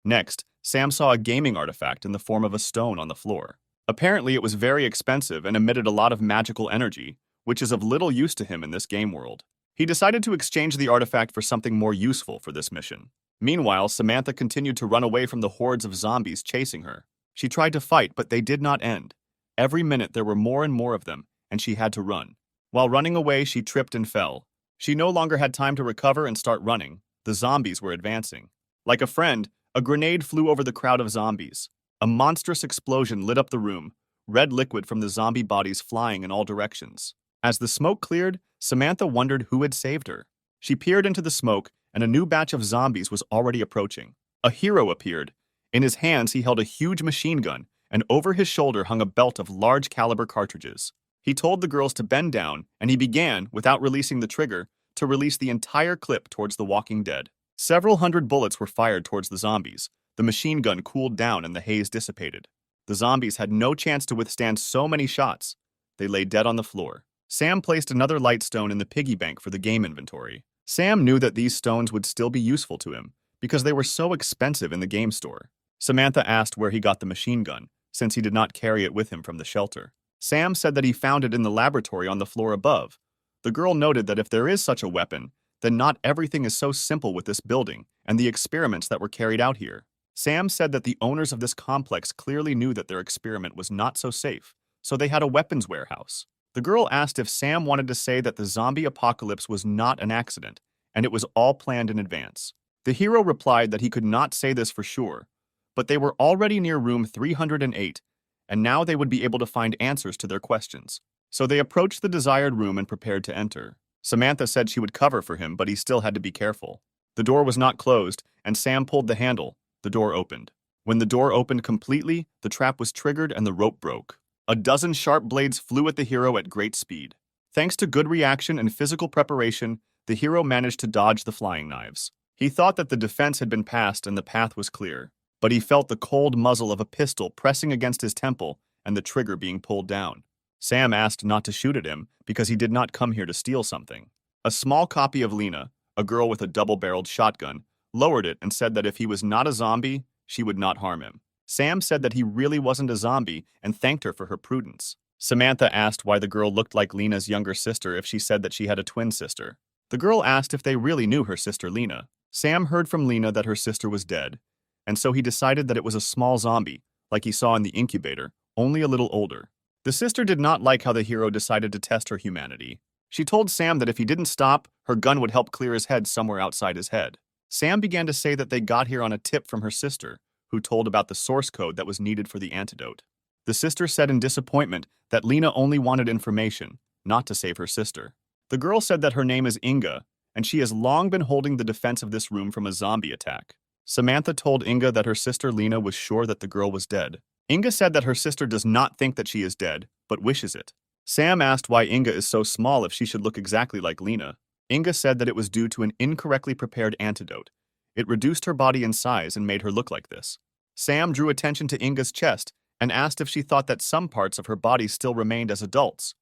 Next, Sam saw a gaming artifact in the form of a stone on the floor. Apparently it was very expensive and emitted a lot of magical energy, which is of little use to him in this game world. He decided to exchange the artifact for something more useful for this mission. Meanwhile, Samantha continued to run away from the hordes of zombies chasing her. She tried to fight, but they did not end. Every minute there were more and more of them, and she had to run. While running away, she tripped and fell. She no longer had time to recover and start running. The zombies were advancing. Like a friend, a grenade flew over the crowd of zombies. A monstrous explosion lit up the room, red liquid from the zombie bodies flying in all directions. As the smoke cleared, Samantha wondered who had saved her. She peered into the smoke, and a new batch of zombies was already approaching. A hero appeared. In his hands, he held a huge machine gun, and over his shoulder hung a belt of large-caliber cartridges. He told the girls to bend down, and he began, without releasing the trigger, to release the entire clip towards the walking dead. Several hundred bullets were fired towards the zombies. The machine gun cooled down and the haze dissipated. The zombies had no chance to withstand so many shots. They lay dead on the floor. Sam placed another light stone in the piggy bank for the game inventory. Sam knew that these stones would still be useful to him, because they were so expensive in the game store. Samantha asked where he got the machine gun, since he did not carry it with him from the shelter. Sam said that he found it in the laboratory on the floor above. The girl noted that if there is such a weapon, then not everything is so simple with this building and the experiments that were carried out here. Sam said that the owners of this complex clearly knew that their experiment was not so safe, so they had a weapons warehouse. The girl asked if Sam wanted to say that the zombie apocalypse was not an accident, and it was all planned in advance. The hero replied that he could not say this for sure, but they were already near room 308, and now they would be able to find answers to their questions. So they approached the desired room and prepared to enter. Samantha said she would cover for him, but he still had to be careful. The door was not closed, and Sam pulled the handle. The door opened. When the door opened completely, the trap was triggered and the rope broke. A dozen sharp blades flew at the hero at great speed. Thanks to good reaction and physical preparation, the hero managed to dodge the flying knives. He thought that the defense had been passed and the path was clear, but he felt the cold muzzle of a pistol pressing against his temple and the trigger being pulled down. Sam asked not to shoot at him because he did not come here to steal something. A small copy of Lena, a girl with a double-barreled shotgun, lowered it and said that if he was not a zombie, she would not harm him. Sam said that he really wasn't a zombie and thanked her for her prudence. Samantha asked why the girl looked like Lena's younger sister if she said that she had a twin sister. The girl asked if they really knew her sister Lena. Sam heard from Lena that her sister was dead, and so he decided that it was a small zombie, like he saw in the incubator, only a little older. The sister did not like how the hero decided to test her humanity. She told Sam that if he didn't stop, her gun would help clear his head somewhere outside his head. Sam began to say that they got here on a tip from her sister, who told about the source code that was needed for the antidote. The sister said in disappointment that Lena only wanted information, not to save her sister. The girl said that her name is Inga, and she has long been holding the defense of this room from a zombie attack. Samantha told Inga that her sister Lena was sure that the girl was dead. Inga said that her sister does not think that she is dead, but wishes it. Sam asked why Inga is so small if she should look exactly like Lena. Inga said that it was due to an incorrectly prepared antidote. It reduced her body in size and made her look like this. Sam drew attention to Inga's chest and asked if she thought that some parts of her body still remained as adults.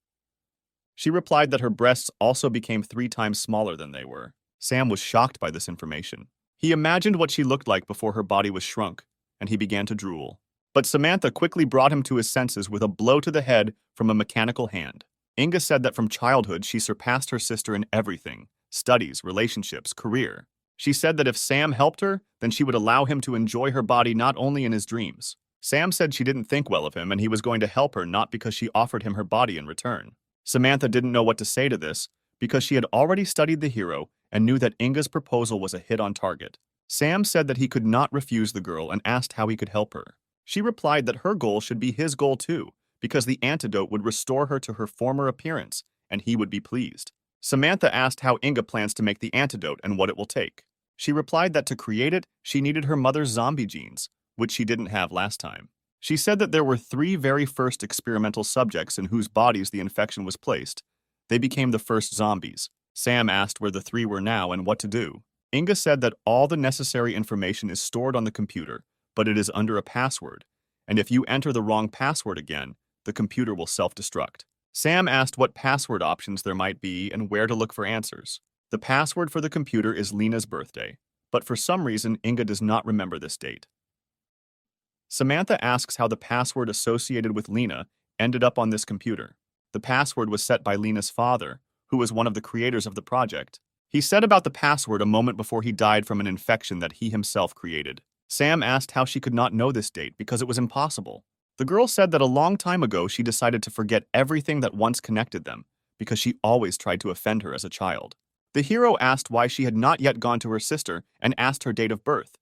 She replied that her breasts also became 3 times smaller than they were. Sam was shocked by this information. He imagined what she looked like before her body was shrunk, and he began to drool. But Samantha quickly brought him to his senses with a blow to the head from a mechanical hand. Inga said that from childhood she surpassed her sister in everything: studies, relationships, career. She said that if Sam helped her, then she would allow him to enjoy her body not only in his dreams. Sam said she didn't think well of him and he was going to help her not because she offered him her body in return. Samantha didn't know what to say to this because she had already studied the hero and knew that Inga's proposal was a hit on target. Sam said that he could not refuse the girl and asked how he could help her. She replied that her goal should be his goal too, because the antidote would restore her to her former appearance, and he would be pleased. Samantha asked how Inga plans to make the antidote and what it will take. She replied that to create it, she needed her mother's zombie genes, which she didn't have last time. She said that there were 3 very first experimental subjects in whose bodies the infection was placed. They became the first zombies. Sam asked where the 3 were now and what to do. Inga said that all the necessary information is stored on the computer, but it is under a password, and if you enter the wrong password again, the computer will self-destruct. Sam asked what password options there might be and where to look for answers. The password for the computer is Lena's birthday, but for some reason Inga does not remember this date. Samantha asks how the password associated with Lena ended up on this computer. The password was set by Lena's father, who was one of the creators of the project. He said about the password a moment before he died from an infection that he himself created. Sam asked how she could not know this date because it was impossible. The girl said that a long time ago she decided to forget everything that once connected them because she always tried to offend her as a child. The hero asked why she had not yet gone to her sister and asked her date of birth.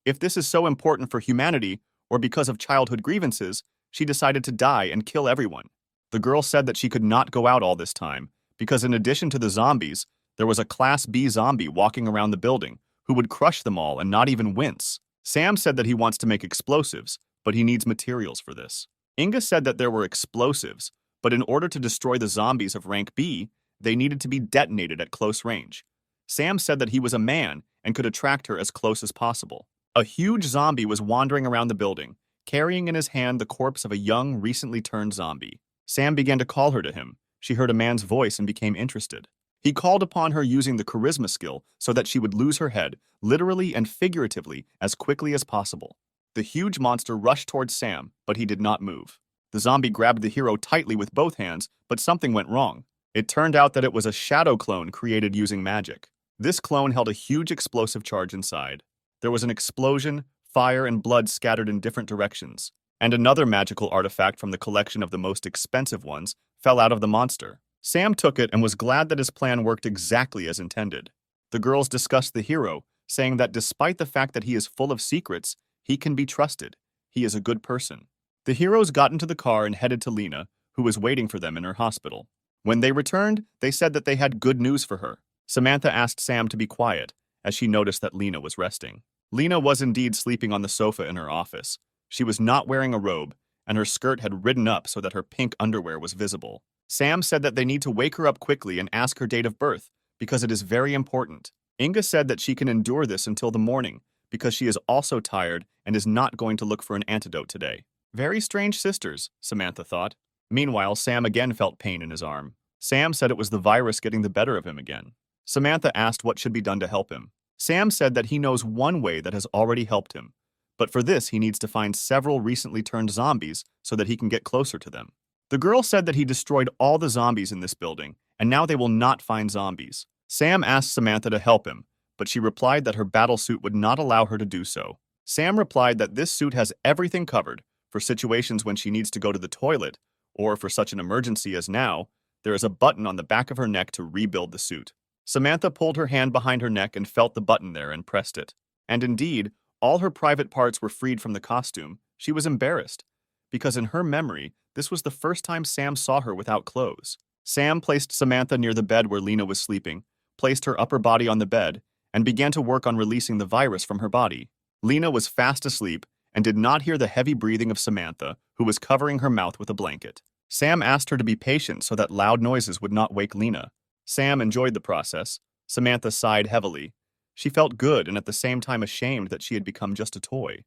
If this is so important for humanity, or because of childhood grievances, she decided to die and kill everyone. The girl said that she could not go out all this time, because in addition to the zombies, there was a Class B zombie walking around the building who would crush them all and not even wince. Sam said that he wants to make explosives, but he needs materials for this. Inga said that there were explosives, but in order to destroy the zombies of rank B, they needed to be detonated at close range. Sam said that he was a man and could attract her as close as possible. A huge zombie was wandering around the building, carrying in his hand the corpse of a young, recently turned zombie. Sam began to call her to him. She heard a man's voice and became interested. He called upon her using the charisma skill so that she would lose her head, literally and figuratively, as quickly as possible. The huge monster rushed towards Sam, but he did not move. The zombie grabbed the hero tightly with both hands, but something went wrong. It turned out that it was a shadow clone created using magic. This clone held a huge explosive charge inside. There was an explosion, fire, and blood scattered in different directions. And another magical artifact from the collection of the most expensive ones fell out of the monster. Sam took it and was glad that his plan worked exactly as intended. The girls discussed the hero, saying that despite the fact that he is full of secrets, he can be trusted. He is a good person. The heroes got into the car and headed to Lena, who was waiting for them in her hospital. When they returned, they said that they had good news for her. Samantha asked Sam to be quiet, as she noticed that Lena was resting. Lena was indeed sleeping on the sofa in her office. She was not wearing a robe, and her skirt had ridden up so that her pink underwear was visible. Sam said that they need to wake her up quickly and ask her date of birth, because it is very important. Inga said that she can endure this until the morning, because she is also tired and is not going to look for an antidote today. Very strange sisters, Samantha thought. Meanwhile, Sam again felt pain in his arm. Sam said it was the virus getting the better of him again. Samantha asked what should be done to help him. Sam said that he knows one way that has already helped him, but for this he needs to find several recently turned zombies so that he can get closer to them. The girl said that he destroyed all the zombies in this building, and now they will not find zombies. Sam asked Samantha to help him, but she replied that her battle suit would not allow her to do so. Sam replied that this suit has everything covered for situations when she needs to go to the toilet, or for such an emergency as now, there is a button on the back of her neck to rebuild the suit. Samantha pulled her hand behind her neck and felt the button there and pressed it. And indeed, all her private parts were freed from the costume. She was embarrassed, because in her memory, this was the first time Sam saw her without clothes. Sam placed Samantha near the bed where Lena was sleeping, placed her upper body on the bed, and began to work on releasing the virus from her body. Lena was fast asleep and did not hear the heavy breathing of Samantha, who was covering her mouth with a blanket. Sam asked her to be patient so that loud noises would not wake Lena. Sam enjoyed the process. Samantha sighed heavily. She felt good and at the same time ashamed that she had become just a toy.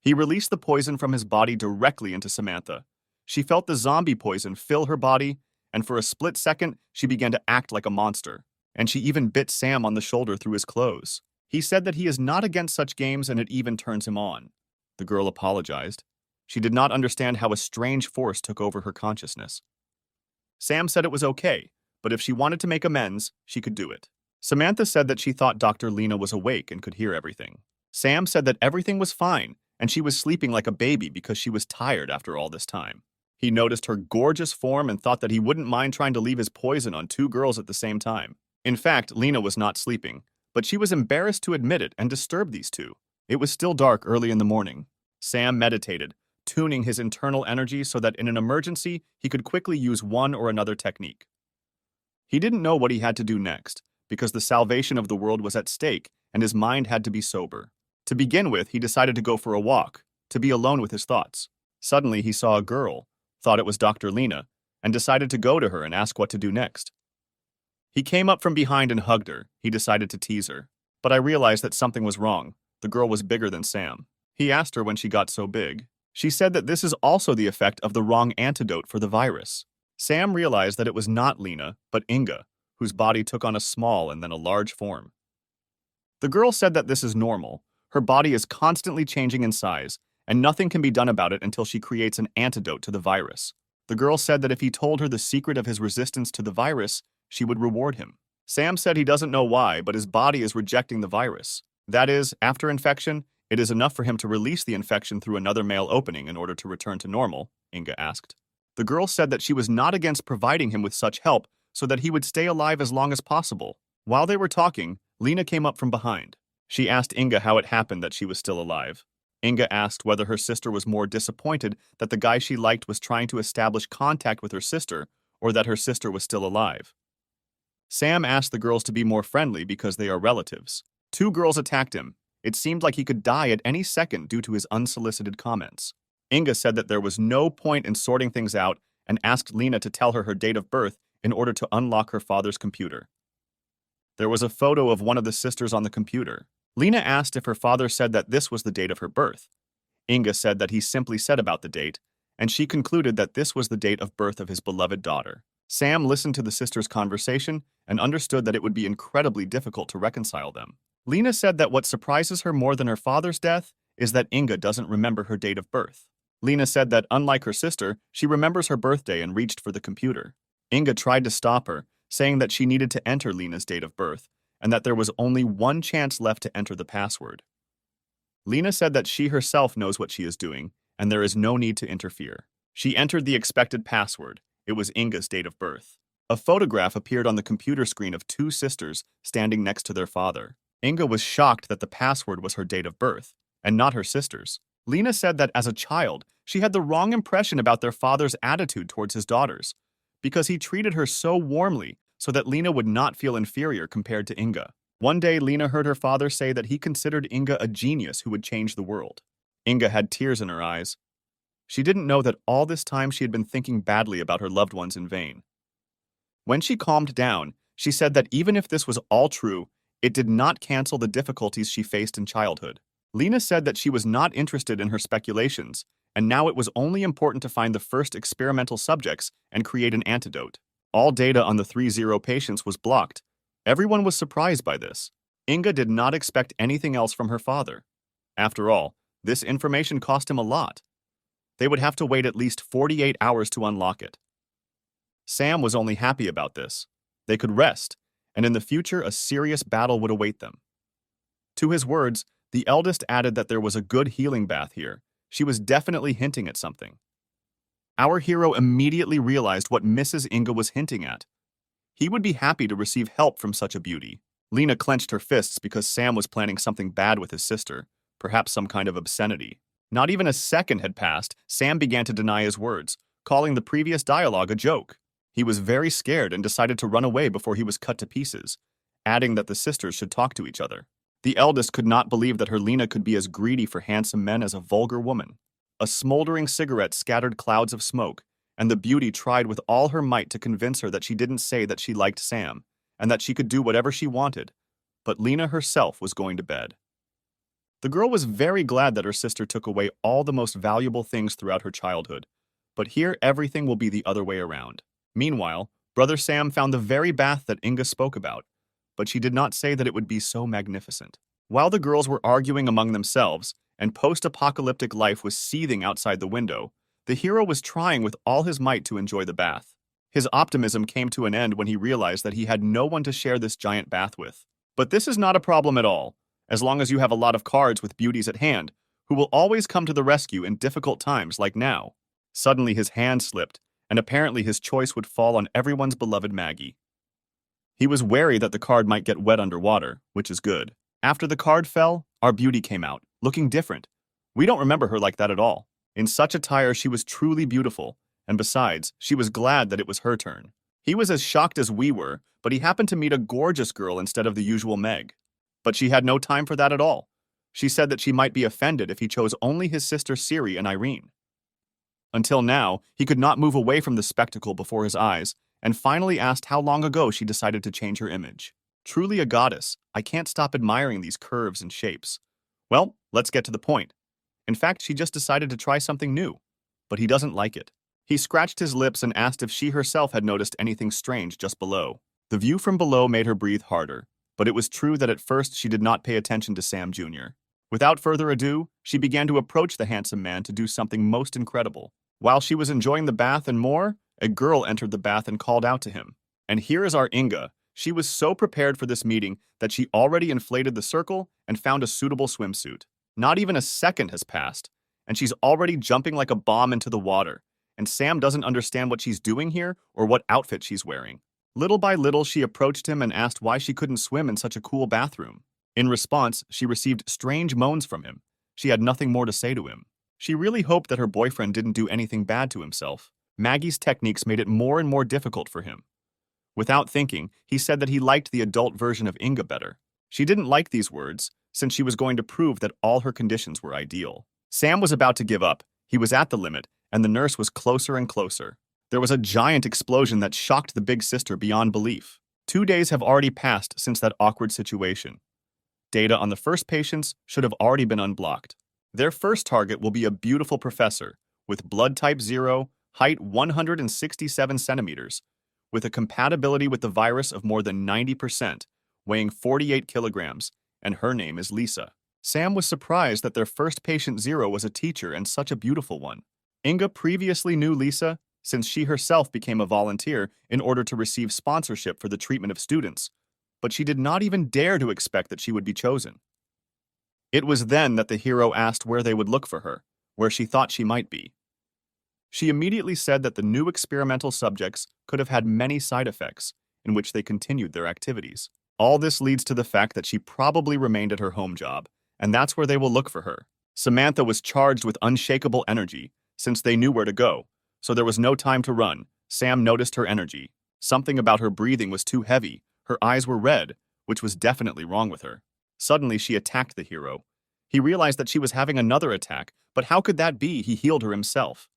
He released the poison from his body directly into Samantha. She felt the zombie poison fill her body, and for a split second, she began to act like a monster. And she even bit Sam on the shoulder through his clothes. He said that he is not against such games and it even turns him on. The girl apologized. She did not understand how a strange force took over her consciousness. Sam said it was okay, but if she wanted to make amends, she could do it. Samantha said that she thought Dr. Lena was awake and could hear everything. Sam said that everything was fine, and she was sleeping like a baby because she was tired after all this time. He noticed her gorgeous form and thought that he wouldn't mind trying to leave his poison on two girls at the same time. In fact, Lena was not sleeping, but she was embarrassed to admit it and disturb these two. It was still dark early in the morning. Sam meditated, tuning his internal energy so that in an emergency, he could quickly use one or another technique. He didn't know what he had to do next, because the salvation of the world was at stake and his mind had to be sober. To begin with, he decided to go for a walk, to be alone with his thoughts. Suddenly, he saw a girl, thought it was Dr. Lena, and decided to go to her and ask what to do next. He came up from behind and hugged her. He decided to tease her. But I realized that something was wrong. The girl was bigger than Sam. He asked her when she got so big. She said that this is also the effect of the wrong antidote for the virus. Sam realized that it was not Lena, but Inga, whose body took on a small and then a large form. The girl said that this is normal. Her body is constantly changing in size, and nothing can be done about it until she creates an antidote to the virus. The girl said that if he told her the secret of his resistance to the virus, she would reward him. Sam said he doesn't know why, but his body is rejecting the virus. That is, after infection, it is enough for him to release the infection through another male opening in order to return to normal, Inga asked. The girl said that she was not against providing him with such help, so that he would stay alive as long as possible. While they were talking, Lena came up from behind. She asked Inga how it happened that she was still alive. Inga asked whether her sister was more disappointed that the guy she liked was trying to establish contact with her sister or that her sister was still alive. Sam asked the girls to be more friendly because they are relatives. Two girls attacked him. It seemed like he could die at any second due to his unsolicited comments. Inga said that there was no point in sorting things out and asked Lena to tell her date of birth in order to unlock her father's computer. There was a photo of one of the sisters on the computer. Lena asked if her father said that this was the date of her birth. Inga said that he simply said about the date, and she concluded that this was the date of birth of his beloved daughter. Sam listened to the sisters' conversation and understood that it would be incredibly difficult to reconcile them. Lena said that what surprises her more than her father's death is that Inga doesn't remember her date of birth. Lena said that, unlike her sister, she remembers her birthday and reached for the computer. Inga tried to stop her, saying that she needed to enter Lena's date of birth and that there was only one chance left to enter the password. Lena said that she herself knows what she is doing and there is no need to interfere. She entered the expected password. It was Inga's date of birth. A photograph appeared on the computer screen of two sisters standing next to their father. Inga was shocked that the password was her date of birth and not her sister's. Lena said that as a child, she had the wrong impression about their father's attitude towards his daughters because he treated her so warmly so that Lena would not feel inferior compared to Inga. One day, Lena heard her father say that he considered Inga a genius who would change the world. Inga had tears in her eyes. She didn't know that all this time she had been thinking badly about her loved ones in vain. When she calmed down, she said that even if this was all true, it did not cancel the difficulties she faced in childhood. Lena said that she was not interested in her speculations, and now it was only important to find the first experimental subjects and create an antidote. All data on the 3-0 patients was blocked. Everyone was surprised by this. Inga did not expect anything else from her father. After all, this information cost him a lot. They would have to wait at least 48 hours to unlock it. Sam was only happy about this. They could rest, and in the future a serious battle would await them. To his words, the eldest added that there was a good healing bath here. She was definitely hinting at something. Our hero immediately realized what Mrs. Inga was hinting at. He would be happy to receive help from such a beauty. Lena clenched her fists because Sam was planning something bad with his sister, perhaps some kind of obscenity. Not even a second had passed, Sam began to deny his words, calling the previous dialogue a joke. He was very scared and decided to run away before he was cut to pieces, adding that the sisters should talk to each other. The eldest could not believe that her Lena could be as greedy for handsome men as a vulgar woman. A smoldering cigarette scattered clouds of smoke, and the beauty tried with all her might to convince her that she didn't say that she liked Sam, and that she could do whatever she wanted. But Lena herself was going to bed. The girl was very glad that her sister took away all the most valuable things throughout her childhood, but here everything will be the other way around. Meanwhile, Brother Sam found the very bath that Inga spoke about, but she did not say that it would be so magnificent. While the girls were arguing among themselves, and post-apocalyptic life was seething outside the window, the hero was trying with all his might to enjoy the bath. His optimism came to an end when he realized that he had no one to share this giant bath with. But this is not a problem at all, as long as you have a lot of cards with beauties at hand, who will always come to the rescue in difficult times like now. Suddenly his hand slipped, and apparently his choice would fall on everyone's beloved Maggie. He was wary that the card might get wet underwater, which is good. After the card fell, our beauty came out, looking different. We don't remember her like that at all. In such attire, she was truly beautiful, and besides, she was glad that it was her turn. He was as shocked as we were, but he happened to meet a gorgeous girl instead of the usual Meg. But she had no time for that at all. She said that she might be offended if he chose only his sister Siri and Irene. Until now, he could not move away from the spectacle before his eyes, and finally asked how long ago she decided to change her image. Truly a goddess, I can't stop admiring these curves and shapes. Well, let's get to the point. In fact, she just decided to try something new, but he doesn't like it. He scratched his lips and asked if she herself had noticed anything strange just below. The view from below made her breathe harder, but it was true that at first she did not pay attention to Sam Jr. Without further ado, she began to approach the handsome man to do something most incredible. While she was enjoying the bath and more, a girl entered the bath and called out to him. And here is our Inga. She was so prepared for this meeting that she already inflated the circle and found a suitable swimsuit. Not even a second has passed, and she's already jumping like a bomb into the water, and Sam doesn't understand what she's doing here or what outfit she's wearing. Little by little, she approached him and asked why she couldn't swim in such a cool bathroom. In response, she received strange moans from him. She had nothing more to say to him. She really hoped that her boyfriend didn't do anything bad to himself. Maggie's techniques made it more and more difficult for him. Without thinking, he said that he liked the adult version of Inga better. She didn't like these words, since she was going to prove that all her conditions were ideal. Sam was about to give up. He was at the limit, and the nurse was closer and closer. There was a giant explosion that shocked the big sister beyond belief. 2 days have already passed since that awkward situation. Data on the first patients should have already been unblocked. Their first target will be a beautiful professor with blood type 0, height 167 centimeters, with a compatibility with the virus of more than 90%, weighing 48 kilograms, and her name is Lisa. Sam was surprised that their first patient 0 was a teacher and such a beautiful one. Inga previously knew Lisa, since she herself became a volunteer in order to receive sponsorship for the treatment of students, but she did not even dare to expect that she would be chosen. It was then that the hero asked where they would look for her, where she thought she might be. She immediately said that the new experimental subjects could have had many side effects, in which they continued their activities. All this leads to the fact that she probably remained at her home job, and that's where they will look for her. Samantha was charged with unshakable energy, since they knew where to go, so there was no time to run. Sam noticed her energy. Something about her breathing was too heavy. Her eyes were red, which was definitely wrong with her. Suddenly, she attacked the hero. He realized that she was having another attack, but how could that be? He healed her himself.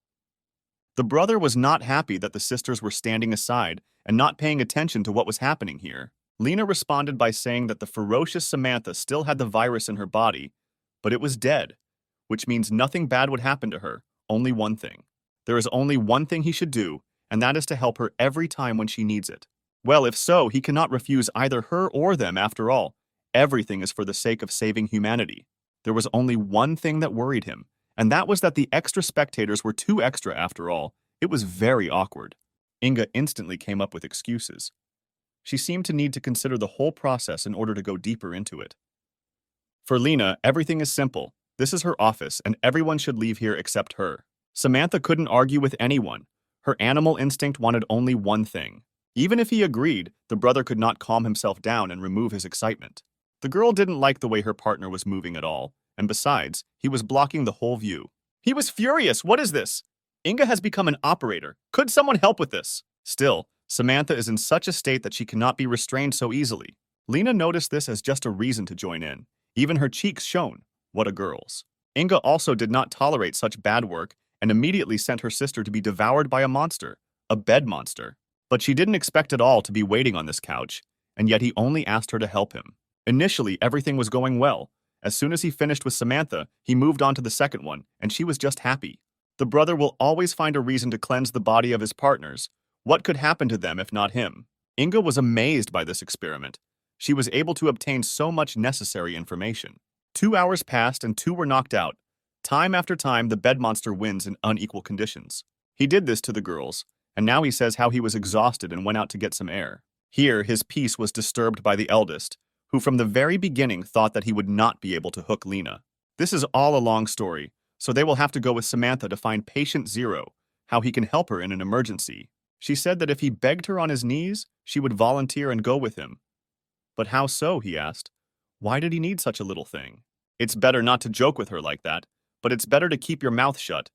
The brother was not happy that the sisters were standing aside and not paying attention to what was happening here. Lena responded by saying that the ferocious Samantha still had the virus in her body, but it was dead, which means nothing bad would happen to her, only one thing. There is only one thing he should do, and that is to help her every time when she needs it. Well, if so, he cannot refuse either her or them after all. Everything is for the sake of saving humanity. There was only one thing that worried him, and that was that the extra spectators were too extra after all. It was very awkward. Inga instantly came up with excuses. She seemed to need to consider the whole process in order to go deeper into it. For Lena, everything is simple. This is her office, and everyone should leave here except her. Samantha couldn't argue with anyone. Her animal instinct wanted only one thing. Even if he agreed, the brother could not calm himself down and remove his excitement. The girl didn't like the way her partner was moving at all, and besides, he was blocking the whole view. He was furious. What is this? Inga has become an operator. Could someone help with this? Still, Samantha is in such a state that she cannot be restrained so easily. Lena noticed this as just a reason to join in. Even her cheeks shone. What a girl's. Inga also did not tolerate such bad work and immediately sent her sister to be devoured by a monster, a bed monster. But she didn't expect at all to be waiting on this couch, and yet he only asked her to help him. Initially, everything was going well. As soon as he finished with Samantha, he moved on to the second one, and she was just happy. The brother will always find a reason to cleanse the body of his partners. What could happen to them if not him? Inga was amazed by this experiment. She was able to obtain so much necessary information. 2 hours passed and 2 were knocked out. Time after time, the bed monster wins in unequal conditions. He did this to the girls, and now he says how he was exhausted and went out to get some air. Here, his peace was disturbed by the eldest, who from the very beginning thought that he would not be able to hook Lena. This is all a long story, so they will have to go with Samantha to find patient 0, how he can help her in an emergency. She said that if he begged her on his knees, she would volunteer and go with him. But how so, he asked. Why did he need such a little thing? It's better not to joke with her like that, but it's better to keep your mouth shut.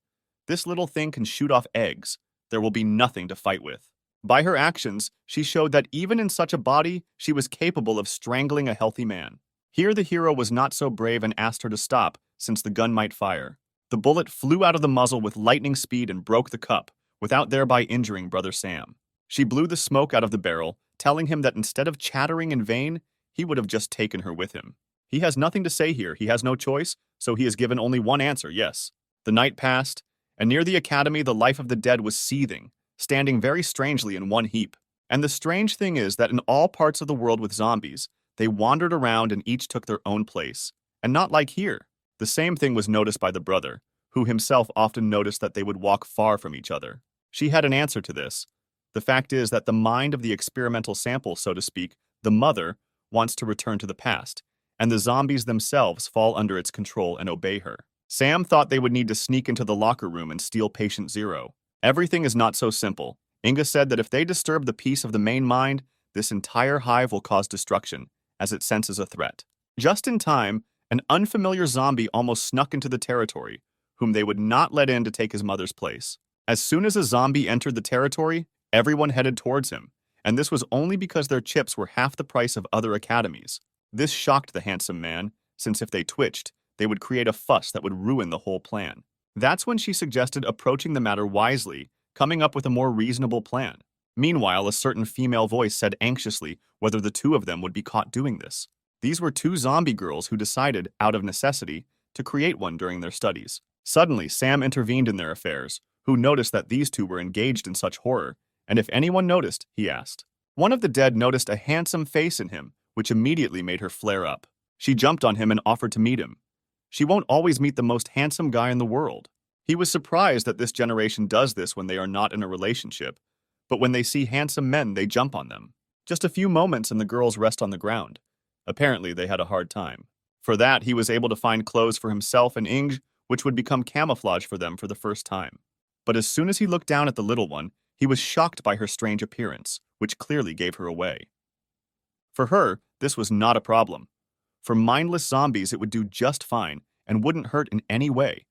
This little thing can shoot off eggs. There will be nothing to fight with. By her actions, she showed that even in such a body, she was capable of strangling a healthy man. Here the hero was not so brave and asked her to stop, since the gun might fire. The bullet flew out of the muzzle with lightning speed and broke the cup, without thereby injuring Brother Sam. She blew the smoke out of the barrel, telling him that instead of chattering in vain, he would have just taken her with him. He has nothing to say here, he has no choice, so he is given only one answer, yes. The night passed, and near the academy the life of the dead was seething, standing very strangely in one heap. And the strange thing is that in all parts of the world with zombies, they wandered around and each took their own place. And not like here. The same thing was noticed by the brother, who himself often noticed that they would walk far from each other. She had an answer to this. The fact is that the mind of the experimental sample, so to speak, the mother, wants to return to the past, and the zombies themselves fall under its control and obey her. Sam thought they would need to sneak into the locker room and steal patient 0. Everything is not so simple. Inga said that if they disturb the peace of the main mind, this entire hive will cause destruction, as it senses a threat. Just in time, an unfamiliar zombie almost snuck into the territory, whom they would not let in to take his mother's place. As soon as a zombie entered the territory, everyone headed towards him, and this was only because their chips were half the price of other academies. This shocked the handsome man, since if they twitched, they would create a fuss that would ruin the whole plan. That's when she suggested approaching the matter wisely, coming up with a more reasonable plan. Meanwhile, a certain female voice said anxiously whether the two of them would be caught doing this. These were two zombie girls who decided, out of necessity, to create one during their studies. Suddenly, Sam intervened in their affairs, who noticed that these two were engaged in such horror, and if anyone noticed, he asked. One of the dead noticed a handsome face in him, which immediately made her flare up. She jumped on him and offered to meet him. She won't always meet the most handsome guy in the world. He was surprised that this generation does this when they are not in a relationship, but when they see handsome men, they jump on them. Just a few moments and the girls rest on the ground. Apparently, they had a hard time. For that, he was able to find clothes for himself and Inge, which would become camouflage for them for the first time. But as soon as he looked down at the little one, he was shocked by her strange appearance, which clearly gave her away. For her, this was not a problem. For mindless zombies, it would do just fine and wouldn't hurt in any way.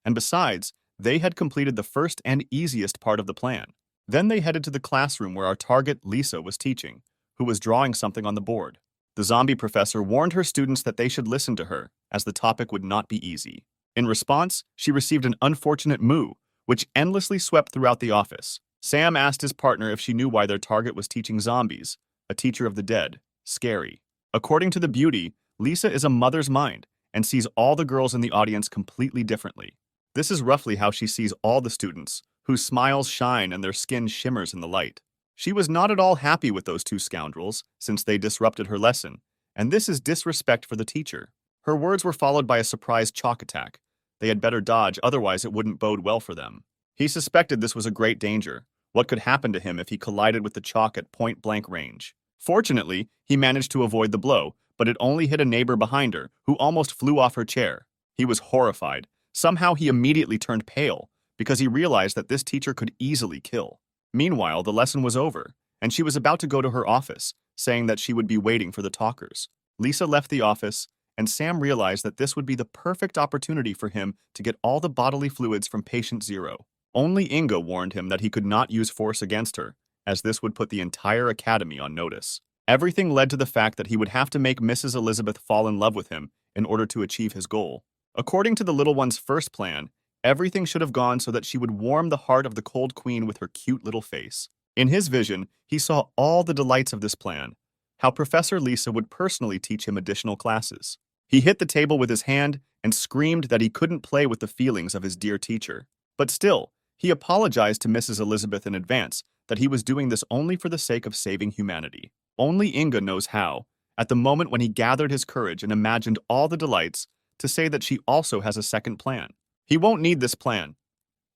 And besides, they had completed the first and easiest part of the plan. Then they headed to the classroom where our target, Lisa, was teaching, who was drawing something on the board. The zombie professor warned her students that they should listen to her, as the topic would not be easy. In response, she received an unfortunate moo, which endlessly swept throughout the office. Sam asked his partner if she knew why their target was teaching zombies, a teacher of the dead. Scary. According to the beauty, Lisa is a mother's mind and sees all the girls in the audience completely differently. This is roughly how she sees all the students, whose smiles shine and their skin shimmers in the light. She was not at all happy with those two scoundrels, since they disrupted her lesson, and this is disrespect for the teacher. Her words were followed by a surprise chalk attack. They had better dodge, otherwise it wouldn't bode well for them. He suspected this was a great danger. What could happen to him if he collided with the chalk at point-blank range? Fortunately, he managed to avoid the blow, but it only hit a neighbor behind her, who almost flew off her chair. He was horrified. Somehow he immediately turned pale, because he realized that this teacher could easily kill. Meanwhile, the lesson was over, and she was about to go to her office, saying that she would be waiting for the talkers. Lisa left the office, and Sam realized that this would be the perfect opportunity for him to get all the bodily fluids from patient zero. Only Inga warned him that he could not use force against her, as this would put the entire academy on notice. Everything led to the fact that he would have to make Mrs. Elizabeth fall in love with him in order to achieve his goal. According to the little one's first plan, everything should have gone so that she would warm the heart of the cold queen with her cute little face. In his vision, he saw all the delights of this plan, how Professor Lisa would personally teach him additional classes. He hit the table with his hand and screamed that he couldn't play with the feelings of his dear teacher. But still, he apologized to Mrs. Elizabeth in advance that he was doing this only for the sake of saving humanity. Only Inga knows how, at the moment when he gathered his courage and imagined all the delights, to say that she also has a second plan. He won't need this plan.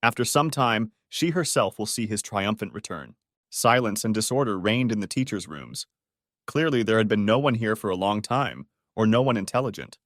After some time, she herself will see his triumphant return. Silence and disorder reigned in the teachers' rooms. Clearly, there had been no one here for a long time, or no one intelligent.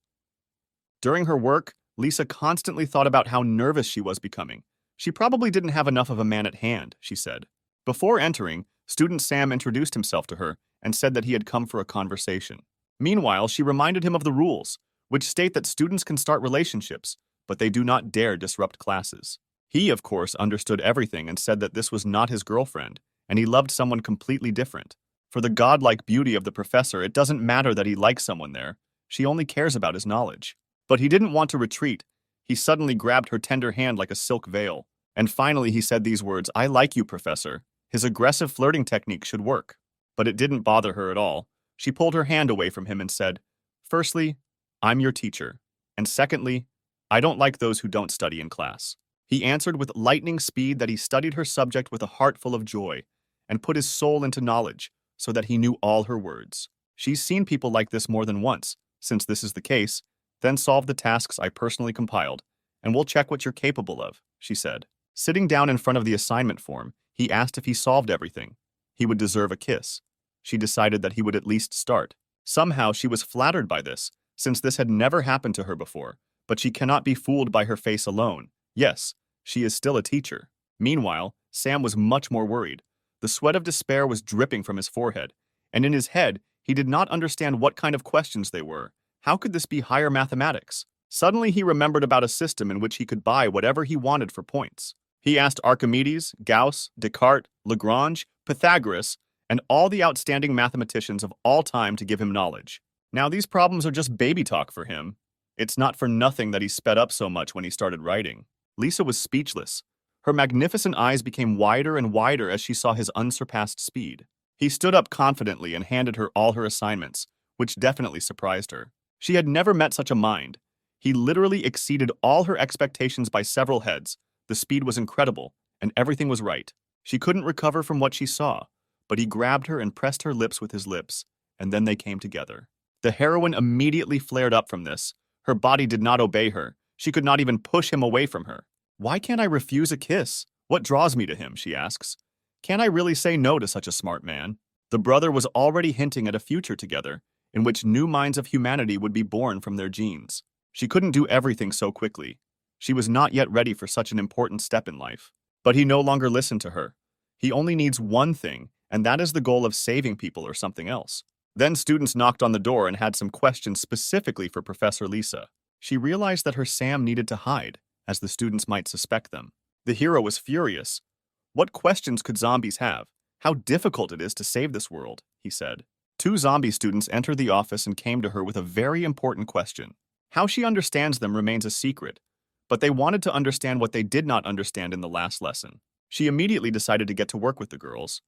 During her work, Lisa constantly thought about how nervous she was becoming. She probably didn't have enough of a man at hand, she said. Before entering, student Sam introduced himself to her and said that he had come for a conversation. Meanwhile, she reminded him of the rules, which state that students can start relationships, but they do not dare disrupt classes. He, of course, understood everything and said that this was not his girlfriend, and he loved someone completely different. For the godlike beauty of the professor, it doesn't matter that he likes someone there. She only cares about his knowledge. But he didn't want to retreat. He suddenly grabbed her tender hand like a silk veil. And finally he said these words, "I like you, Professor." His aggressive flirting technique should work. But it didn't bother her at all. She pulled her hand away from him and said, "Firstly, I'm your teacher. And secondly, I don't like those who don't study in class." He answered with lightning speed that he studied her subject with a heart full of joy and put his soul into knowledge so that he knew all her words. She's seen people like this more than once. Since this is the case, then solve the tasks I personally compiled, and we'll check what you're capable of, she said. Sitting down in front of the assignment form, he asked if he solved everything. He would deserve a kiss. She decided that he would at least start. Somehow she was flattered by this, since this had never happened to her before, but she cannot be fooled by her face alone. Yes, she is still a teacher. Meanwhile, Sam was much more worried. The sweat of despair was dripping from his forehead, and in his head, he did not understand what kind of questions they were. How could this be higher mathematics? Suddenly, he remembered about a system in which he could buy whatever he wanted for points. He asked Archimedes, Gauss, Descartes, Lagrange, Pythagoras, and all the outstanding mathematicians of all time to give him knowledge. Now, these problems are just baby talk for him. It's not for nothing that he sped up so much when he started writing. Lisa was speechless. Her magnificent eyes became wider and wider as she saw his unsurpassed speed. He stood up confidently and handed her all her assignments, which definitely surprised her. She had never met such a mind. He literally exceeded all her expectations by several heads. The speed was incredible, and everything was right. She couldn't recover from what she saw, but he grabbed her and pressed her lips with his lips, and then they came together. The heroine immediately flared up from this. Her body did not obey her. She could not even push him away from her. Why can't I refuse a kiss? What draws me to him, she asks. Can I really say no to such a smart man? The brother was already hinting at a future together, in which new minds of humanity would be born from their genes. She couldn't do everything so quickly. She was not yet ready for such an important step in life. But he no longer listened to her. He only needs one thing, and that is the goal of saving people or something else. Then students knocked on the door and had some questions specifically for Professor Lisa. She realized that her Sam needed to hide, as the students might suspect them. The hero was furious. What questions could zombies have? How difficult it is to save this world, he said. Two zombie students entered the office and came to her with a very important question. How she understands them remains a secret, but they wanted to understand what they did not understand in the last lesson. She immediately decided to get to work with the girls.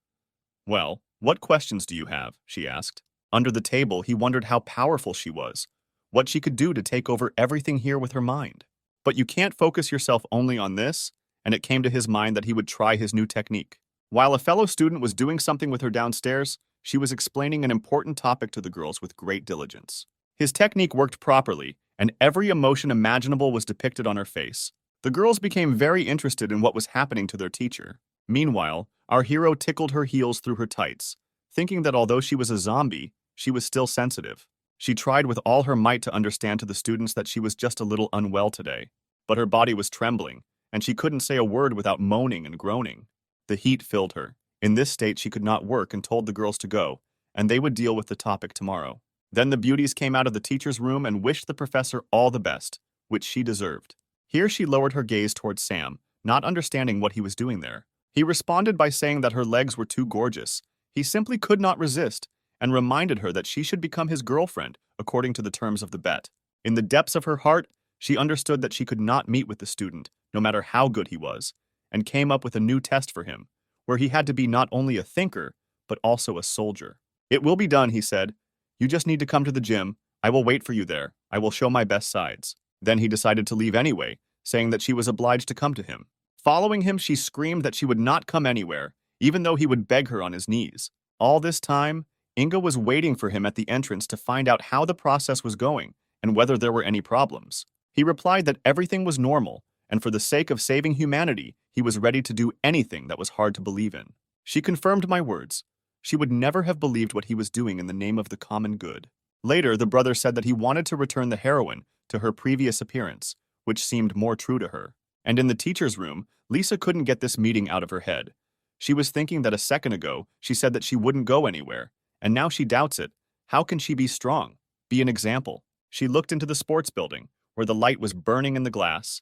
Well, what questions do you have? She asked. Under the table, he wondered how powerful she was, what she could do to take over everything here with her mind. But you can't focus yourself only on this, and it came to his mind that he would try his new technique. While a fellow student was doing something with her downstairs, she was explaining an important topic to the girls with great diligence. His technique worked properly, and every emotion imaginable was depicted on her face. The girls became very interested in what was happening to their teacher. Meanwhile, our hero tickled her heels through her tights, thinking that although she was a zombie, she was still sensitive. She tried with all her might to understand to the students that she was just a little unwell today, but her body was trembling, and she couldn't say a word without moaning and groaning. The heat filled her. In this state, she could not work and told the girls to go, and they would deal with the topic tomorrow. Then the beauties came out of the teacher's room and wished the professor all the best, which she deserved. Here she lowered her gaze towards Sam, not understanding what he was doing there. He responded by saying that her legs were too gorgeous. He simply could not resist, and reminded her that she should become his girlfriend, according to the terms of the bet. In the depths of her heart, she understood that she could not meet with the student, no matter how good he was, and came up with a new test for him, where he had to be not only a thinker, but also a soldier. It will be done, he said. You just need to come to the gym. I will wait for you there. I will show my best sides. Then he decided to leave anyway, saying that she was obliged to come to him. Following him, she screamed that she would not come anywhere, even though he would beg her on his knees. All this time, Inga was waiting for him at the entrance to find out how the process was going and whether there were any problems. He replied that everything was normal, and for the sake of saving humanity, he was ready to do anything that was hard to believe in. She confirmed my words. She would never have believed what he was doing in the name of the common good. Later, the brother said that he wanted to return the heroine to her previous appearance, which seemed more true to her. And in the teacher's room, Lisa couldn't get this meeting out of her head. She was thinking that a second ago, she said that she wouldn't go anywhere, and now she doubts it. How can she be strong? Be an example. She looked into the sports building, where the light was burning in the glass.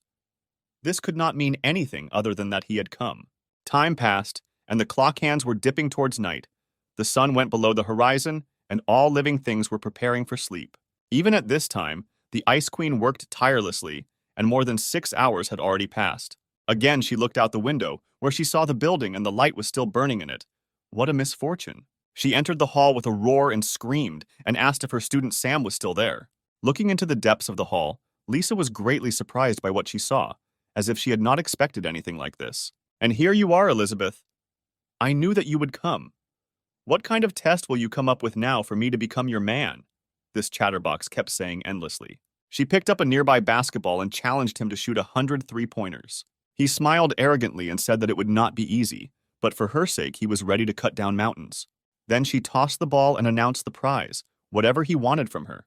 This could not mean anything other than that he had come. Time passed, and the clock hands were dipping towards night. The sun went below the horizon, and all living things were preparing for sleep. Even at this time, the Ice Queen worked tirelessly, and more than 6 hours had already passed. Again, she looked out the window, where she saw the building and the light was still burning in it. What a misfortune. She entered the hall with a roar and screamed, and asked if her student Sam was still there. Looking into the depths of the hall, Lisa was greatly surprised by what she saw, as if she had not expected anything like this. And here you are, Elizabeth. I knew that you would come. What kind of test will you come up with now for me to become your man? This chatterbox kept saying endlessly. She picked up a nearby basketball and challenged him to shoot 100 three-pointers. He smiled arrogantly and said that it would not be easy, but for her sake he was ready to cut down mountains. Then she tossed the ball and announced the prize, whatever he wanted from her.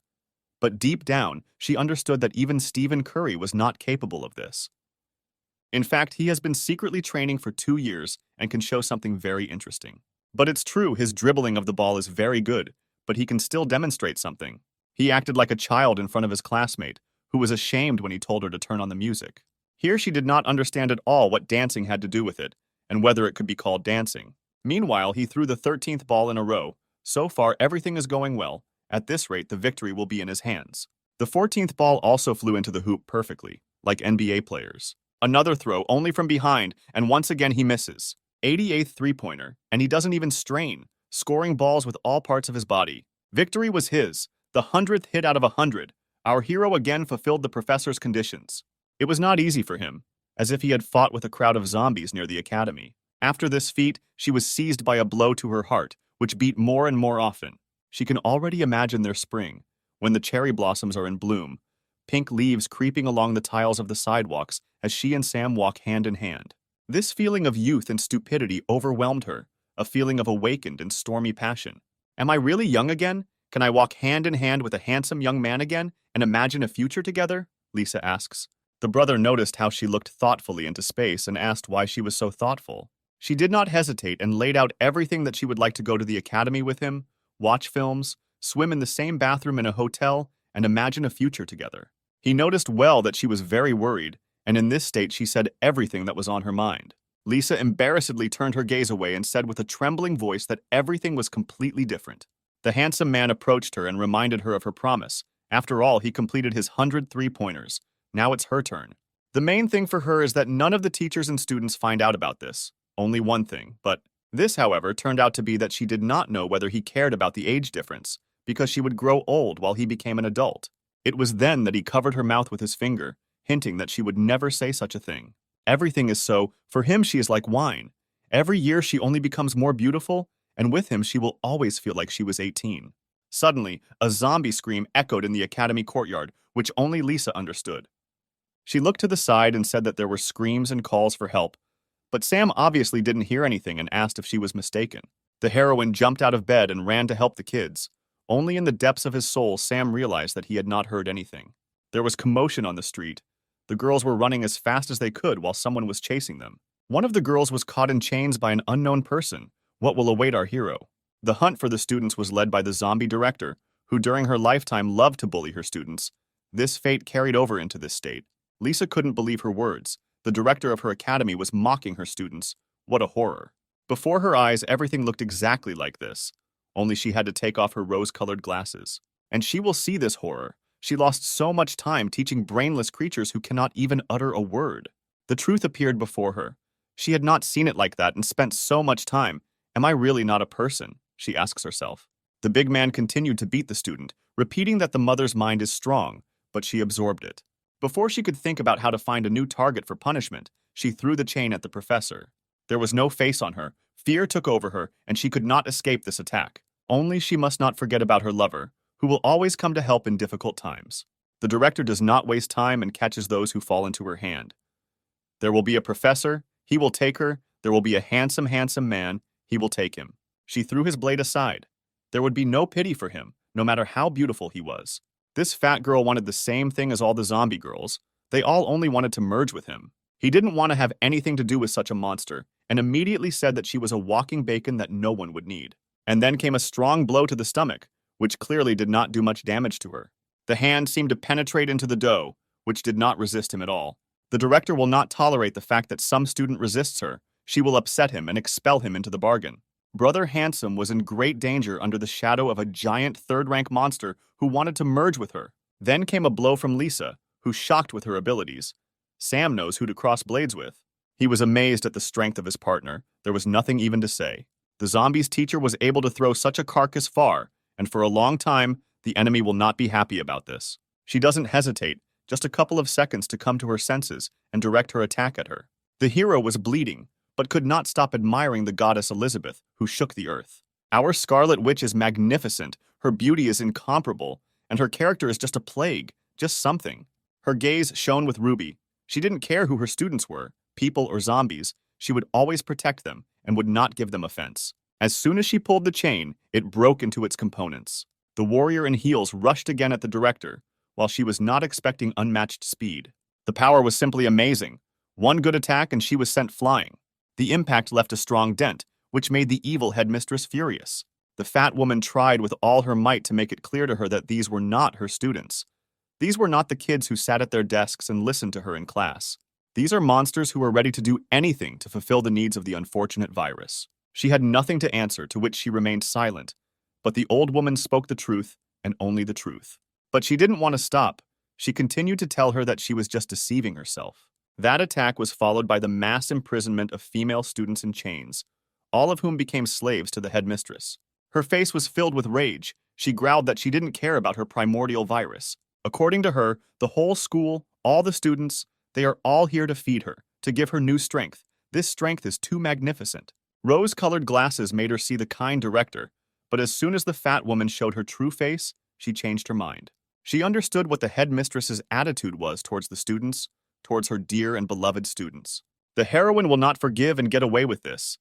But deep down, she understood that even Stephen Curry was not capable of this. In fact, he has been secretly training for 2 years and can show something very interesting. But it's true, his dribbling of the ball is very good, but he can still demonstrate something. He acted like a child in front of his classmate, who was ashamed when he told her to turn on the music. Here she did not understand at all what dancing had to do with it, and whether it could be called dancing. Meanwhile, he threw the 13th ball in a row. So far, everything is going well. At this rate, the victory will be in his hands. The 14th ball also flew into the hoop perfectly, like NBA players. Another throw, only from behind, and once again he misses. 88th three-pointer, and he doesn't even strain, scoring balls with all parts of his body. Victory was his, the 100th hit out of 100. Our hero again fulfilled the professor's conditions. It was not easy for him, as if he had fought with a crowd of zombies near the academy. After this feat, she was seized by a blow to her heart, which beat more and more often. She can already imagine their spring, when the cherry blossoms are in bloom, pink leaves creeping along the tiles of the sidewalks as she and Sam walk hand in hand. This feeling of youth and stupidity overwhelmed her, a feeling of awakened and stormy passion. Am I really young again? Can I walk hand in hand with a handsome young man again and imagine a future together? Lisa asks. The brother noticed how she looked thoughtfully into space and asked why she was so thoughtful. She did not hesitate and laid out everything that she would like to go to the academy with him, watch films, swim in the same bathroom in a hotel, and imagine a future together. He noticed well that she was very worried, and in this state she said everything that was on her mind. Lisa embarrassedly turned her gaze away and said with a trembling voice that everything was completely different. The handsome man approached her and reminded her of her promise. After all, he completed his 100 three-pointers. Now it's her turn. The main thing for her is that none of the teachers and students find out about this. Only one thing, but this, however, turned out to be that she did not know whether he cared about the age difference, because she would grow old while he became an adult. It was then that he covered her mouth with his finger, hinting that she would never say such a thing. Everything is so, for him she is like wine. Every year she only becomes more beautiful, and with him she will always feel like she was 18. Suddenly, a zombie scream echoed in the academy courtyard, which only Lisa understood. She looked to the side and said that there were screams and calls for help, but Sam obviously didn't hear anything and asked if she was mistaken. The heroine jumped out of bed and ran to help the kids. Only in the depths of his soul, Sam realized that he had not heard anything. There was commotion on the street. The girls were running as fast as they could while someone was chasing them. One of the girls was caught in chains by an unknown person. What will await our hero? The hunt for the students was led by the zombie director, who during her lifetime loved to bully her students. This fate carried over into this state. Lisa couldn't believe her words. The director of her academy was mocking her students. What a horror. Before her eyes, everything looked exactly like this. Only she had to take off her rose-colored glasses. And she will see this horror. She lost so much time teaching brainless creatures who cannot even utter a word. The truth appeared before her. She had not seen it like that and spent so much time. Am I really not a person? She asks herself. The big man continued to beat the student, repeating that the mother's mind is strong, but she absorbed it. Before she could think about how to find a new target for punishment, she threw the chain at the professor. There was no face on her. Fear took over her, and she could not escape this attack. Only she must not forget about her lover, who will always come to help in difficult times. The director does not waste time and catches those who fall into her hand. There will be a professor. He will take her. There will be a handsome, handsome man. He will take him. She threw his blade aside. There would be no pity for him, no matter how beautiful he was. This fat girl wanted the same thing as all the zombie girls. They all only wanted to merge with him. He didn't want to have anything to do with such a monster, and immediately said that she was a walking bacon that no one would need. And then came a strong blow to the stomach, which clearly did not do much damage to her. The hand seemed to penetrate into the dough, which did not resist him at all. The director will not tolerate the fact that some student resists her. She will upset him and expel him into the bargain. Brother Handsome was in great danger under the shadow of a giant third-rank monster who wanted to merge with her. Then came a blow from Lisa, who shocked with her abilities. Sam knows who to cross blades with. He was amazed at the strength of his partner. There was nothing even to say. The zombie's teacher was able to throw such a carcass far, and for a long time, the enemy will not be happy about this. She doesn't hesitate, just a couple of seconds to come to her senses and direct her attack at her. The hero was bleeding, but could not stop admiring the goddess Elizabeth, who shook the earth. Our Scarlet Witch is magnificent, her beauty is incomparable, and her character is just a plague, just something. Her gaze shone with ruby. She didn't care who her students were, people or zombies. She would always protect them and would not give them offense. As soon as she pulled the chain, it broke into its components. The warrior in heels rushed again at the director, while she was not expecting unmatched speed. The power was simply amazing. One good attack and she was sent flying. The impact left a strong dent, which made the evil headmistress furious. The fat woman tried with all her might to make it clear to her that these were not her students. These were not the kids who sat at their desks and listened to her in class. These are monsters who were ready to do anything to fulfill the needs of the unfortunate virus. She had nothing to answer, to which she remained silent. But the old woman spoke the truth, and only the truth. But she didn't want to stop. She continued to tell her that she was just deceiving herself. That attack was followed by the mass imprisonment of female students in chains, all of whom became slaves to the headmistress. Her face was filled with rage. She growled that she didn't care about her primordial virus. According to her, the whole school, all the students, they are all here to feed her, to give her new strength. This strength is too magnificent. Rose-colored glasses made her see the kind director, but as soon as the fat woman showed her true face, she changed her mind. She understood what the headmistress's attitude was towards the students, towards her dear and beloved students. The heroine will not forgive and get away with this.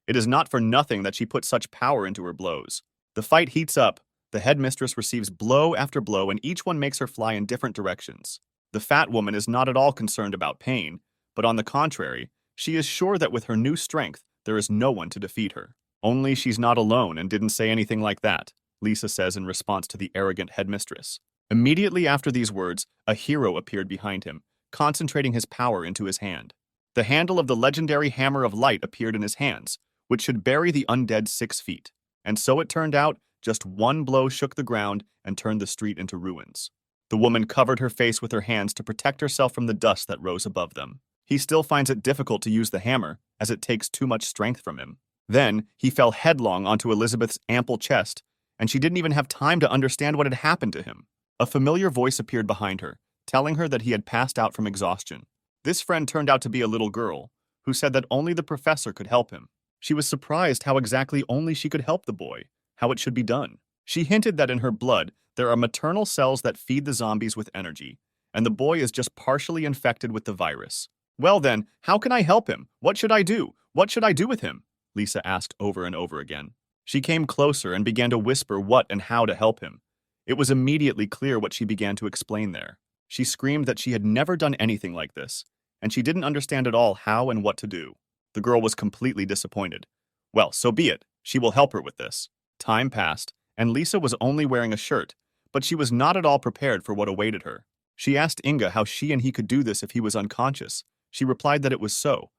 It is not for nothing that she put such power into her blows. The fight heats up. The headmistress receives blow after blow, and each one makes her fly in different directions. The fat woman is not at all concerned about pain, but on the contrary, she is sure that with her new strength, there is no one to defeat her. Only she's not alone and didn't say anything like that, Lisa says in response to the arrogant headmistress. Immediately after these words, a hero appeared behind him, concentrating his power into his hand. The handle of the legendary Hammer of Light appeared in his hands, which should bury the undead 6 feet. And so it turned out, just one blow shook the ground and turned the street into ruins. The woman covered her face with her hands to protect herself from the dust that rose above them. He still finds it difficult to use the hammer, as it takes too much strength from him. Then, he fell headlong onto Elizabeth's ample chest, and she didn't even have time to understand what had happened to him. A familiar voice appeared behind her, telling her that he had passed out from exhaustion. This friend turned out to be a little girl, who said that only the professor could help him. She was surprised how exactly only she could help the boy, how it should be done. She hinted that in her blood, there are maternal cells that feed the zombies with energy, and the boy is just partially infected with the virus. Well then, how can I help him? What should I do? What should I do with him? Lisa asked over and over again. She came closer and began to whisper what and how to help him. It was immediately clear what she began to explain there. She screamed that she had never done anything like this, and she didn't understand at all how and what to do. The girl was completely disappointed. Well, so be it. She will help her with this. Time passed, and Lisa was only wearing a shirt, but she was not at all prepared for what awaited her. She asked Inga how she and he could do this if he was unconscious. She replied that it was so,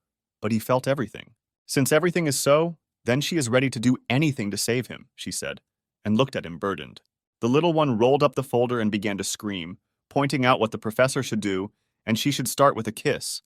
but he felt everything. Since everything is so, then she is ready to do anything to save him, she said, and looked at him burdened. The little one rolled up the folder and began to scream, pointing out what the professor should do, and she should start with a kiss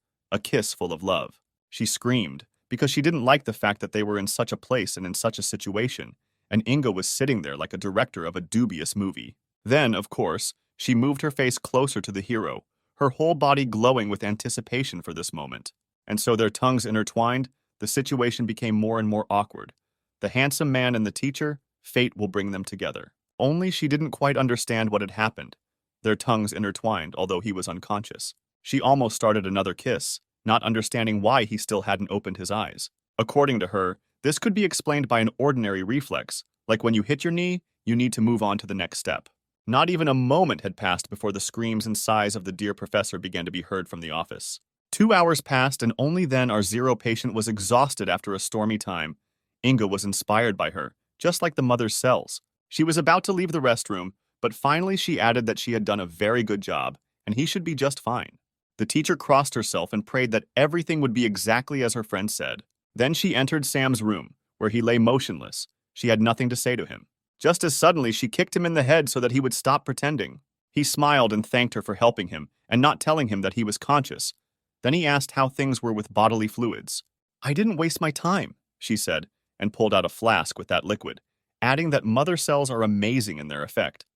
full of love. She screamed, because she didn't like the fact that they were in such a place and in such a situation, and Inga was sitting there like a director of a dubious movie. Then, of course, she moved her face closer to the hero, her whole body glowing with anticipation for this moment. And so their tongues intertwined, the situation became more and more awkward. The handsome man and the teacher, fate will bring them together. Only she didn't quite understand what had happened. Their tongues intertwined, although he was unconscious. She almost started another kiss, not understanding why he still hadn't opened his eyes. According to her, this could be explained by an ordinary reflex, like when you hit your knee, you need to move on to the next step. Not even a moment had passed before the screams and sighs of the dear professor began to be heard from the office. 2 hours passed, and only then our zero patient was exhausted after a stormy time. Inga was inspired by her, just like the mother's cells. She was about to leave the restroom, but finally she added that she had done a very good job, and he should be just fine. The teacher crossed herself and prayed that everything would be exactly as her friend said. Then she entered Sam's room, where he lay motionless. She had nothing to say to him. Just as suddenly, she kicked him in the head so that he would stop pretending. He smiled and thanked her for helping him and not telling him that he was conscious. Then he asked how things were with bodily fluids. "I didn't waste my time," she said, and pulled out a flask with that liquid, adding that mother cells are amazing in their effect.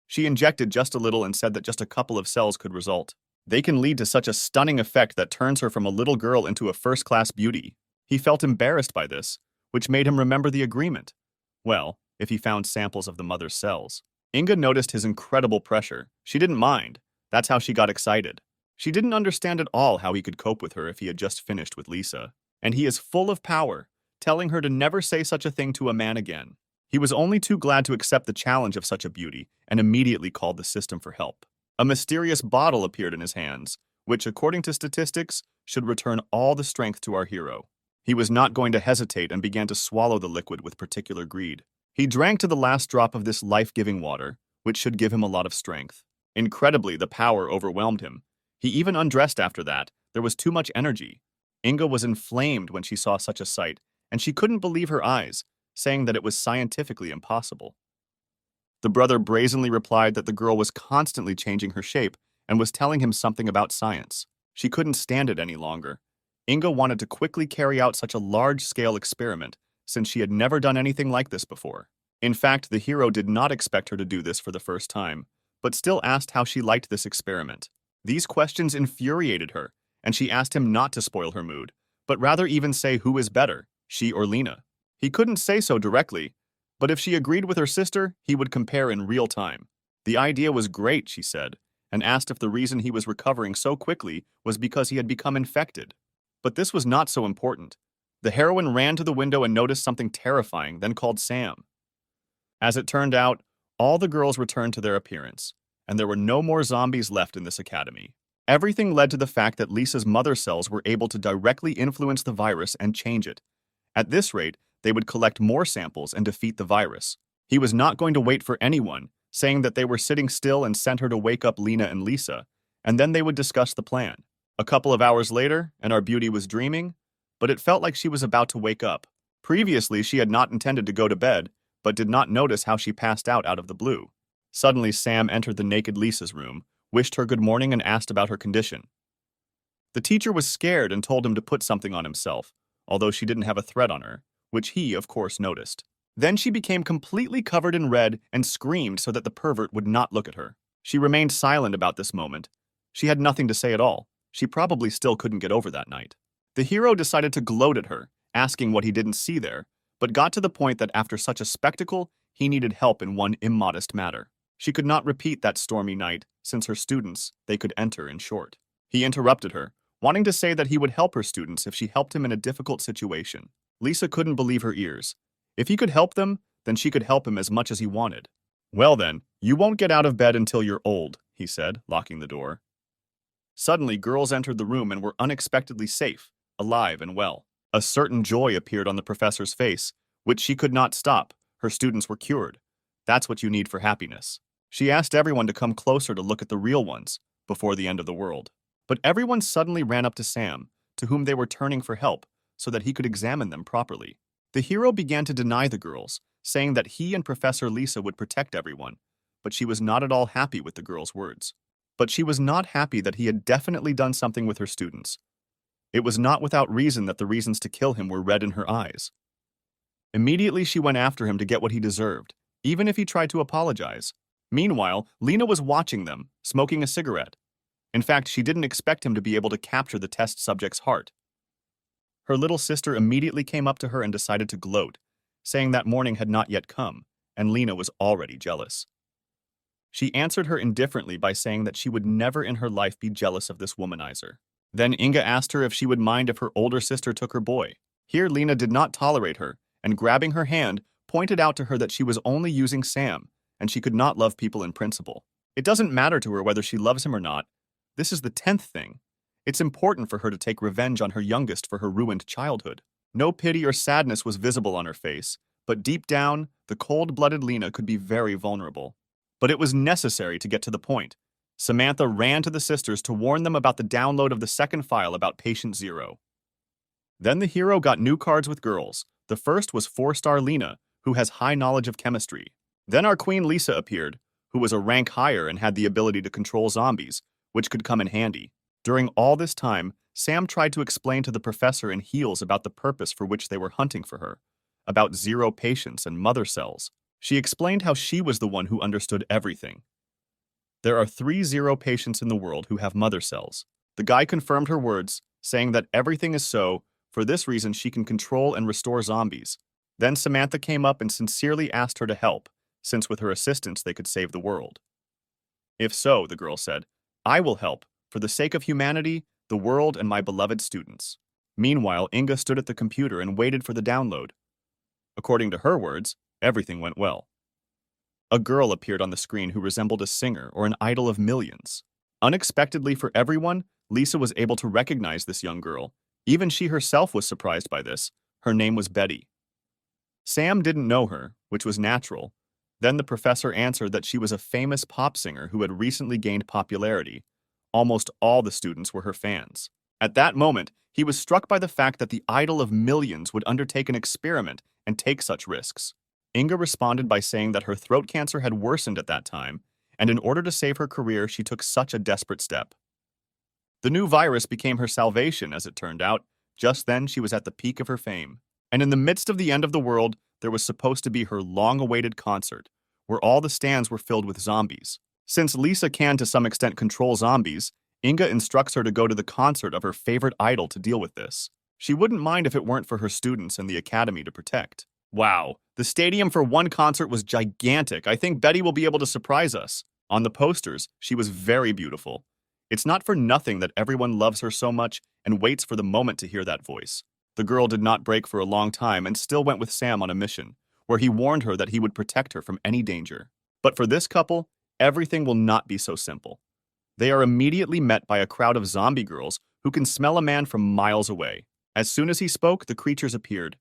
She injected just a little and said that just a couple of cells could result. They can lead to such a stunning effect that turns her from a little girl into a first-class beauty. He felt embarrassed by this, which made him remember the agreement. Well, if he found samples of the mother's cells. Inga noticed his incredible pressure. She didn't mind. That's how she got excited. She didn't understand at all how he could cope with her if he had just finished with Lisa. And he is full of power, telling her to never say such a thing to a man again. He was only too glad to accept the challenge of such a beauty and immediately called the system for help. A mysterious bottle appeared in his hands, which, according to statistics, should return all the strength to our hero. He was not going to hesitate and began to swallow the liquid with particular greed. He drank to the last drop of this life-giving water, which should give him a lot of strength. Incredibly, the power overwhelmed him. He even undressed after that. There was too much energy. Inga was inflamed when she saw such a sight, and she couldn't believe her eyes, saying that it was scientifically impossible. The brother brazenly replied that the girl was constantly changing her shape and was telling him something about science. She couldn't stand it any longer. Inga wanted to quickly carry out such a large-scale experiment, since she had never done anything like this before. In fact, the hero did not expect her to do this for the first time, but still asked how she liked this experiment. These questions infuriated her, and she asked him not to spoil her mood, but rather even say who is better, she or Lena. He couldn't say so directly, but if she agreed with her sister, he would compare in real time. The idea was great, she said, and asked if the reason he was recovering so quickly was because he had become infected. But this was not so important. The heroine ran to the window and noticed something terrifying, then called Sam. As it turned out, all the girls returned to their appearance, and there were no more zombies left in this academy. Everything led to the fact that Lisa's mother cells were able to directly influence the virus and change it. At this rate, they would collect more samples and defeat the virus. He was not going to wait for anyone, saying that they were sitting still and sent her to wake up Lena and Lisa, and then they would discuss the plan. A couple of hours later, and our beauty was dreaming, but it felt like she was about to wake up. Previously, she had not intended to go to bed, but did not notice how she passed out of the blue. Suddenly, Sam entered the naked Lisa's room, wished her good morning, and asked about her condition. The teacher was scared and told him to put something on himself, although she didn't have a thread on her, which he, of course, noticed. Then she became completely covered in red and screamed so that the pervert would not look at her. She remained silent about this moment. She had nothing to say at all. She probably still couldn't get over that night. The hero decided to gloat at her, asking what he didn't see there, but got to the point that after such a spectacle, he needed help in one immodest matter. She could not repeat that stormy night, since her students, they could enter in short. He interrupted her, wanting to say that he would help her students if she helped him in a difficult situation. Lisa couldn't believe her ears. If he could help them, then she could help him as much as he wanted. Well then, you won't get out of bed until you're old, he said, locking the door. Suddenly, girls entered the room and were unexpectedly safe, alive and well. A certain joy appeared on the professor's face, which she could not stop. Her students were cured. That's what you need for happiness. She asked everyone to come closer to look at the real ones, before the end of the world. But everyone suddenly ran up to Sam, to whom they were turning for help, so that he could examine them properly. The hero began to deny the girls, saying that he and Professor Lisa would protect everyone, but she was not at all happy with the girl's words. But she was not happy that he had definitely done something with her students. It was not without reason that the reasons to kill him were red in her eyes. Immediately she went after him to get what he deserved, even if he tried to apologize. Meanwhile, Lena was watching them, smoking a cigarette. In fact, she didn't expect him to be able to capture the test subject's heart. Her little sister immediately came up to her and decided to gloat, saying that morning had not yet come, and Lena was already jealous. She answered her indifferently by saying that she would never in her life be jealous of this womanizer. Then Inga asked her if she would mind if her older sister took her boy. Here Lena did not tolerate her, and grabbing her hand, pointed out to her that she was only using Sam, and she could not love people in principle. It doesn't matter to her whether she loves him or not. This is the 10th thing. It's important for her to take revenge on her youngest for her ruined childhood. No pity or sadness was visible on her face, but deep down, the cold-blooded Lena could be very vulnerable. But it was necessary to get to the point. Samantha ran to the sisters to warn them about the download of the second file about Patient Zero. Then the hero got new cards with girls. The first was 4-star Lena, who has high knowledge of chemistry. Then our queen Lisa appeared, who was a rank higher and had the ability to control zombies, which could come in handy. During all this time, Sam tried to explain to the professor in heels about the purpose for which they were hunting for her, about zero patients and mother cells. She explained how she was the one who understood everything. There are 3 zero patients in the world who have mother cells. The guy confirmed her words, saying that everything is so, for this reason she can control and restore zombies. Then Samantha came up and sincerely asked her to help, since with her assistance they could save the world. If so, the girl said, I will help, for the sake of humanity, the world, and my beloved students. Meanwhile, Inga stood at the computer and waited for the download. According to her words, everything went well. A girl appeared on the screen who resembled a singer or an idol of millions. Unexpectedly for everyone, Lisa was able to recognize this young girl. Even she herself was surprised by this. Her name was Betty. Sam didn't know her, which was natural. Then the professor answered that she was a famous pop singer who had recently gained popularity. Almost all the students were her fans. At that moment, he was struck by the fact that the idol of millions would undertake an experiment and take such risks. Inga responded by saying that her throat cancer had worsened at that time, and in order to save her career, she took such a desperate step. The new virus became her salvation, as it turned out. Just then, she was at the peak of her fame. And in the midst of the end of the world, there was supposed to be her long-awaited concert, where all the stands were filled with zombies. Since Lisa can to some extent control zombies, Inga instructs her to go to the concert of her favorite idol to deal with this. She wouldn't mind if it weren't for her students and the academy to protect. Wow, the stadium for one concert was gigantic. I think Betty will be able to surprise us. On the posters, she was very beautiful. It's not for nothing that everyone loves her so much and waits for the moment to hear that voice. The girl did not break for a long time and still went with Sam on a mission, where he warned her that he would protect her from any danger. But for this couple, everything will not be so simple. They are immediately met by a crowd of zombie girls who can smell a man from miles away. As soon as he spoke, the creatures appeared.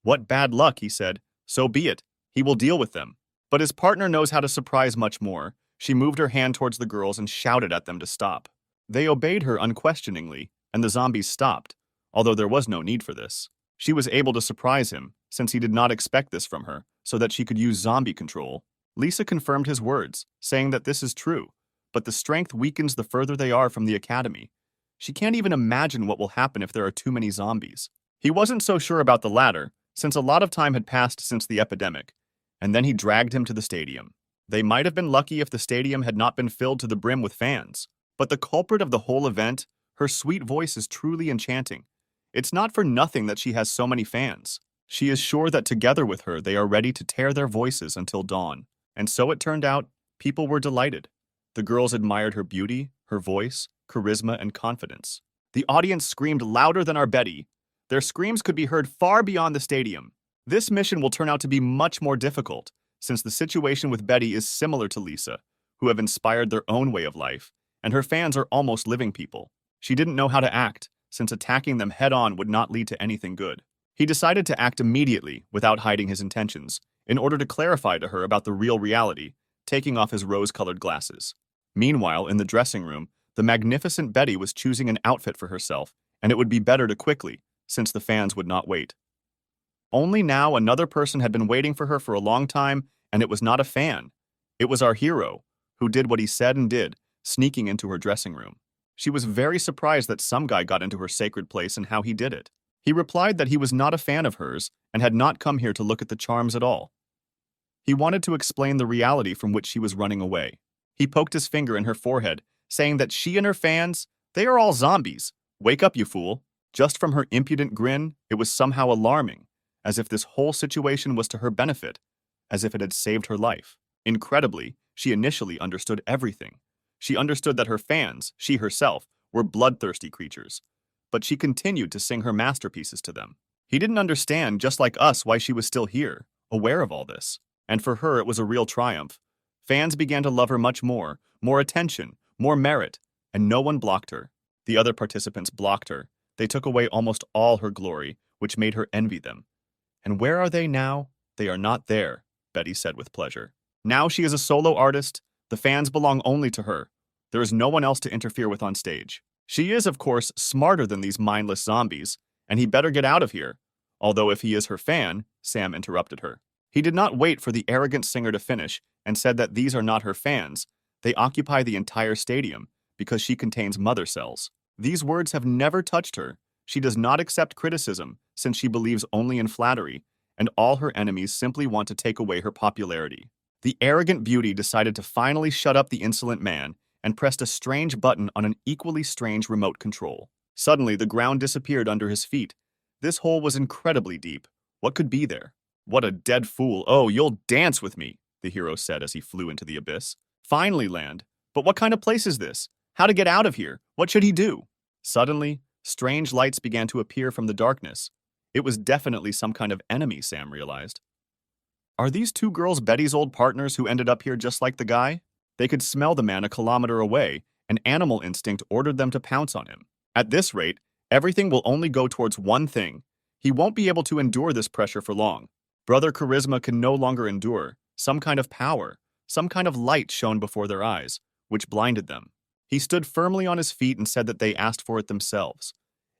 "What bad luck," he said. "So be it. He will deal with them." But his partner knows how to surprise much more. She moved her hand towards the girls and shouted at them to stop. They obeyed her unquestioningly, and the zombies stopped, although there was no need for this. She was able to surprise him, since he did not expect this from her, so that she could use zombie control. Lisa confirmed his words, saying that this is true, but the strength weakens the further they are from the academy. She can't even imagine what will happen if there are too many zombies. He wasn't so sure about the latter, since a lot of time had passed since the epidemic, and then he dragged him to the stadium. They might have been lucky if the stadium had not been filled to the brim with fans, but the culprit of the whole event, her sweet voice is truly enchanting. It's not for nothing that she has so many fans. She is sure that together with her they are ready to tear their voices until dawn. And so it turned out, people were delighted. The girls admired her beauty, her voice, charisma, and confidence. The audience screamed louder than our Betty. Their screams could be heard far beyond the stadium. This mission will turn out to be much more difficult, since the situation with Betty is similar to Lisa, who have inspired their own way of life, and her fans are almost living people. She didn't know how to act, since attacking them head-on would not lead to anything good. He decided to act immediately, without hiding his intentions, in order to clarify to her about the real reality, taking off his rose-colored glasses. Meanwhile, in the dressing room, the magnificent Betty was choosing an outfit for herself, and it would be better to quickly, since the fans would not wait. Only now another person had been waiting for her for a long time, and it was not a fan. It was our hero, who did what he said and did, sneaking into her dressing room. She was very surprised that some guy got into her sacred place and how he did it. He replied that he was not a fan of hers and had not come here to look at the charms at all. He wanted to explain the reality from which she was running away. He poked his finger in her forehead, saying that she and her fans, they are all zombies. Wake up, you fool. Just from her impudent grin, it was somehow alarming, as if this whole situation was to her benefit, as if it had saved her life. Incredibly, she initially understood everything. She understood that her fans, she herself, were bloodthirsty creatures. But she continued to sing her masterpieces to them. He didn't understand, just like us, why she was still here, aware of all this. And for her, it was a real triumph. Fans began to love her much more attention, more merit, and no one blocked her. The other participants blocked her. They took away almost all her glory, which made her envy them. And where are they now? They are not there, Betty said with pleasure. Now she is a solo artist. The fans belong only to her. There is no one else to interfere with on stage. She is, of course, smarter than these mindless zombies, and he better get out of here. Although if he is her fan, Sam interrupted her. He did not wait for the arrogant singer to finish and said that these are not her fans. They occupy the entire stadium because she contains mother cells. These words have never touched her. She does not accept criticism since she believes only in flattery, and all her enemies simply want to take away her popularity. The arrogant beauty decided to finally shut up the insolent man and pressed a strange button on an equally strange remote control. Suddenly, the ground disappeared under his feet. This hole was incredibly deep. What could be there? What a dead fool. Oh, you'll dance with me, the hero said as he flew into the abyss. Finally, land. But what kind of place is this? How to get out of here? What should he do? Suddenly, strange lights began to appear from the darkness. It was definitely some kind of enemy, Sam realized. Are these two girls Betty's old partners who ended up here just like the guy? They could smell the man a kilometer away, An animal instinct ordered them to pounce on him. At this rate, everything will only go towards one thing. He won't be able to endure this pressure for long. Brother Charisma can no longer endure some kind of power, some kind of light shone before their eyes, which blinded them. He stood firmly on his feet and said that they asked for it themselves.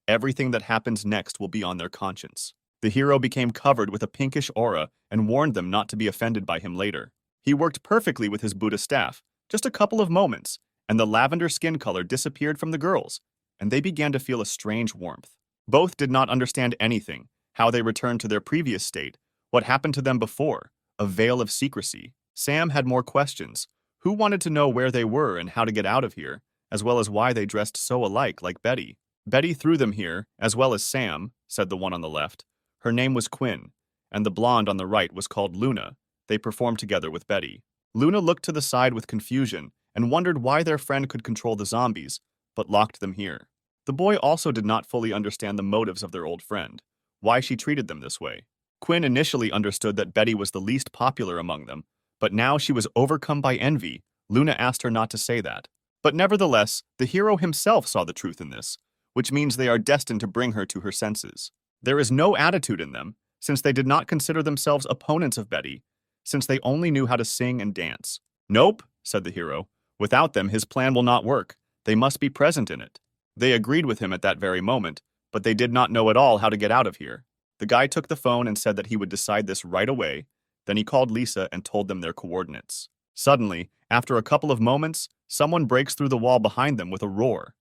Everything that happens next will be on their conscience. The hero became covered with a pinkish aura and warned them not to be offended by him later. He worked perfectly with his Buddha staff, just a couple of moments, and the lavender skin color disappeared from the girls, and they began to feel a strange warmth. Both did not understand anything, how they returned to their previous state, what happened to them before, a veil of secrecy. Sam had more questions. Who wanted to know where they were and how to get out of here, as well as why they dressed so alike like Betty? Betty threw them here, as well as Sam, said the one on the left. Her name was Quinn, and the blonde on the right was called Luna. They performed together with Betty. Luna looked to the side with confusion and wondered why their friend could control the zombies, but locked them here. The boy also did not fully understand the motives of their old friend, why she treated them this way. Quinn initially understood that Betty was the least popular among them, but now she was overcome by envy. Luna asked her not to say that. But nevertheless, the hero himself saw the truth in this, which means they are destined to bring her to her senses. There is no attitude in them, since they did not consider themselves opponents of Betty, since they only knew how to sing and dance. Nope, said the hero. Without them, his plan will not work. They must be present in it. They agreed with him at that very moment, but they did not know at all how to get out of here. The guy took the phone and said that he would decide this right away. Then he called Lisa and told them their coordinates. Suddenly, after a couple of moments, someone breaks through the wall behind them with a roar.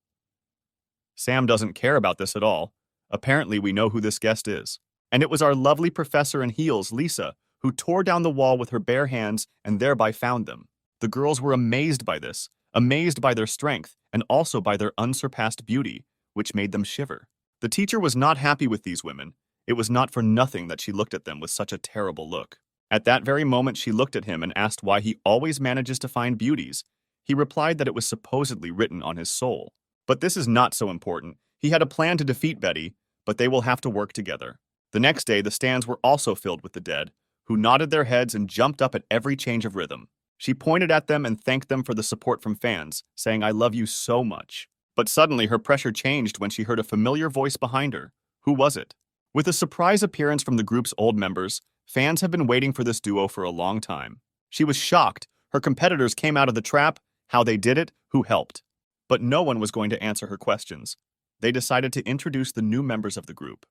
Sam doesn't care about this at all. Apparently, we know who this guest is. And it was our lovely professor in heels, Lisa, who tore down the wall with her bare hands and thereby found them. The girls were amazed by this, amazed by their strength, and also by their unsurpassed beauty, which made them shiver. The teacher was not happy with these women. It was not for nothing that she looked at them with such a terrible look. At that very moment, she looked at him and asked why he always manages to find beauties. He replied that it was supposedly written on his soul. But this is not so important. He had a plan to defeat Betty, but they will have to work together. The next day, the stands were also filled with the dead, who nodded their heads and jumped up at every change of rhythm. She pointed at them and thanked them for the support from fans, saying, "I love you so much." But suddenly her pressure changed when she heard a familiar voice behind her. Who was it? With a surprise appearance from the group's old members, fans have been waiting for this duo for a long time. She was shocked. Her competitors came out of the trap, how they did it, who helped. But no one was going to answer her questions. They decided to introduce the new members of the group.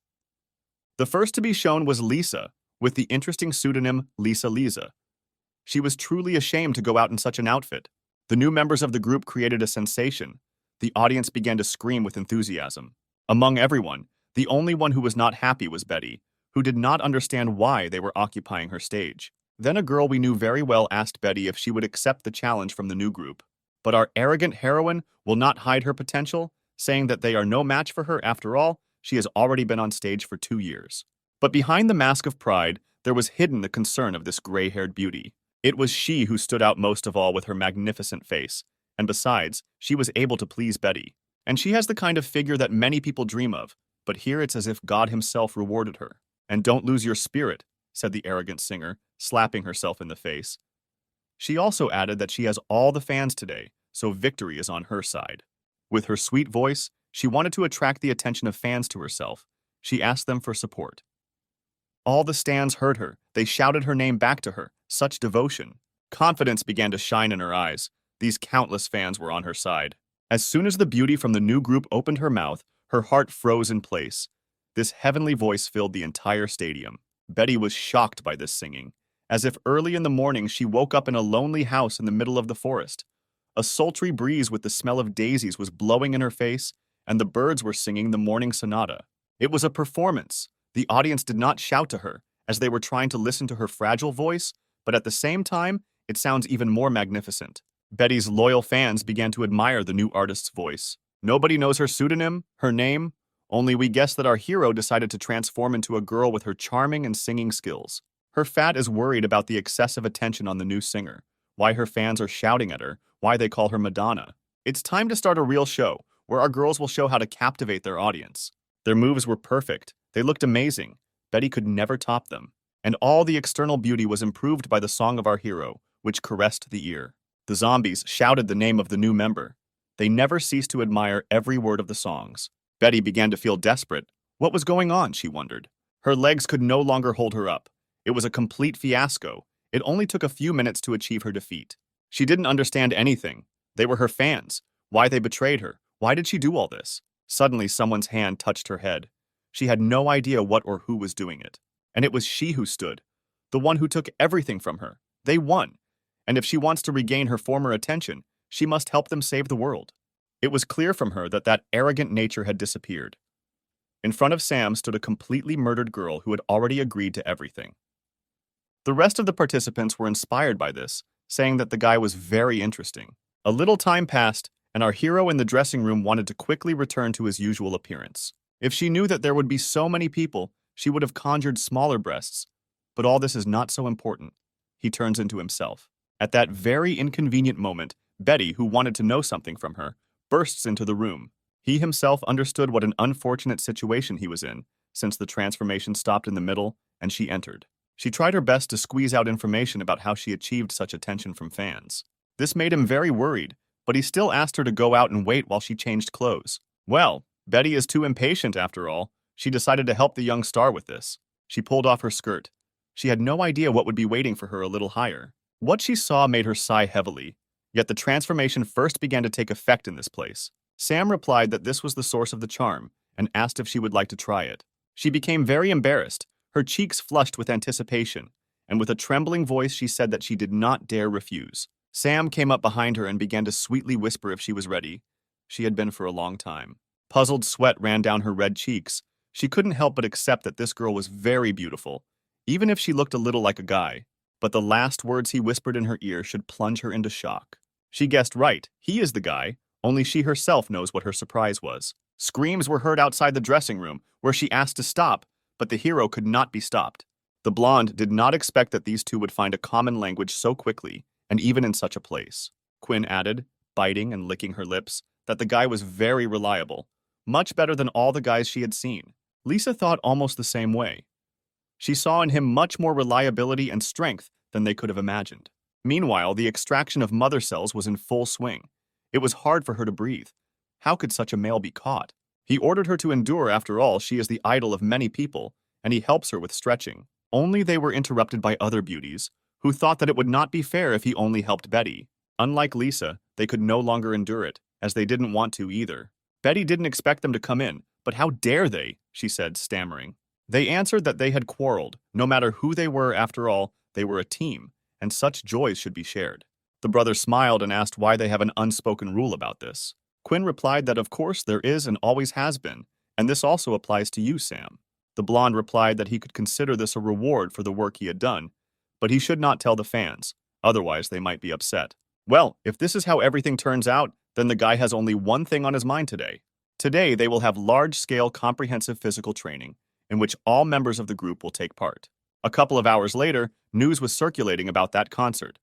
The first to be shown was Lisa, with the interesting pseudonym Lisa Lisa. She was truly ashamed to go out in such an outfit. The new members of the group created a sensation. The audience began to scream with enthusiasm. Among everyone, the only one who was not happy was Betty, who did not understand why they were occupying her stage. Then a girl we knew very well asked Betty if she would accept the challenge from the new group. But our arrogant heroine will not hide her potential, saying that they are no match for her. After all, she has already been on stage for 2 years. But behind the mask of pride, there was hidden the concern of this gray-haired beauty. It was she who stood out most of all with her magnificent face, and besides, she was able to please Betty. And she has the kind of figure that many people dream of, but here it's as if God himself rewarded her. "And don't lose your spirit," said the arrogant singer, slapping herself in the face. She also added that she has all the fans today, so victory is on her side. With her sweet voice, she wanted to attract the attention of fans to herself. She asked them for support. All the stands heard her. They shouted her name back to her. Such devotion. Confidence began to shine in her eyes. These countless fans were on her side. As soon as the beauty from the new group opened her mouth, her heart froze in place. This heavenly voice filled the entire stadium. Betty was shocked by this singing, as if early in the morning she woke up in a lonely house in the middle of the forest. A sultry breeze with the smell of daisies was blowing in her face, and the birds were singing the morning sonata. It was a performance. The audience did not shout to her, as they were trying to listen to her fragile voice, but at the same time, it sounds even more magnificent. Betty's loyal fans began to admire the new artist's voice. Nobody knows her pseudonym, her name, only we guess that our hero decided to transform into a girl with her charming and singing skills. Her fat is worried about the excessive attention on the new singer, why her fans are shouting at her, why they call her Madonna. It's time to start a real show, where our girls will show how to captivate their audience. Their moves were perfect. They looked amazing. Betty could never top them. And all the external beauty was improved by the song of our hero, which caressed the ear. The zombies shouted the name of the new member. They never ceased to admire every word of the songs. Betty began to feel desperate. What was going on, she wondered. Her legs could no longer hold her up. It was a complete fiasco. It only took a few minutes to achieve her defeat. She didn't understand anything. They were her fans. Why they betrayed her? Why did she do all this? Suddenly, someone's hand touched her head. She had no idea what or who was doing it. And it was she who stood. The one who took everything from her. They won. And if she wants to regain her former attention, she must help them save the world. It was clear from her that that arrogant nature had disappeared. In front of Sam stood a completely murdered girl who had already agreed to everything. The rest of the participants were inspired by this, saying that the guy was very interesting. A little time passed, and our hero in the dressing room wanted to quickly return to his usual appearance. If she knew that there would be so many people, she would have conjured smaller breasts. But all this is not so important. He turns into himself. At that very inconvenient moment, Betty, who wanted to know something from her, bursts into the room. He himself understood what an unfortunate situation he was in, since the transformation stopped in the middle and she entered. She tried her best to squeeze out information about how she achieved such attention from fans. This made him very worried, but he still asked her to go out and wait while she changed clothes. Well, Betty is too impatient after all. She decided to help the young star with this. She pulled off her skirt. She had no idea what would be waiting for her a little higher. What she saw made her sigh heavily, yet the transformation first began to take effect in this place. Sam replied that this was the source of the charm and asked if she would like to try it. She became very embarrassed, her cheeks flushed with anticipation, and with a trembling voice she said that she did not dare refuse. Sam came up behind her and began to sweetly whisper if she was ready. She had been for a long time. Puzzled sweat ran down her red cheeks. She couldn't help but accept that this girl was very beautiful, even if she looked a little like a guy. But the last words he whispered in her ear should plunge her into shock. She guessed right, he is the guy, only she herself knows what her surprise was. Screams were heard outside the dressing room, where she asked to stop, but the hero could not be stopped. The blonde did not expect that these two would find a common language so quickly, and even in such a place. Quinn added, biting and licking her lips, that the guy was very reliable, much better than all the guys she had seen. Lisa thought almost the same way. She saw in him much more reliability and strength than they could have imagined. Meanwhile, the extraction of mother cells was in full swing. It was hard for her to breathe. How could such a male be caught? He ordered her to endure. After all, she is the idol of many people, and he helps her with stretching. Only they were interrupted by other beauties, who thought that it would not be fair if he only helped Betty. Unlike Lisa, they could no longer endure it, as they didn't want to either. Betty didn't expect them to come in, but how dare they, she said, stammering. They answered that they had quarreled. No matter who they were, after all, they were a team, and such joys should be shared. The brothers smiled and asked why they have an unspoken rule about this. Quinn replied that of course there is and always has been, and this also applies to you, Sam. The blonde replied that he could consider this a reward for the work he had done, but he should not tell the fans, otherwise they might be upset. Well, if this is how everything turns out, then the guy has only one thing on his mind today. Today they will have large-scale comprehensive physical training, in which all members of the group will take part. A couple of hours later, news was circulating about that concert.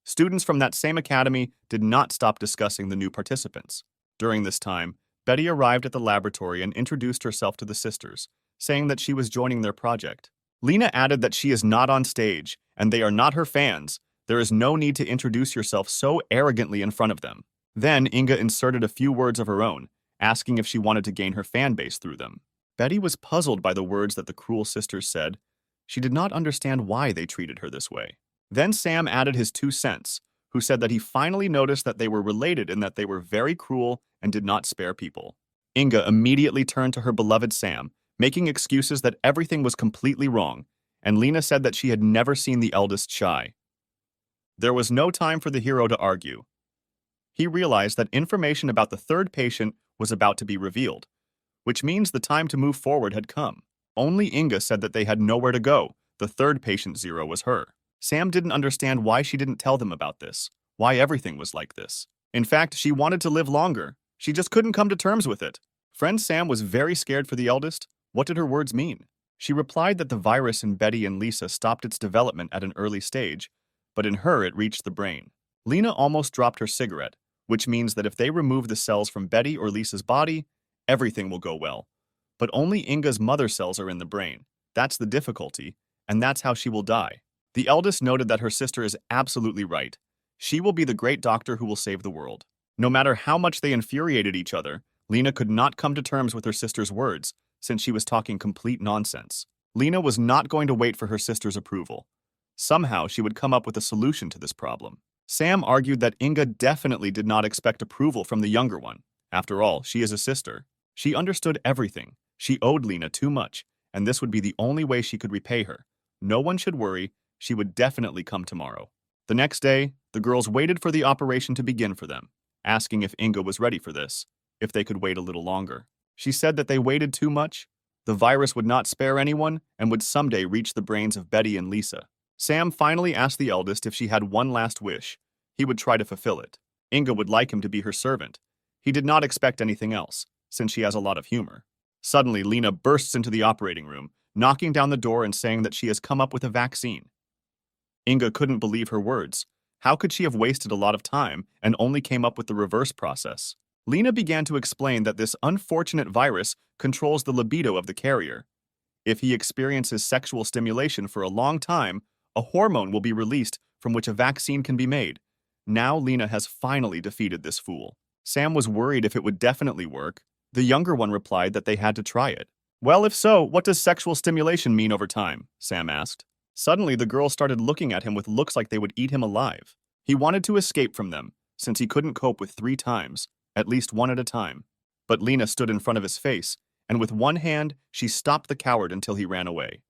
Students from that same academy did not stop discussing the new participants. During this time, Betty arrived at the laboratory and introduced herself to the sisters, saying that she was joining their project. Lena added that she is not on stage, and they are not her fans. There is no need to introduce yourself so arrogantly in front of them. Then Inga inserted a few words of her own, asking if she wanted to gain her fan base through them. Betty was puzzled by the words that the cruel sisters said. She did not understand why they treated her this way. Then Sam added his 2 cents, who said that he finally noticed that they were related in that they were very cruel and did not spare people. Inga immediately turned to her beloved Sam, making excuses that everything was completely wrong, and Lena said that she had never seen the eldest shy. There was no time for the hero to argue. He realized that information about the third patient was about to be revealed, which means the time to move forward had come. Only Inga said that they had nowhere to go. The third patient 0 was her. Sam didn't understand why she didn't tell them about this, why everything was like this. In fact, she wanted to live longer. She just couldn't come to terms with it. Friend Sam was very scared for the eldest. What did her words mean? She replied that the virus in Betty and Lisa stopped its development at an early stage, but in her it reached the brain. Lena almost dropped her cigarette, which means that if they remove the cells from Betty or Lisa's body, everything will go well. But only Inga's mother cells are in the brain. That's the difficulty, and that's how she will die. The eldest noted that her sister is absolutely right. She will be the great doctor who will save the world. No matter how much they infuriated each other, Lena could not come to terms with her sister's words, since she was talking complete nonsense. Lena was not going to wait for her sister's approval. Somehow, she would come up with a solution to this problem. Sam argued that Inga definitely did not expect approval from the younger one. After all, she is a sister. She understood everything. She owed Lena too much, and this would be the only way she could repay her. No one should worry, she would definitely come tomorrow. The next day, the girls waited for the operation to begin for them, asking if Inga was ready for this, if they could wait a little longer. She said that they waited too much. The virus would not spare anyone and would someday reach the brains of Betty and Lisa. Sam finally asked the eldest if she had one last wish. He would try to fulfill it. Inga would like him to be her servant. He did not expect anything else, since she has a lot of humor. Suddenly, Lena bursts into the operating room, knocking down the door and saying that she has come up with a vaccine. Inga couldn't believe her words. How could she have wasted a lot of time and only came up with the reverse process? Lena began to explain that this unfortunate virus controls the libido of the carrier. If he experiences sexual stimulation for a long time, a hormone will be released from which a vaccine can be made. Now Lena has finally defeated this fool. Sam was worried if it would definitely work. The younger one replied that they had to try it. Well, if so, what does sexual stimulation mean over time? Sam asked. Suddenly, the girls started looking at him with looks like they would eat him alive. He wanted to escape from them, since he couldn't cope with 3 times, at least one at a time. But Lena stood in front of his face, and with one hand, she stopped the coward until he ran away.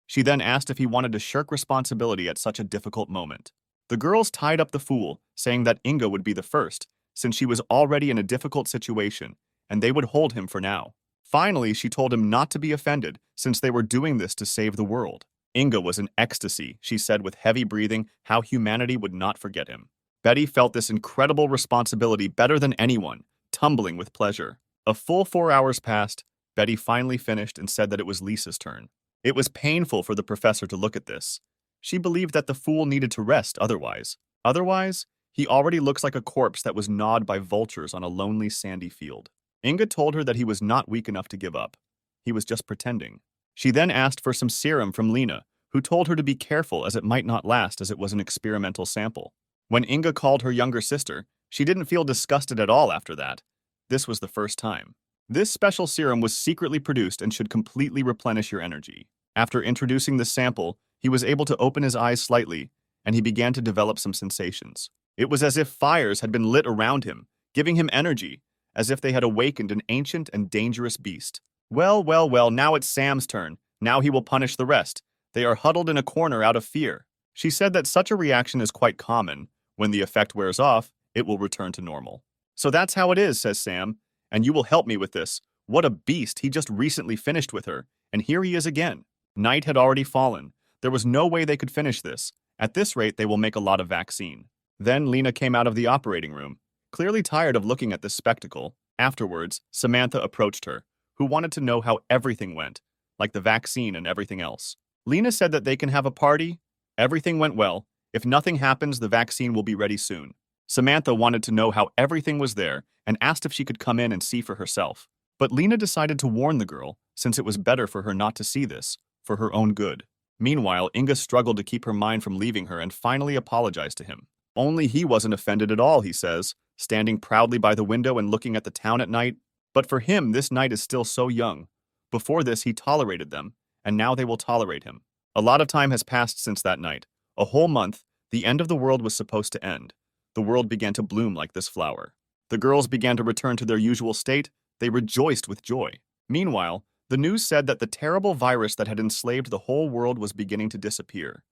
She then asked if he wanted to shirk responsibility at such a difficult moment. The girls tied up the fool, saying that Inga would be the first, since she was already in a difficult situation, and they would hold him for now. Finally, she told him not to be offended, since they were doing this to save the world. Inga was in ecstasy, she said with heavy breathing, how humanity would not forget him. Betty felt this incredible responsibility better than anyone, tumbling with pleasure. A full 4 hours passed. Betty finally finished and said that it was Lisa's turn. It was painful for the professor to look at this. She believed that the fool needed to rest otherwise. Otherwise, he already looks like a corpse that was gnawed by vultures on a lonely sandy field. Inga told her that he was not weak enough to give up. He was just pretending. She then asked for some serum from Lena, who told her to be careful as it might not last as it was an experimental sample. When Inga called her younger sister, she didn't feel disgusted at all after that. This was the first time. This special serum was secretly produced and should completely replenish your energy. After introducing the sample, he was able to open his eyes slightly, and he began to develop some sensations. It was as if fires had been lit around him, giving him energy, as if they had awakened an ancient and dangerous beast. Well, well, well, now it's Sam's turn. Now he will punish the rest. They are huddled in a corner out of fear. She said that such a reaction is quite common. When the effect wears off, it will return to normal. So that's how it is, says Sam, and you will help me with this. What a beast, he just recently finished with her, and here he is again. Night had already fallen. There was no way they could finish this. At this rate, they will make a lot of vaccine. Then Lena came out of the operating room, clearly tired of looking at this spectacle. Afterwards, Samantha approached her, who wanted to know how everything went, like the vaccine and everything else. Lena said that they can have a party. Everything went well. If nothing happens, the vaccine will be ready soon. Samantha wanted to know how everything was there and asked if she could come in and see for herself. But Lena decided to warn the girl, since it was better for her not to see this, for her own good. Meanwhile, Inga struggled to keep her mind from leaving her and finally apologized to him. Only he wasn't offended at all, he says, standing proudly by the window and looking at the town at night. But for him, this night is still so young. Before this, he tolerated them, and now they will tolerate him. A lot of time has passed since that night. A whole month, the end of the world was supposed to end. The world began to bloom like this flower. The girls began to return to their usual state. They rejoiced with joy. Meanwhile, the news said that the terrible virus that had enslaved the whole world was beginning to disappear.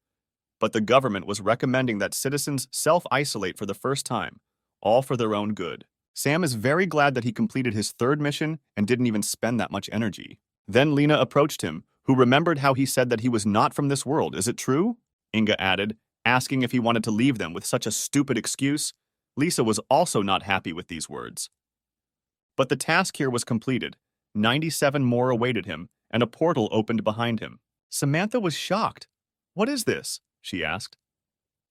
But the government was recommending that citizens self-isolate for the first time, all for their own good. Sam is very glad that he completed his 3rd mission and didn't even spend that much energy. Then Lena approached him, who remembered how he said that he was not from this world. Is it true? Inga added, asking if he wanted to leave them with such a stupid excuse. Lisa was also not happy with these words. But the task here was completed. 97 more awaited him, and a portal opened behind him. Samantha was shocked. What is this? She asked.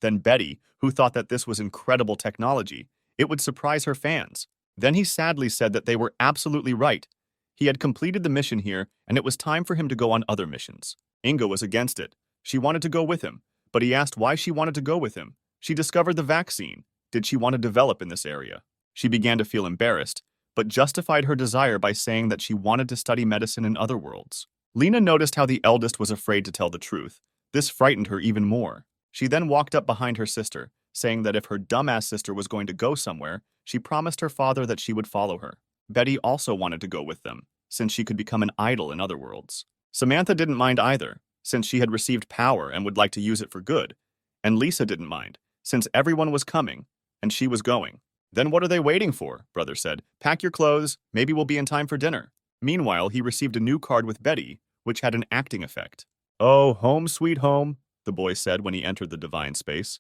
Then Betty, who thought that this was incredible technology, it would surprise her fans. Then he sadly said that they were absolutely right. He had completed the mission here, and it was time for him to go on other missions. Inga was against it. She wanted to go with him, but he asked why she wanted to go with him. She discovered the vaccine. Did she want to develop in this area? She began to feel embarrassed, but justified her desire by saying that she wanted to study medicine in other worlds. Lena noticed how the eldest was afraid to tell the truth. This frightened her even more. She then walked up behind her sister, saying that if her dumbass sister was going to go somewhere, she promised her father that she would follow her. Betty also wanted to go with them, since she could become an idol in other worlds. Samantha didn't mind either, since she had received power and would like to use it for good. And Lisa didn't mind, since everyone was coming, and she was going. Then what are they waiting for? Brother said. Pack your clothes, maybe we'll be in time for dinner. Meanwhile, he received a new card with Betty, which had an acting effect. Oh, home sweet home, the boy said when he entered the divine space.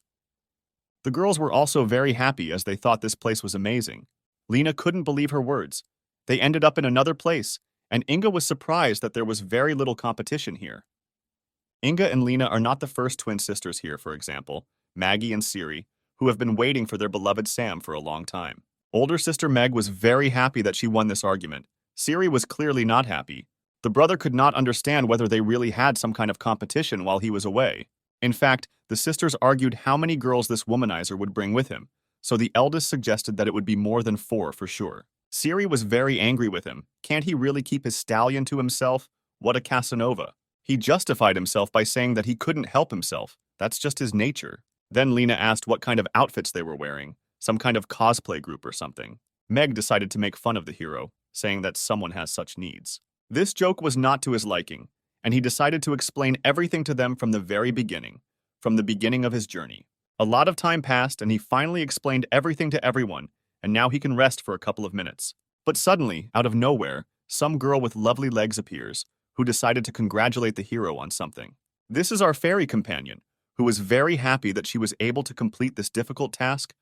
The girls were also very happy as they thought this place was amazing. Lena couldn't believe her words. They ended up in another place, and Inga was surprised that there was very little competition here. Inga and Lena are not the first twin sisters here, for example, Maggie and Siri, who have been waiting for their beloved Sam for a long time. Older sister Meg was very happy that she won this argument. Siri was clearly not happy. The brother could not understand whether they really had some kind of competition while he was away. In fact, the sisters argued how many girls this womanizer would bring with him, so the eldest suggested that it would be more than 4 for sure. Siri was very angry with him. Can't he really keep his stallion to himself? What a Casanova. He justified himself by saying that he couldn't help himself. That's just his nature. Then Lena asked what kind of outfits they were wearing, some kind of cosplay group or something. Meg decided to make fun of the hero, saying that someone has such needs. This joke was not to his liking, and he decided to explain everything to them from the very beginning, from the beginning of his journey. A lot of time passed, and he finally explained everything to everyone, and now he can rest for a couple of minutes. But suddenly, out of nowhere, some girl with lovely legs appears, who decided to congratulate the hero on something. This is our fairy companion, who was very happy that she was able to complete this difficult task.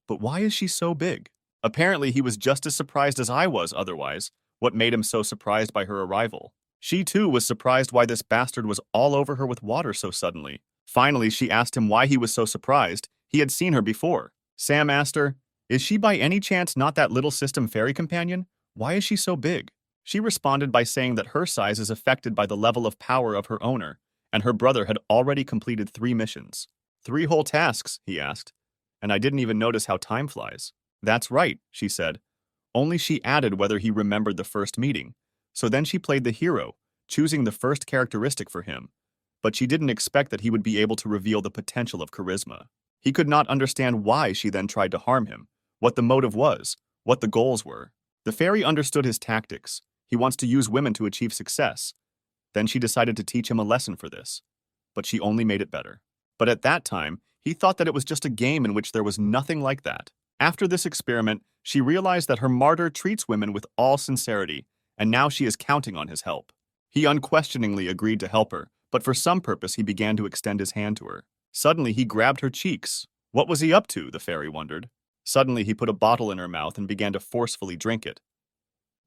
But why is she so big? Apparently, he was just as surprised as I was otherwise. What made him so surprised by her arrival? She too was surprised why this bastard was all over her with water so suddenly. Finally, she asked him why he was so surprised. He had seen her before. Sam asked her, "Is she by any chance not that little system fairy companion? Why is she so big?" She responded by saying that her size is affected by the level of power of her owner, and her brother had already completed 3 missions. 3 whole tasks, he asked, and I didn't even notice how time flies. That's right, she said. Only she added whether he remembered the first meeting. So then she played the hero, choosing the first characteristic for him. But she didn't expect that he would be able to reveal the potential of charisma. He could not understand why she then tried to harm him, what the motive was, what the goals were. The fairy understood his tactics. He wants to use women to achieve success. Then she decided to teach him a lesson for this. But she only made it better. But at that time, he thought that it was just a game in which there was nothing like that. After this experiment, she realized that her martyr treats women with all sincerity, and now she is counting on his help. He unquestioningly agreed to help her, but for some purpose he began to extend his hand to her. Suddenly he grabbed her cheeks. What was he up to, the fairy wondered. Suddenly he put a bottle in her mouth and began to forcefully drink it.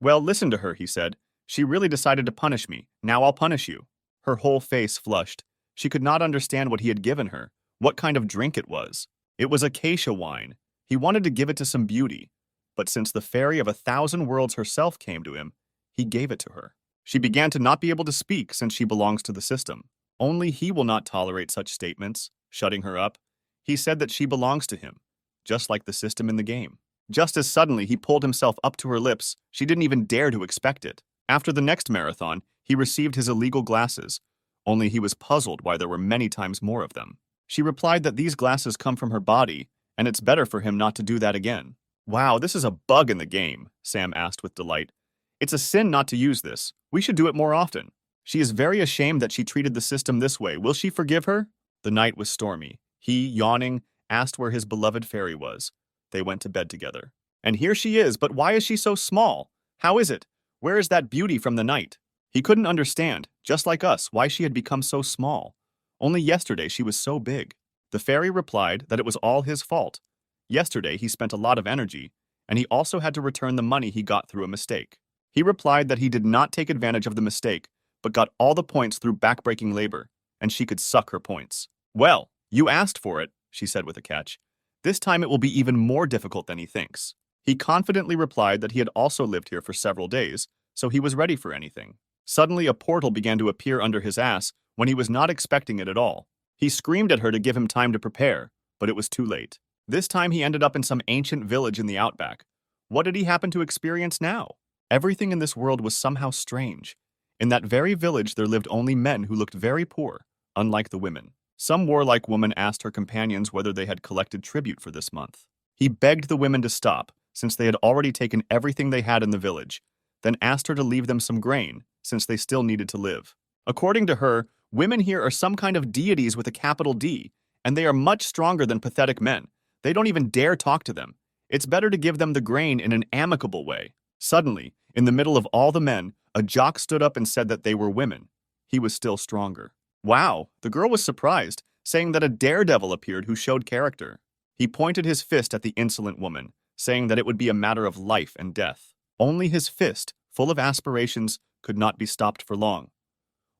Well, listen to her, he said. She really decided to punish me. Now I'll punish you. Her whole face flushed. She could not understand what he had given her, what kind of drink it was. It was acacia wine. He wanted to give it to some beauty, but since the fairy of 1,000 worlds herself came to him, he gave it to her. She began to not be able to speak since she belongs to the system. Only he will not tolerate such statements, shutting her up. He said that she belongs to him, just like the system in the game. Just as suddenly he pulled himself up to her lips, she didn't even dare to expect it. After the next marathon, he received his illegal glasses, only he was puzzled why there were many times more of them. She replied that these glasses come from her body, and it's better for him not to do that again. Wow, this is a bug in the game, Sam asked with delight. It's a sin not to use this. We should do it more often. She is very ashamed that she treated the system this way. Will she forgive her? The night was stormy. He, yawning, asked where his beloved fairy was. They went to bed together. And here she is, but why is she so small? How is it? Where is that beauty from the night? He couldn't understand, just like us, why she had become so small. Only yesterday she was so big. The fairy replied that it was all his fault. Yesterday he spent a lot of energy, and he also had to return the money he got through a mistake. He replied that he did not take advantage of the mistake, but got all the points through backbreaking labor, and she could suck her points. Well, you asked for it, she said with a catch. This time it will be even more difficult than he thinks. He confidently replied that he had also lived here for several days, so he was ready for anything. Suddenly a portal began to appear under his ass when he was not expecting it at all. He screamed at her to give him time to prepare, but it was too late. This time he ended up in some ancient village in the outback, What did he happen to experience now? Everything in this world was somehow strange. In that very village, there lived only men who looked very poor, unlike the women. Some warlike woman asked her companions whether they had collected tribute for this month. He begged the women to stop, since they had already taken everything they had in the village, then asked her to leave them some grain, since they still needed to live. According to her, women here are some kind of deities with a capital D, and they are much stronger than pathetic men. They don't even dare talk to them. It's better to give them the grain in an amicable way. Suddenly, in the middle of all the men, a jock stood up and said that they were women. He was still stronger. Wow, the girl was surprised, saying that a daredevil appeared who showed character. He pointed his fist at the insolent woman, saying that it would be a matter of life and death. Only his fist, full of aspirations, could not be stopped for long.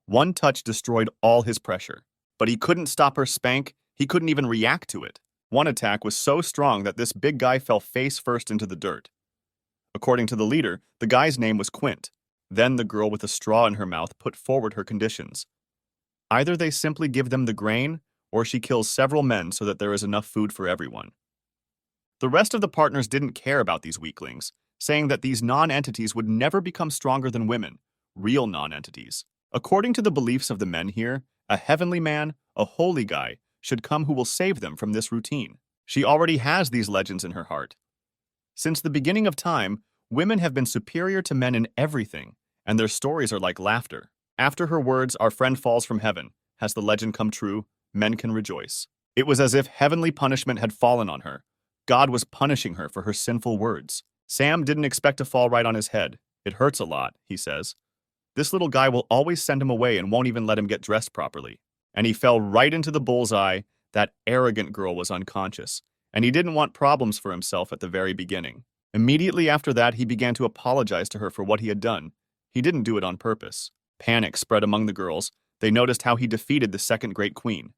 One touch destroyed all his pressure. But he couldn't stop her spank, he couldn't even react to it. One attack was so strong that this big guy fell face first into the dirt. According to the leader, the guy's name was Quint. Then the girl with a straw in her mouth put forward her conditions. Either they simply give them the grain, or she kills several men so that there is enough food for everyone. The rest of the partners didn't care about these weaklings, saying that these non-entities would never become stronger than women, real non-entities. According to the beliefs of the men here, a heavenly man, a holy guy, should come who will save them from this routine. She already has these legends in her heart. Since the beginning of time, women have been superior to men in everything, and their stories are like laughter. After her words, "Our friend falls from heaven," has the legend come true, men can rejoice. It was as if heavenly punishment had fallen on her. God was punishing her for her sinful words. Sam didn't expect to fall right on his head. "It hurts a lot," he says. "This little guy will always send him away and won't even let him get dressed properly." And he fell right into the bullseye. That arrogant girl was unconscious, and he didn't want problems for himself at the very beginning. Immediately after that, he began to apologize to her for what he had done. He didn't do it on purpose. Panic spread among the girls. They noticed how he defeated the second great queen.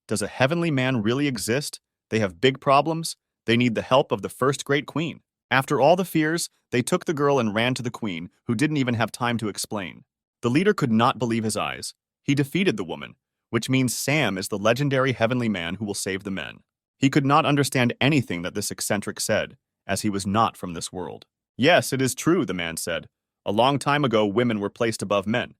Does a heavenly man really exist? They have big problems. They need the help of the first great queen. After all the fears, they took the girl and ran to the queen, who didn't even have time to explain. The leader could not believe his eyes. He defeated the woman, which means Sam is the legendary heavenly man who will save the men. He could not understand anything that this eccentric said, as he was not from this world. "Yes, it is true," the man said. "A long time ago, women were placed above men.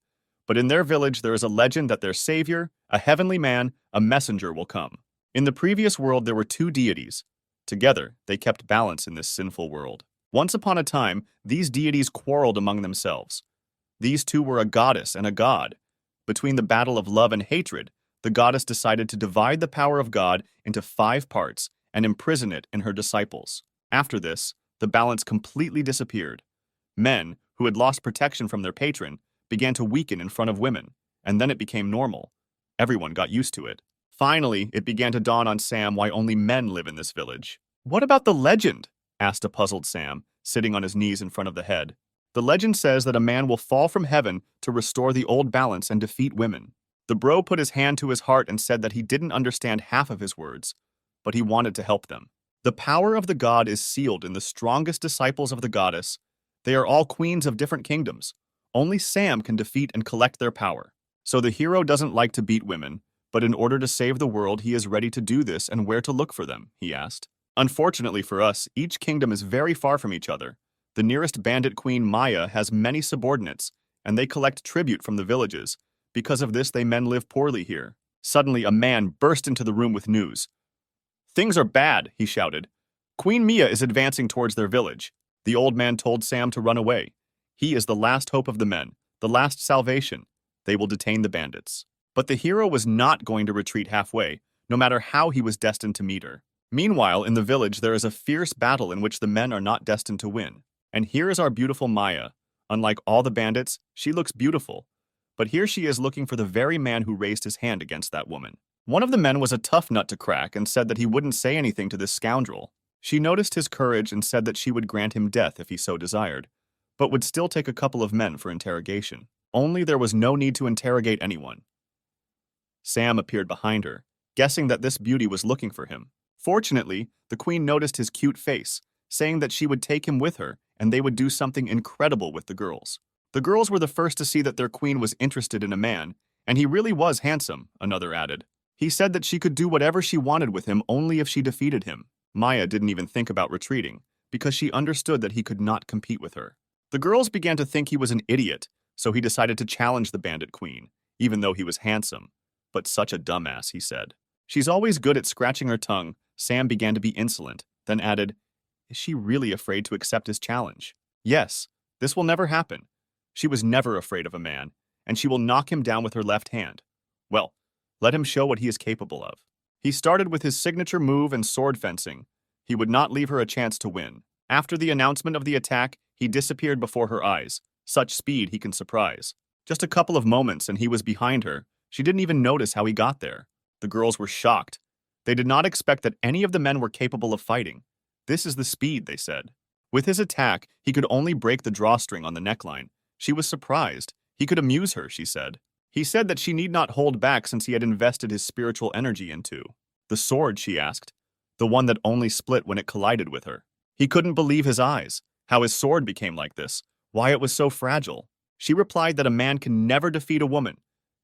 But in their village, there is a legend that their savior, a heavenly man, a messenger, will come. In the previous world, there were two deities. Together, they kept balance in this sinful world. Once upon a time, these deities quarreled among themselves. These two were a goddess and a god. Between the battle of love and hatred, the goddess decided to divide the power of God into 5 parts and imprison it in her disciples. After this, the balance completely disappeared. Men, who had lost protection from their patron, began to weaken in front of women, and then it became normal. Everyone got used to it. Finally, it began to dawn on Sam why only men live in this village. "What about the legend?" asked a puzzled Sam, sitting on his knees in front of the head. "The legend says that a man will fall from heaven to restore the old balance and defeat women." The bro put his hand to his heart and said that he didn't understand half of his words, but he wanted to help them. "The power of the god is sealed in the strongest disciples of the goddess. They are all queens of different kingdoms. Only Sam can defeat and collect their power. So the hero doesn't like to beat women, but in order to save the world, he is ready to do this, and where to look for them?" he asked. "Unfortunately for us, each kingdom is very far from each other. The nearest bandit queen, Maya, has many subordinates, and they collect tribute from the villages. Because of this, they men live poorly here." Suddenly, a man burst into the room with news. "Things are bad," he shouted. "Queen Mia is advancing towards their village." The old man told Sam to run away. He is the last hope of the men, the last salvation. They will detain the bandits. But the hero was not going to retreat halfway, no matter how he was destined to meet her. Meanwhile, in the village, there is a fierce battle in which the men are not destined to win. And here is our beautiful Maya. Unlike all the bandits, she looks beautiful. But here she is looking for the very man who raised his hand against that woman. One of the men was a tough nut to crack and said that he wouldn't say anything to this scoundrel. She noticed his courage and said that she would grant him death if he so desired, but would still take a couple of men for interrogation. Only there was no need to interrogate anyone. Sam appeared behind her, guessing that this beauty was looking for him. Fortunately, the queen noticed his cute face, saying that she would take him with her and they would do something incredible with the girls. The girls were the first to see that their queen was interested in a man, and he really was handsome, another added. He said that she could do whatever she wanted with him only if she defeated him. Maya didn't even think about retreating, because she understood that he could not compete with her. The girls began to think he was an idiot, so he decided to challenge the bandit queen, even though he was handsome. But such a dumbass, he said. She's always good at scratching her tongue. Sam began to be insolent, then added, is she really afraid to accept his challenge? Yes, this will never happen. She was never afraid of a man, and she will knock him down with her left hand. Well, let him show what he is capable of. He started with his signature move and sword fencing. He would not leave her a chance to win. After the announcement of the attack, he disappeared before her eyes. Such speed he can surprise. Just a couple of moments and he was behind her. She didn't even notice how he got there. The girls were shocked. They did not expect that any of the men were capable of fighting. This is the speed, they said. With his attack, he could only break the drawstring on the neckline. She was surprised. He could amuse her, she said. He said that she need not hold back since he had invested his spiritual energy into the sword, she asked, the one that only split when it collided with her. He couldn't believe his eyes, how his sword became like this, why it was so fragile. She replied that a man can never defeat a woman.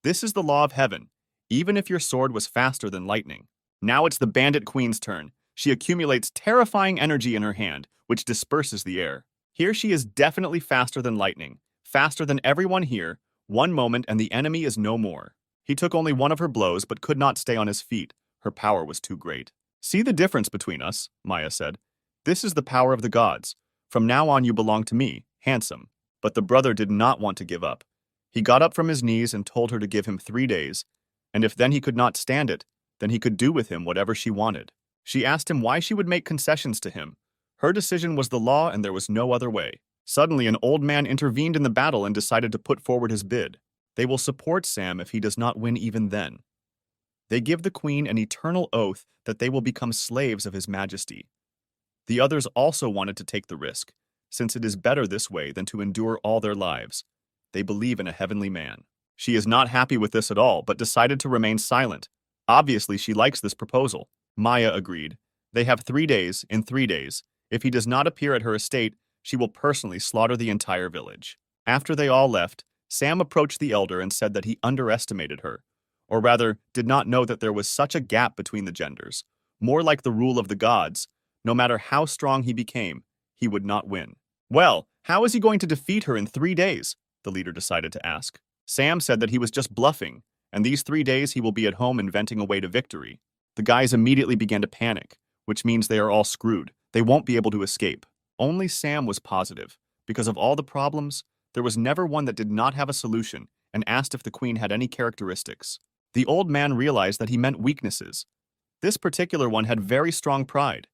This is the law of heaven, even if your sword was faster than lightning. Now it's the bandit queen's turn. She accumulates terrifying energy in her hand, which disperses the air. Here she is definitely faster than lightning, faster than everyone here. One moment and the enemy is no more. He took only one of her blows but could not stay on his feet. Her power was too great. See the difference between us, Maya said. This is the power of the gods. From now on you belong to me, handsome. But the brother did not want to give up. He got up from his knees and told her to give him 3 days, and if then he could not stand it, then he could do with him whatever she wanted. She asked him why she would make concessions to him. Her decision was the law and there was no other way. Suddenly, an old man intervened in the battle and decided to put forward his bid. They will support Sam if he does not win even then. They give the queen an eternal oath that they will become slaves of his majesty. The others also wanted to take the risk, since it is better this way than to endure all their lives. They believe in a heavenly man. She is not happy with this at all, but decided to remain silent. Obviously, she likes this proposal. Maya agreed. They have 3 days. In 3 days, if he does not appear at her estate, she will personally slaughter the entire village. After they all left, Sam approached the elder and said that he underestimated her, or rather, did not know that there was such a gap between the genders. More like the rule of the gods, no matter how strong he became, he would not win. Well, how is he going to defeat her in 3 days? The leader decided to ask. Sam said that he was just bluffing, and these 3 days he will be at home inventing a way to victory. The guys immediately began to panic, which means they are all screwed. They won't be able to escape. Only Sam was positive. Because of all the problems, there was never one that did not have a solution, and asked if the queen had any characteristics. The old man realized that he meant weaknesses. This particular one had very strong pride.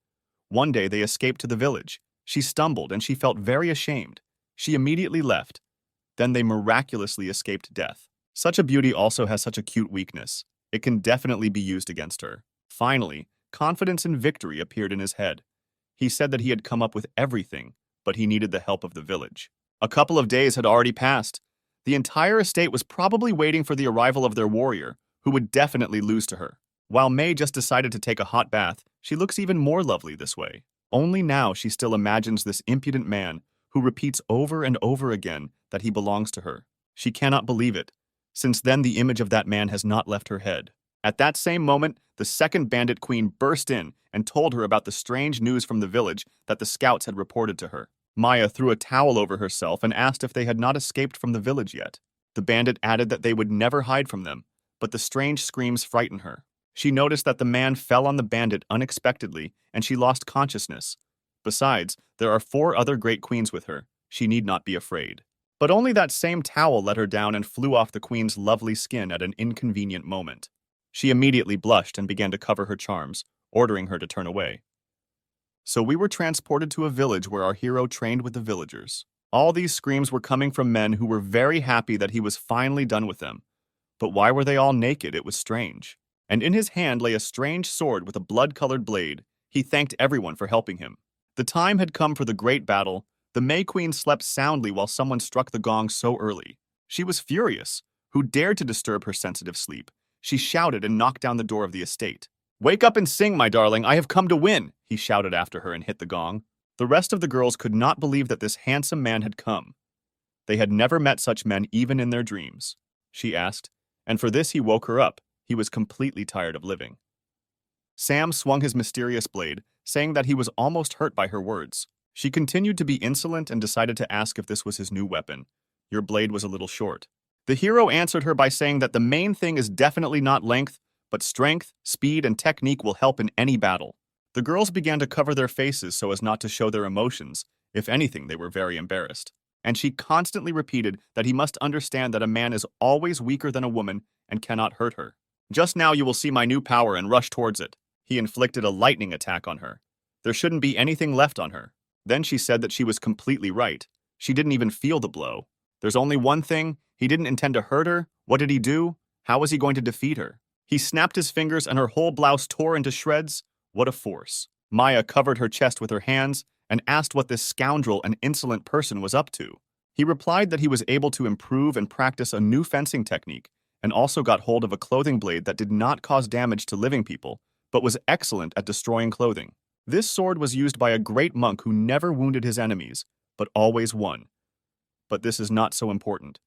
One day they escaped to the village. She stumbled and she felt very ashamed. She immediately left. Then they miraculously escaped death. Such a beauty also has such a cute weakness. It can definitely be used against her. Finally, confidence in victory appeared in his head. He said that he had come up with everything, but he needed the help of the village. A couple of days had already passed. The entire estate was probably waiting for the arrival of their warrior, who would definitely lose to her. While May just decided to take a hot bath, she looks even more lovely this way. Only now she still imagines this impudent man who repeats over and over again that he belongs to her. She cannot believe it. Since then, the image of that man has not left her head. At that same moment, the second bandit queen burst in and told her about the strange news from the village that the scouts had reported to her. Maya threw a towel over herself and asked if they had not escaped from the village yet. The bandit added that they would never hide from them, but the strange screams frightened her. She noticed that the man fell on the bandit unexpectedly and she lost consciousness. Besides, there are 4 other great queens with her. She need not be afraid. But only that same towel let her down and flew off the queen's lovely skin at an inconvenient moment. She immediately blushed and began to cover her charms, ordering her to turn away. So we were transported to a village where our hero trained with the villagers. All these screams were coming from men who were very happy that he was finally done with them. But why were they all naked? It was strange. And in his hand lay a strange sword with a blood-colored blade. He thanked everyone for helping him. The time had come for the great battle. The May Queen slept soundly while someone struck the gong so early. She was furious. Who dared to disturb her sensitive sleep? She shouted and knocked down the door of the estate. "Wake up and sing, my darling, I have come to win," he shouted after her and hit the gong. The rest of the girls could not believe that this handsome man had come. They had never met such men even in their dreams. She asked, and for this he woke her up. He was completely tired of living. Sam swung his mysterious blade, saying that he was almost hurt by her words. She continued to be insolent and decided to ask if this was his new weapon. Your blade was a little short. The hero answered her by saying that the main thing is definitely not length, but strength, speed, and technique will help in any battle. The girls began to cover their faces so as not to show their emotions. If anything, they were very embarrassed. And she constantly repeated that he must understand that a man is always weaker than a woman and cannot hurt her. Just now you will see my new power and rush towards it. He inflicted a lightning attack on her. There shouldn't be anything left on her. Then she said that she was completely right. She didn't even feel the blow. There's only one thing. He didn't intend to hurt her. What did he do? How was he going to defeat her? He snapped his fingers and her whole blouse tore into shreds. What a force. Maya covered her chest with her hands and asked what this scoundrel and insolent person was up to. He replied that he was able to improve and practice a new fencing technique and also got hold of a clothing blade that did not cause damage to living people, but was excellent at destroying clothing. This sword was used by a great monk who never wounded his enemies, but always won. But this is not so important.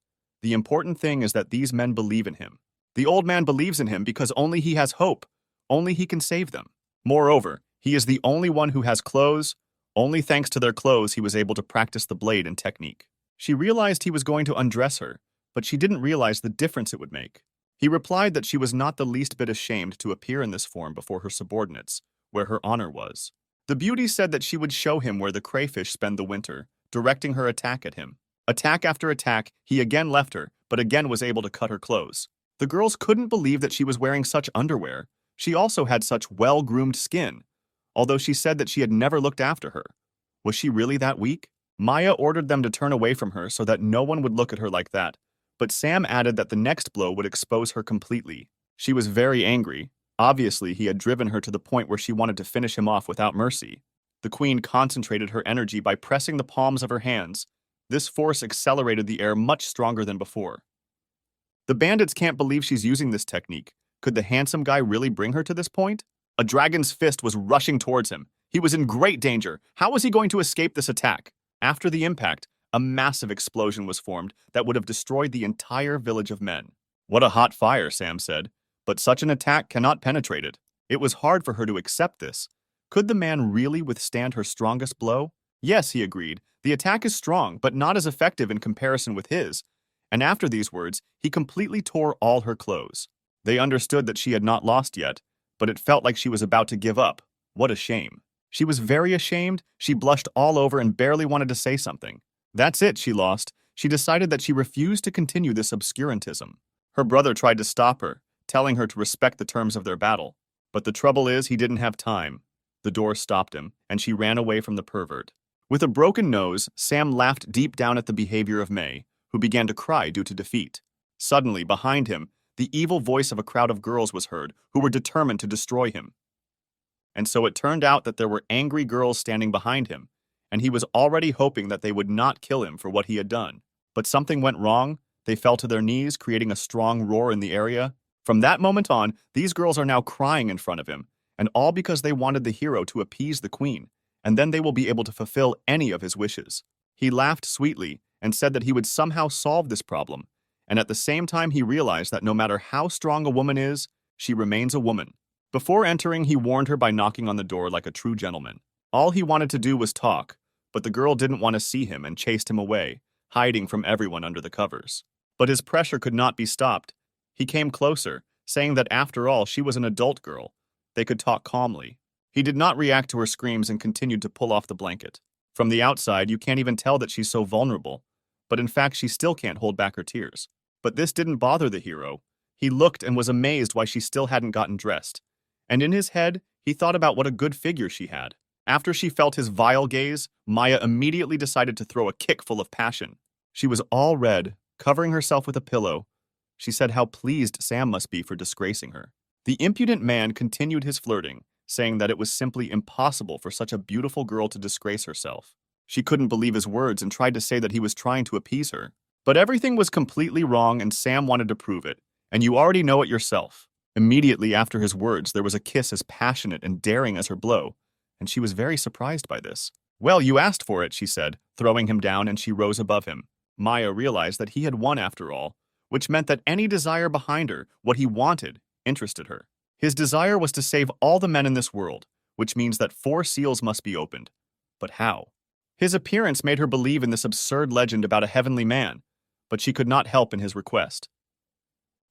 The important thing is that these men believe in him. The old man believes in him because only he has hope. Only he can save them. Moreover, he is the only one who has clothes. Only thanks to their clothes he was able to practice the blade and technique. She realized he was going to undress her, but she didn't realize the difference it would make. He replied that she was not the least bit ashamed to appear in this form before her subordinates, where her honor was. The beauty said that she would show him where the crayfish spend the winter, directing her attack at him. Attack after attack, he again left her, but again was able to cut her clothes. The girls couldn't believe that she was wearing such underwear. She also had such well-groomed skin, although she said that she had never looked after her. Was she really that weak? Maya ordered them to turn away from her so that no one would look at her like that, but Sam added that the next blow would expose her completely. She was very angry. Obviously, he had driven her to the point where she wanted to finish him off without mercy. The queen concentrated her energy by pressing the palms of her hands. This force accelerated the air much stronger than before. The bandits can't believe she's using this technique. Could the handsome guy really bring her to this point? A dragon's fist was rushing towards him. He was in great danger. How was he going to escape this attack? After the impact, a massive explosion was formed that would have destroyed the entire village of men. What a hot fire, Sam said. But such an attack cannot penetrate it. It was hard for her to accept this. Could the man really withstand her strongest blow? Yes, he agreed. The attack is strong, but not as effective in comparison with his. And after these words, he completely tore all her clothes. They understood that she had not lost yet, but it felt like she was about to give up. What a shame. She was very ashamed. She blushed all over and barely wanted to say something. That's it, she lost. She decided that she refused to continue this obscurantism. Her brother tried to stop her, telling her to respect the terms of their battle. But the trouble is, he didn't have time. The door stopped him, and she ran away from the pervert. With a broken nose, Sam laughed deep down at the behavior of May, who began to cry due to defeat. Suddenly, behind him, the evil voice of a crowd of girls was heard, who were determined to destroy him. And so it turned out that there were angry girls standing behind him, and he was already hoping that they would not kill him for what he had done. But something went wrong. They fell to their knees, creating a strong roar in the area. From that moment on, these girls are now crying in front of him, and all because they wanted the hero to appease the queen, and then they will be able to fulfill any of his wishes. He laughed sweetly and said that he would somehow solve this problem, and at the same time he realized that no matter how strong a woman is, she remains a woman. Before entering, he warned her by knocking on the door like a true gentleman. All he wanted to do was talk, but the girl didn't want to see him and chased him away, hiding from everyone under the covers. But his pressure could not be stopped. He came closer, saying that after all, she was an adult girl. They could talk calmly. He did not react to her screams and continued to pull off the blanket. From the outside, you can't even tell that she's so vulnerable, but in fact, she still can't hold back her tears. But this didn't bother the hero. He looked and was amazed why she still hadn't gotten dressed. And in his head, he thought about what a good figure she had. After she felt his vile gaze, Maya immediately decided to throw a kick full of passion. She was all red, covering herself with a pillow. She said how pleased Sam must be for disgracing her. The impudent man continued his flirting, saying that it was simply impossible for such a beautiful girl to disgrace herself. She couldn't believe his words and tried to say that he was trying to appease her. But everything was completely wrong and Sam wanted to prove it, and you already know it yourself. Immediately after his words, there was a kiss as passionate and daring as her blow, and she was very surprised by this. Well, you asked for it, she said, throwing him down, and she rose above him. Maya realized that he had won after all, which meant that any desire behind her, what he wanted, interested her. His desire was to save all the men in this world, which means that 4 seals must be opened. But how? His appearance made her believe in this absurd legend about a heavenly man, but she could not help in his request.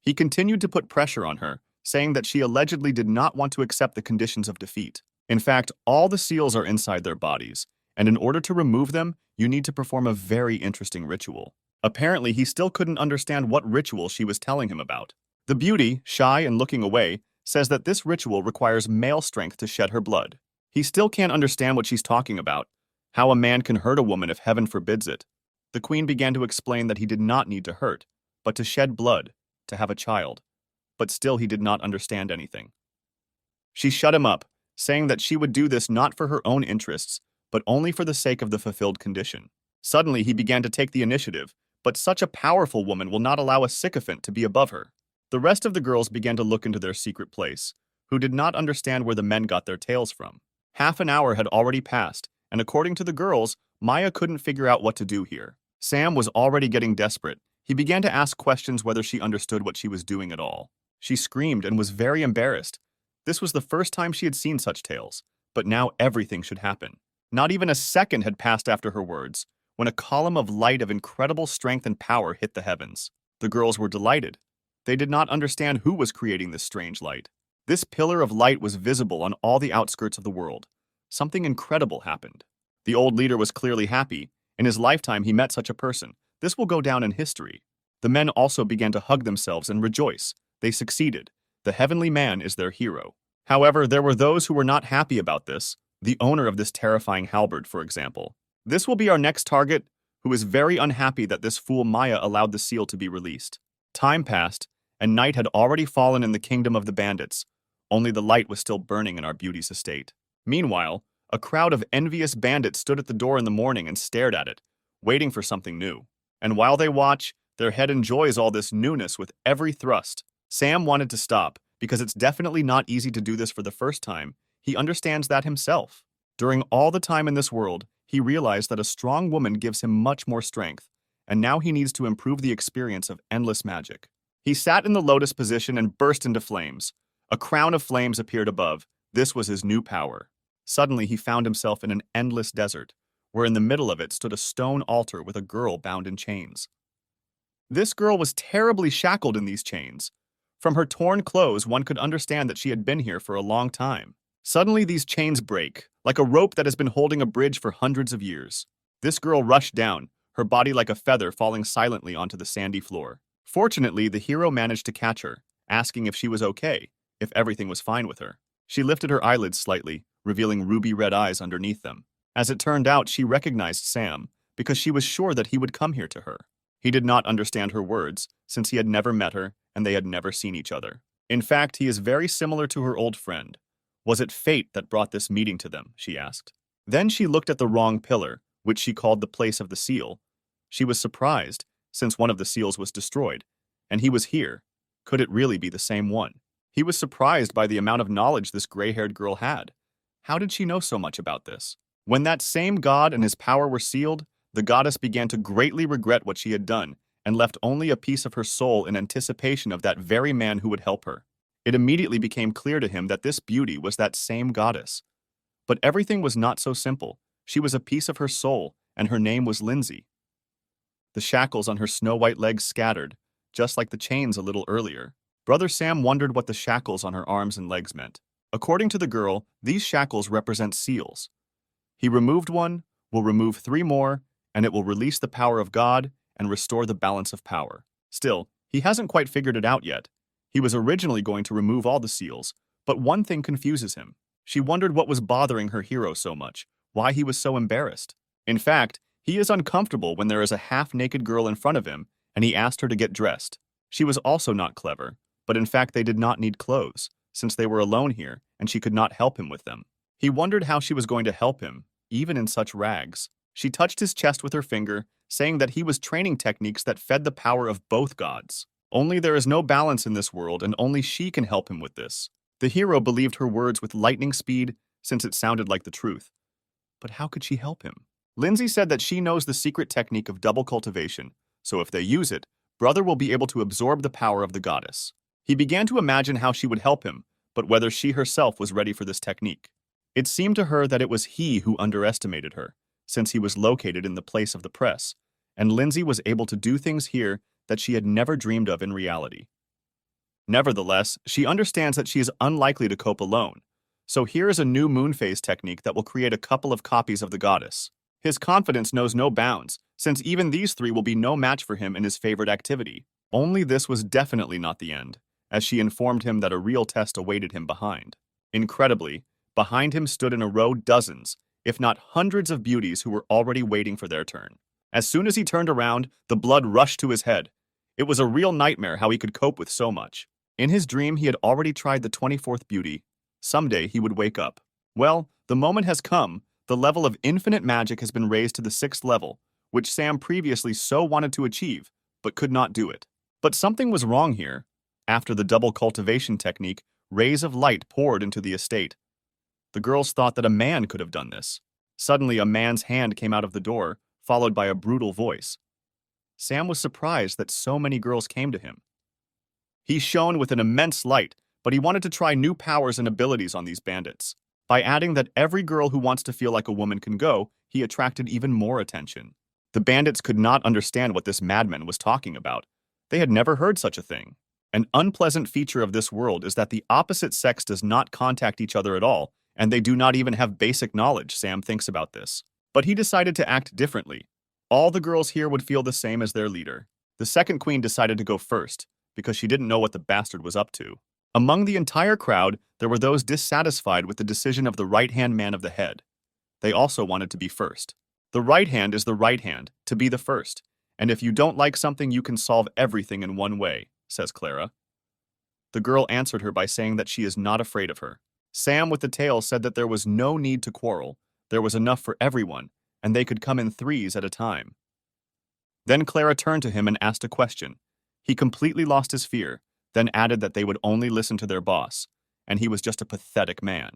He continued to put pressure on her, saying that she allegedly did not want to accept the conditions of defeat. In fact, all the seals are inside their bodies, and in order to remove them, you need to perform a very interesting ritual. Apparently, he still couldn't understand what ritual she was telling him about. The beauty, shy and looking away, says that this ritual requires male strength to shed her blood. He still can't understand what she's talking about, how a man can hurt a woman if heaven forbids it. The queen began to explain that he did not need to hurt, but to shed blood, to have a child. But still he did not understand anything. She shut him up, saying that she would do this not for her own interests, but only for the sake of the fulfilled condition. Suddenly he began to take the initiative, but such a powerful woman will not allow a sycophant to be above her. The rest of the girls began to look into their secret place, who did not understand where the men got their tales from. Half an hour had already passed, and according to the girls, Maya couldn't figure out what to do here. Sam was already getting desperate. He began to ask questions whether she understood what she was doing at all. She screamed and was very embarrassed. This was the first time she had seen such tales, but now everything should happen. Not even a second had passed after her words, when a column of light of incredible strength and power hit the heavens. The girls were delighted. They did not understand who was creating this strange light. This pillar of light was visible on all the outskirts of the world. Something incredible happened. The old leader was clearly happy. In his lifetime, he met such a person. This will go down in history. The men also began to hug themselves and rejoice. They succeeded. The heavenly man is their hero. However, there were those who were not happy about this. The owner of this terrifying halberd, for example. This will be our next target, who is very unhappy that this fool Maya allowed the seal to be released. Time passed, and night had already fallen in the kingdom of the bandits. Only the light was still burning in our beauty's estate. Meanwhile, a crowd of envious bandits stood at the door in the morning and stared at it, waiting for something new. And while they watch, their head enjoys all this newness with every thrust. Sam wanted to stop, because it's definitely not easy to do this for the first time. He understands that himself. During all the time in this world, he realized that a strong woman gives him much more strength, and now he needs to improve the experience of endless magic. He sat in the lotus position and burst into flames. A crown of flames appeared above. This was his new power. Suddenly, he found himself in an endless desert, where in the middle of it stood a stone altar with a girl bound in chains. This girl was terribly shackled in these chains. From her torn clothes, one could understand that she had been here for a long time. Suddenly, these chains break, like a rope that has been holding a bridge for hundreds of years. This girl rushed down, her body like a feather falling silently onto the sandy floor. Fortunately, the hero managed to catch her, asking if she was okay, if everything was fine with her. She lifted her eyelids slightly, revealing ruby-red eyes underneath them. As it turned out, she recognized Sam, because she was sure that he would come here to her. He did not understand her words, since he had never met her and they had never seen each other. In fact, he is very similar to her old friend. Was it fate that brought this meeting to them, she asked. Then she looked at the wrong pillar, which she called the place of the seal. She was surprised, since one of the seals was destroyed, and he was here. Could it really be the same one? He was surprised by the amount of knowledge this gray-haired girl had. How did she know so much about this? When that same god and his power were sealed, the goddess began to greatly regret what she had done, and left only a piece of her soul in anticipation of that very man who would help her. It immediately became clear to him that this beauty was that same goddess. But everything was not so simple. She was a piece of her soul, and her name was Lindsay. The shackles on her snow-white legs scattered, just like the chains a little earlier. Brother Sam wondered what the shackles on her arms and legs meant. According to the girl, these shackles represent seals. He removed one, will remove 3 more, and it will release the power of God and restore the balance of power. Still, he hasn't quite figured it out yet. He was originally going to remove all the seals, but one thing confuses him. She wondered what was bothering her hero so much, why he was so embarrassed. In fact, he is uncomfortable when there is a half-naked girl in front of him, and he asked her to get dressed. She was also not clever, but in fact they did not need clothes, since they were alone here, and she could not help him with them. He wondered how she was going to help him, even in such rags. She touched his chest with her finger, saying that he was training techniques that fed the power of both gods. Only there is no balance in this world, and only she can help him with this. The hero believed her words with lightning speed, since it sounded like the truth. But how could she help him? Lindsay said that she knows the secret technique of double cultivation, so if they use it, Brother will be able to absorb the power of the goddess. He began to imagine how she would help him, but whether she herself was ready for this technique. It seemed to her that it was he who underestimated her, since he was located in the place of the press, and Lindsay was able to do things here that she had never dreamed of in reality. Nevertheless, she understands that she is unlikely to cope alone, so here is a new moon phase technique that will create a couple of copies of the goddess. His confidence knows no bounds, since even these three will be no match for him in his favorite activity. Only this was definitely not the end, as she informed him that a real test awaited him behind. Incredibly, behind him stood in a row dozens, if not hundreds of beauties who were already waiting for their turn. As soon as he turned around, the blood rushed to his head. It was a real nightmare how he could cope with so much. In his dream, he had already tried the 24th beauty. Someday he would wake up. Well, the moment has come. The level of infinite magic has been raised to the 6th level, which Sam previously so wanted to achieve, but could not do it. But something was wrong here. After the double cultivation technique, rays of light poured into the estate. The girls thought that a man could have done this. Suddenly, a man's hand came out of the door, followed by a brutal voice. Sam was surprised that so many girls came to him. He shone with an immense light, but he wanted to try new powers and abilities on these bandits. By adding that every girl who wants to feel like a woman can go, he attracted even more attention. The bandits could not understand what this madman was talking about. They had never heard such a thing. An unpleasant feature of this world is that the opposite sex does not contact each other at all, and they do not even have basic knowledge. Sam thinks about this. But he decided to act differently. All the girls here would feel the same as their leader. The second queen decided to go first, because she didn't know what the bastard was up to. Among the entire crowd, there were those dissatisfied with the decision of the right-hand man of the head. They also wanted to be first. The right hand is the right hand, to be the first. And if you don't like something, you can solve everything in one way, says Clara. The girl answered her by saying that she is not afraid of her. Sam with the tail said that there was no need to quarrel. There was enough for everyone, and they could come in threes at a time. Then Clara turned to him and asked a question. He completely lost his fear, then added that they would only listen to their boss, and he was just a pathetic man.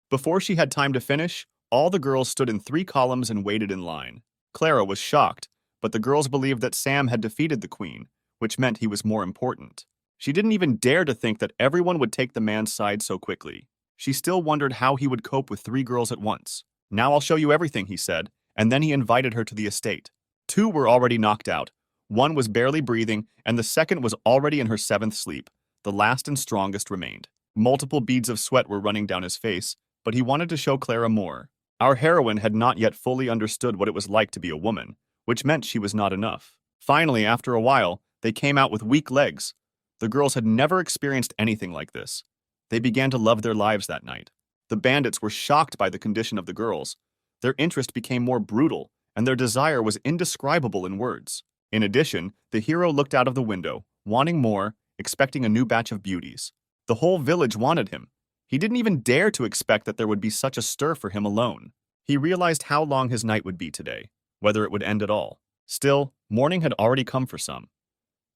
Before she had time to finish, all the girls stood in 3 columns and waited in line. Clara was shocked, but the girls believed that Sam had defeated the queen, which meant he was more important. She didn't even dare to think that everyone would take the man's side so quickly. She still wondered how he would cope with 3 girls at once. Now I'll show you everything, he said, and then he invited her to the estate. 2 were already knocked out. 1 was barely breathing, and the second was already in her 7th sleep. The last and strongest remained. Multiple beads of sweat were running down his face, but he wanted to show Clara more. Our heroine had not yet fully understood what it was like to be a woman, which meant she was not enough. Finally, after a while, they came out with weak legs. The girls had never experienced anything like this. They began to love their lives that night. The bandits were shocked by the condition of the girls. Their interest became more brutal, and their desire was indescribable in words. In addition, the hero looked out of the window, wanting more, expecting a new batch of beauties. The whole village wanted him. He didn't even dare to expect that there would be such a stir for him alone. He realized how long his night would be today, whether it would end at all. Still, morning had already come for some.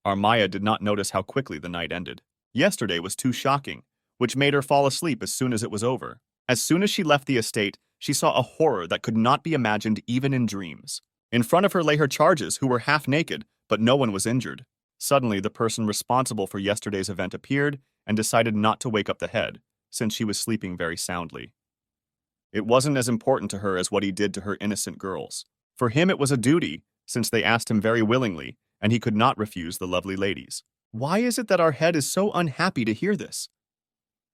Our Maya did not notice how quickly the night ended. Yesterday was too shocking, which made her fall asleep as soon as it was over. As soon as she left the estate, she saw a horror that could not be imagined even in dreams. In front of her lay her charges, who were half naked, but no one was injured. Suddenly, the person responsible for yesterday's event appeared and decided not to wake up the head, since she was sleeping very soundly. It wasn't as important to her as what he did to her innocent girls. For him, it was a duty, since they asked him very willingly, and he could not refuse the lovely ladies. Why is it that our head is so unhappy to hear this?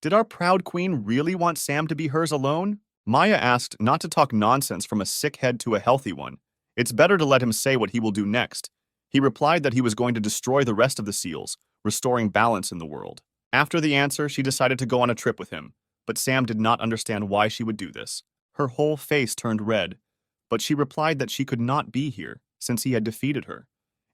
Did our proud queen really want Sam to be hers alone? Maya asked not to talk nonsense from a sick head to a healthy one. It's better to let him say what he will do next. He replied that he was going to destroy the rest of the seals, restoring balance in the world. After the answer, she decided to go on a trip with him, but Sam did not understand why she would do this. Her whole face turned red, but she replied that she could not be here since he had defeated her,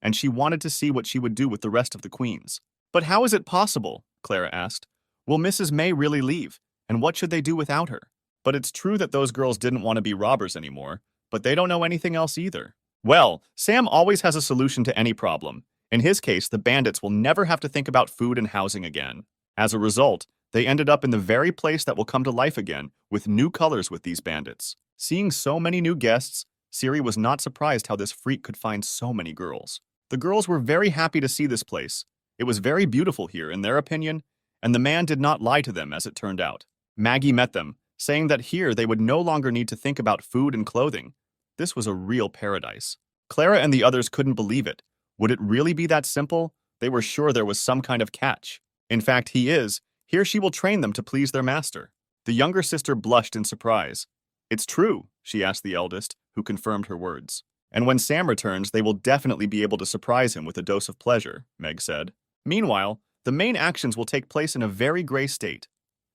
and she wanted to see what she would do with the rest of the queens. But how is it possible? Clara asked. Will Mrs. May really leave, and what should they do without her? But it's true that those girls didn't want to be robbers anymore, but they don't know anything else either. Well, Sam always has a solution to any problem. In his case, the bandits will never have to think about food and housing again. As a result, they ended up in the very place that will come to life again, with new colors with these bandits. Seeing so many new guests, Siri was not surprised how this freak could find so many girls. The girls were very happy to see this place. It was very beautiful here, in their opinion, and the man did not lie to them as it turned out. Maggie met them, saying that here they would no longer need to think about food and clothing, This was a real paradise. Clara and the others couldn't believe it. Would it really be that simple? They were sure there was some kind of catch. In fact, he is. Here she will train them to please their master. The younger sister blushed in surprise. It's true, she asked the eldest, who confirmed her words. And when Sam returns, they will definitely be able to surprise him with a dose of pleasure, Meg said. Meanwhile, the main actions will take place in a very gray state.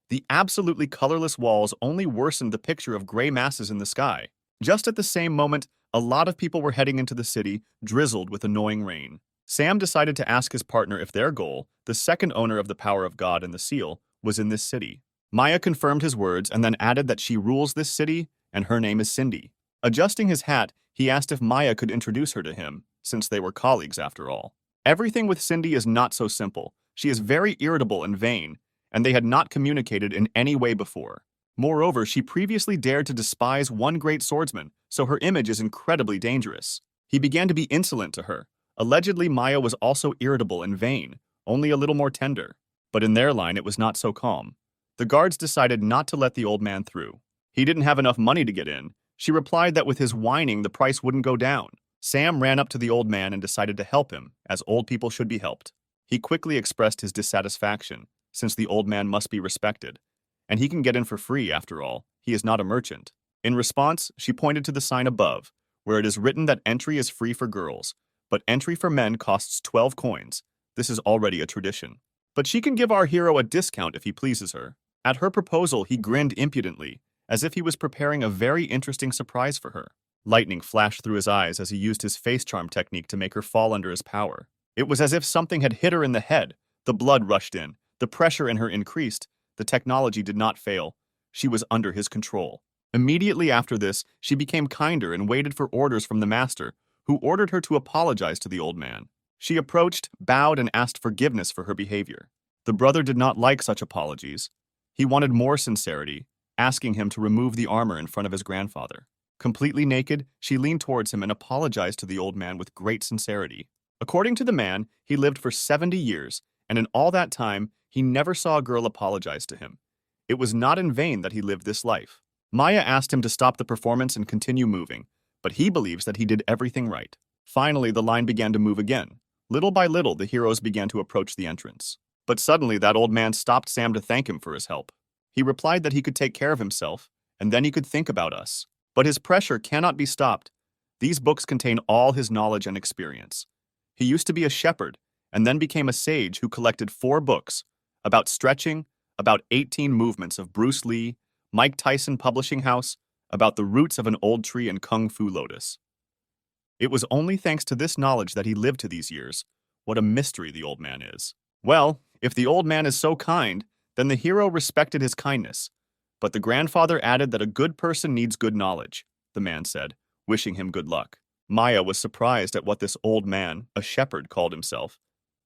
The absolutely colorless walls only worsened the picture of gray masses in the sky. Just at the same moment, a lot of people were heading into the city, drizzled with annoying rain. Sam decided to ask his partner if their goal, the second owner of the power of God and the seal, was in this city. Maya confirmed his words and then added that she rules this city and her name is Cindy. Adjusting his hat, he asked if Maya could introduce her to him, since they were colleagues after all. Everything with Cindy is not so simple. She is very irritable and vain, and they had not communicated in any way before. Moreover, she previously dared to despise one great swordsman, so her image is incredibly dangerous. He began to be insolent to her. Allegedly, Maya was also irritable and vain, only a little more tender. But in their line, it was not so calm. The guards decided not to let the old man through. He didn't have enough money to get in. She replied that with his whining, the price wouldn't go down. Sam ran up to the old man and decided to help him, as old people should be helped. He quickly expressed his dissatisfaction, since the old man must be respected. And he can get in for free, after all. He is not a merchant. In response, she pointed to the sign above, where it is written that entry is free for girls, but entry for men costs 12 coins. This is already a tradition. But she can give our hero a discount if he pleases her. At her proposal, he grinned impudently, as if he was preparing a very interesting surprise for her. Lightning flashed through his eyes as he used his face charm technique to make her fall under his power. It was as if something had hit her in the head. The blood rushed in. The pressure in her increased. The technology did not fail. She was under his control. Immediately after this, she became kinder and waited for orders from the master, who ordered her to apologize to the old man. She approached, bowed, and asked forgiveness for her behavior. The brother did not like such apologies. He wanted more sincerity, asking him to remove the armor in front of his grandfather. Completely naked, she leaned towards him and apologized to the old man with great sincerity. According to the man, he lived for 70 years, and in all that time, he never saw a girl apologize to him. It was not in vain that he lived this life. Maya asked him to stop the performance and continue moving, but he believes that he did everything right. Finally, the line began to move again. Little by little, the heroes began to approach the entrance. But suddenly, that old man stopped Sam to thank him for his help. He replied that he could take care of himself, and then he could think about us. But his pressure cannot be stopped. These books contain all his knowledge and experience. He used to be a shepherd, and then became a sage who collected 4 books about stretching, about 18 movements of Bruce Lee, Mike Tyson Publishing House, about the roots of an old tree and Kung Fu Lotus. It was only thanks to this knowledge that he lived to these years. What a mystery the old man is. Well, if the old man is so kind, then the hero respected his kindness. But the grandfather added that a good person needs good knowledge, the man said, wishing him good luck. Maya was surprised at what this old man, a shepherd, called himself.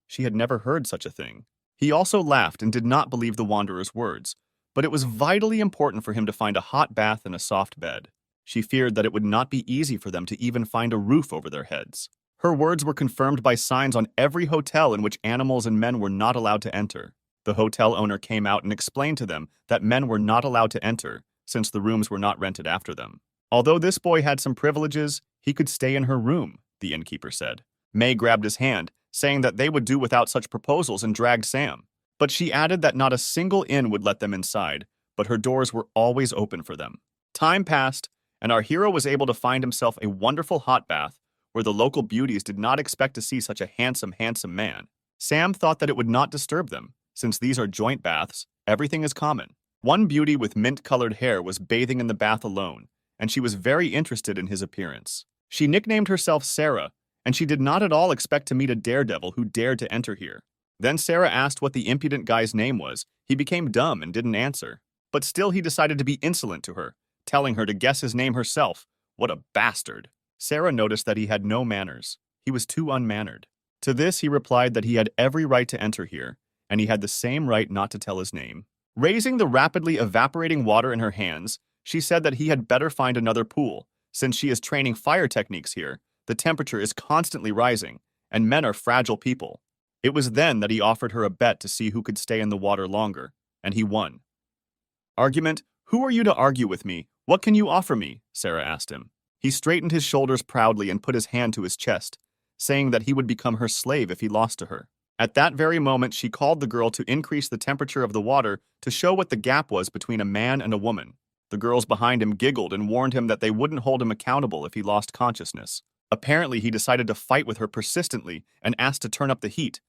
She had never heard such a thing. He also laughed and did not believe the wanderer's words, but it was vitally important for him to find a hot bath and a soft bed. She feared that it would not be easy for them to even find a roof over their heads. Her words were confirmed by signs on every hotel in which animals and men were not allowed to enter. The hotel owner came out and explained to them that men were not allowed to enter, since the rooms were not rented after them. Although this boy had some privileges, he could stay in her room, the innkeeper said. May grabbed his hand, saying that they would do without such proposals, and dragged Sam. But she added that not a single inn would let them inside, but her doors were always open for them. Time passed, and our hero was able to find himself a wonderful hot bath, where the local beauties did not expect to see such a handsome man. Sam thought that it would not disturb them. Since these are joint baths, everything is common. One beauty with mint-colored hair was bathing in the bath alone, and she was very interested in his appearance. She nicknamed herself Sarah, and she did not at all expect to meet a daredevil who dared to enter here. Then Sarah asked what the impudent guy's name was. He became dumb and didn't answer. But still he decided to be insolent to her, telling her to guess his name herself. What a bastard! Sarah noticed that he had no manners. He was too unmannered. To this he replied that he had every right to enter here, and he had the same right not to tell his name. Raising the rapidly evaporating water in her hands, she said that he had better find another pool. Since she is training fire techniques here, the temperature is constantly rising, and men are fragile people. It was then that he offered her a bet to see who could stay in the water longer, and he won. Argument: Who are you to argue with me? What can you offer me? Sarah asked him. He straightened his shoulders proudly and put his hand to his chest, saying that he would become her slave if he lost to her. At that very moment, she called the girl to increase the temperature of the water to show what the gap was between a man and a woman. The girls behind him giggled and warned him that they wouldn't hold him accountable if he lost consciousness. Apparently, he decided to fight with her persistently and asked to turn up the heat.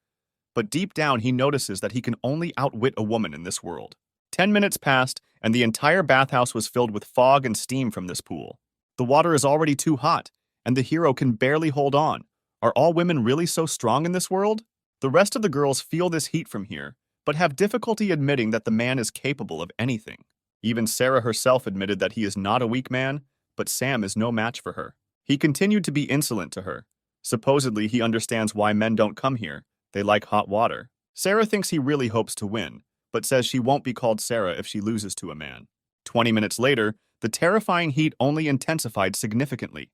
But deep down, he notices that he can only outwit a woman in this world. 10 minutes passed, and the entire bathhouse was filled with fog and steam from this pool. The water is already too hot, and the hero can barely hold on. Are all women really so strong in this world? The rest of the girls feel this heat from here, but have difficulty admitting that the man is capable of anything. Even Sarah herself admitted that he is not a weak man, but Sam is no match for her. He continued to be insolent to her. Supposedly, he understands why men don't come here. They like hot water. Sarah thinks he really hopes to win, but says she won't be called Sarah if she loses to a man. 20 minutes later, the terrifying heat only intensified significantly.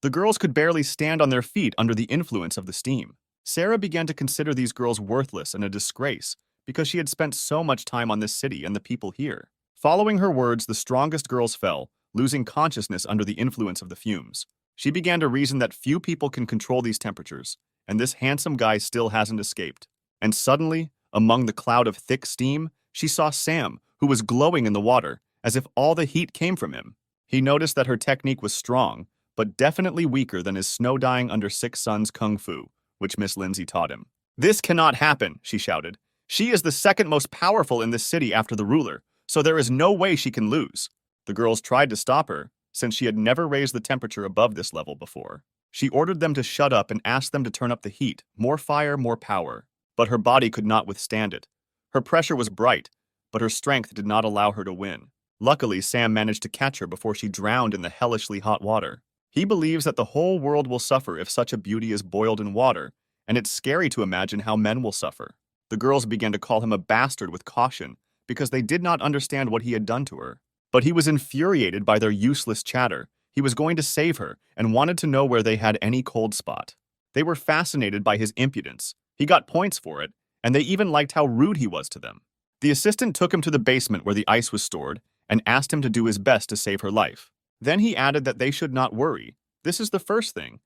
The girls could barely stand on their feet under the influence of the steam. Sarah began to consider these girls worthless and a disgrace because she had spent so much time on this city and the people here. Following her words, the strongest girls fell, losing consciousness under the influence of the fumes. She began to reason that few people can control these temperatures, and this handsome guy still hasn't escaped. And suddenly, among the cloud of thick steam, she saw Sam, who was glowing in the water, as if all the heat came from him. He noticed that her technique was strong, but definitely weaker than his snow-dyeing under 6 suns kung fu, which Miss Lindsay taught him. "This cannot happen," she shouted. "She is the second most powerful in this city after the ruler, so there is no way she can lose." The girls tried to stop her, since she had never raised the temperature above this level before. She ordered them to shut up and asked them to turn up the heat, more fire, more power. But her body could not withstand it. Her pressure was bright, but her strength did not allow her to win. Luckily, Sam managed to catch her before she drowned in the hellishly hot water. He believes that the whole world will suffer if such a beauty is boiled in water, and it's scary to imagine how men will suffer. The girls began to call him a bastard with caution because they did not understand what he had done to her. But he was infuriated by their useless chatter. He was going to save her and wanted to know where they had any cold spot. They were fascinated by his impudence. He got points for it, and they even liked how rude he was to them. The assistant took him to the basement where the ice was stored and asked him to do his best to save her life. Then he added that they should not worry. This is the first thing.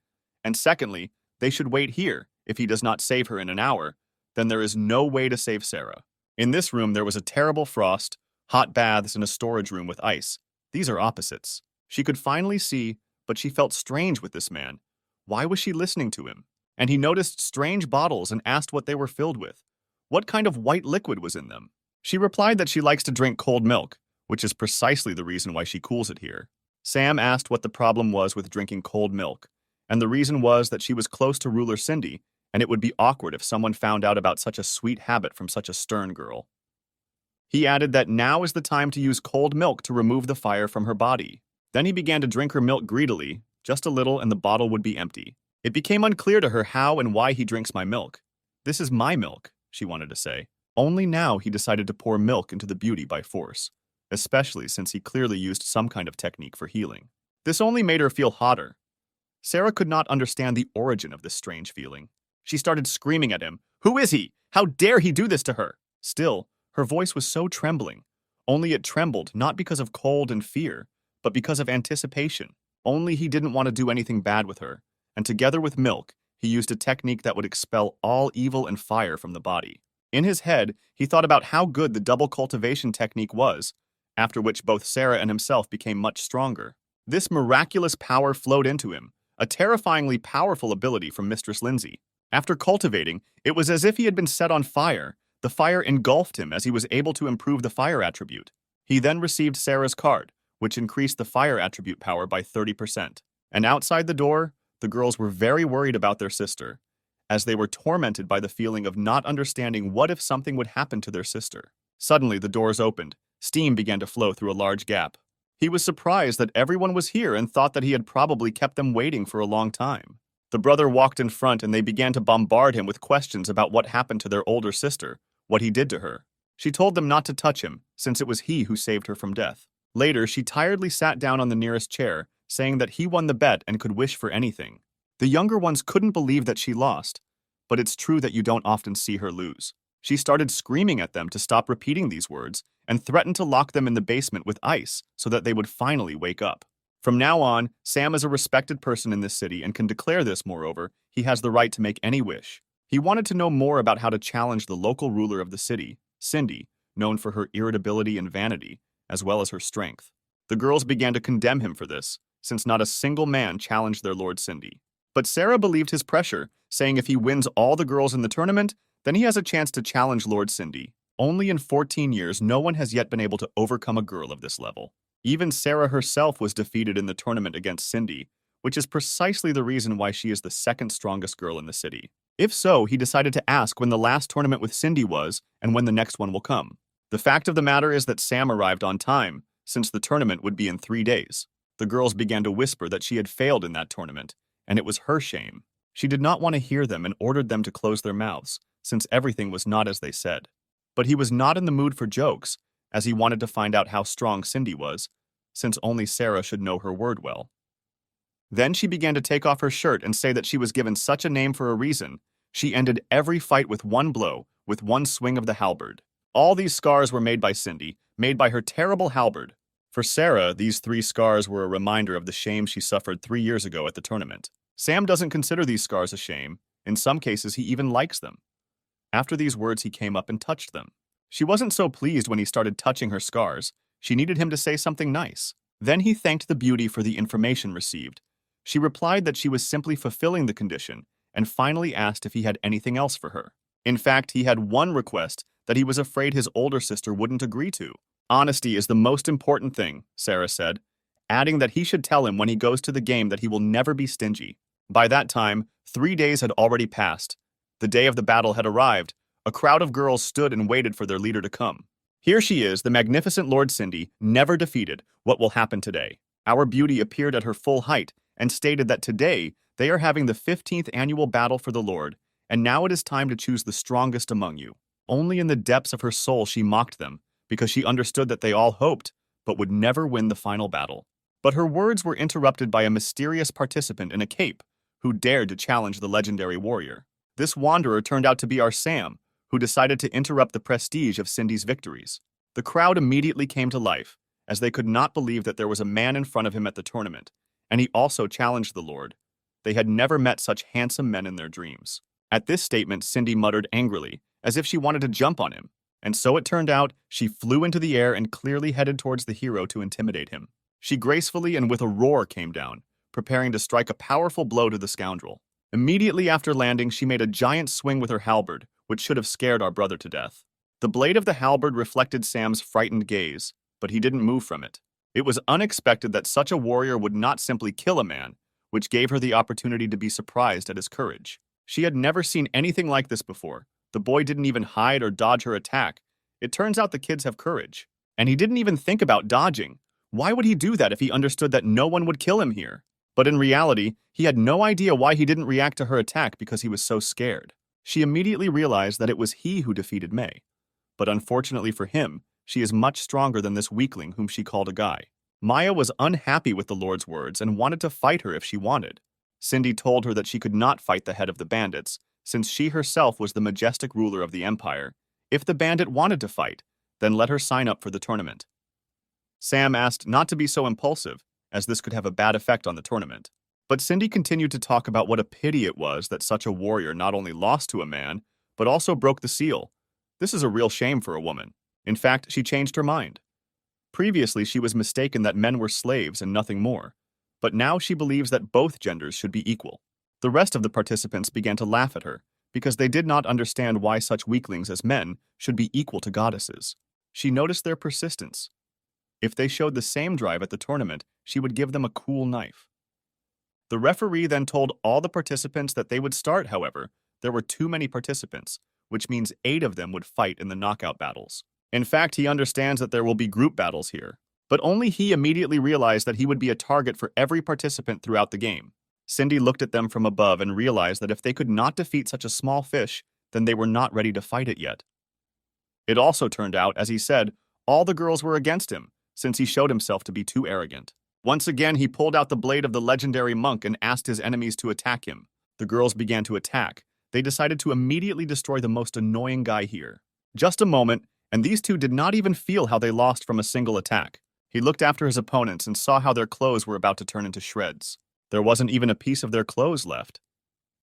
And secondly, they should wait here. If he does not save her in an hour, then there is no way to save Sarah. In this room, there was a terrible frost, hot baths, and a storage room with ice. These are opposites. She could finally see, but she felt strange with this man. Why was she listening to him? And he noticed strange bottles and asked what they were filled with. What kind of white liquid was in them? She replied that she likes to drink cold milk, which is precisely the reason why she cools it here. Sam asked what the problem was with drinking cold milk, and the reason was that she was close to Ruler Cindy, and it would be awkward if someone found out about such a sweet habit from such a stern girl. He added that now is the time to use cold milk to remove the fire from her body. Then he began to drink her milk greedily, just a little, and the bottle would be empty. It became unclear to her how and why he drinks my milk. "This is my milk," she wanted to say. Only now he decided to pour milk into the beauty by force, especially since he clearly used some kind of technique for healing. This only made her feel hotter. Sarah could not understand the origin of this strange feeling. She started screaming at him. "Who is he? How dare he do this to her?" Still, her voice was so trembling. Only it trembled not because of cold and fear, but because of anticipation. Only he didn't want to do anything bad with her, and together with milk, he used a technique that would expel all evil and fire from the body. In his head, he thought about how good the double cultivation technique was, after which both Sarah and himself became much stronger. This miraculous power flowed into him, a terrifyingly powerful ability from Mistress Lindsay. After cultivating, it was as if he had been set on fire. The fire engulfed him as he was able to improve the fire attribute. He then received Sarah's card, which increased the fire attribute power by 30%. And outside the door, the girls were very worried about their sister, as they were tormented by the feeling of not understanding what if something would happen to their sister. Suddenly, the doors opened. Steam began to flow through a large gap. He was surprised that everyone was here and thought that he had probably kept them waiting for a long time. The brother walked in front and they began to bombard him with questions about what happened to their older sister, what he did to her. She told them not to touch him, since it was he who saved her from death. Later, she tiredly sat down on the nearest chair, saying that he won the bet and could wish for anything. The younger ones couldn't believe that she lost, but it's true that you don't often see her lose. She started screaming at them to stop repeating these words and threatened to lock them in the basement with ice so that they would finally wake up. From now on, Sam is a respected person in this city and can declare this, moreover, he has the right to make any wish. He wanted to know more about how to challenge the local ruler of the city, Cindy, known for her irritability and vanity, as well as her strength. The girls began to condemn him for this, since not a single man challenged their Lord Cindy. But Sarah believed his pressure, saying if he wins all the girls in the tournament, then he has a chance to challenge Lord Cindy. Only in 14 years, no one has yet been able to overcome a girl of this level. Even Sarah herself was defeated in the tournament against Cindy, which is precisely the reason why she is the second strongest girl in the city. If so, he decided to ask when the last tournament with Cindy was and when the next one will come. The fact of the matter is that Sam arrived on time, since the tournament would be in 3 days. The girls began to whisper that she had failed in that tournament, and it was her shame. She did not want to hear them and ordered them to close their mouths, since everything was not as they said. But he was not in the mood for jokes, as he wanted to find out how strong Cindy was, since only Sarah should know her word well. Then she began to take off her shirt and say that she was given such a name for a reason. She ended every fight with one blow, with one swing of the halberd. All these scars were made by Cindy, made by her terrible halberd. For Sarah, these 3 scars were a reminder of the shame she suffered 3 years ago at the tournament. Sam doesn't consider these scars a shame. In some cases, he even likes them. After these words, he came up and touched them. She wasn't so pleased when he started touching her scars. She needed him to say something nice. Then he thanked the beauty for the information received. She replied that she was simply fulfilling the condition and finally asked if he had anything else for her. In fact, he had one request that he was afraid his older sister wouldn't agree to. Honesty is the most important thing, Sarah said, adding that he should tell him when he goes to the game that he will never be stingy. By that time, 3 days had already passed. The day of the battle had arrived. A crowd of girls stood and waited for their leader to come. Here she is, the magnificent Lord Cindy, never defeated. What will happen today? Our beauty appeared at her full height and stated that today they are having the 15th annual battle for the Lord, and now it is time to choose the strongest among you. Only in the depths of her soul she mocked them, because she understood that they all hoped, but would never win the final battle. But her words were interrupted by a mysterious participant in a cape, who dared to challenge the legendary warrior. This wanderer turned out to be our Sam, who decided to interrupt the prestige of Cindy's victories. The crowd immediately came to life, as they could not believe that there was a man in front of him at the tournament, and he also challenged the Lord. They had never met such handsome men in their dreams. At this statement, Cindy muttered angrily, as if she wanted to jump on him, and so it turned out she flew into the air and clearly headed towards the hero to intimidate him. She gracefully and with a roar came down, preparing to strike a powerful blow to the scoundrel. Immediately after landing, she made a giant swing with her halberd, which should have scared our brother to death. The blade of the halberd reflected Sam's frightened gaze, but he didn't move from it. It was unexpected that such a warrior would not simply kill a man, which gave her the opportunity to be surprised at his courage. She had never seen anything like this before. The boy didn't even hide or dodge her attack. It turns out the kids have courage. And he didn't even think about dodging. Why would he do that if he understood that no one would kill him here? But in reality, he had no idea why he didn't react to her attack because he was so scared. She immediately realized that it was he who defeated May. But unfortunately for him, she is much stronger than this weakling whom she called a guy. Maya was unhappy with the Lord's words and wanted to fight her if she wanted. Cindy told her that she could not fight the head of the bandits, since she herself was the majestic ruler of the empire. If the bandit wanted to fight, then let her sign up for the tournament. Sam asked not to be so impulsive, as this could have a bad effect on the tournament. But Cindy continued to talk about what a pity it was that such a warrior not only lost to a man, but also broke the seal. This is a real shame for a woman. In fact, she changed her mind. Previously, she was mistaken that men were slaves and nothing more, but now she believes that both genders should be equal. The rest of the participants began to laugh at her, because they did not understand why such weaklings as men should be equal to goddesses. She noticed their persistence. If they showed the same drive at the tournament, she would give them a cool knife. The referee then told all the participants that they would start, however. There were too many participants, which means 8 of them would fight in the knockout battles. In fact, he understands that there will be group battles here, but only he immediately realized that he would be a target for every participant throughout the game. Cindy looked at them from above and realized that if they could not defeat such a small fish, then they were not ready to fight it yet. It also turned out, as he said, all the girls were against him, since he showed himself to be too arrogant. Once again, he pulled out the blade of the legendary monk and asked his enemies to attack him. The girls began to attack. They decided to immediately destroy the most annoying guy here. Just a moment, and these two did not even feel how they lost from a single attack. He looked after his opponents and saw how their clothes were about to turn into shreds. There wasn't even a piece of their clothes left.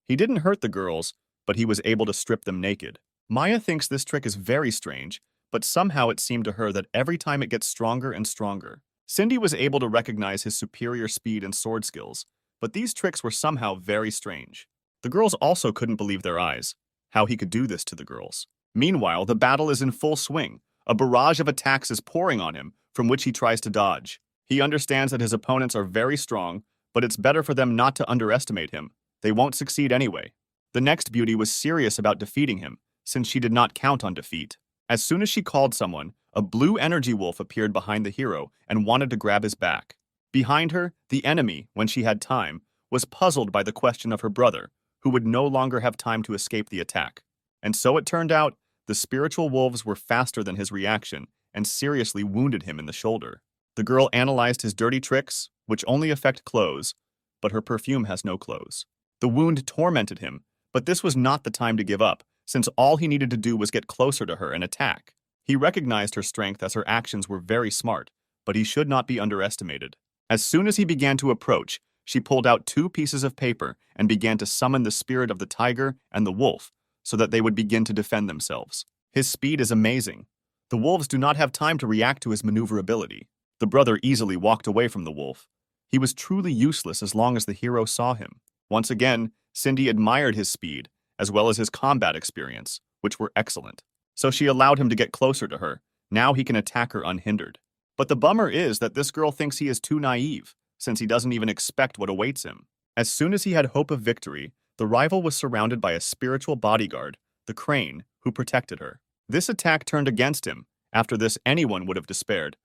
He didn't hurt the girls, but he was able to strip them naked. Maya thinks this trick is very strange, but somehow it seemed to her that every time it gets stronger and stronger. Cindy was able to recognize his superior speed and sword skills, but these tricks were somehow very strange. The girls also couldn't believe their eyes, how he could do this to the girls. Meanwhile, the battle is in full swing. A barrage of attacks is pouring on him, from which he tries to dodge. He understands that his opponents are very strong, but it's better for them not to underestimate him. They won't succeed anyway. The next beauty was serious about defeating him, since she did not count on defeat. As soon as she called someone, a blue energy wolf appeared behind the hero and wanted to grab his back. Behind her, the enemy, when she had time, was puzzled by the question of her brother, who would no longer have time to escape the attack. And so it turned out, the spiritual wolves were faster than his reaction and seriously wounded him in the shoulder. The girl analyzed his dirty tricks, which only affect clothes, but her perfume has no clothes. The wound tormented him, but this was not the time to give up, since all he needed to do was get closer to her and attack. He recognized her strength as her actions were very smart, but he should not be underestimated. As soon as he began to approach, she pulled out 2 pieces of paper and began to summon the spirit of the tiger and the wolf so that they would begin to defend themselves. His speed is amazing. The wolves do not have time to react to his maneuverability. The brother easily walked away from the wolf. He was truly useless as long as the hero saw him. Once again, Cindy admired his speed, as well as his combat experience, which were excellent. So she allowed him to get closer to her. Now he can attack her unhindered. But the bummer is that this girl thinks he is too naive, since he doesn't even expect what awaits him. As soon as he had hope of victory, the rival was surrounded by a spiritual bodyguard, the crane, who protected her. This attack turned against him. After this, anyone would have despaired,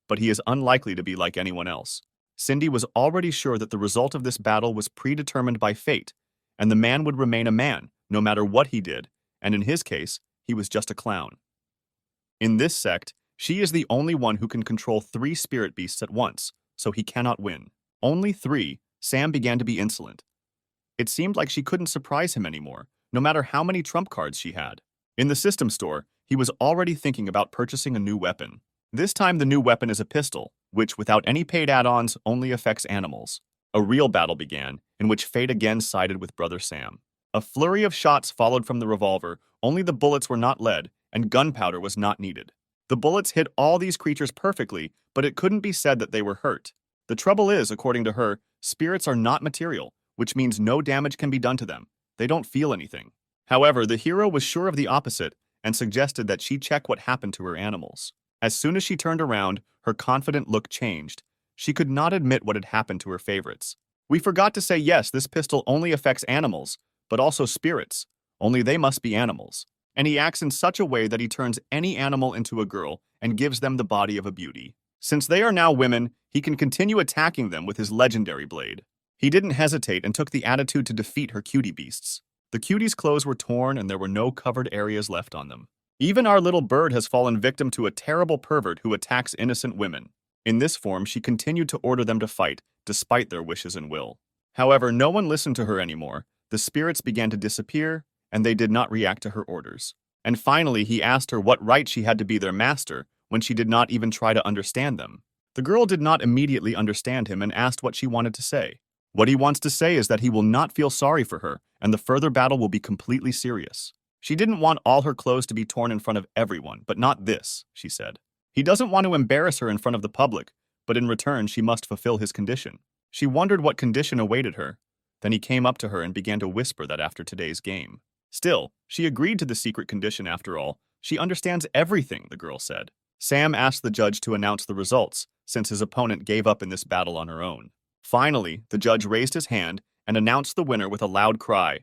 but he is unlikely to be like anyone else. Cindy was already sure that the result of this battle was predetermined by fate, and the man would remain a man, no matter what he did, and in his case, he was just a clown. In this sect, she is the only one who can control 3 spirit beasts at once, so he cannot win. Only 3, Sam began to be insolent. It seemed like she couldn't surprise him anymore, no matter how many trump cards she had. In the system store, he was already thinking about purchasing a new weapon. This time the new weapon is a pistol, which without any paid add-ons only affects animals. A real battle began, in which fate again sided with Brother Sam. A flurry of shots followed from the revolver, only the bullets were not lead, and gunpowder was not needed. The bullets hit all these creatures perfectly, but it couldn't be said that they were hurt. The trouble is, according to her, spirits are not material, which means no damage can be done to them. They don't feel anything. However, the hero was sure of the opposite and suggested that she check what happened to her animals. As soon as she turned around, her confident look changed. She could not admit what had happened to her favorites. We forgot to say yes, this pistol only affects animals, but also spirits. Only they must be animals. And he acts in such a way that he turns any animal into a girl and gives them the body of a beauty. Since they are now women, he can continue attacking them with his legendary blade. He didn't hesitate and took the attitude to defeat her cutie beasts. The cuties' clothes were torn and there were no covered areas left on them. Even our little bird has fallen victim to a terrible pervert who attacks innocent women. In this form, she continued to order them to fight, despite their wishes and will. However, no one listened to her anymore. The spirits began to disappear, and they did not react to her orders. And finally, he asked her what right she had to be their master when she did not even try to understand them. The girl did not immediately understand him and asked what she wanted to say. What he wants to say is that he will not feel sorry for her, and the further battle will be completely serious. She didn't want all her clothes to be torn in front of everyone, but not this, she said. He doesn't want to embarrass her in front of the public, but in return she must fulfill his condition. She wondered what condition awaited her. Then he came up to her and began to whisper that after today's game. Still, she agreed to the secret condition after all. She understands everything, the girl said. Sam asked the judge to announce the results, since his opponent gave up in this battle on her own. Finally, the judge raised his hand and announced the winner with a loud cry.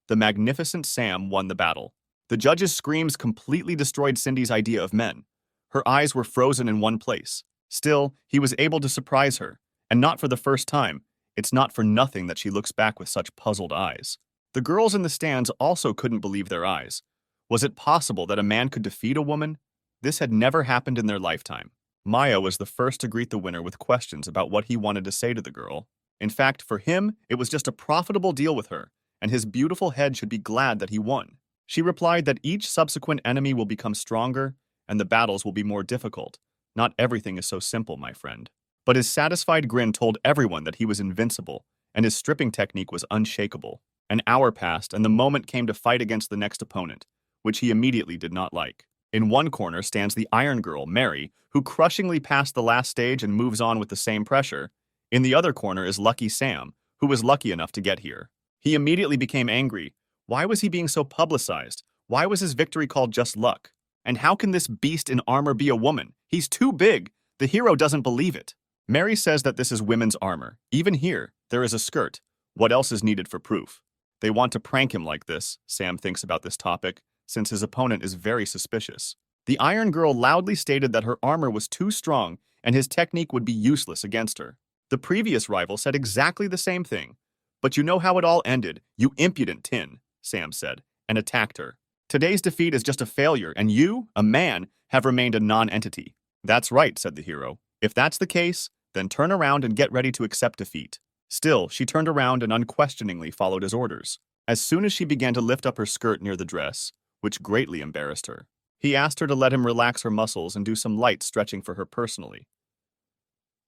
The magnificent Sam won the battle. The judge's screams completely destroyed Cindy's idea of men. Her eyes were frozen in one place. Still, he was able to surprise her, and not for the first time. It's not for nothing that she looks back with such puzzled eyes. The girls in the stands also couldn't believe their eyes. Was it possible that a man could defeat a woman? This had never happened in their lifetime. Maya was the first to greet the winner with questions about what he wanted to say to the girl. In fact, for him, it was just a profitable deal with her, and his beautiful head should be glad that he won. She replied that each subsequent enemy will become stronger, and the battles will be more difficult, Not everything is so simple, my friend. But his satisfied grin told everyone that he was invincible, and his stripping technique was unshakable. An hour passed, and the moment came to fight against the next opponent, which he immediately did not like. In one corner stands the Iron Girl, Mary, who crushingly passed the last stage and moves on with the same pressure. In the other corner is Lucky Sam, who was lucky enough to get here. He immediately became angry. Why was he being so publicized? Why was his victory called just luck? And how can this beast in armor be a woman? He's too big. The hero doesn't believe it. Mary says that this is women's armor. Even here, there is a skirt. What else is needed for proof? They want to prank him like this, Sam thinks about this topic, since his opponent is very suspicious. The Iron Girl loudly stated that her armor was too strong and his technique would be useless against her. The previous rival said exactly the same thing. But you know how it all ended, you impudent tin, Sam said, and attacked her. Today's defeat is just a failure, and you, a man, have remained a non-entity. That's right, said the hero. If that's the case, then turn around and get ready to accept defeat. Still, she turned around and unquestioningly followed his orders. As soon as she began to lift up her skirt near the dress, which greatly embarrassed her, he asked her to let him relax her muscles and do some light stretching for her personally.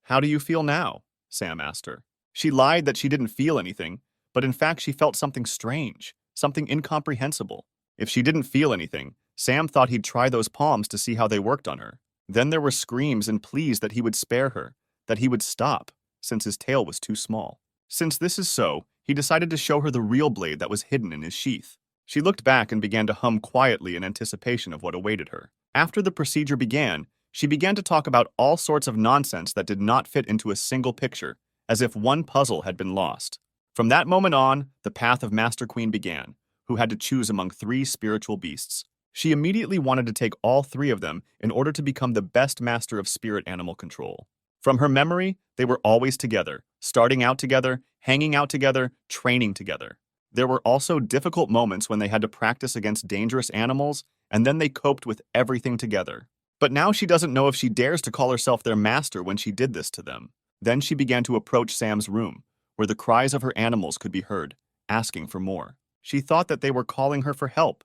How do you feel now? Sam asked her. She lied that she didn't feel anything, but in fact she felt something strange, something incomprehensible. If she didn't feel anything, Sam thought he'd try those palms to see how they worked on her. Then there were screams and pleas that he would spare her, that he would stop, since his tail was too small. Since this is so, he decided to show her the real blade that was hidden in his sheath. She looked back and began to hum quietly in anticipation of what awaited her. After the procedure began, she began to talk about all sorts of nonsense that did not fit into a single picture, as if one puzzle had been lost. From that moment on, the path of Master Queen began, who had to choose among 3 spiritual beasts. She immediately wanted to take all 3 of them in order to become the best master of spirit animal control. From her memory, they were always together, starting out together, hanging out together, training together. There were also difficult moments when they had to practice against dangerous animals, and then they coped with everything together. But now she doesn't know if she dares to call herself their master when she did this to them. Then she began to approach Sam's room, where the cries of her animals could be heard, asking for more. She thought that they were calling her for help,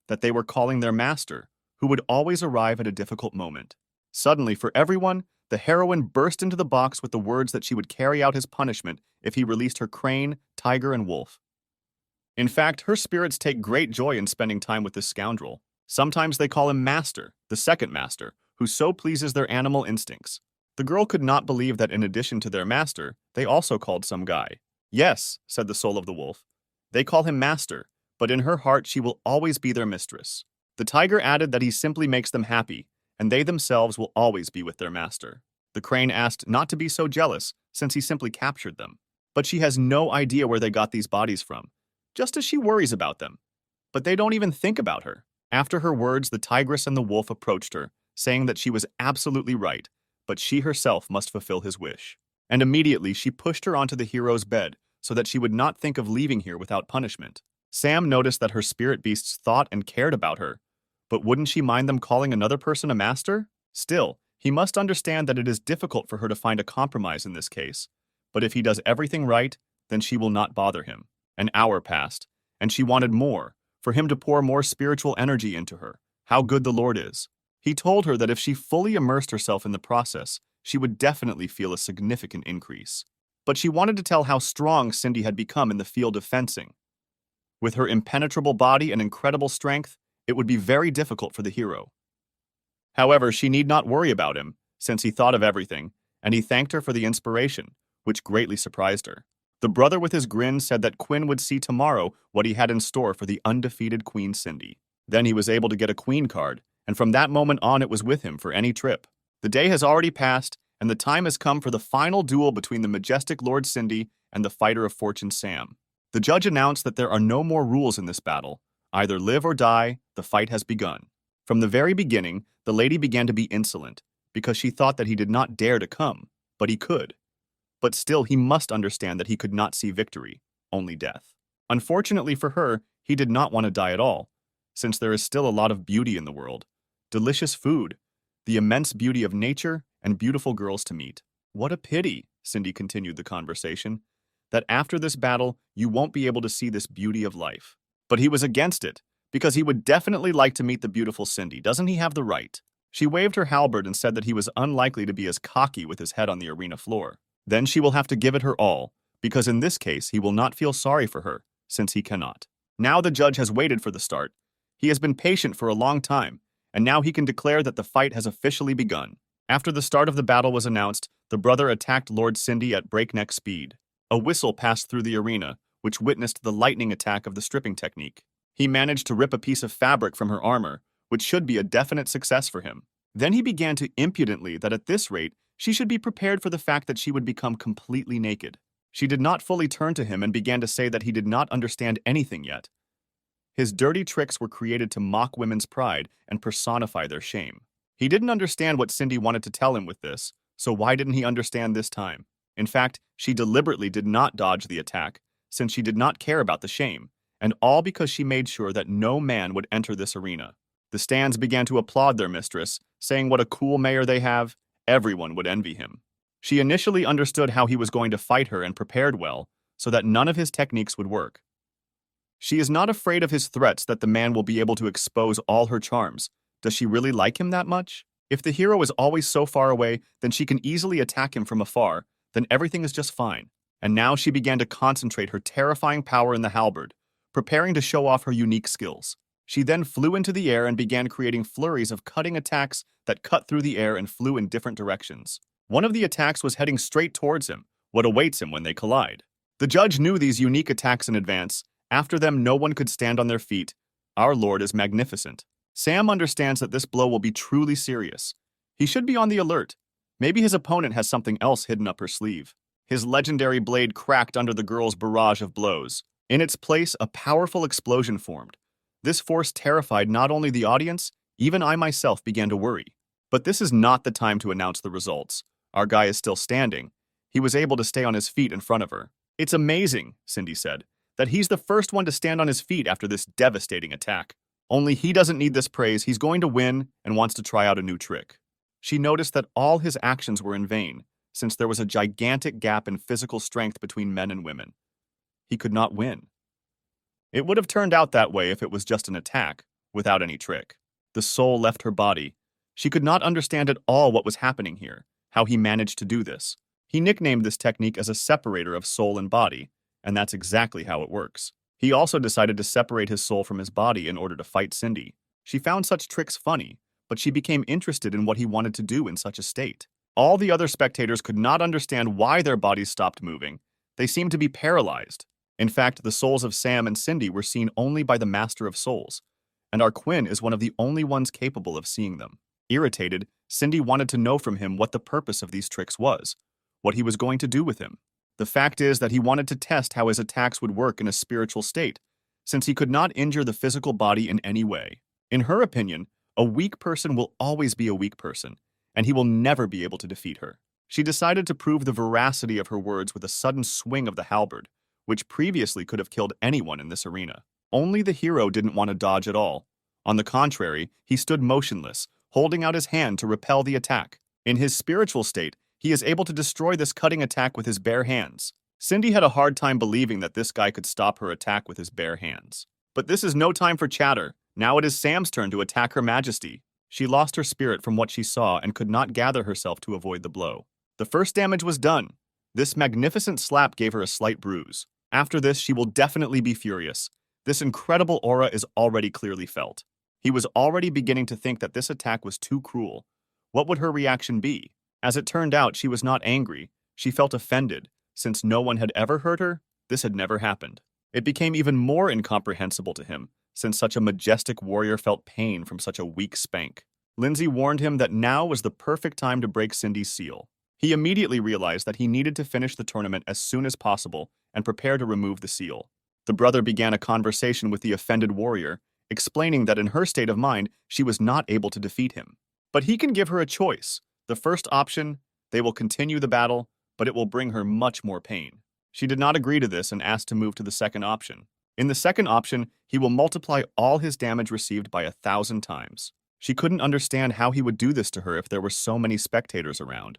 that they were calling their master, who would always arrive at a difficult moment. Suddenly, for everyone, the heroine burst into the box with the words that she would carry out his punishment if he released her crane, tiger, and wolf. In fact, her spirits take great joy in spending time with this scoundrel. Sometimes they call him Master, the second master, who so pleases their animal instincts. The girl could not believe that in addition to their master, they also called some guy. Yes, said the soul of the wolf. They call him Master, but in her heart she will always be their mistress. The tiger added that he simply makes them happy, and they themselves will always be with their master. The crane asked not to be so jealous, since he simply captured them. But she has no idea where they got these bodies from, just as she worries about them. But they don't even think about her. After her words, the tigress and the wolf approached her, saying that she was absolutely right, but she herself must fulfill his wish. And immediately she pushed her onto the hero's bed, so that she would not think of leaving here without punishment. Sam noticed that her spirit beasts thought and cared about her, but wouldn't she mind them calling another person a master? Still, he must understand that it is difficult for her to find a compromise in this case, but if he does everything right, then she will not bother him. An hour passed, and she wanted more, for him to pour more spiritual energy into her. How good the Lord is. He told her that if she fully immersed herself in the process, she would definitely feel a significant increase. But she wanted to tell how strong Cindy had become in the field of fencing. With her impenetrable body and incredible strength, it would be very difficult for the hero. However, she need not worry about him, since he thought of everything, and he thanked her for the inspiration, which greatly surprised her. The brother with his grin said that Quinn would see tomorrow what he had in store for the undefeated Queen Cindy. Then he was able to get a queen card, and from that moment on it was with him for any trip. The day has already passed, and the time has come for the final duel between the majestic Lord Cindy and the fighter of fortune Sam. The judge announced that there are no more rules in this battle. Either live or die, the fight has begun. From the very beginning, the lady began to be insolent, because she thought that he did not dare to come, but he could. But still he must understand that he could not see victory, only death. Unfortunately for her, he did not want to die at all, since there is still a lot of beauty in the world. Delicious food, the immense beauty of nature, and beautiful girls to meet. What a pity, Cindy continued the conversation, that after this battle you won't be able to see this beauty of life. But he was against it, because he would definitely like to meet the beautiful Cindy. Doesn't he have the right? She waved her halberd and said that he was unlikely to be as cocky with his head on the arena floor. Then she will have to give it her all, because in this case he will not feel sorry for her, since he cannot. Now the judge has waited for the start. He has been patient for a long time, and now he can declare that the fight has officially begun. After the start of the battle was announced, the brother attacked Lord Cindy at breakneck speed. A whistle passed through the arena, which witnessed the lightning attack of the stripping technique. He managed to rip a piece of fabric from her armor, which should be a definite success for him. Then he began to impudently that at this rate, she should be prepared for the fact that she would become completely naked. She did not fully turn to him and began to say that he did not understand anything yet. His dirty tricks were created to mock women's pride and personify their shame. He didn't understand what Cindy wanted to tell him with this, so why didn't he understand this time? In fact, she deliberately did not dodge the attack, since she did not care about the shame, and all because she made sure that no man would enter this arena. The stands began to applaud their mistress, saying what a cool mayor they have. Everyone would envy him. She initially understood how he was going to fight her and prepared well, so that none of his techniques would work. She is not afraid of his threats that the man will be able to expose all her charms. Does she really like him that much? If the hero is always so far away, then she can easily attack him from afar, then everything is just fine. And now she began to concentrate her terrifying power in the halberd, preparing to show off her unique skills. She then flew into the air and began creating flurries of cutting attacks that cut through the air and flew in different directions. One of the attacks was heading straight towards him, what awaits him when they collide. The judge knew these unique attacks in advance. After them, no one could stand on their feet. Our Lord is magnificent. Sam understands that this blow will be truly serious. He should be on the alert. Maybe his opponent has something else hidden up her sleeve. His legendary blade cracked under the girl's barrage of blows. In its place, a powerful explosion formed. This force terrified not only the audience, even I myself began to worry. But this is not the time to announce the results. Our guy is still standing. He was able to stay on his feet in front of her. It's amazing, Cindy said, that he's the first one to stand on his feet after this devastating attack. Only he doesn't need this praise. He's going to win and wants to try out a new trick. She noticed that all his actions were in vain, since there was a gigantic gap in physical strength between men and women. He could not win. It would have turned out that way if it was just an attack, without any trick. The soul left her body. She could not understand at all what was happening here, how he managed to do this. He nicknamed this technique as a separator of soul and body, and that's exactly how it works. He also decided to separate his soul from his body in order to fight Cindy. She found such tricks funny, but she became interested in what he wanted to do in such a state. All the other spectators could not understand why their bodies stopped moving. They seemed to be paralyzed. In fact, the souls of Sam and Cindy were seen only by the Master of Souls, and our Quinn is one of the only ones capable of seeing them. Irritated, Cindy wanted to know from him what the purpose of these tricks was, what he was going to do with him. The fact is that he wanted to test how his attacks would work in a spiritual state, since he could not injure the physical body in any way. In her opinion, a weak person will always be a weak person, and he will never be able to defeat her. She decided to prove the veracity of her words with a sudden swing of the halberd, which previously could have killed anyone in this arena. Only the hero didn't want to dodge at all. On the contrary, he stood motionless, holding out his hand to repel the attack. In his spiritual state, he is able to destroy this cutting attack with his bare hands. Cindy had a hard time believing that this guy could stop her attack with his bare hands. But this is no time for chatter. Now it is Sam's turn to attack Her Majesty. She lost her spirit from what she saw and could not gather herself to avoid the blow. The first damage was done. This magnificent slap gave her a slight bruise. After this, she will definitely be furious. This incredible aura is already clearly felt. He was already beginning to think that this attack was too cruel. What would her reaction be? As it turned out, she was not angry. She felt offended. Since no one had ever hurt her, this had never happened. It became even more incomprehensible to him, since such a majestic warrior felt pain from such a weak spank. Lindsay warned him that now was the perfect time to break Cindy's seal. He immediately realized that he needed to finish the tournament as soon as possible and prepare to remove the seal. The brother began a conversation with the offended warrior, explaining that in her state of mind, she was not able to defeat him. But he can give her a choice. The first option, they will continue the battle, but it will bring her much more pain. She did not agree to this and asked to move to the second option. In the second option, he will multiply all his damage received by 1,000 times. She couldn't understand how he would do this to her if there were so many spectators around.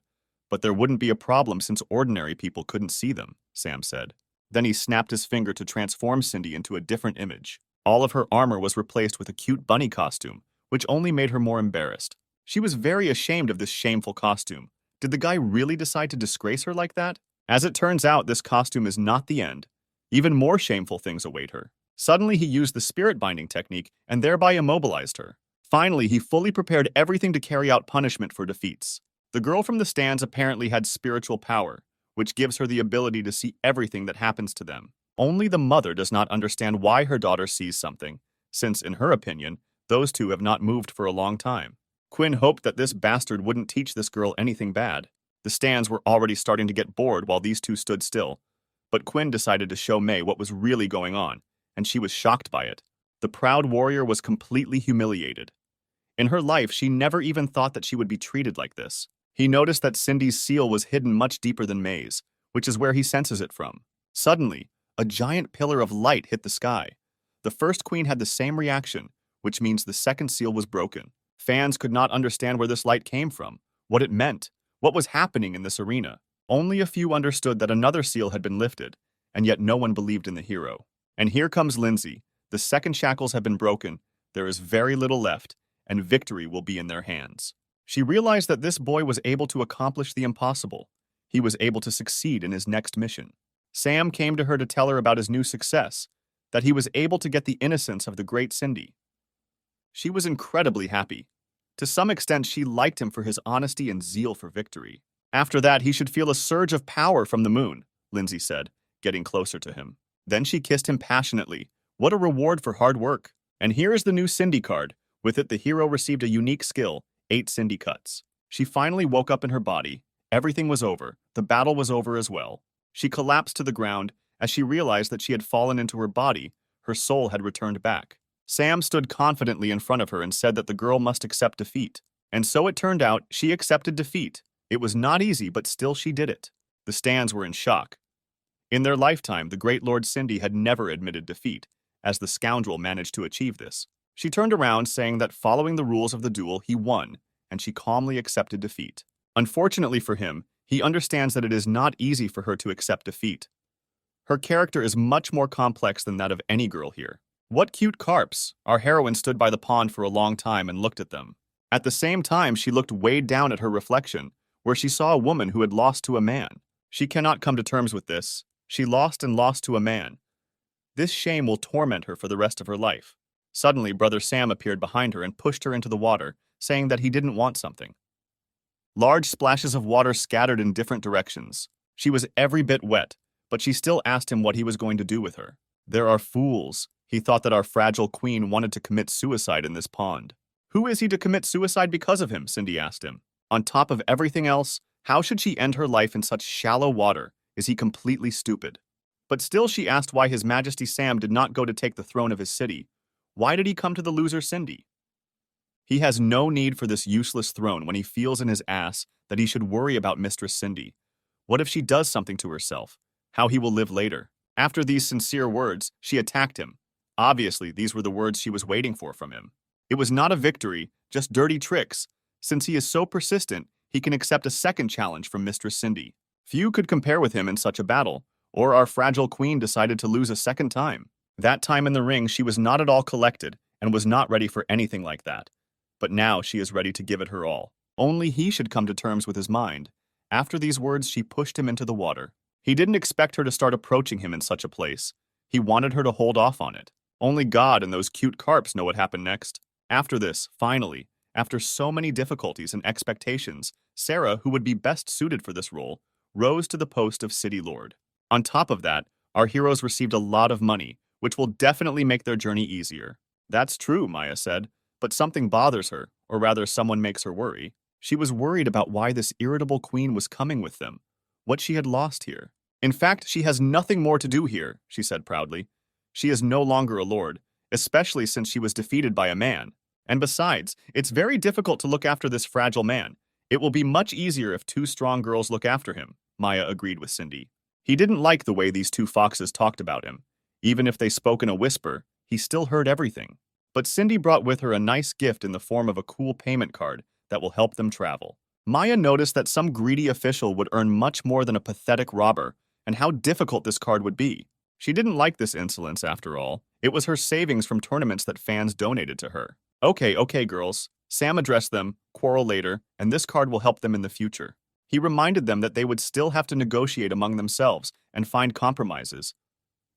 But there wouldn't be a problem since ordinary people couldn't see them, Sam said. Then he snapped his finger to transform Cindy into a different image. All of her armor was replaced with a cute bunny costume, which only made her more embarrassed. She was very ashamed of this shameful costume. Did the guy really decide to disgrace her like that? As it turns out, this costume is not the end. Even more shameful things await her. Suddenly, he used the spirit binding technique and thereby immobilized her. Finally, he fully prepared everything to carry out punishment for defeats. The girl from the stands apparently had spiritual power, which gives her the ability to see everything that happens to them. Only the mother does not understand why her daughter sees something, since, in her opinion, those two have not moved for a long time. Quinn hoped that this bastard wouldn't teach this girl anything bad. The stands were already starting to get bored while these two stood still. But Quinn decided to show May what was really going on, and she was shocked by it. The proud warrior was completely humiliated. In her life, she never even thought that she would be treated like this. He noticed that Cindy's seal was hidden much deeper than May's, which is where he senses it from. Suddenly, a giant pillar of light hit the sky. The first queen had the same reaction, which means the second seal was broken. Fans could not understand where this light came from, what it meant, what was happening in this arena. Only a few understood that another seal had been lifted, and yet no one believed in the hero. And here comes Lindsay. The second shackles have been broken, there is very little left, and victory will be in their hands. She realized that this boy was able to accomplish the impossible. He was able to succeed in his next mission. Sam came to her to tell her about his new success, that he was able to get the innocence of the great Cindy. She was incredibly happy. To some extent, she liked him for his honesty and zeal for victory. After that, he should feel a surge of power from the moon, Lindsay said, getting closer to him. Then she kissed him passionately. What a reward for hard work. And here is the new Cindy card. With it, the hero received a unique skill, 8 Cindy cuts. She finally woke up in her body. Everything was over. The battle was over as well. She collapsed to the ground as she realized that she had fallen into her body. Her soul had returned back. Sam stood confidently in front of her and said that the girl must accept defeat. And so it turned out she accepted defeat. It was not easy, but still she did it. The stands were in shock. In their lifetime, the great Lord Cindy had never admitted defeat, as the scoundrel managed to achieve this. She turned around, saying that following the rules of the duel, he won, and she calmly accepted defeat. Unfortunately for him, he understands that it is not easy for her to accept defeat. Her character is much more complex than that of any girl here. What cute carps! Our heroine stood by the pond for a long time and looked at them. At the same time, she looked way down at her reflection, where she saw a woman who had lost to a man. She cannot come to terms with this. She lost and lost to a man. This shame will torment her for the rest of her life. Suddenly, Brother Sam appeared behind her and pushed her into the water, saying that he didn't want something. Large splashes of water scattered in different directions. She was every bit wet, but she still asked him what he was going to do with her. There are fools. He thought that our fragile queen wanted to commit suicide in this pond. Who is he to commit suicide because of him? Cindy asked him. On top of everything else, how should she end her life in such shallow water? Is he completely stupid? But still she asked why His Majesty Sam did not go to take the throne of his city. Why did he come to the loser Cindy? He has no need for this useless throne when he feels in his ass that he should worry about Mistress Cindy. What if she does something to herself? How he will live later. After these sincere words, she attacked him. Obviously, these were the words she was waiting for from him. It was not a victory, just dirty tricks. Since he is so persistent, he can accept a second challenge from Mistress Cindy. Few could compare with him in such a battle, or our fragile queen decided to lose a second time. That time in the ring, she was not at all collected and was not ready for anything like that. But now she is ready to give it her all. Only he should come to terms with his mind. After these words, she pushed him into the water. He didn't expect her to start approaching him in such a place. He wanted her to hold off on it. Only God and those cute carps know what happened next. After this, finally, after so many difficulties and expectations, Sarah, who would be best suited for this role, rose to the post of City Lord. On top of that, our heroes received a lot of money, which will definitely make their journey easier. That's true, Maya said, but something bothers her, or rather someone makes her worry. She was worried about why this irritable queen was coming with them, what she had lost here. In fact, she has nothing more to do here, she said proudly. She is no longer a lord, especially since she was defeated by a man. And besides, it's very difficult to look after this fragile man. It will be much easier if 2 strong girls look after him, Maya agreed with Cindy. He didn't like the way these 2 foxes talked about him. Even if they spoke in a whisper, he still heard everything. But Cindy brought with her a nice gift in the form of a cool payment card that will help them travel. Maya noticed that some greedy official would earn much more than a pathetic robber, and how difficult this card would be. She didn't like this insolence after all. It was her savings from tournaments that fans donated to her. Okay, girls. Sam addressed them, quarrel later, and this card will help them in the future. He reminded them that they would still have to negotiate among themselves and find compromises.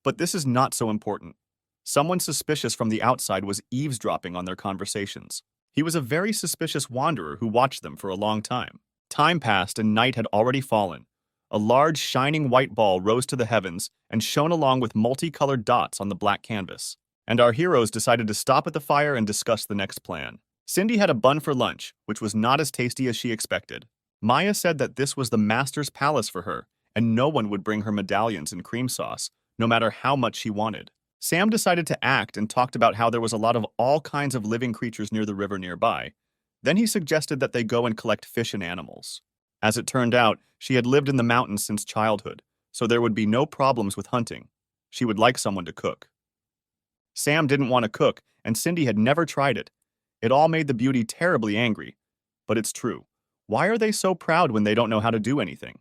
But this is not so important. Someone suspicious from the outside was eavesdropping on their conversations. He was a very suspicious wanderer who watched them for a long time. Time passed and night had already fallen. A large, shining white ball rose to the heavens and shone along with multicolored dots on the black canvas. And our heroes decided to stop at the fire and discuss the next plan. Cindy had a bun for lunch, which was not as tasty as she expected. Maya said that this was the master's palace for her, and no one would bring her medallions and cream sauce, no matter how much she wanted. Sam decided to act and talked about how there was a lot of all kinds of living creatures near the river nearby. Then he suggested that they go and collect fish and animals. As it turned out, she had lived in the mountains since childhood, so there would be no problems with hunting. She would like someone to cook. Sam didn't want to cook, and Cindy had never tried it. It all made the beauty terribly angry. But it's true. Why are they so proud when they don't know how to do anything?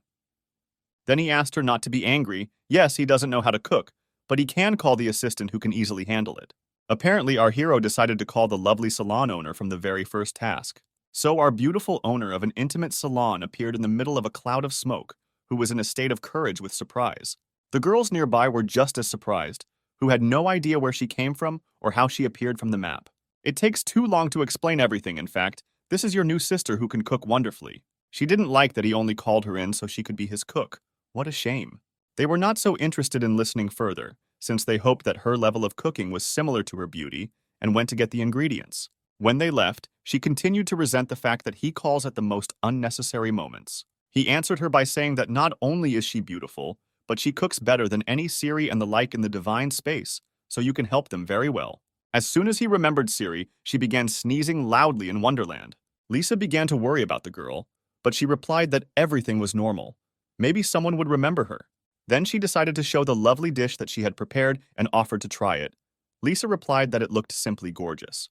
Then he asked her not to be angry. Yes, he doesn't know how to cook, but he can call the assistant who can easily handle it. Apparently, our hero decided to call the lovely salon owner from the very first task. So our beautiful owner of an intimate salon appeared in the middle of a cloud of smoke, who was in a state of courage with surprise. The girls nearby were just as surprised, who had no idea where she came from or how she appeared from the map. It takes too long to explain everything, in fact. This is your new sister who can cook wonderfully. She didn't like that he only called her in so she could be his cook. What a shame. They were not so interested in listening further, since they hoped that her level of cooking was similar to her beauty and went to get the ingredients. When they left, she continued to resent the fact that he calls at the most unnecessary moments. He answered her by saying that not only is she beautiful, but she cooks better than any Siri and the like in the divine space, so you can help them very well. As soon as he remembered Siri, she began sneezing loudly in Wonderland. Lisa began to worry about the girl, but she replied that everything was normal. Maybe someone would remember her. Then she decided to show the lovely dish that she had prepared and offered to try it. Lisa replied that it looked simply gorgeous.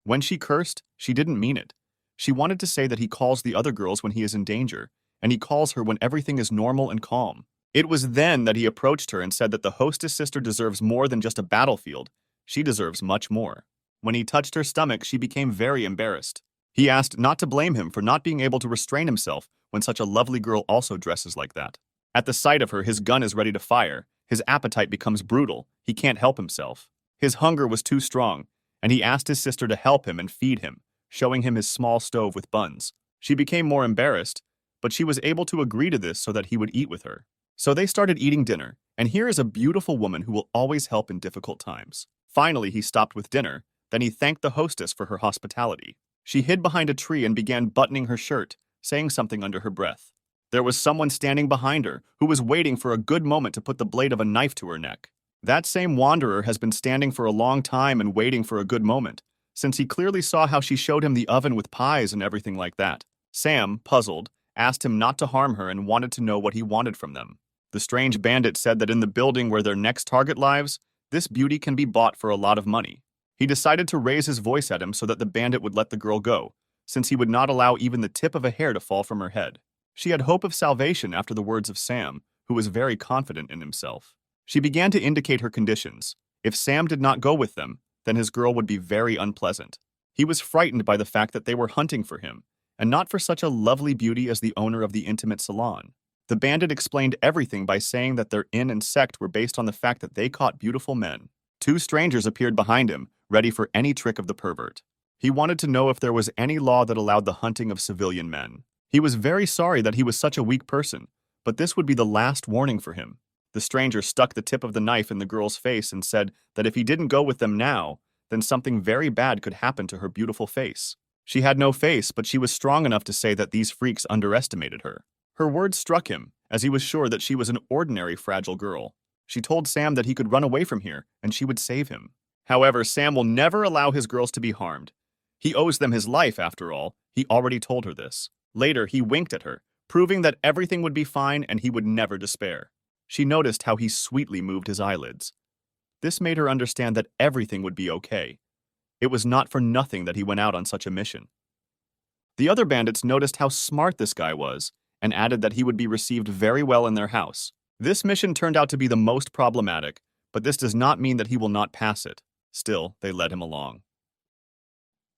When she cursed, she didn't mean it. She wanted to say that he calls the other girls when he is in danger, and he calls her when everything is normal and calm. It was then that he approached her and said that the hostess sister deserves more than just a battlefield. She deserves much more. When he touched her stomach, she became very embarrassed. He asked not to blame him for not being able to restrain himself when such a lovely girl also dresses like that. At the sight of her, his gun is ready to fire. His appetite becomes brutal. He can't help himself. His hunger was too strong, and he asked his sister to help him and feed him, showing him his small stove with buns. She became more embarrassed, but she was able to agree to this so that he would eat with her. So they started eating dinner, and here is a beautiful woman who will always help in difficult times. Finally, he stopped with dinner. Then he thanked the hostess for her hospitality. She hid behind a tree and began buttoning her shirt, saying something under her breath. There was someone standing behind her who was waiting for a good moment to put the blade of a knife to her neck. That same wanderer has been standing for a long time and waiting for a good moment, since he clearly saw how she showed him the oven with pies and everything like that. Sam, puzzled, asked him not to harm her and wanted to know what he wanted from them. The strange bandit said that in the building where their next target lives, this beauty can be bought for a lot of money. He decided to raise his voice at him so that the bandit would let the girl go, since he would not allow even the tip of a hair to fall from her head. She had hope of salvation after the words of Sam, who was very confident in himself. She began to indicate her conditions. If Sam did not go with them, then his girl would be very unpleasant. He was frightened by the fact that they were hunting for him, and not for such a lovely beauty as the owner of the intimate salon. The bandit explained everything by saying that their inn and sect were based on the fact that they caught beautiful men. Two strangers appeared behind him, ready for any trick of the pervert. He wanted to know if there was any law that allowed the hunting of civilian men. He was very sorry that he was such a weak person, but this would be the last warning for him. The stranger stuck the tip of the knife in the girl's face and said that if he didn't go with them now, then something very bad could happen to her beautiful face. She had no face, but she was strong enough to say that these freaks underestimated her. Her words struck him, as he was sure that she was an ordinary fragile girl. She told Sam that he could run away from here, and she would save him. However, Sam will never allow his girls to be harmed. He owes them his life, after all. He already told her this. Later, he winked at her, proving that everything would be fine and he would never despair. She noticed how he sweetly moved his eyelids. This made her understand that everything would be okay. It was not for nothing that he went out on such a mission. The other bandits noticed how smart this guy was, and added that he would be received very well in their house. This mission turned out to be the most problematic, but this does not mean that he will not pass it. Still, they led him along.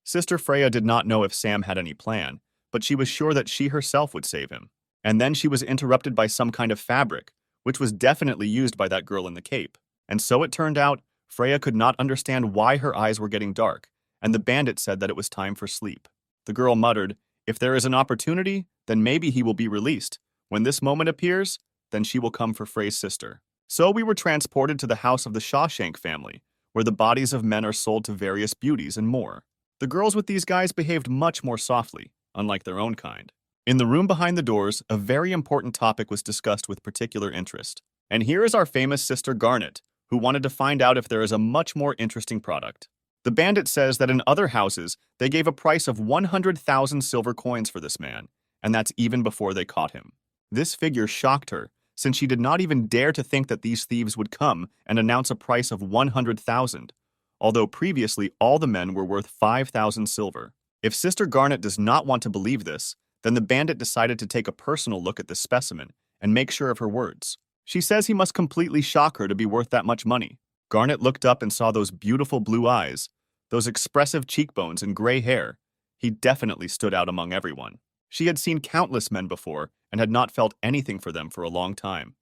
Sister Freya did not know if Sam had any plan, but she was sure that she herself would save him. And then she was interrupted by some kind of fabric, which was definitely used by that girl in the cape. And so it turned out, Freya could not understand why her eyes were getting dark, and the bandit said that it was time for sleep. The girl muttered, "If there is an opportunity, then maybe he will be released. When this moment appears, then she will come for Frey's sister." So we were transported to the house of the Shawshank family, where the bodies of men are sold to various beauties and more. The girls with these guys behaved much more softly, unlike their own kind. In the room behind the doors, a very important topic was discussed with particular interest. And here is our famous sister Garnet, who wanted to find out if there is a much more interesting product. The bandit says that in other houses, they gave a price of 100,000 silver coins for this man, and that's even before they caught him. This figure shocked her, since she did not even dare to think that these thieves would come and announce a price of 100,000, although previously all the men were worth 5,000 silver. If Sister Garnet does not want to believe this, then the bandit decided to take a personal look at this specimen and make sure of her words. She says he must completely shock her to be worth that much money. Garnet looked up and saw those beautiful blue eyes, those expressive cheekbones and gray hair. He definitely stood out among everyone. She had seen countless men before and had not felt anything for them for a long time.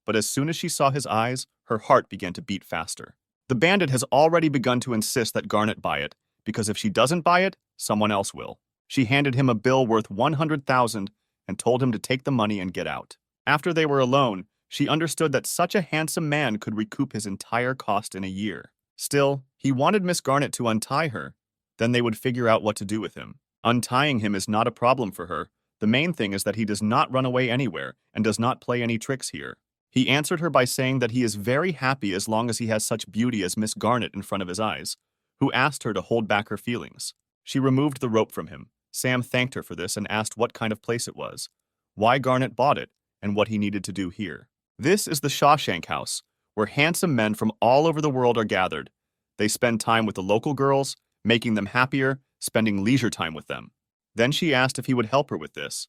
But as soon as she saw his eyes, her heart began to beat faster. The bandit has already begun to insist that Garnet buy it, because if she doesn't buy it, someone else will. She handed him a bill worth 100,000 and told him to take the money and get out. After they were alone, she understood that such a handsome man could recoup his entire cost in a year. Still, he wanted Miss Garnet to untie her. Then they would figure out what to do with him. Untying him is not a problem for her. The main thing is that he does not run away anywhere and does not play any tricks here. He answered her by saying that he is very happy as long as he has such beauty as Miss Garnet in front of his eyes, who asked her to hold back her feelings. She removed the rope from him. Sam thanked her for this and asked what kind of place it was, why Garnet bought it, and what he needed to do here. This is the Shawshank House, where handsome men from all over the world are gathered. They spend time with the local girls, making them happier, spending leisure time with them. Then she asked if he would help her with this.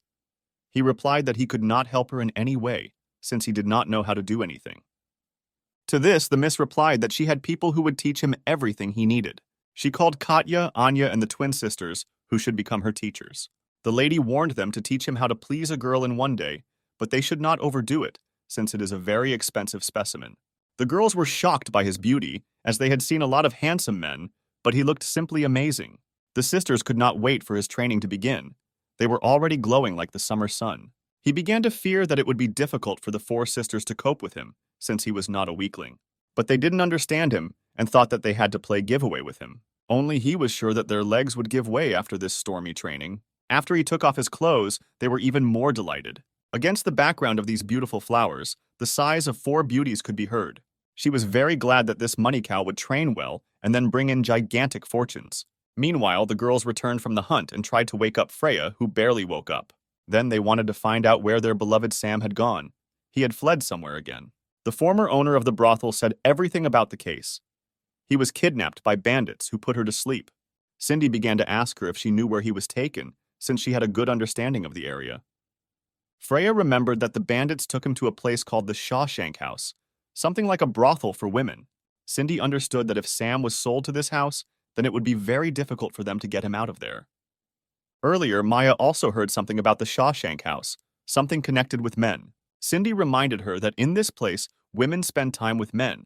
He replied that he could not help her in any way, since he did not know how to do anything. To this, the miss replied that she had people who would teach him everything he needed. She called Katya, Anya, and the twin sisters, who should become her teachers. The lady warned them to teach him how to please a girl in one day, but they should not overdo it, since it is a very expensive specimen. The girls were shocked by his beauty, as they had seen a lot of handsome men, but he looked simply amazing. The sisters could not wait for his training to begin. They were already glowing like the summer sun. He began to fear that it would be difficult for the four sisters to cope with him, since he was not a weakling. But they didn't understand him and thought that they had to play giveaway with him. Only he was sure that their legs would give way after this stormy training. After he took off his clothes, they were even more delighted. Against the background of these beautiful flowers, the sighs of four beauties could be heard. She was very glad that this money cow would train well and then bring in gigantic fortunes. Meanwhile, the girls returned from the hunt and tried to wake up Freya, who barely woke up. Then they wanted to find out where their beloved Sam had gone. He had fled somewhere again. The former owner of the brothel said everything about the case. He was kidnapped by bandits who put her to sleep. Cindy began to ask her if she knew where he was taken, since she had a good understanding of the area. Freya remembered that the bandits took him to a place called the Shawshank House, something like a brothel for women. Cindy understood that if Sam was sold to this house, then it would be very difficult for them to get him out of there. Earlier, Maya also heard something about the Shawshank House, something connected with men. Cindy reminded her that in this place, women spend time with men,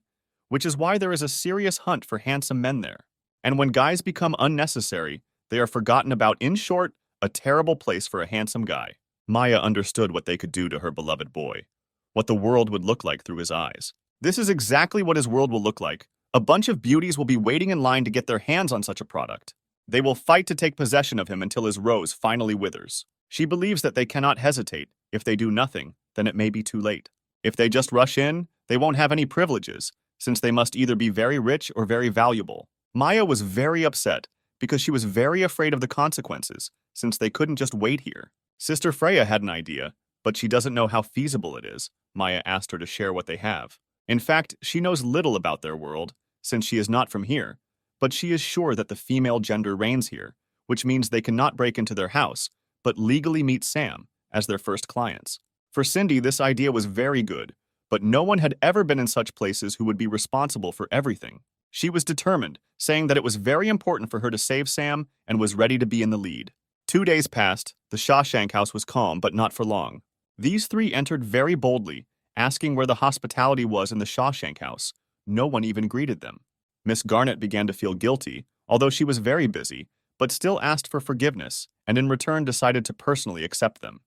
which is why there is a serious hunt for handsome men there. And when guys become unnecessary, they are forgotten about. In short, a terrible place for a handsome guy. Maya understood what they could do to her beloved boy, what the world would look like through his eyes. This is exactly what his world will look like. A bunch of beauties will be waiting in line to get their hands on such a product. They will fight to take possession of him until his rose finally withers. She believes that they cannot hesitate. If they do nothing, then it may be too late. If they just rush in, they won't have any privileges, since they must either be very rich or very valuable. Maya was very upset because she was very afraid of the consequences, since they couldn't just wait here. Sister Freya had an idea, but she doesn't know how feasible it is. Maya asked her to share what they have. In fact, she knows little about their world, since she is not from here, but she is sure that the female gender reigns here, which means they cannot break into their house, but legally meet Sam as their first clients. For Cindy, this idea was very good, but no one had ever been in such places who would be responsible for everything. She was determined, saying that it was very important for her to save Sam and was ready to be in the lead. 2 days passed. The Shawshank house was calm, but not for long. These three entered very boldly, asking where the hospitality was in the Shawshank house. No one even greeted them. Miss Garnet began to feel guilty, although she was very busy, but still asked for forgiveness, and in return decided to personally accept them.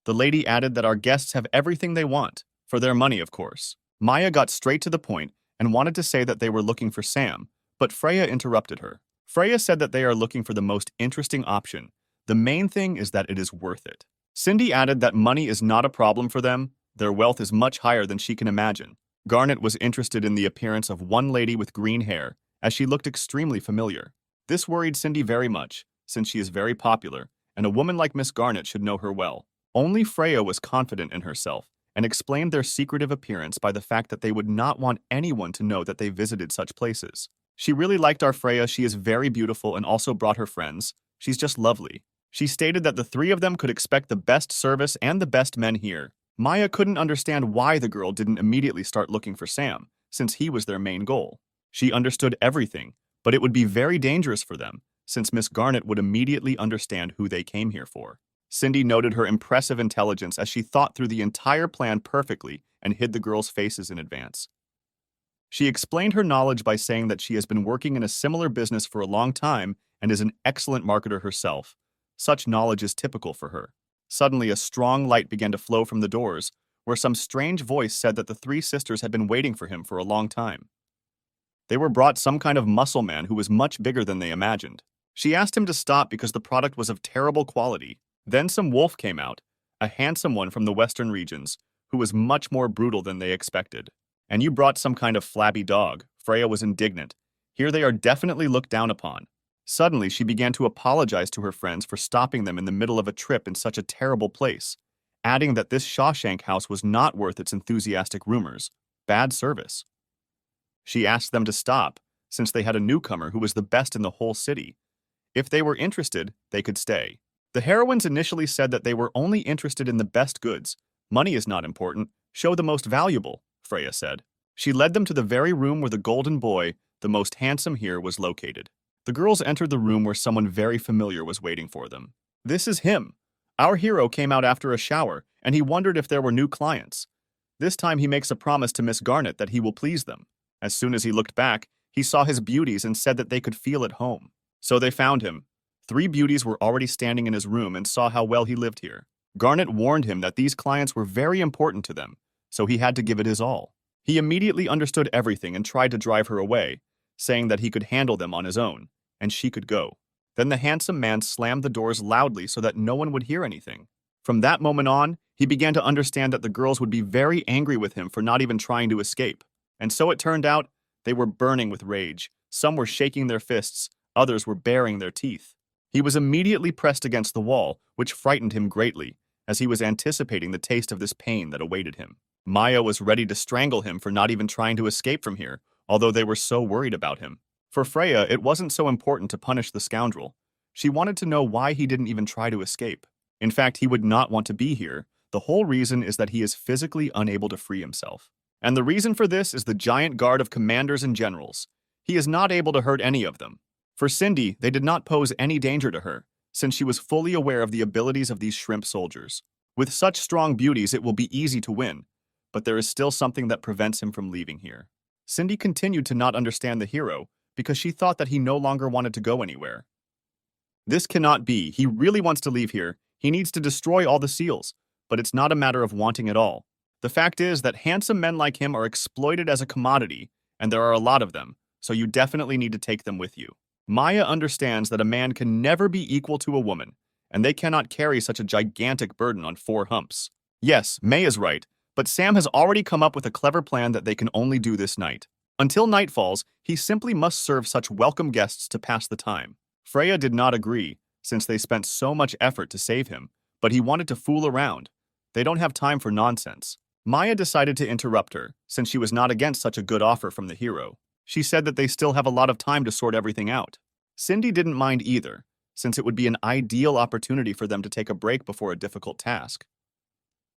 The lady added that our guests have everything they want, for their money, of course. Maya got straight to the point and wanted to say that they were looking for Sam, but Freya interrupted her. Freya said that they are looking for the most interesting option. The main thing is that it is worth it. Cindy added that money is not a problem for them. Their wealth is much higher than she can imagine. Garnet was interested in the appearance of one lady with green hair, as she looked extremely familiar. This worried Cindy very much, since she is very popular, and a woman like Miss Garnet should know her well. Only Freya was confident in herself, and explained their secretive appearance by the fact that they would not want anyone to know that they visited such places. She really liked our Freya. She is very beautiful and also brought her friends. She's just lovely. She stated that the three of them could expect the best service and the best men here. Maya couldn't understand why the girl didn't immediately start looking for Sam, since he was their main goal. She understood everything, but it would be very dangerous for them, since Miss Garnet would immediately understand who they came here for. Cindy noted her impressive intelligence as she thought through the entire plan perfectly and hid the girls' faces in advance. She explained her knowledge by saying that she has been working in a similar business for a long time and is an excellent marketer herself. Such knowledge is typical for her. Suddenly, a strong light began to flow from the doors, where some strange voice said that the three sisters had been waiting for him for a long time. They were brought some kind of muscle man who was much bigger than they imagined. She asked him to stop because the product was of terrible quality. Then some wolf came out, a handsome one from the western regions, who was much more brutal than they expected. And you brought some kind of flabby dog. Freya was indignant. Here they are definitely looked down upon. Suddenly, she began to apologize to her friends for stopping them in the middle of a trip in such a terrible place, adding that this Shawshank house was not worth its enthusiastic rumors. Bad service. She asked them to stop, since they had a newcomer who was the best in the whole city. If they were interested, they could stay. The heroines initially said that they were only interested in the best goods. Money is not important. Show the most valuable, Freya said. She led them to the very room where the golden boy, the most handsome here, was located. The girls entered the room where someone very familiar was waiting for them. This is him. Our hero came out after a shower, and he wondered if there were new clients. This time he makes a promise to Miss Garnet that he will please them. As soon as he looked back, he saw his beauties and said that they could feel at home. So they found him. 3 beauties were already standing in his room and saw how well he lived here. Garnet warned him that these clients were very important to them, so he had to give it his all. He immediately understood everything and tried to drive her away, saying that he could handle them on his own, and she could go. Then the handsome man slammed the doors loudly so that no one would hear anything. From that moment on, he began to understand that the girls would be very angry with him for not even trying to escape. And so it turned out, they were burning with rage. Some were shaking their fists, others were baring their teeth. He was immediately pressed against the wall, which frightened him greatly, as he was anticipating the taste of this pain that awaited him. Maya was ready to strangle him for not even trying to escape from here, although they were so worried about him. For Freya, it wasn't so important to punish the scoundrel. She wanted to know why he didn't even try to escape. In fact, he would not want to be here. The whole reason is that he is physically unable to free himself. And the reason for this is the giant guard of commanders and generals. He is not able to hurt any of them. For Cindy, they did not pose any danger to her, since she was fully aware of the abilities of these shrimp soldiers. With such strong beauties, it will be easy to win, but there is still something that prevents him from leaving here. Cindy continued to not understand the hero, because she thought that he no longer wanted to go anywhere. This cannot be. He really wants to leave here. He needs to destroy all the seals, but it's not a matter of wanting at all. The fact is that handsome men like him are exploited as a commodity, and there are a lot of them, so you definitely need to take them with you. Maya understands that a man can never be equal to a woman, and they cannot carry such a gigantic burden on 4 humps. Yes, May is right, but Sam has already come up with a clever plan that they can only do this night. Until night falls, he simply must serve such welcome guests to pass the time. Freya did not agree, since they spent so much effort to save him, but he wanted to fool around. They don't have time for nonsense. Maya decided to interrupt her, since she was not against such a good offer from the hero. She said that they still have a lot of time to sort everything out. Cindy didn't mind either, since it would be an ideal opportunity for them to take a break before a difficult task.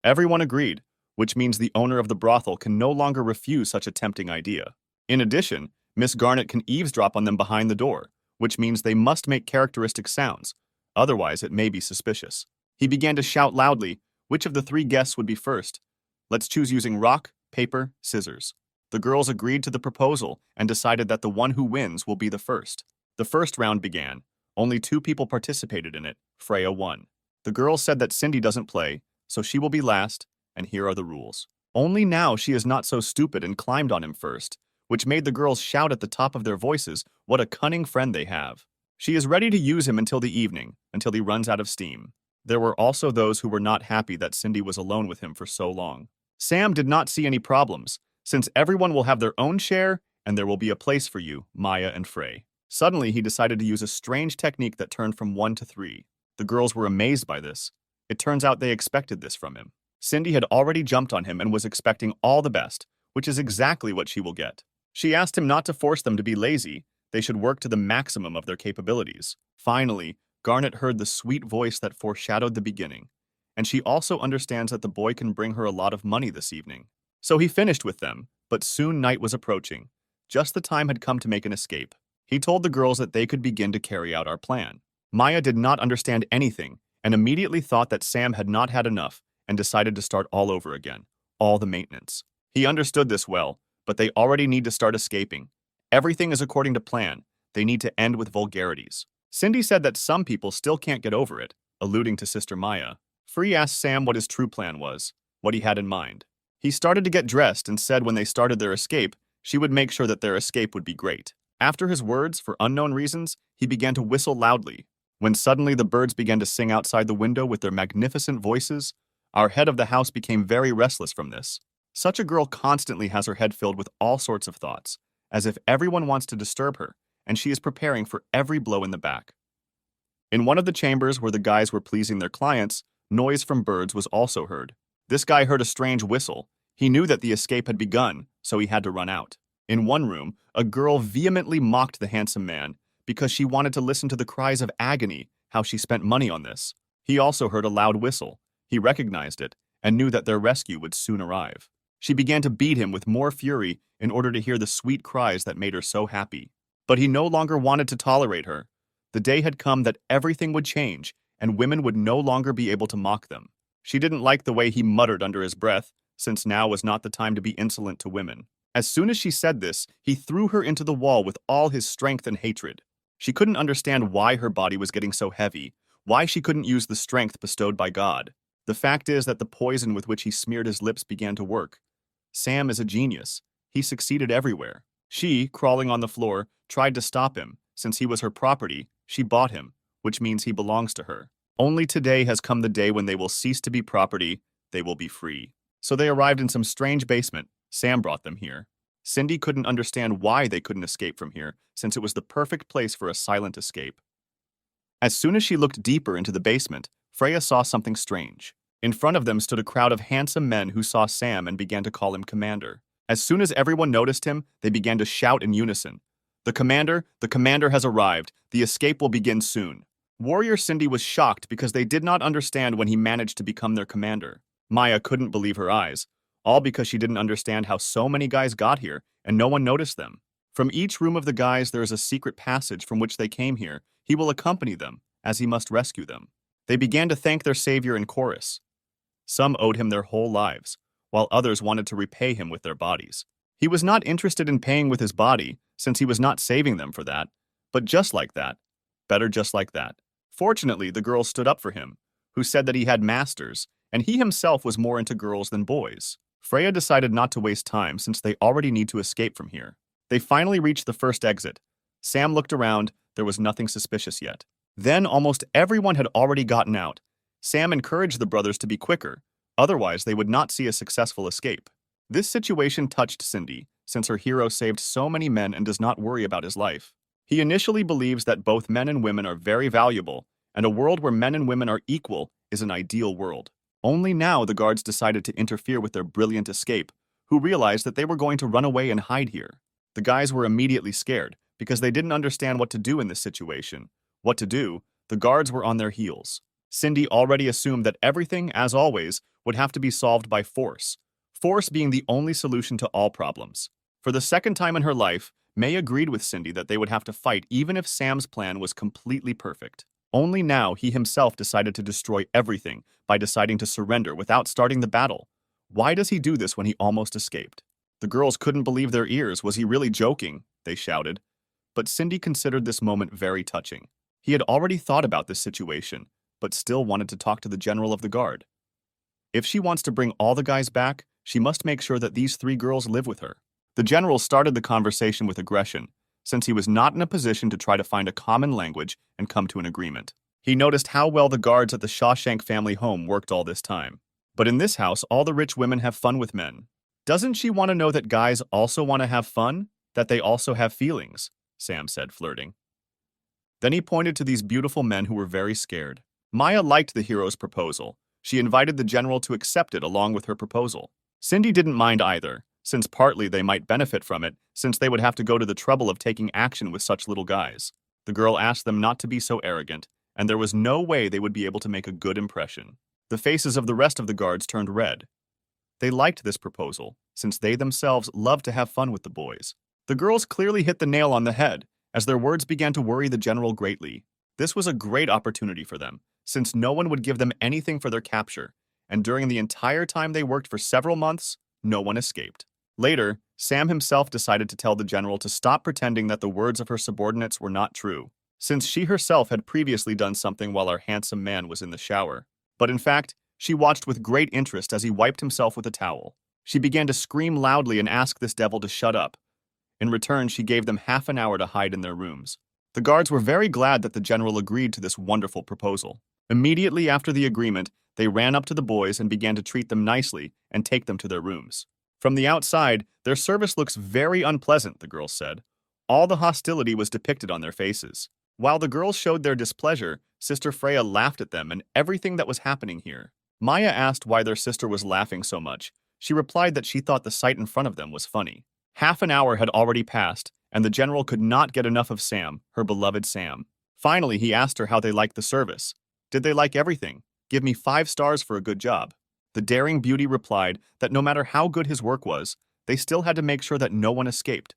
Everyone agreed, which means the owner of the brothel can no longer refuse such a tempting idea. In addition, Miss Garnet can eavesdrop on them behind the door, which means they must make characteristic sounds, otherwise it may be suspicious. He began to shout loudly, which of the three guests would be first? Let's choose using rock, paper, scissors. The girls agreed to the proposal and decided that the one who wins will be the first. The first round began. Only 2 people participated in it. Freya won. The girls said that Cindy doesn't play, so she will be last, and here are the rules. Only now she is not so stupid and climbed on him first, which made the girls shout at the top of their voices what a cunning friend they have. She is ready to use him until the evening, until he runs out of steam. There were also those who were not happy that Cindy was alone with him for so long. Sam did not see any problems, since everyone will have their own share and there will be a place for you, Maya and Frey. Suddenly, he decided to use a strange technique that turned from 1 to 3. The girls were amazed by this. It turns out they expected this from him. Cindy had already jumped on him and was expecting all the best, which is exactly what she will get. She asked him not to force them to be lazy. They should work to the maximum of their capabilities. Finally, Garnet heard the sweet voice that foreshadowed the beginning, and she also understands that the boy can bring her a lot of money this evening. So he finished with them, but soon night was approaching. Just the time had come to make an escape. He told the girls that they could begin to carry out our plan. Maya did not understand anything and immediately thought that Sam had not had enough and decided to start all over again, all the maintenance. He understood this well, but they already need to start escaping. Everything is according to plan. They need to end with vulgarities. Cindy said that some people still can't get over it, alluding to Sister Maya. Free asked Sam what his true plan was, what he had in mind. He started to get dressed and said when they started their escape, she would make sure that their escape would be great. After his words, for unknown reasons, he began to whistle loudly. When suddenly the birds began to sing outside the window with their magnificent voices, our head of the house became very restless from this. Such a girl constantly has her head filled with all sorts of thoughts, as if everyone wants to disturb her, and she is preparing for every blow in the back. In one of the chambers where the guys were pleasing their clients, noise from birds was also heard. This guy heard a strange whistle. He knew that the escape had begun, so he had to run out. In one room, a girl vehemently mocked the handsome man because she wanted to listen to the cries of agony, how she spent money on this. He also heard a loud whistle. He recognized it and knew that their rescue would soon arrive. She began to beat him with more fury in order to hear the sweet cries that made her so happy. But he no longer wanted to tolerate her. The day had come that everything would change and women would no longer be able to mock them. She didn't like the way he muttered under his breath, since now was not the time to be insolent to women. As soon as she said this, he threw her into the wall with all his strength and hatred. She couldn't understand why her body was getting so heavy, why she couldn't use the strength bestowed by God. The fact is that the poison with which he smeared his lips began to work. Sam is a genius. He succeeded everywhere. She, crawling on the floor, tried to stop him. Since he was her property, she bought him, which means he belongs to her. Only today has come the day when they will cease to be property, they will be free. So they arrived in some strange basement. Sam brought them here. Cindy couldn't understand why they couldn't escape from here, since it was the perfect place for a silent escape. As soon as she looked deeper into the basement, Freya saw something strange. In front of them stood a crowd of handsome men who saw Sam and began to call him Commander. As soon as everyone noticed him, they began to shout in unison. The commander has arrived. The escape will begin soon. Warrior Cindy was shocked because they did not understand when he managed to become their commander. Maya couldn't believe her eyes, all because she didn't understand how so many guys got here and no one noticed them. From each room of the guys there is a secret passage from which they came here. He will accompany them, as he must rescue them. They began to thank their savior in chorus. Some owed him their whole lives, while others wanted to repay him with their bodies. He was not interested in paying with his body, since he was not saving them for that, but just like that. Better just like that. Fortunately, the girls stood up for him, who said that he had masters, and he himself was more into girls than boys. Freya decided not to waste time since they already need to escape from here. They finally reached the first exit. Sam looked around. There was nothing suspicious yet. Then almost everyone had already gotten out. Sam encouraged the brothers to be quicker, otherwise they would not see a successful escape. This situation touched Cindy, since her hero saved so many men and does not worry about his life. He initially believes that both men and women are very valuable, and a world where men and women are equal is an ideal world. Only now the guards decided to interfere with their brilliant escape, who realized that they were going to run away and hide here. The guys were immediately scared, because they didn't understand what to do in this situation. What to do, the guards were on their heels. Cindy already assumed that everything, as always, would have to be solved by force. Force being the only solution to all problems. For the second time in her life, May agreed with Cindy that they would have to fight even if Sam's plan was completely perfect. Only now he himself decided to destroy everything by deciding to surrender without starting the battle. Why does he do this when he almost escaped? The girls couldn't believe their ears. Was he really joking? They shouted. But Cindy considered this moment very touching. He had already thought about this situation, but still wanted to talk to the general of the guard. If she wants to bring all the guys back, she must make sure that these 3 girls live with her. The general started the conversation with aggression, since he was not in a position to try to find a common language and come to an agreement. He noticed how well the guards at the Shawshank family home worked all this time. But in this house, all the rich women have fun with men. Doesn't she want to know that guys also want to have fun? That they also have feelings? Sam said, flirting. Then he pointed to these beautiful men who were very scared. Maya liked the hero's proposal. She invited the general to accept it along with her proposal. Cindy didn't mind either, since partly they might benefit from it, since they would have to go to the trouble of taking action with such little guys. The girl asked them not to be so arrogant, and there was no way they would be able to make a good impression. The faces of the rest of the guards turned red. They liked this proposal, since they themselves loved to have fun with the boys. The girls clearly hit the nail on the head, as their words began to worry the general greatly. This was a great opportunity for them, since no one would give them anything for their capture, and during the entire time they worked for several months, no one escaped. Later, Sam himself decided to tell the general to stop pretending that the words of her subordinates were not true, since she herself had previously done something while our handsome man was in the shower. But in fact, she watched with great interest as he wiped himself with a towel. She began to scream loudly and ask this devil to shut up. In return, she gave them half an hour to hide in their rooms. The guards were very glad that the general agreed to this wonderful proposal. Immediately after the agreement, they ran up to the boys and began to treat them nicely and take them to their rooms. From the outside, their service looks very unpleasant, the girls said. All the hostility was depicted on their faces. While the girls showed their displeasure, Sister Freya laughed at them and everything that was happening here. Maya asked why their sister was laughing so much. She replied that she thought the sight in front of them was funny. Half an hour had already passed, and the general could not get enough of Sam, her beloved Sam. Finally, he asked her how they liked the service. Did they like everything? Give me 5 stars for a good job. The daring beauty replied that no matter how good his work was, they still had to make sure that no one escaped.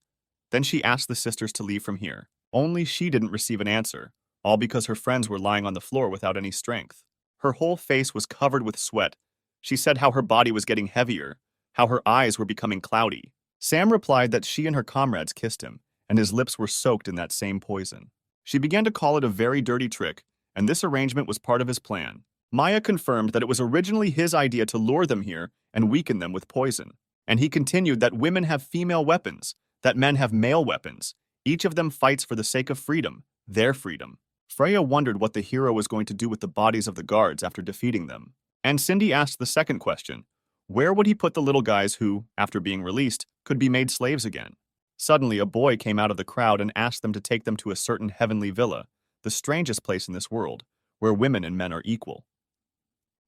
Then she asked the sisters to leave from here. Only she didn't receive an answer, all because her friends were lying on the floor without any strength. Her whole face was covered with sweat. She said how her body was getting heavier, how her eyes were becoming cloudy. Sam replied that she and her comrades kissed him, and his lips were soaked in that same poison. She began to call it a very dirty trick, and this arrangement was part of his plan. Maya confirmed that it was originally his idea to lure them here and weaken them with poison. And he continued that women have female weapons, that men have male weapons. Each of them fights for the sake of freedom, their freedom. Freya wondered what the hero was going to do with the bodies of the guards after defeating them. And Cindy asked the second question. Where would he put the little guys who, after being released, could be made slaves again? Suddenly, a boy came out of the crowd and asked them to take them to a certain heavenly villa, the strangest place in this world, where women and men are equal.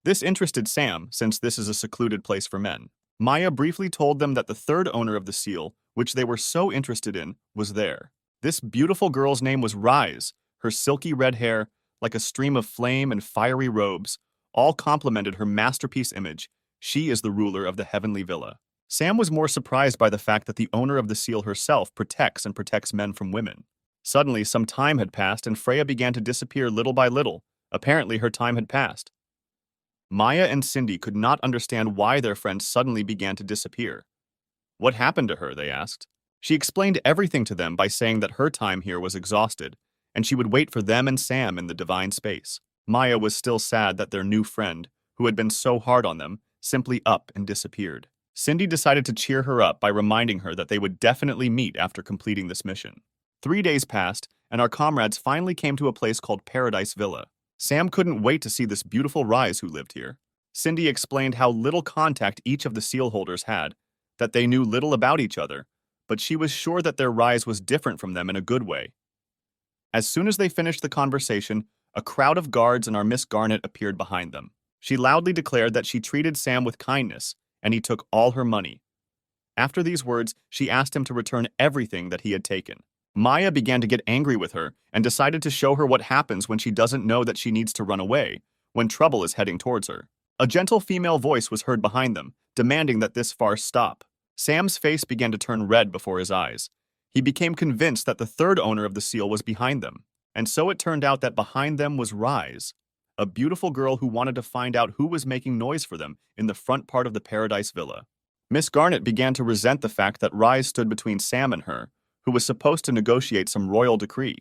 This interested Sam, since this is a secluded place for men. Maya briefly told them that the third owner of the seal, which they were so interested in, was there. This beautiful girl's name was Rise. Her silky red hair, like a stream of flame, and fiery robes, all complemented her masterpiece image. She is the ruler of the heavenly villa. Sam was more surprised by the fact that the owner of the seal herself protects men from women. Suddenly, some time had passed and Freya began to disappear little by little. Apparently, her time had passed. Maya and Cindy could not understand why their friend suddenly began to disappear. What happened to her, they asked. She explained everything to them by saying that her time here was exhausted, and she would wait for them and Sam in the divine space. Maya was still sad that their new friend, who had been so hard on them, simply up and disappeared. Cindy decided to cheer her up by reminding her that they would definitely meet after completing this mission. 3 days passed, and our comrades finally came to a place called Paradise Villa. Sam couldn't wait to see this beautiful Rise who lived here. Cindy explained how little contact each of the seal holders had, that they knew little about each other, but she was sure that their Rise was different from them in a good way. As soon as they finished the conversation, a crowd of guards and our Miss Garnet appeared behind them. She loudly declared that she treated Sam with kindness, and he took all her money. After these words, she asked him to return everything that he had taken. Maya began to get angry with her and decided to show her what happens when she doesn't know that she needs to run away, when trouble is heading towards her. A gentle female voice was heard behind them, demanding that this farce stop. Sam's face began to turn red before his eyes. He became convinced that the third owner of the seal was behind them, and so it turned out that behind them was Rise, a beautiful girl who wanted to find out who was making noise for them in the front part of the Paradise Villa. Miss Garnet began to resent the fact that Rise stood between Sam and her, who was supposed to negotiate some royal decree.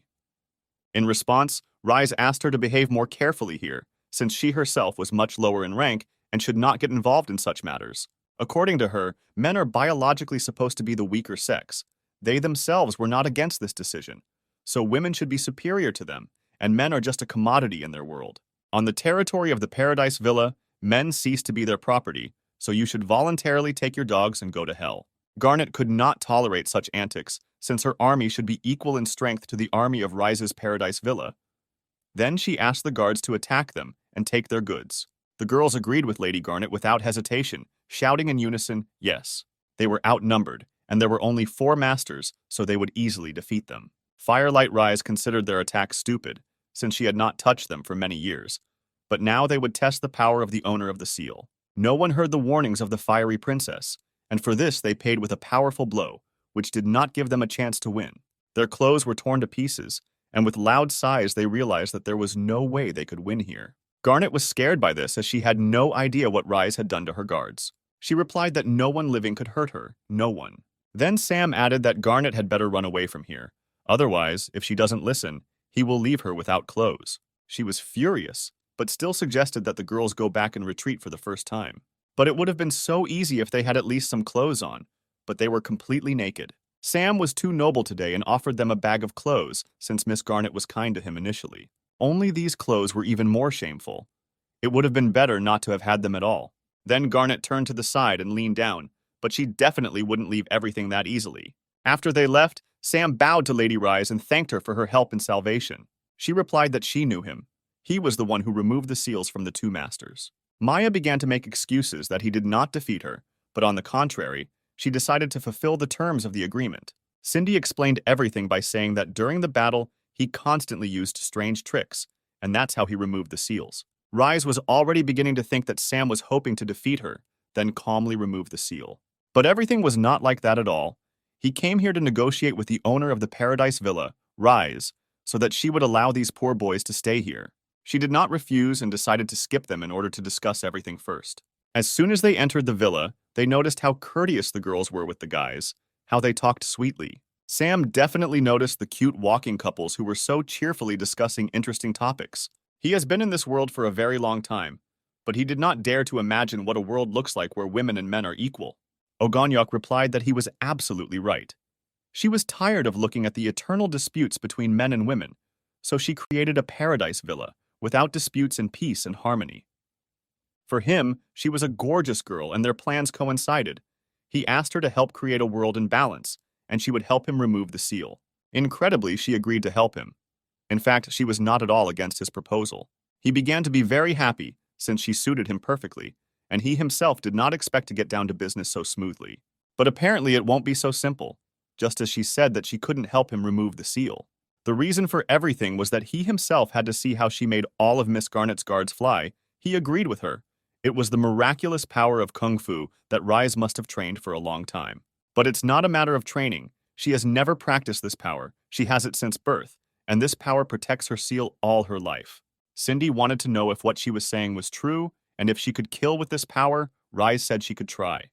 In response, Rise asked her to behave more carefully here, since she herself was much lower in rank and should not get involved in such matters. According to her, men are biologically supposed to be the weaker sex. They themselves were not against this decision, so women should be superior to them, and men are just a commodity in their world. On the territory of the Paradise Villa, men cease to be their property, so you should voluntarily take your dogs and go to hell. Garnet could not tolerate such antics, since her army should be equal in strength to the army of Rise's Paradise Villa. Then she asked the guards to attack them and take their goods. The girls agreed with Lady Garnet without hesitation, shouting in unison, yes. They were outnumbered, and there were only 4 masters, so they would easily defeat them. Firelight Rise considered their attack stupid, since she had not touched them for many years, but now they would test the power of the owner of the seal. No one heard the warnings of the fiery princess, and for this they paid with a powerful blow, which did not give them a chance to win. Their clothes were torn to pieces, and with loud sighs they realized that there was no way they could win here. Garnet was scared by this as she had no idea what Rise had done to her guards. She replied that no one living could hurt her, no one. Then Sam added that Garnet had better run away from here. Otherwise, if she doesn't listen, he will leave her without clothes. She was furious, but still suggested that the girls go back and retreat for the first time. But it would have been so easy if they had at least some clothes on, but they were completely naked. Sam was too noble today and offered them a bag of clothes, since Miss Garnet was kind to him initially. Only these clothes were even more shameful. It would have been better not to have had them at all. Then Garnet turned to the side and leaned down, but she definitely wouldn't leave everything that easily. After they left, Sam bowed to Lady Rise and thanked her for her help and salvation. She replied that she knew him. He was the one who removed the seals from the 2 masters. Maya began to make excuses that he did not defeat her, but on the contrary, she decided to fulfill the terms of the agreement. Cindy explained everything by saying that during the battle, he constantly used strange tricks, and that's how he removed the seals. Rise was already beginning to think that Sam was hoping to defeat her, then calmly remove the seal. But everything was not like that at all. He came here to negotiate with the owner of the Paradise Villa, Rise, so that she would allow these poor boys to stay here. She did not refuse and decided to skip them in order to discuss everything first. As soon as they entered the villa, they noticed how courteous the girls were with the guys, how they talked sweetly. Sam definitely noticed the cute walking couples who were so cheerfully discussing interesting topics. He has been in this world for a very long time, but he did not dare to imagine what a world looks like where women and men are equal. Ogonyok replied that he was absolutely right. She was tired of looking at the eternal disputes between men and women, so she created a paradise villa, without disputes and peace and harmony. For him, she was a gorgeous girl and their plans coincided. He asked her to help create a world in balance, and she would help him remove the seal. Incredibly, she agreed to help him. In fact, she was not at all against his proposal. He began to be very happy, since she suited him perfectly, and he himself did not expect to get down to business so smoothly. But apparently it won't be so simple, just as she said that she couldn't help him remove the seal. The reason for everything was that he himself had to see how she made all of Miss Garnet's guards fly. He agreed with her. It was the miraculous power of Kung Fu that Rise must have trained for a long time. But it's not a matter of training. She has never practiced this power. She has it since birth, and this power protects her seal all her life. Cindy wanted to know if what she was saying was true, and if she could kill with this power. Rise said she could try.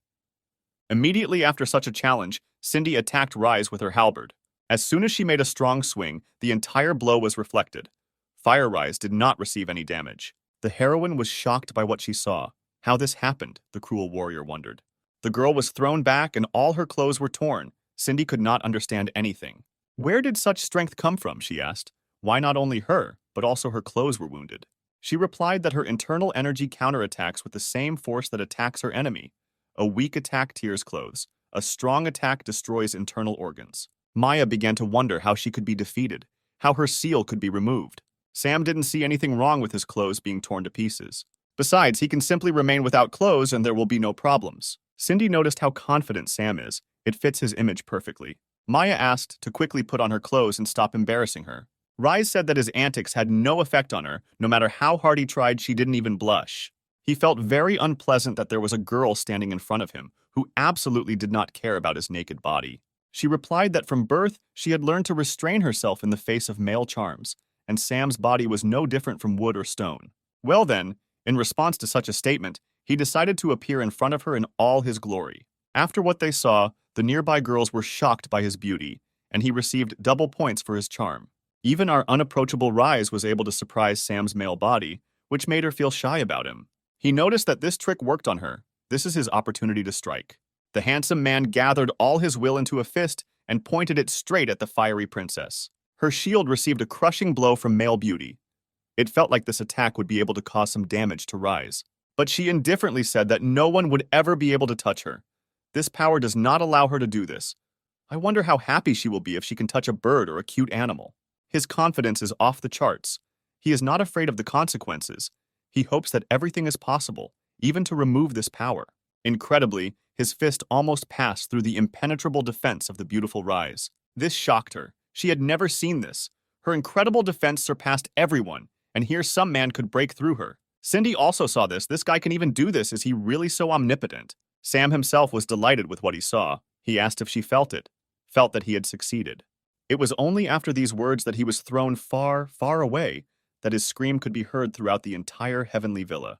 Immediately after such a challenge, Cindy attacked Rise with her halberd. As soon as she made a strong swing, the entire blow was reflected. Fire Rise did not receive any damage. The heroine was shocked by what she saw. How this happened, the cruel warrior wondered. The girl was thrown back and all her clothes were torn. Cindy could not understand anything. Where did such strength come from, she asked. Why not only her, but also her clothes were wounded? She replied that her internal energy counterattacks with the same force that attacks her enemy. A weak attack tears clothes. A strong attack destroys internal organs. Maya began to wonder how she could be defeated, how her seal could be removed. Sam didn't see anything wrong with his clothes being torn to pieces. Besides, he can simply remain without clothes and there will be no problems. Cindy noticed how confident Sam is. It fits his image perfectly. Maya asked to quickly put on her clothes and stop embarrassing her. Rise said that his antics had no effect on her. No matter how hard he tried, she didn't even blush. He felt very unpleasant that there was a girl standing in front of him who absolutely did not care about his naked body. She replied that from birth she had learned to restrain herself in the face of male charms, and Sam's body was no different from wood or stone. Well then, in response to such a statement, he decided to appear in front of her in all his glory. After what they saw, the nearby girls were shocked by his beauty, and he received double points for his charm. Even our unapproachable Rise was able to surprise Sam's male body, which made her feel shy about him. He noticed that this trick worked on her. This is his opportunity to strike. The handsome man gathered all his will into a fist and pointed it straight at the fiery princess. Her shield received a crushing blow from male beauty. It felt like this attack would be able to cause some damage to Rise. But she indifferently said that no one would ever be able to touch her. This power does not allow her to do this. I wonder how happy she will be if she can touch a bird or a cute animal. His confidence is off the charts. He is not afraid of the consequences. He hopes that everything is possible, even to remove this power. Incredibly, his fist almost passed through the impenetrable defense of the beautiful Rise. This shocked her. She had never seen this. Her incredible defense surpassed everyone, and here some man could break through her. Cindy also saw this. This guy can even do this. Is he really so omnipotent? Sam himself was delighted with what he saw. He asked if she felt that he had succeeded. It was only after these words that he was thrown far, far away that his scream could be heard throughout the entire heavenly villa.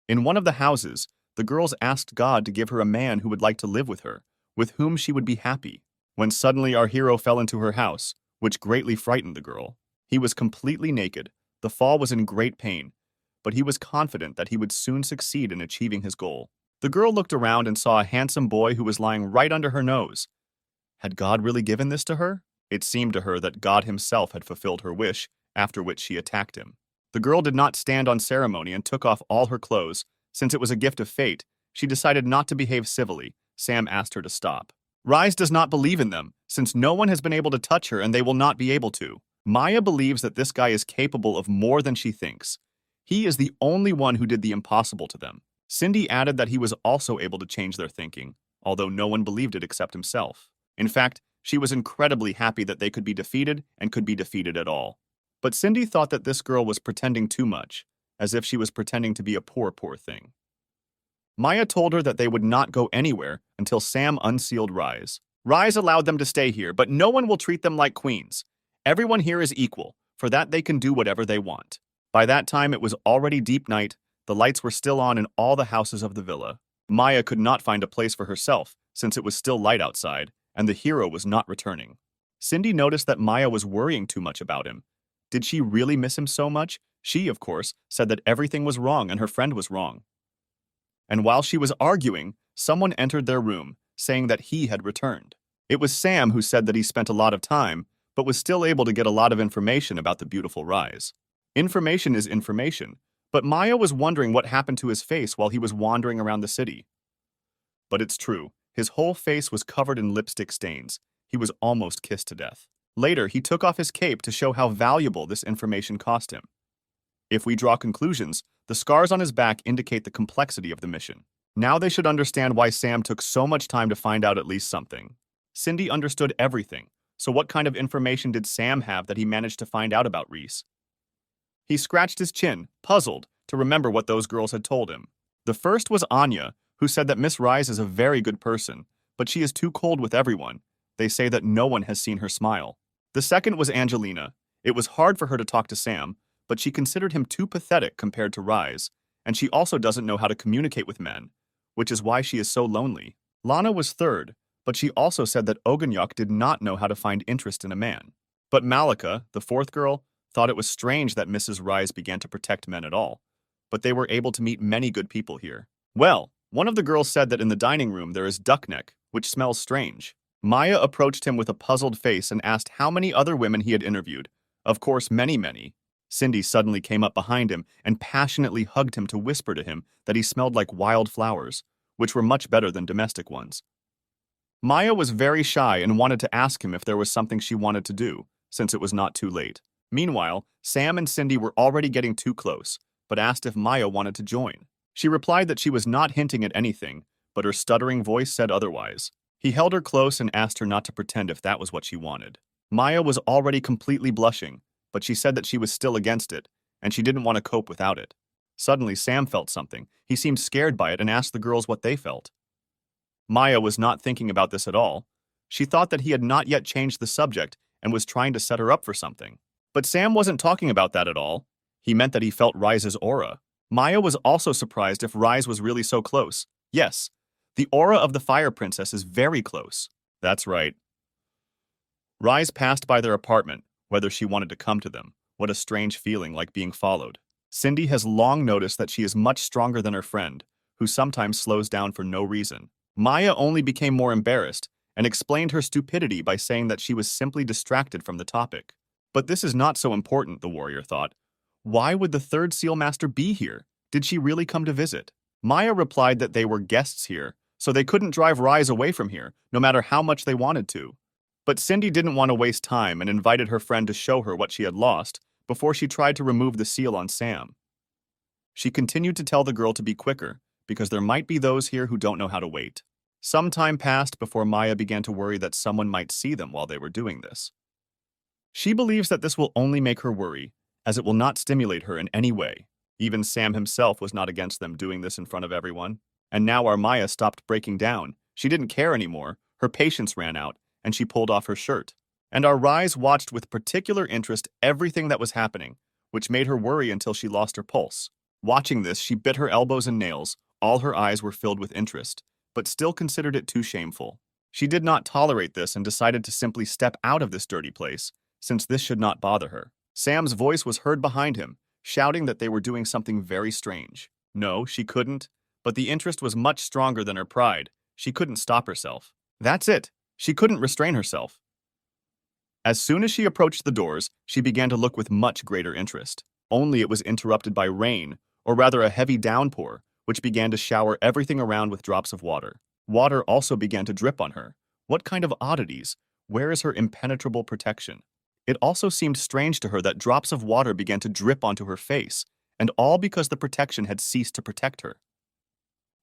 In one of the houses, the girls asked God to give her a man who would like to live with her, with whom she would be happy. When suddenly our hero fell into her house, which greatly frightened the girl. He was completely naked. The fall was in great pain, but he was confident that he would soon succeed in achieving his goal. The girl looked around and saw a handsome boy who was lying right under her nose. Had God really given this to her? It seemed to her that God himself had fulfilled her wish, after which she attacked him. The girl did not stand on ceremony and took off all her clothes. Since it was a gift of fate, she decided not to behave civilly. Sam asked her to stop. Rise does not believe in them, since no one has been able to touch her and they will not be able to. Maya believes that this guy is capable of more than she thinks. He is the only one who did the impossible to them. Cindy added that he was also able to change their thinking, although no one believed it except himself. In fact, she was incredibly happy that they could be defeated and could be defeated at all. But Cindy thought that this girl was pretending too much, as if she was pretending to be a poor thing. Maya told her that they would not go anywhere until Sam unsealed Rise. Rise allowed them to stay here, but no one will treat them like queens. Everyone here is equal, for that they can do whatever they want. By that time, it was already deep night. The lights were still on in all the houses of the villa. Maya could not find a place for herself, since it was still light outside, and the hero was not returning. Cindy noticed that Maya was worrying too much about him. Did she really miss him so much? She, of course, said that everything was wrong and her friend was wrong. And while she was arguing, someone entered their room, saying that he had returned. It was Sam who said that he spent a lot of time, but was still able to get a lot of information about the beautiful Rise. Information is information, but Maya was wondering what happened to his face while he was wandering around the city. But it's true, his whole face was covered in lipstick stains. He was almost kissed to death. Later, he took off his cape to show how valuable this information cost him. If we draw conclusions, the scars on his back indicate the complexity of the mission. Now they should understand why Sam took so much time to find out at least something. Cindy understood everything, so what kind of information did Sam have that he managed to find out about Reese? He scratched his chin, puzzled, to remember what those girls had told him. The first was Anya, who said that Miss Rise is a very good person, but she is too cold with everyone. They say that no one has seen her smile. The second was Angelina. It was hard for her to talk to Sam, but she considered him too pathetic compared to Rise, and she also doesn't know how to communicate with men, which is why she is so lonely. Lana was third, but she also said that Oganyok did not know how to find interest in a man. But Malika, the fourth girl, thought it was strange that Mrs. Rise began to protect men at all, but they were able to meet many good people here. Well, one of the girls said that in the dining room there is duckneck, which smells strange. Maya approached him with a puzzled face and asked how many other women he had interviewed. Of course, many. Cindy suddenly came up behind him and passionately hugged him to whisper to him that he smelled like wild flowers, which were much better than domestic ones. Maya was very shy and wanted to ask him if there was something she wanted to do, since it was not too late. Meanwhile, Sam and Cindy were already getting too close, but asked if Maya wanted to join. She replied that she was not hinting at anything, but her stuttering voice said otherwise. He held her close and asked her not to pretend if that was what she wanted. Maya was already completely blushing, but she said that she was still against it, and she didn't want to cope without it. Suddenly, Sam felt something. He seemed scared by it and asked the girls what they felt. Maya was not thinking about this at all. She thought that he had not yet changed the subject and was trying to set her up for something. But Sam wasn't talking about that at all. He meant that he felt Rise's aura. Maya was also surprised if Rise was really so close. Yes, the aura of the Fire Princess is very close. That's right. Rise passed by their apartment, whether she wanted to come to them. What a strange feeling, like being followed. Cindy has long noticed that she is much stronger than her friend, who sometimes slows down for no reason. Maya only became more embarrassed and explained her stupidity by saying that she was simply distracted from the topic. But this is not so important, the warrior thought. Why would the third Seal Master be here? Did she really come to visit? Maya replied that they were guests here, so they couldn't drive Rise away from here, no matter how much they wanted to. But Cindy didn't want to waste time and invited her friend to show her what she had lost before she tried to remove the seal on Sam. She continued to tell the girl to be quicker, because there might be those here who don't know how to wait. Some time passed before Maya began to worry that someone might see them while they were doing this. She believes that this will only make her worry, as it will not stimulate her in any way. Even Sam himself was not against them doing this in front of everyone. And now our Maya stopped breaking down. She didn't care anymore, her patience ran out, and she pulled off her shirt. And our Rise watched with particular interest everything that was happening, which made her worry until she lost her pulse. Watching this, she bit her elbows and nails. All her eyes were filled with interest, but still considered it too shameful. She did not tolerate this and decided to simply step out of this dirty place, since this should not bother her. Sam's voice was heard behind him, shouting that they were doing something very strange. No, she couldn't, but the interest was much stronger than her pride. She couldn't stop herself. That's it. She couldn't restrain herself. As soon as she approached the doors, she began to look with much greater interest. Only it was interrupted by rain, or rather a heavy downpour, which began to shower everything around with drops of water. Water also began to drip on her. What kind of oddities? Where is her impenetrable protection? It also seemed strange to her that drops of water began to drip onto her face, and all because the protection had ceased to protect her.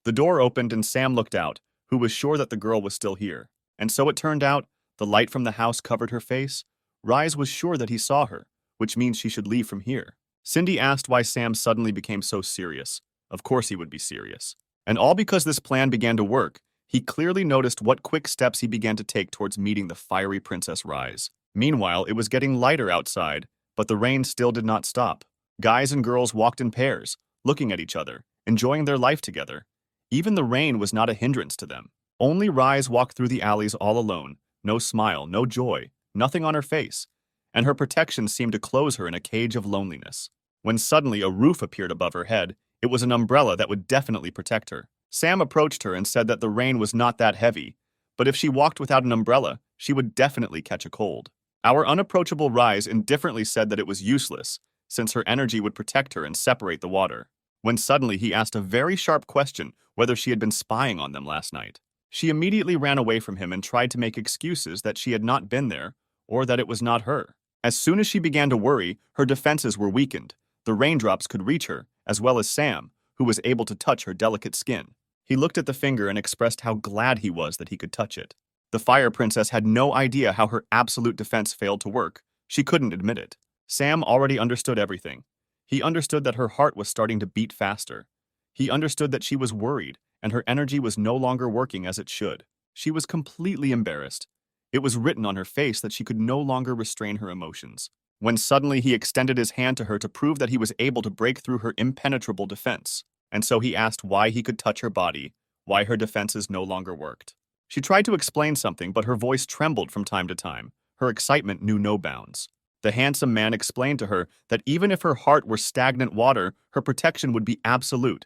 The door opened and Sam looked out, who was sure that the girl was still here. And so it turned out, the light from the house covered her face. Rise was sure that he saw her, which means she should leave from here. Cindy asked why Sam suddenly became so serious. Of course he would be serious. And all because this plan began to work, he clearly noticed what quick steps he began to take towards meeting the fiery Princess Rise. Meanwhile, it was getting lighter outside, but the rain still did not stop. Guys and girls walked in pairs, looking at each other, enjoying their life together. Even the rain was not a hindrance to them. Only Rise walked through the alleys all alone, no smile, no joy, nothing on her face, and her protection seemed to close her in a cage of loneliness. When suddenly a roof appeared above her head, it was an umbrella that would definitely protect her. Sam approached her and said that the rain was not that heavy, but if she walked without an umbrella, she would definitely catch a cold. Our unapproachable Rise indifferently said that it was useless, since her energy would protect her and separate the water. When suddenly he asked a very sharp question whether she had been spying on them last night. She immediately ran away from him and tried to make excuses that she had not been there, or that it was not her. As soon as she began to worry, her defenses were weakened. The raindrops could reach her, as well as Sam, who was able to touch her delicate skin. He looked at the finger and expressed how glad he was that he could touch it. The Fire Princess had no idea how her absolute defense failed to work. She couldn't admit it. Sam already understood everything. He understood that her heart was starting to beat faster. He understood that she was worried, and her energy was no longer working as it should. She was completely embarrassed. It was written on her face that she could no longer restrain her emotions. When suddenly he extended his hand to her to prove that he was able to break through her impenetrable defense. And so he asked why he could touch her body, why her defenses no longer worked. She tried to explain something, but her voice trembled from time to time. Her excitement knew no bounds. The handsome man explained to her that even if her heart were stagnant water, her protection would be absolute.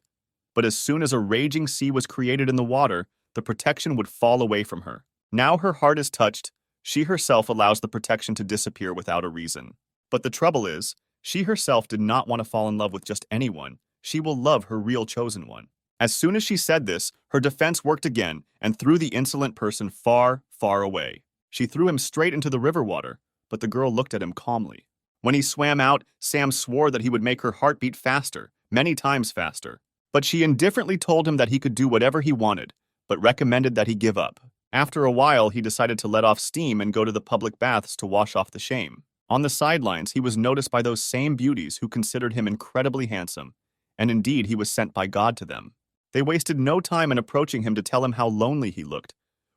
But as soon as a raging sea was created in the water, the protection would fall away from her. Now her heart is touched, she herself allows the protection to disappear without a reason. But the trouble is, she herself did not want to fall in love with just anyone. She will love her real chosen one. As soon as she said this, her defense worked again and threw the insolent person far, far away. She threw him straight into the river water, but the girl looked at him calmly. When he swam out, Sam swore that he would make her heart beat faster, many times faster. But she indifferently told him that he could do whatever he wanted, but recommended that he give up. After a while, he decided to let off steam and go to the public baths to wash off the shame. On the sidelines, he was noticed by those same beauties who considered him incredibly handsome, and indeed he was sent by God to them. They wasted no time in approaching him to tell him how lonely he looked,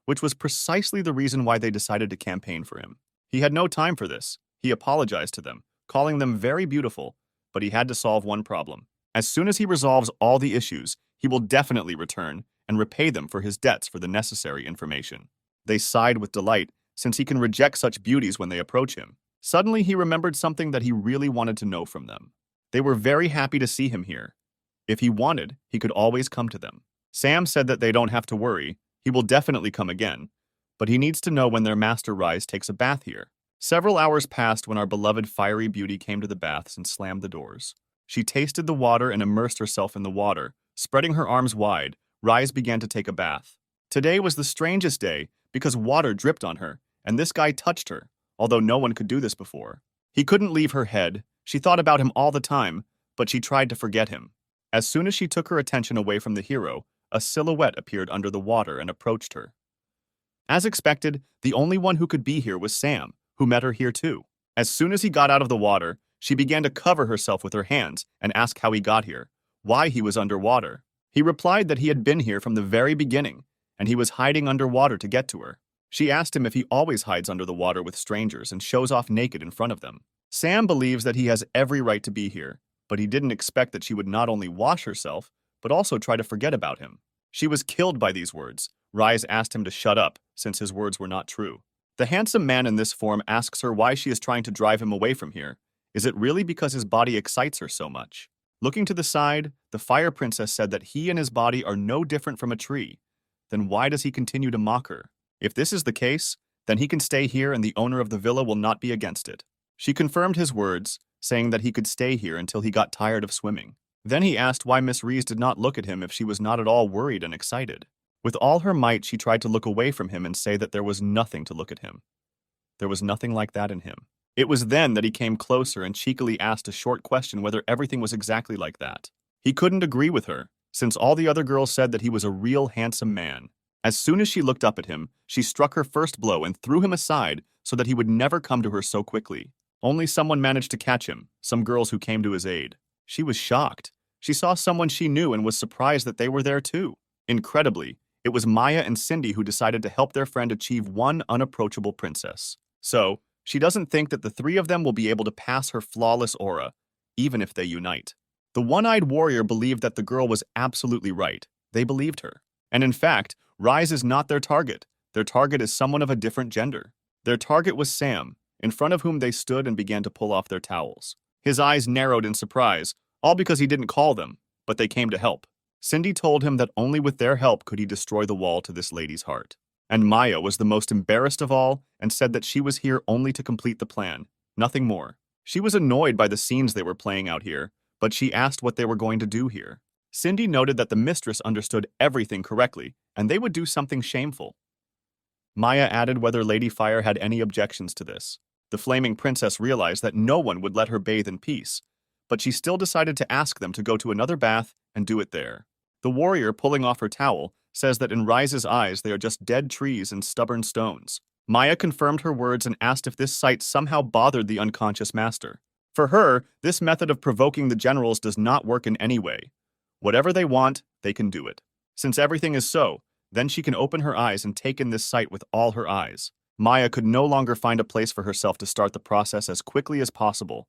which was precisely the reason why they decided to campaign for him. He had no time for this. He apologized to them, calling them very beautiful, but he had to solve one problem. As soon as he resolves all the issues, he will definitely return and repay them for his debts for the necessary information. They sighed with delight, since he can reject such beauties when they approach him. Suddenly, he remembered something that he really wanted to know from them. They were very happy to see him here. If he wanted, he could always come to them. Sam said that they don't have to worry, he will definitely come again, but he needs to know when their master Rise takes a bath here. Several hours passed when our beloved fiery beauty came to the baths and slammed the doors. She tasted the water and immersed herself in the water. Spreading her arms wide, Rise began to take a bath. Today was the strangest day because water dripped on her, and this guy touched her, although no one could do this before. He couldn't leave her head. She thought about him all the time, but she tried to forget him. As soon as she took her attention away from the hero, a silhouette appeared under the water and approached her. As expected, the only one who could be here was Sam, who met her here too. As soon as he got out of the water, she began to cover herself with her hands and ask how he got here, why he was underwater. He replied that he had been here from the very beginning, and he was hiding underwater to get to her. She asked him if he always hides under the water with strangers and shows off naked in front of them. Sam believes that he has every right to be here, but he didn't expect that she would not only wash herself, but also try to forget about him. She was killed by these words. Rise asked him to shut up, since his words were not true. The handsome man in this form asks her why she is trying to drive him away from here. Is it really because his body excites her so much? Looking to the side, the Fire Princess said that he and his body are no different from a tree. Then why does he continue to mock her? If this is the case, then he can stay here and the owner of the villa will not be against it. She confirmed his words, saying that he could stay here until he got tired of swimming. Then he asked why Miss Reese did not look at him if she was not at all worried and excited. With all her might, she tried to look away from him and say that there was nothing to look at him. There was nothing like that in him. It was then that he came closer and cheekily asked a short question whether everything was exactly like that. He couldn't agree with her, since all the other girls said that he was a real handsome man. As soon as she looked up at him, she struck her first blow and threw him aside so that he would never come to her so quickly. Only someone managed to catch him, some girls who came to his aid. She was shocked. She saw someone she knew and was surprised that they were there too. Incredibly, it was Maya and Cindy who decided to help their friend achieve one unapproachable princess. So, she doesn't think that the three of them will be able to pass her flawless aura, even if they unite. The one-eyed warrior believed that the girl was absolutely right. They believed her. And in fact, Rise is not their target. Their target is someone of a different gender. Their target was Sam, in front of whom they stood and began to pull off their towels. His eyes narrowed in surprise, all because he didn't call them, but they came to help. Cindy told him that only with their help could he destroy the wall to this lady's heart. And Maya was the most embarrassed of all and said that she was here only to complete the plan, nothing more. She was annoyed by the scenes they were playing out here, but she asked what they were going to do here. Cindy noted that the mistress understood everything correctly, and they would do something shameful. Maya added whether Lady Fire had any objections to this. The flaming princess realized that no one would let her bathe in peace, but she still decided to ask them to go to another bath and do it there. The warrior, pulling off her towel, says that in Rise's eyes they are just dead trees and stubborn stones. Maya confirmed her words and asked if this sight somehow bothered the unconscious master. For her, this method of provoking the generals does not work in any way. Whatever they want, they can do it. Since everything is so, then she can open her eyes and take in this sight with all her eyes. Maya could no longer find a place for herself to start the process as quickly as possible.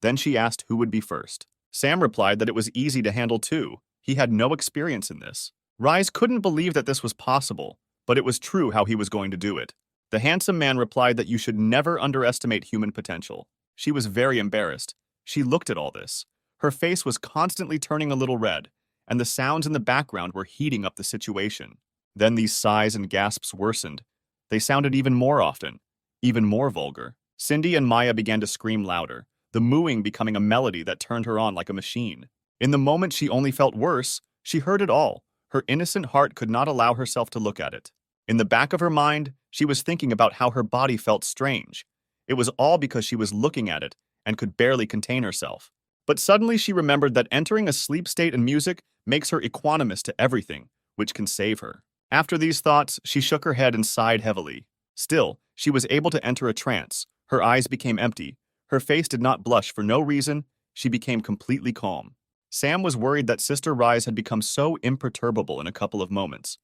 Then she asked who would be first. Sam replied that it was easy to handle too. He had no experience in this. Rise couldn't believe that this was possible, but it was true how he was going to do it. The handsome man replied that you should never underestimate human potential. She was very embarrassed. She looked at all this. Her face was constantly turning a little red, and the sounds in the background were heating up the situation. Then these sighs and gasps worsened. They sounded even more often, even more vulgar. Cindy and Maya began to scream louder, the mooing becoming a melody that turned her on like a machine. In the moment she only felt worse, she heard it all. Her innocent heart could not allow herself to look at it. In the back of her mind, she was thinking about how her body felt strange. It was all because she was looking at it and could barely contain herself. But suddenly she remembered that entering a sleep state in music makes her equanimous to everything, which can save her. After these thoughts, she shook her head and sighed heavily. Still, she was able to enter a trance. Her eyes became empty. Her face did not blush for no reason. She became completely calm. Sam was worried that Sister Rise had become so imperturbable in a couple of moments.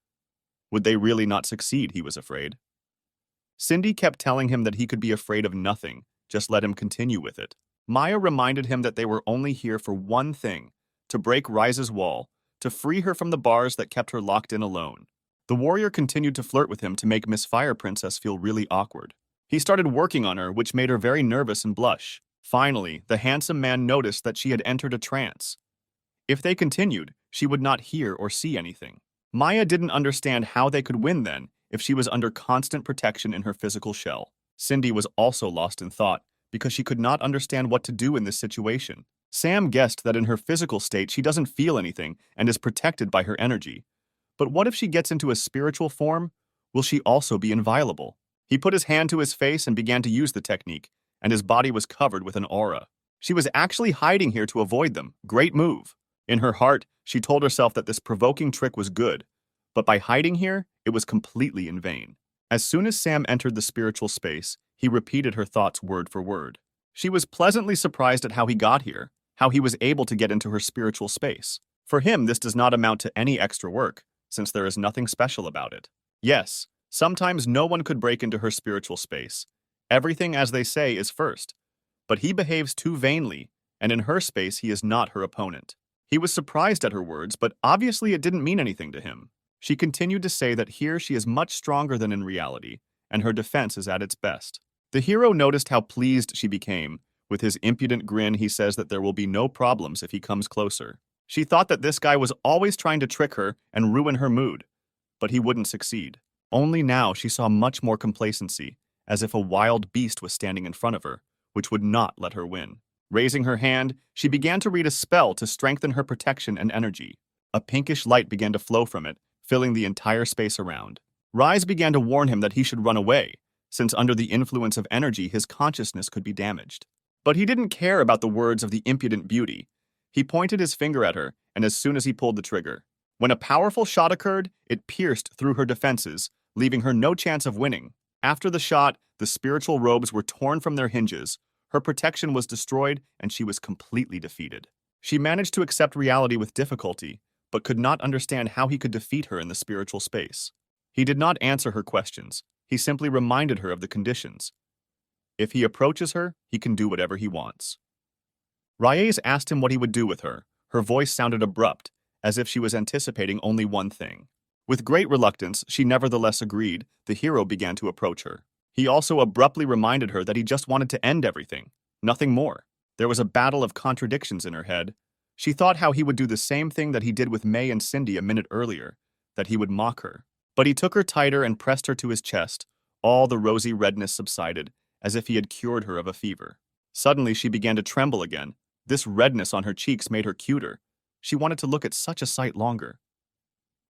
Would they really not succeed, he was afraid. Cindy kept telling him that he could be afraid of nothing, just let him continue with it. Maya reminded him that they were only here for one thing, to break Rise's wall, to free her from the bars that kept her locked in alone. The warrior continued to flirt with him to make Miss Fire Princess feel really awkward. He started working on her, which made her very nervous and blush. Finally, the handsome man noticed that she had entered a trance. If they continued, she would not hear or see anything. Maya didn't understand how they could win then, if she was under constant protection in her physical shell. Cindy was also lost in thought, because she could not understand what to do in this situation. Sam guessed that in her physical state she doesn't feel anything and is protected by her energy. But what if she gets into a spiritual form? Will she also be inviolable? He put his hand to his face and began to use the technique, and his body was covered with an aura. She was actually hiding here to avoid them. Great move. In her heart, she told herself that this provoking trick was good, but by hiding here, it was completely in vain. As soon as Sam entered the spiritual space, he repeated her thoughts word for word. She was pleasantly surprised at how he got here, how he was able to get into her spiritual space. For him, this does not amount to any extra work, since there is nothing special about it. Yes, sometimes no one could break into her spiritual space. Everything, as they say, is first. But he behaves too vainly, and in her space he is not her opponent. He was surprised at her words, but obviously it didn't mean anything to him. She continued to say that here she is much stronger than in reality, and her defense is at its best. The hero noticed how pleased she became. With his impudent grin, he says that there will be no problems if he comes closer. She thought that this guy was always trying to trick her and ruin her mood, but he wouldn't succeed. Only now she saw much more complacency, as if a wild beast was standing in front of her, which would not let her win. Raising her hand, she began to read a spell to strengthen her protection and energy. A pinkish light began to flow from it, filling the entire space around. Rise began to warn him that he should run away, since under the influence of energy his consciousness could be damaged. But he didn't care about the words of the impudent beauty. He pointed his finger at her, and as soon as he pulled the trigger, when a powerful shot occurred, it pierced through her defenses, leaving her no chance of winning. After the shot, the spiritual robes were torn from their hinges, her protection was destroyed, and she was completely defeated. She managed to accept reality with difficulty, but could not understand how he could defeat her in the spiritual space. He did not answer her questions. He simply reminded her of the conditions. If he approaches her, he can do whatever he wants. Reyes asked him what he would do with her. Her voice sounded abrupt, as if she was anticipating only one thing. With great reluctance, she nevertheless agreed. The hero began to approach her. He also abruptly reminded her that he just wanted to end everything, nothing more. There was a battle of contradictions in her head. She thought how he would do the same thing that he did with May and Cindy a minute earlier, that he would mock her. But he took her tighter and pressed her to his chest. All the rosy redness subsided, as if he had cured her of a fever. Suddenly she began to tremble again. This redness on her cheeks made her cuter. She wanted to look at such a sight longer.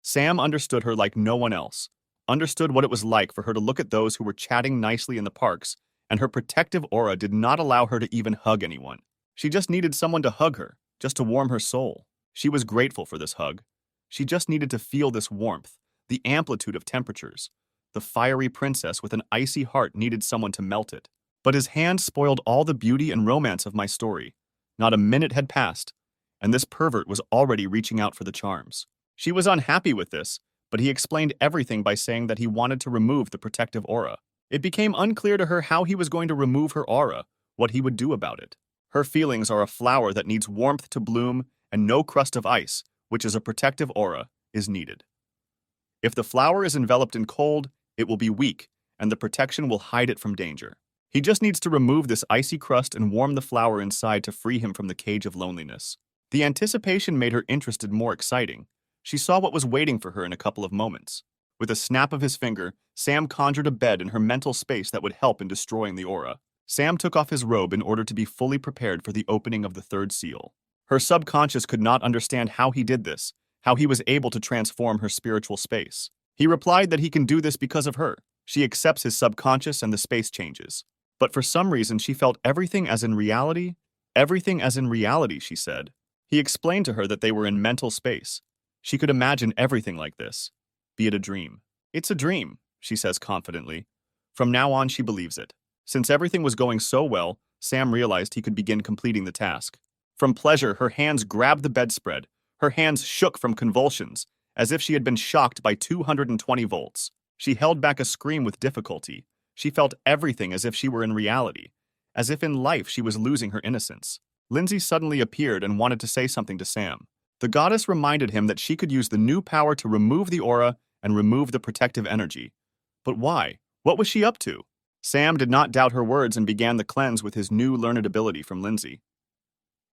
Sam understood her like no one else, understood what it was like for her to look at those who were chatting nicely in the parks, and her protective aura did not allow her to even hug anyone. She just needed someone to hug her, just to warm her soul. She was grateful for this hug. She just needed to feel this warmth, the amplitude of temperatures. The fiery princess with an icy heart needed someone to melt it. But his hand spoiled all the beauty and romance of my story. Not a minute had passed, and this pervert was already reaching out for the charms. She was unhappy with this, but he explained everything by saying that he wanted to remove the protective aura. It became unclear to her how he was going to remove her aura, what he would do about it. Her feelings are a flower that needs warmth to bloom, and no crust of ice, which is a protective aura, is needed. If the flower is enveloped in cold, it will be weak, and the protection will hide it from danger. He just needs to remove this icy crust and warm the flower inside to free him from the cage of loneliness. The anticipation made her interested more exciting. She saw what was waiting for her in a couple of moments. With a snap of his finger, Sam conjured a bed in her mental space that would help in destroying the aura. Sam took off his robe in order to be fully prepared for the opening of the third seal. Her subconscious could not understand how he did this, how he was able to transform her spiritual space. He replied that he can do this because of her. She accepts his subconscious and the space changes. But for some reason she felt everything as in reality. Everything as in reality, she said. He explained to her that they were in mental space. She could imagine everything like this, be it a dream. It's a dream, she says confidently. From now on, she believes it. Since everything was going so well, Sam realized he could begin completing the task. From pleasure, her hands grabbed the bedspread. Her hands shook from convulsions, as if she had been shocked by 220 volts. She held back a scream with difficulty. She felt everything as if she were in reality, as if in life she was losing her innocence. Lindsay suddenly appeared and wanted to say something to Sam. The goddess reminded him that she could use the new power to remove the aura and remove the protective energy. But why? What was she up to? Sam did not doubt her words and began the cleanse with his new learned ability from Lindsay.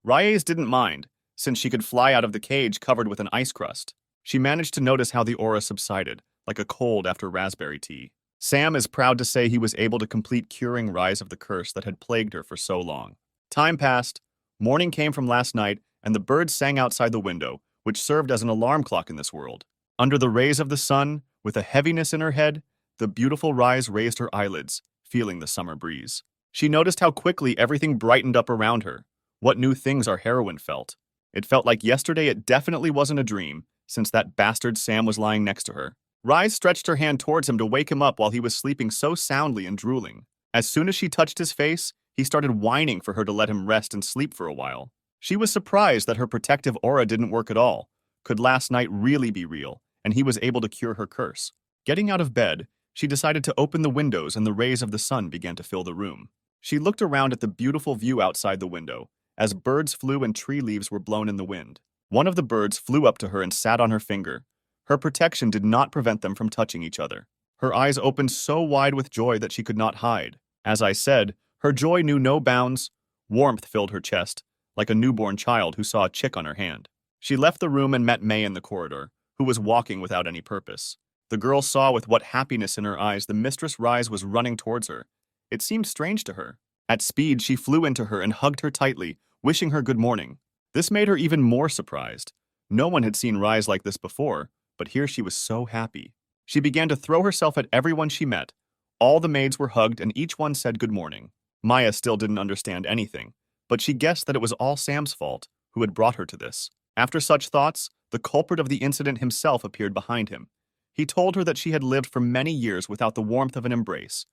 Reyes didn't mind, since she could fly out of the cage covered with an ice crust. She managed to notice how the aura subsided, like a cold after raspberry tea. Sam is proud to say he was able to complete curing Rise of the curse that had plagued her for so long. Time passed, morning came from last night, and the birds sang outside the window, which served as an alarm clock in this world. Under the rays of the sun, with a heaviness in her head, the beautiful Rise raised her eyelids, feeling the summer breeze. She noticed how quickly everything brightened up around her. What new things our heroine felt. It felt like yesterday it definitely wasn't a dream, since that bastard Sam was lying next to her. Rise stretched her hand towards him to wake him up while he was sleeping so soundly and drooling. As soon as she touched his face, he started whining for her to let him rest and sleep for a while. She was surprised that her protective aura didn't work at all. Could last night really be real, and he was able to cure her curse? Getting out of bed, she decided to open the windows and the rays of the sun began to fill the room. She looked around at the beautiful view outside the window, as birds flew and tree leaves were blown in the wind. One of the birds flew up to her and sat on her finger. Her protection did not prevent them from touching each other. Her eyes opened so wide with joy that she could not hide. As I said, her joy knew no bounds. Warmth filled her chest, like a newborn child who saw a chick on her hand. She left the room and met May in the corridor, who was walking without any purpose. The girl saw with what happiness in her eyes the mistress Rise was running towards her. It seemed strange to her. At speed, she flew into her and hugged her tightly, wishing her good morning. This made her even more surprised. No one had seen Rise like this before, but here she was so happy. She began to throw herself at everyone she met. All the maids were hugged and each one said good morning. Maya still didn't understand anything, but she guessed that it was all Sam's fault, who had brought her to this. After such thoughts, the culprit of the incident himself appeared behind him. He told her that she had lived for many years without the warmth of an embrace.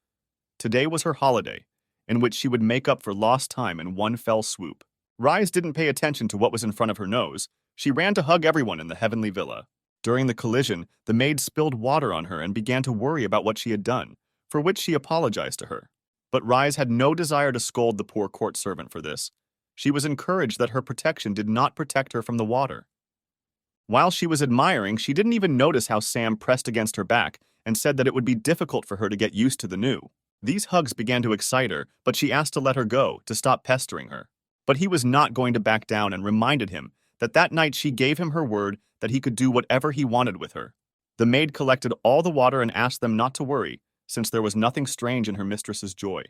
Today was her holiday, in which she would make up for lost time in one fell swoop. Rise didn't pay attention to what was in front of her nose. She ran to hug everyone in the heavenly villa. During the collision, the maid spilled water on her and began to worry about what she had done, for which she apologized to her. But Rise had no desire to scold the poor court servant for this. She was encouraged that her protection did not protect her from the water. While she was admiring, she didn't even notice how Sam pressed against her back and said that it would be difficult for her to get used to the new. These hugs began to excite her, but she asked to let her go, to stop pestering her. But he was not going to back down and reminded him that night she gave him her word that he could do whatever he wanted with her. The maid collected all the water and asked them not to worry, since there was nothing strange in her mistress's joy.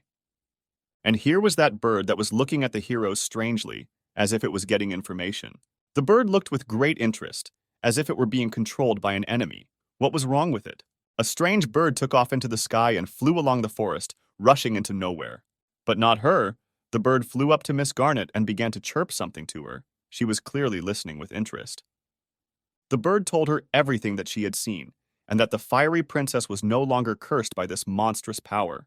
And here was that bird that was looking at the heroes strangely, as if it was getting information. The bird looked with great interest, as if it were being controlled by an enemy. What was wrong with it? A strange bird took off into the sky and flew along the forest, rushing into nowhere. But not her. The bird flew up to Miss Garnet and began to chirp something to her. She was clearly listening with interest. The bird told her everything that she had seen, and that the fiery princess was no longer cursed by this monstrous power.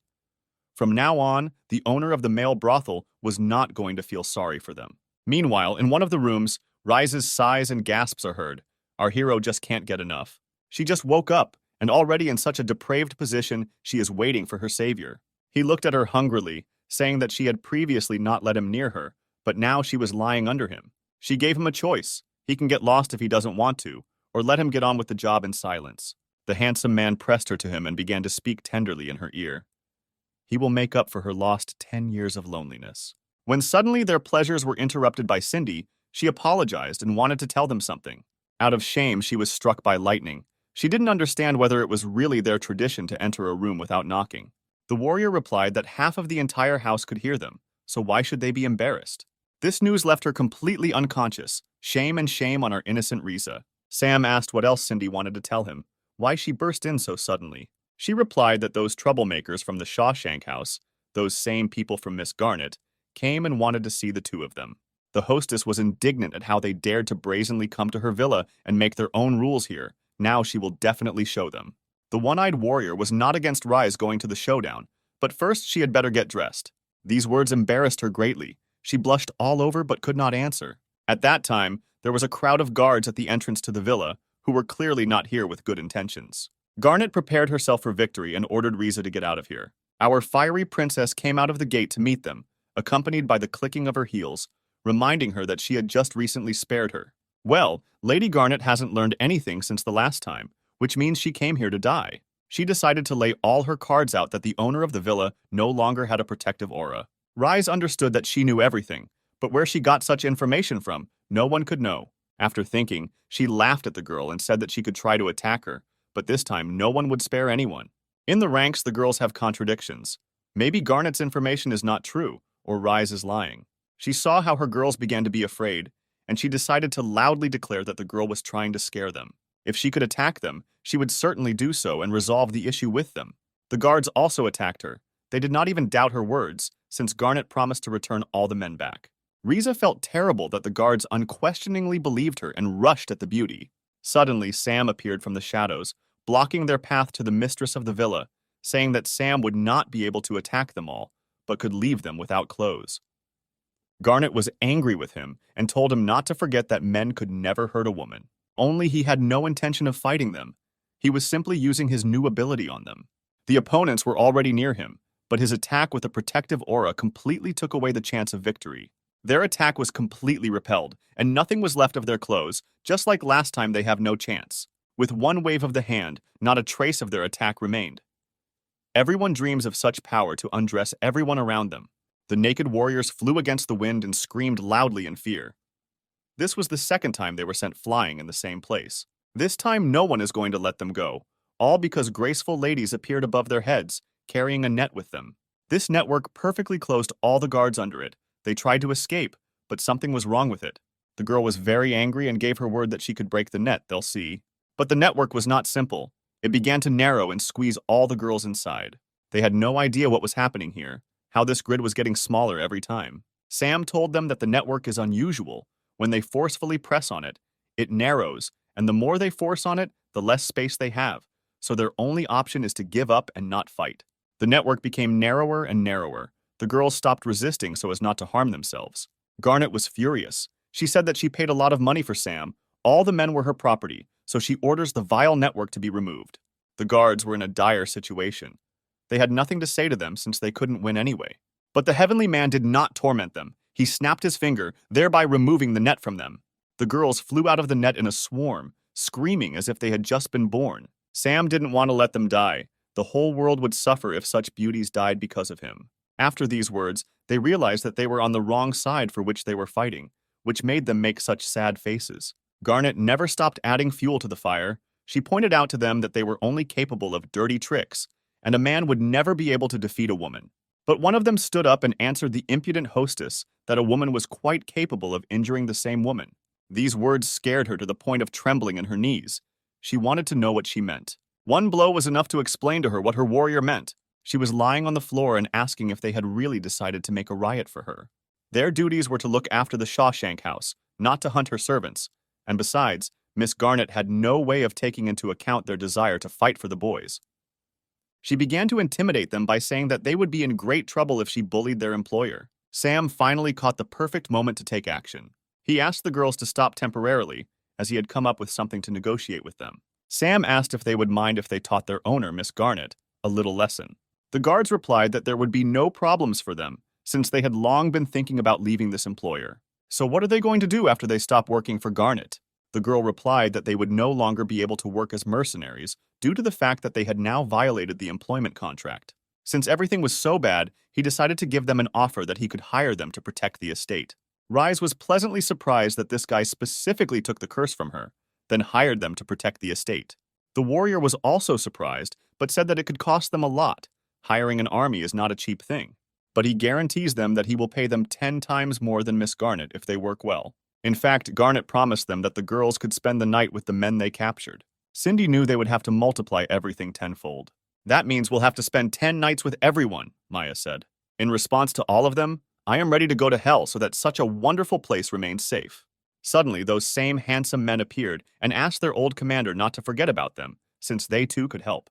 From now on, the owner of the male brothel was not going to feel sorry for them. Meanwhile, in one of the rooms, Rise's sighs and gasps are heard. Our hero just can't get enough. She just woke up, and already in such a depraved position, she is waiting for her savior. He looked at her hungrily, saying that she had previously not let him near her, but now she was lying under him. She gave him a choice. He can get lost if he doesn't want to, or let him get on with the job in silence. The handsome man pressed her to him and began to speak tenderly in her ear. He will make up for her lost 10 years of loneliness. When suddenly their pleasures were interrupted by Cindy, she apologized and wanted to tell them something. Out of shame, she was struck by lightning. She didn't understand whether it was really their tradition to enter a room without knocking. The warrior replied that half of the entire house could hear them, so why should they be embarrassed? This news left her completely unconscious. Shame and shame on our innocent Risa. Sam asked what else Cindy wanted to tell him, why she burst in so suddenly. She replied that those troublemakers from the Shawshank house, those same people from Miss Garnet, came and wanted to see the two of them. The hostess was indignant at how they dared to brazenly come to her villa and make their own rules here. Now she will definitely show them. The one-eyed warrior was not against Rise going to the showdown, but first she had better get dressed. These words embarrassed her greatly. She blushed all over but could not answer. At that time, there was a crowd of guards at the entrance to the villa, who were clearly not here with good intentions. Garnet prepared herself for victory and ordered Riza to get out of here. Our fiery princess came out of the gate to meet them, accompanied by the clicking of her heels, reminding her that she had just recently spared her. Well, Lady Garnet hasn't learned anything since the last time, which means she came here to die. She decided to lay all her cards out that the owner of the villa no longer had a protective aura. Rise understood that she knew everything, but where she got such information from, no one could know. After thinking, she laughed at the girl and said that she could try to attack her, but this time no one would spare anyone. In the ranks, the girls have contradictions. Maybe Garnet's information is not true, or Rise is lying. She saw how her girls began to be afraid, and she decided to loudly declare that the girl was trying to scare them. If she could attack them, she would certainly do so and resolve the issue with them. The guards also attacked her. They did not even doubt her words, since Garnet promised to return all the men back. Riza felt terrible that the guards unquestioningly believed her and rushed at the beauty. Suddenly, Sam appeared from the shadows, blocking their path to the mistress of the villa, saying that Sam would not be able to attack them all, but could leave them without clothes. Garnet was angry with him and told him not to forget that men could never hurt a woman. Only he had no intention of fighting them. He was simply using his new ability on them. The opponents were already near him, but his attack with a protective aura completely took away the chance of victory. Their attack was completely repelled, and nothing was left of their clothes, just like last time. They have no chance. With one wave of the hand, not a trace of their attack remained. Everyone dreams of such power to undress everyone around them. The naked warriors flew against the wind and screamed loudly in fear. This was the second time they were sent flying in the same place. This time no one is going to let them go, all because graceful ladies appeared above their heads, carrying a net with them. This network perfectly closed all the guards under it. They tried to escape, but something was wrong with it. The girl was very angry and gave her word that she could break the net, they'll see. But the network was not simple. It began to narrow and squeeze all the girls inside. They had no idea what was happening here, how this grid was getting smaller every time. Sam told them that the network is unusual. When they forcefully press on it, it narrows, and the more they force on it, the less space they have, so their only option is to give up and not fight. The network became narrower and narrower. The girls stopped resisting so as not to harm themselves. Garnet was furious. She said that she paid a lot of money for Sam. All the men were her property, so she orders the vile network to be removed. The guards were in a dire situation. They had nothing to say to them since they couldn't win anyway. But the heavenly man did not torment them. He snapped his finger, thereby removing the net from them. The girls flew out of the net in a swarm, screaming as if they had just been born. Sam didn't want to let them die. The whole world would suffer if such beauties died because of him. After these words, they realized that they were on the wrong side for which they were fighting, which made them make such sad faces. Garnet never stopped adding fuel to the fire. She pointed out to them that they were only capable of dirty tricks, and a man would never be able to defeat a woman. But one of them stood up and answered the impudent hostess that a woman was quite capable of injuring the same woman. These words scared her to the point of trembling in her knees. She wanted to know what she meant. One blow was enough to explain to her what her warrior meant. She was lying on the floor and asking if they had really decided to make a riot for her. Their duties were to look after the Shawshank house, not to hunt her servants. And besides, Miss Garnet had no way of taking into account their desire to fight for the boys. She began to intimidate them by saying that they would be in great trouble if she bullied their employer. Sam finally caught the perfect moment to take action. He asked the girls to stop temporarily, as he had come up with something to negotiate with them. Sam asked if they would mind if they taught their owner, Miss Garnet, a little lesson. The guards replied that there would be no problems for them, since they had long been thinking about leaving this employer. So what are they going to do after they stop working for Garnet? The girl replied that they would no longer be able to work as mercenaries due to the fact that they had now violated the employment contract. Since everything was so bad, he decided to give them an offer that he could hire them to protect the estate. Rise was pleasantly surprised that this guy specifically took the curse from her, then hired them to protect the estate. The warrior was also surprised, but said that it could cost them a lot. Hiring an army is not a cheap thing. But he guarantees them that he will pay them 10 times more than Miss Garnet if they work well. In fact, Garnet promised them that the girls could spend the night with the men they captured. Cindy knew they would have to multiply everything tenfold. That means we'll have to spend 10 nights with everyone, Maya said. In response to all of them, I am ready to go to hell so that such a wonderful place remains safe. Suddenly, those same handsome men appeared and asked their old commander not to forget about them, since they too could help.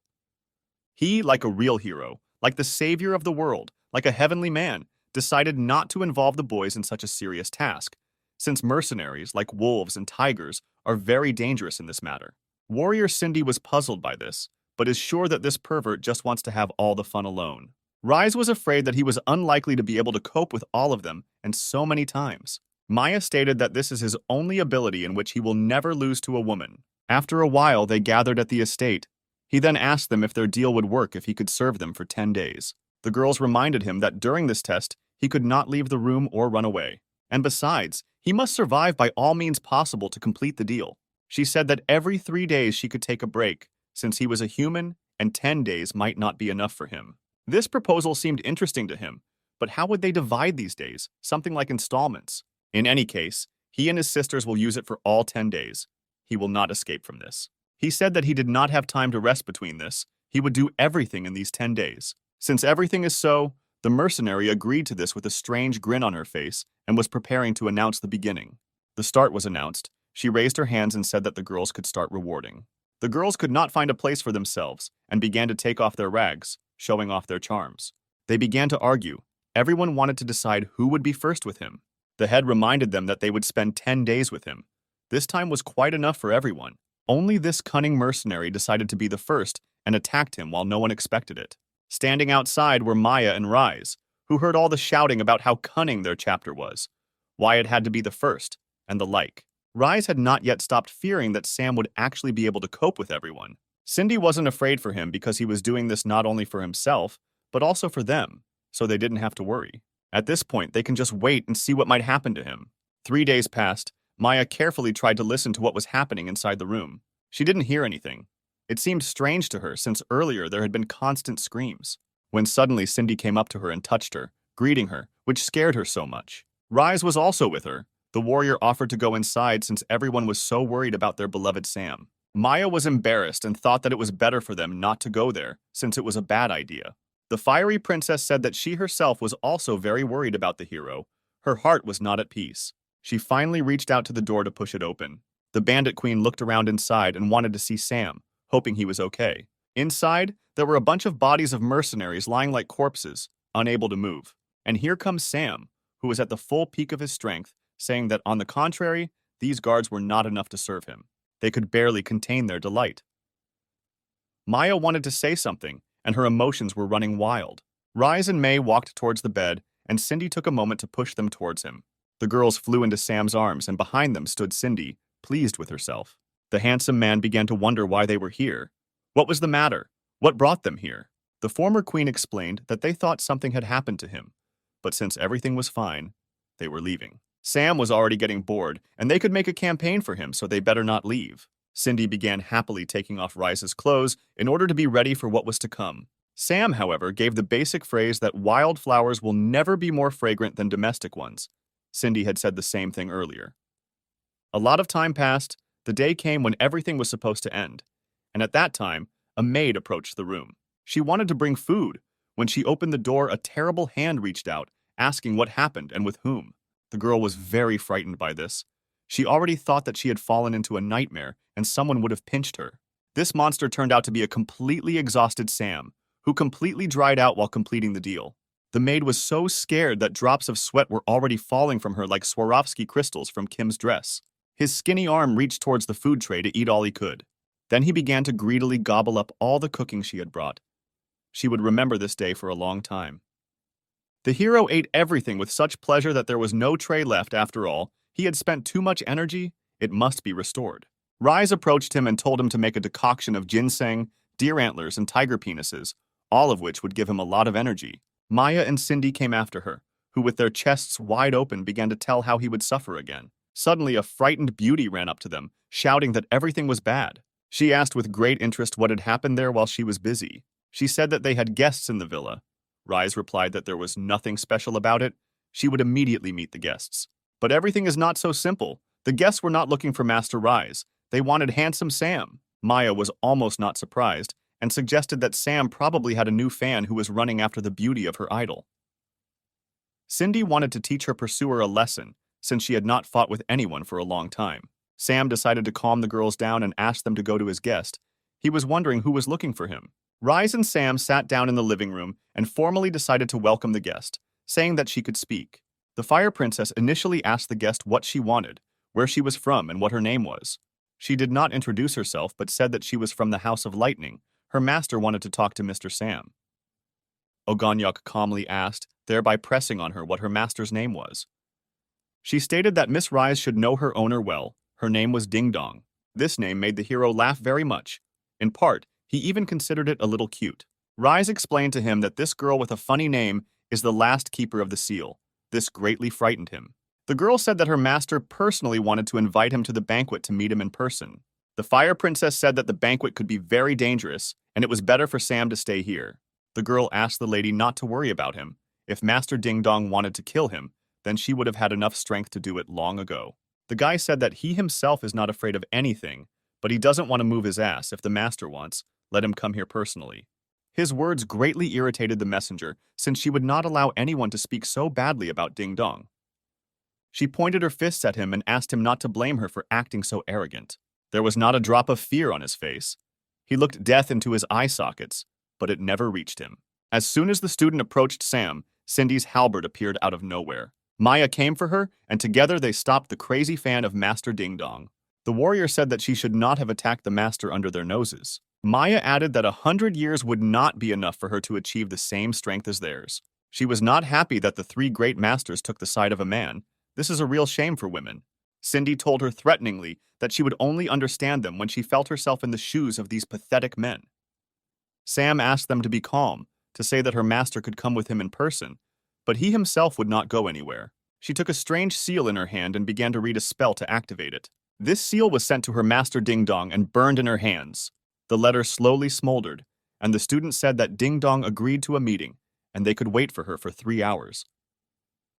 He, like a real hero, like the savior of the world, like a heavenly man, decided not to involve the boys in such a serious task, since mercenaries, like wolves and tigers, are very dangerous in this matter. Warrior Cindy was puzzled by this, but is sure that this pervert just wants to have all the fun alone. Rise was afraid that he was unlikely to be able to cope with all of them and so many times. Maya stated that this is his only ability in which he will never lose to a woman. After a while, they gathered at the estate. He then asked them if their deal would work if he could serve them for 10 days. The girls reminded him that during this test, he could not leave the room or run away. And besides, he must survive by all means possible to complete the deal. She said that every 3 days she could take a break, since he was a human and 10 days might not be enough for him. This proposal seemed interesting to him, but how would they divide these days? Something like installments. In any case, he and his sisters will use it for all 10 days. He will not escape from this. He said that he did not have time to rest between this. He would do everything in these 10 days. Since everything is so, the mercenary agreed to this with a strange grin on her face and was preparing to announce the beginning. The start was announced. She raised her hands and said that the girls could start rewarding. The girls could not find a place for themselves and began to take off their rags, showing off their charms. They began to argue. Everyone wanted to decide who would be first with him. The head reminded them that they would spend 10 days with him. This time was quite enough for everyone. Only this cunning mercenary decided to be the first and attacked him while no one expected it. Standing outside were Maya and Rise, who heard all the shouting about how cunning their chapter was, why it had to be the first, and the like. Rise had not yet stopped fearing that Sam would actually be able to cope with everyone. Cindy wasn't afraid for him because he was doing this not only for himself, but also for them, so they didn't have to worry. At this point, they can just wait and see what might happen to him. 3 days passed. Maya carefully tried to listen to what was happening inside the room. She didn't hear anything. It seemed strange to her since earlier there had been constant screams. When suddenly Cindy came up to her and touched her, greeting her, which scared her so much. Rise was also with her. The warrior offered to go inside since everyone was so worried about their beloved Sam. Maya was embarrassed and thought that it was better for them not to go there since it was a bad idea. The fiery princess said that she herself was also very worried about the hero. Her heart was not at peace. She finally reached out to the door to push it open. The bandit queen looked around inside and wanted to see Sam, hoping he was okay. Inside, there were a bunch of bodies of mercenaries lying like corpses, unable to move. And here comes Sam, who was at the full peak of his strength, saying that on the contrary, these guards were not enough to serve him. They could barely contain their delight. Maya wanted to say something, and her emotions were running wild. Rise and May walked towards the bed, and Cindy took a moment to push them towards him. The girls flew into Sam's arms, and behind them stood Cindy, pleased with herself. The handsome man began to wonder why they were here. What was the matter? What brought them here? The former queen explained that they thought something had happened to him, but since everything was fine, they were leaving. Sam was already getting bored, and they could make a campaign for him, so they better not leave. Cindy began happily taking off Rise's clothes in order to be ready for what was to come. Sam, however, gave the basic phrase that wild flowers will never be more fragrant than domestic ones. Cindy had said the same thing earlier. A lot of time passed. The day came when everything was supposed to end, and at that time, a maid approached the room. She wanted to bring food. When she opened the door, a terrible hand reached out, asking what happened and with whom. The girl was very frightened by this. She already thought that she had fallen into a nightmare and someone would have pinched her. This monster turned out to be a completely exhausted Sam, who completely dried out while completing the deal. The maid was so scared that drops of sweat were already falling from her like Swarovski crystals from Kim's dress. His skinny arm reached towards the food tray to eat all he could. Then he began to greedily gobble up all the cooking she had brought. She would remember this day for a long time. The hero ate everything with such pleasure that there was no tray left after all. He had spent too much energy. It must be restored. Rise approached him and told him to make a decoction of ginseng, deer antlers, and tiger penises, all of which would give him a lot of energy. Maya and Cindy came after her, who with their chests wide open began to tell how he would suffer again. Suddenly, a frightened beauty ran up to them, shouting that everything was bad. She asked with great interest what had happened there while she was busy. She said that they had guests in the villa. Rise replied that there was nothing special about it. She would immediately meet the guests. But everything is not so simple. The guests were not looking for Master Rise. They wanted handsome Sam. Maya was almost not surprised and suggested that Sam probably had a new fan who was running after the beauty of her idol. Cindy wanted to teach her pursuer a lesson since she had not fought with anyone for a long time. Sam decided to calm the girls down and asked them to go to his guest. He was wondering who was looking for him. Rise and Sam sat down in the living room and formally decided to welcome the guest, saying that she could speak. The Fire Princess initially asked the guest what she wanted, where she was from, and what her name was. She did not introduce herself but said that she was from the House of Lightning. Her master wanted to talk to Mr. Sam. Ogonyok calmly asked, thereby pressing on her what her master's name was. She stated that Miss Rise should know her owner well. Her name was Ding Dong. This name made the hero laugh very much. In part, he even considered it a little cute. Rise explained to him that this girl with a funny name is the last keeper of the seal. This greatly frightened him. The girl said that her master personally wanted to invite him to the banquet to meet him in person. The Fire Princess said that the banquet could be very dangerous, and it was better for Sam to stay here. The girl asked the lady not to worry about him. If Master Ding Dong wanted to kill him, then she would have had enough strength to do it long ago. The guy said that he himself is not afraid of anything, but he doesn't want to move his ass. If the master wants, let him come here personally. His words greatly irritated the messenger, since she would not allow anyone to speak so badly about Ding Dong. She pointed her fists at him and asked him not to blame her for acting so arrogant. There was not a drop of fear on his face. He looked death into his eye sockets, but it never reached him. As soon as the student approached Sam, Cindy's halberd appeared out of nowhere. Maya came for her, and together they stopped the crazy fan of Master Ding Dong. The warrior said that she should not have attacked the master under their noses. Maya added that 100 years would not be enough for her to achieve the same strength as theirs. She was not happy that the three great masters took the side of a man. This is a real shame for women. Cindy told her threateningly that she would only understand them when she felt herself in the shoes of these pathetic men. Sam asked them to be calm, to say that her master could come with him in person, but he himself would not go anywhere. She took a strange seal in her hand and began to read a spell to activate it. This seal was sent to her master Ding Dong and burned in her hands. The letter slowly smoldered, and the student said that Ding Dong agreed to a meeting, and they could wait for her for 3 hours.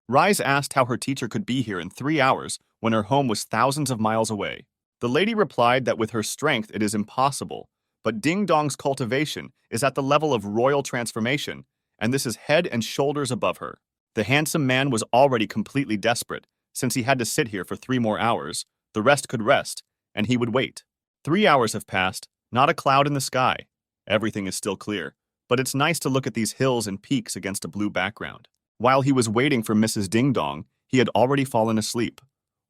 Rise asked how her teacher could be here in 3 hours when her home was thousands of miles away. The lady replied that with her strength it is impossible, but Ding Dong's cultivation is at the level of royal transformation, and this is head and shoulders above her. The handsome man was already completely desperate, since he had to sit here for 3 more hours. The rest could rest, and he would wait. 3 hours have passed, not a cloud in the sky. Everything is still clear, but it's nice to look at these hills and peaks against a blue background. While he was waiting for Mrs. Ding Dong, he had already fallen asleep,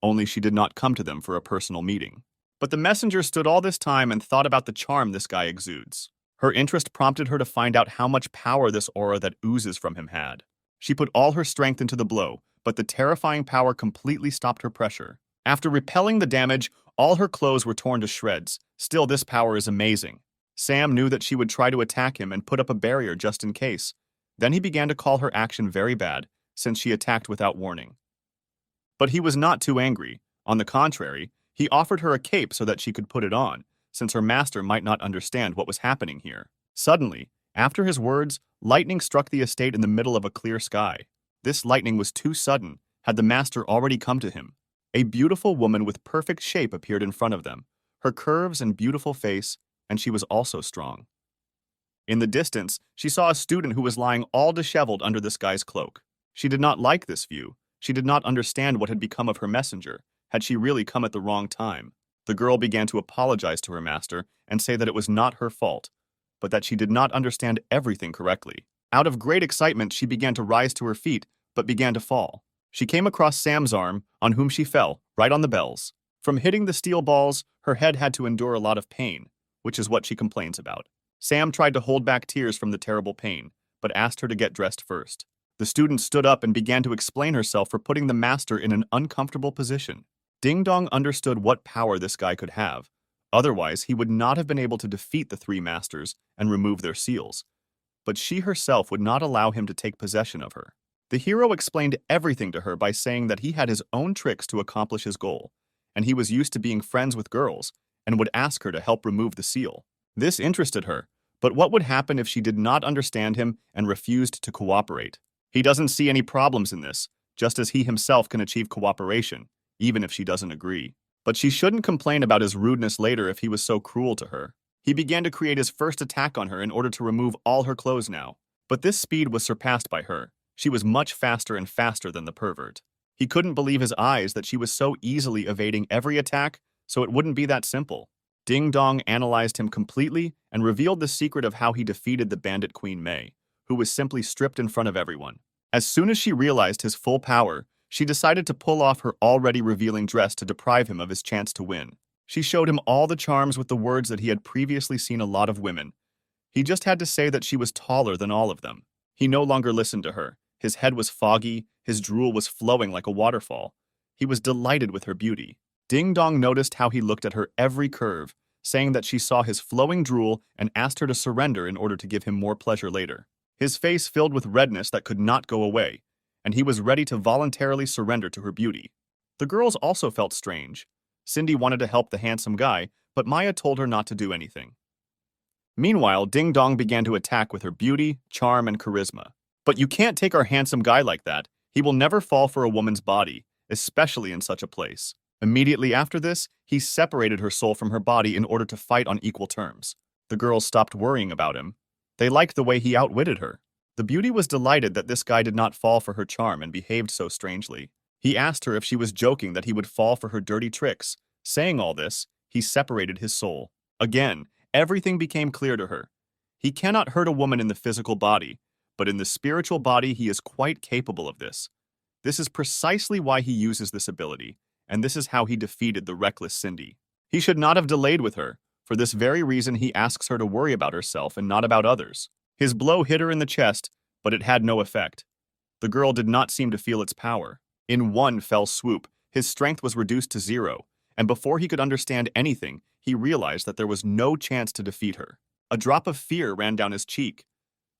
only she did not come to them for a personal meeting. But the messenger stood all this time and thought about the charm this guy exudes. Her interest prompted her to find out how much power this aura that oozes from him had. She put all her strength into the blow, but the terrifying power completely stopped her pressure. After repelling the damage, all her clothes were torn to shreds. Still, this power is amazing. Sam knew that she would try to attack him and put up a barrier just in case. Then he began to call her action very bad, since she attacked without warning. But he was not too angry. On the contrary, he offered her a cape so that she could put it on, since her master might not understand what was happening here. Suddenly, after his words, lightning struck the estate in the middle of a clear sky. This lightning was too sudden. Had the master already come to him? A beautiful woman with perfect shape appeared in front of them, her curves and beautiful face, and she was also strong. In the distance, she saw a student who was lying all disheveled under this guy's cloak. She did not like this view. She did not understand what had become of her messenger. Had she really come at the wrong time? The girl began to apologize to her master and say that it was not her fault, but that she did not understand everything correctly. Out of great excitement, she began to rise to her feet, but began to fall. She came across Sam's arm, on whom she fell, right on the bells. From hitting the steel balls, her head had to endure a lot of pain, which is what she complains about. Sam tried to hold back tears from the terrible pain, but asked her to get dressed first. The student stood up and began to explain herself for putting the master in an uncomfortable position. Ding Dong understood what power this guy could have. Otherwise, he would not have been able to defeat the three masters and remove their seals. But she herself would not allow him to take possession of her. The hero explained everything to her by saying that he had his own tricks to accomplish his goal, and he was used to being friends with girls and would ask her to help remove the seal. This interested her, but what would happen if she did not understand him and refused to cooperate? He doesn't see any problems in this, just as he himself can achieve cooperation, even if she doesn't agree. But she shouldn't complain about his rudeness later if he was so cruel to her. He began to create his first attack on her in order to remove all her clothes now. But this speed was surpassed by her. She was much faster and faster than the pervert. He couldn't believe his eyes that she was so easily evading every attack, so it wouldn't be that simple. Ding Dong analyzed him completely and revealed the secret of how he defeated the bandit Queen May, who was simply stripped in front of everyone. As soon as she realized his full power, she decided to pull off her already revealing dress to deprive him of his chance to win. She showed him all the charms with the words that he had previously seen a lot of women. He just had to say that she was taller than all of them. He no longer listened to her. His head was foggy, his drool was flowing like a waterfall. He was delighted with her beauty. Ding Dong noticed how he looked at her every curve, saying that she saw his flowing drool and asked her to surrender in order to give him more pleasure later. His face filled with redness that could not go away, and he was ready to voluntarily surrender to her beauty. The girls also felt strange. Cindy wanted to help the handsome guy, but Maya told her not to do anything. Meanwhile, Ding Dong began to attack with her beauty, charm, and charisma. But you can't take our handsome guy like that. He will never fall for a woman's body, especially in such a place. Immediately after this, he separated her soul from her body in order to fight on equal terms. The girls stopped worrying about him. They liked the way he outwitted her. The beauty was delighted that this guy did not fall for her charm and behaved so strangely. He asked her if she was joking that he would fall for her dirty tricks. Saying all this, he separated his soul. Again, everything became clear to her. He cannot hurt a woman in the physical body, but in the spiritual body he is quite capable of this. This is precisely why he uses this ability, and this is how he defeated the reckless Cindy. He should not have delayed with her. For this very reason he asks her to worry about herself and not about others. His blow hit her in the chest, but it had no effect. The girl did not seem to feel its power. In one fell swoop, his strength was reduced to 0, and before he could understand anything, he realized that there was no chance to defeat her. A drop of fear ran down his cheek.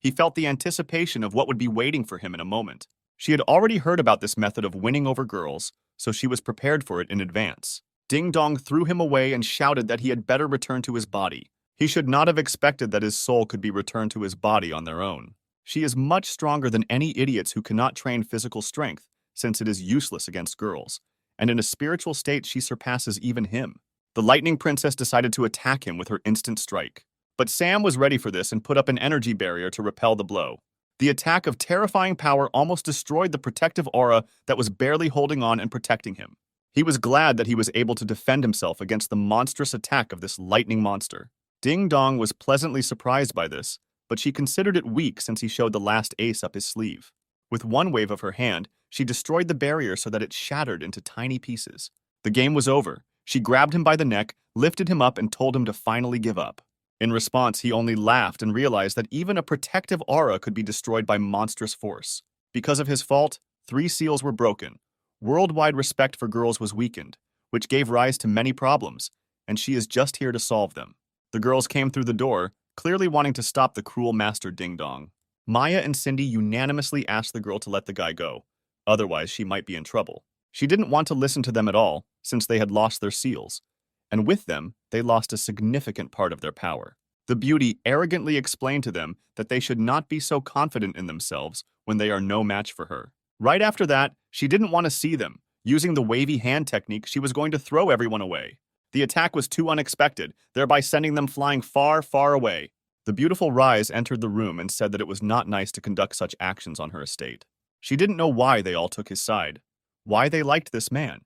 He felt the anticipation of what would be waiting for him in a moment. She had already heard about this method of winning over girls, so she was prepared for it in advance. Ding Dong threw him away and shouted that he had better return to his body. He should not have expected that his soul could be returned to his body on their own. She is much stronger than any idiots who cannot train physical strength, since it is useless against girls, and in a spiritual state she surpasses even him. The Lightning Princess decided to attack him with her instant strike. But Sam was ready for this and put up an energy barrier to repel the blow. The attack of terrifying power almost destroyed the protective aura that was barely holding on and protecting him. He was glad that he was able to defend himself against the monstrous attack of this lightning monster. Ding Dong was pleasantly surprised by this, but she considered it weak since he showed the last ace up his sleeve. With one wave of her hand, she destroyed the barrier so that it shattered into tiny pieces. The game was over. She grabbed him by the neck, lifted him up, and told him to finally give up. In response, he only laughed and realized that even a protective aura could be destroyed by monstrous force. Because of his fault, 3 seals were broken. Worldwide respect for girls was weakened, which gave rise to many problems, and she is just here to solve them. The girls came through the door, clearly wanting to stop the cruel master Ding Dong. Maya and Cindy unanimously asked the girl to let the guy go, otherwise she might be in trouble. She didn't want to listen to them at all, since they had lost their seals, and with them, they lost a significant part of their power. The beauty arrogantly explained to them that they should not be so confident in themselves when they are no match for her. Right after that, she didn't want to see them. Using the wavy hand technique, she was going to throw everyone away. The attack was too unexpected, thereby sending them flying far, far away. The beautiful Rise entered the room and said that it was not nice to conduct such actions on her estate. She didn't know why they all took his side. Why they liked this man.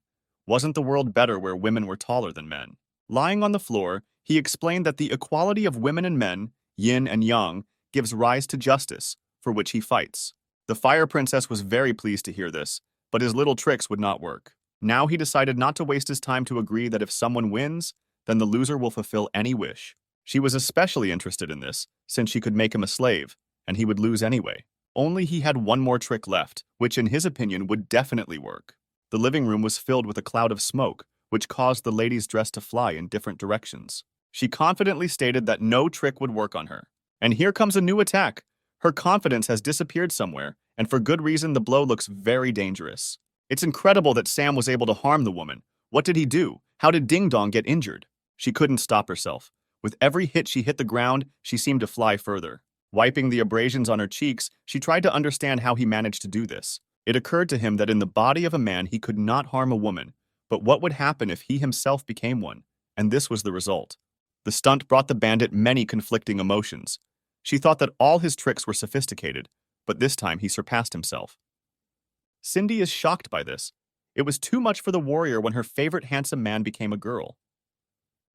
Wasn't the world better where women were taller than men? Lying on the floor, he explained that the equality of women and men, yin and yang, gives rise to justice, for which he fights. The Fire Princess was very pleased to hear this, but his little tricks would not work. Now he decided not to waste his time to agree that if someone wins, then the loser will fulfill any wish. She was especially interested in this, since she could make him a slave, and he would lose anyway. Only he had one more trick left, which in his opinion would definitely work. The living room was filled with a cloud of smoke, which caused the lady's dress to fly in different directions. She confidently stated that no trick would work on her. And here comes a new attack. Her confidence has disappeared somewhere, and for good reason the blow looks very dangerous. It's incredible that Sam was able to harm the woman. What did he do? How did Ding Dong get injured? She couldn't stop herself. With every hit she hit the ground, she seemed to fly further. Wiping the abrasions on her cheeks, she tried to understand how he managed to do this. It occurred to him that in the body of a man he could not harm a woman, but what would happen if he himself became one? And this was the result. The stunt brought the bandit many conflicting emotions. She thought that all his tricks were sophisticated, but this time he surpassed himself. Cindy is shocked by this. It was too much for the warrior when her favorite handsome man became a girl.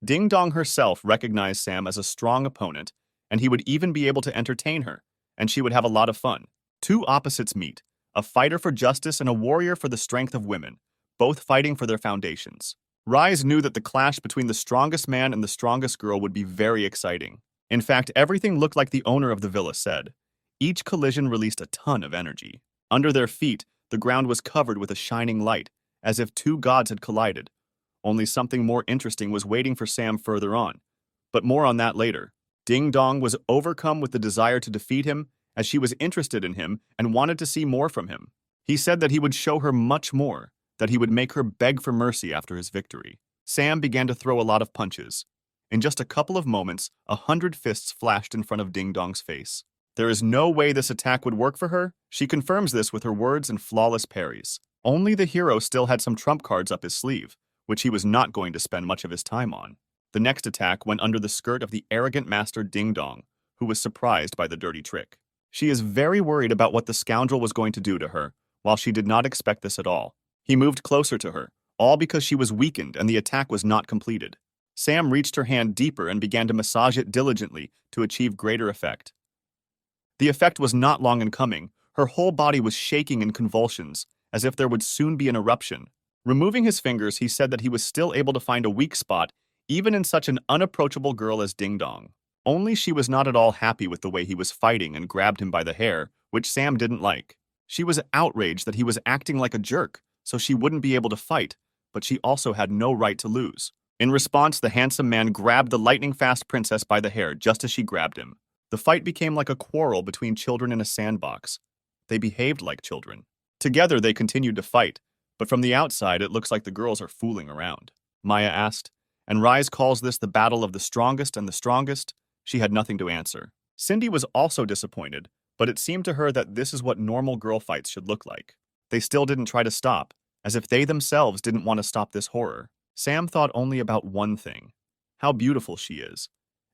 Ding Dong herself recognized Sam as a strong opponent, and he would even be able to entertain her, and she would have a lot of fun. Two opposites meet, a fighter for justice and a warrior for the strength of women, both fighting for their foundations. Rise knew that the clash between the strongest man and the strongest girl would be very exciting. In fact, everything looked like the owner of the villa said. Each collision released a ton of energy. Under their feet, the ground was covered with a shining light, as if two gods had collided. Only something more interesting was waiting for Sam further on. But more on that later. Ding Dong was overcome with the desire to defeat him, as she was interested in him and wanted to see more from him. He said that he would show her much more, that he would make her beg for mercy after his victory. Sam began to throw a lot of punches. In just a couple of moments, 100 fists flashed in front of Ding Dong's face. There is no way this attack would work for her. She confirms this with her words and flawless parries. Only the hero still had some trump cards up his sleeve, which he was not going to spend much of his time on. The next attack went under the skirt of the arrogant master Ding Dong, who was surprised by the dirty trick. She is very worried about what the scoundrel was going to do to her, while she did not expect this at all. He moved closer to her, all because she was weakened and the attack was not completed. Sam reached her hand deeper and began to massage it diligently to achieve greater effect. The effect was not long in coming. Her whole body was shaking in convulsions, as if there would soon be an eruption. Removing his fingers, he said that he was still able to find a weak spot, even in such an unapproachable girl as Ding Dong. Only she was not at all happy with the way he was fighting and grabbed him by the hair, which Sam didn't like. She was outraged that he was acting like a jerk, so she wouldn't be able to fight, but she also had no right to lose. In response, the handsome man grabbed the lightning-fast princess by the hair just as she grabbed him. The fight became like a quarrel between children in a sandbox. They behaved like children. Together, they continued to fight, but from the outside, it looks like the girls are fooling around. Maya asked, and Rise calls this the battle of the strongest and the strongest. She had nothing to answer. Cindy was also disappointed, but it seemed to her that this is what normal girl fights should look like. They still didn't try to stop, as if they themselves didn't want to stop this horror. Sam thought only about one thing: how beautiful she is.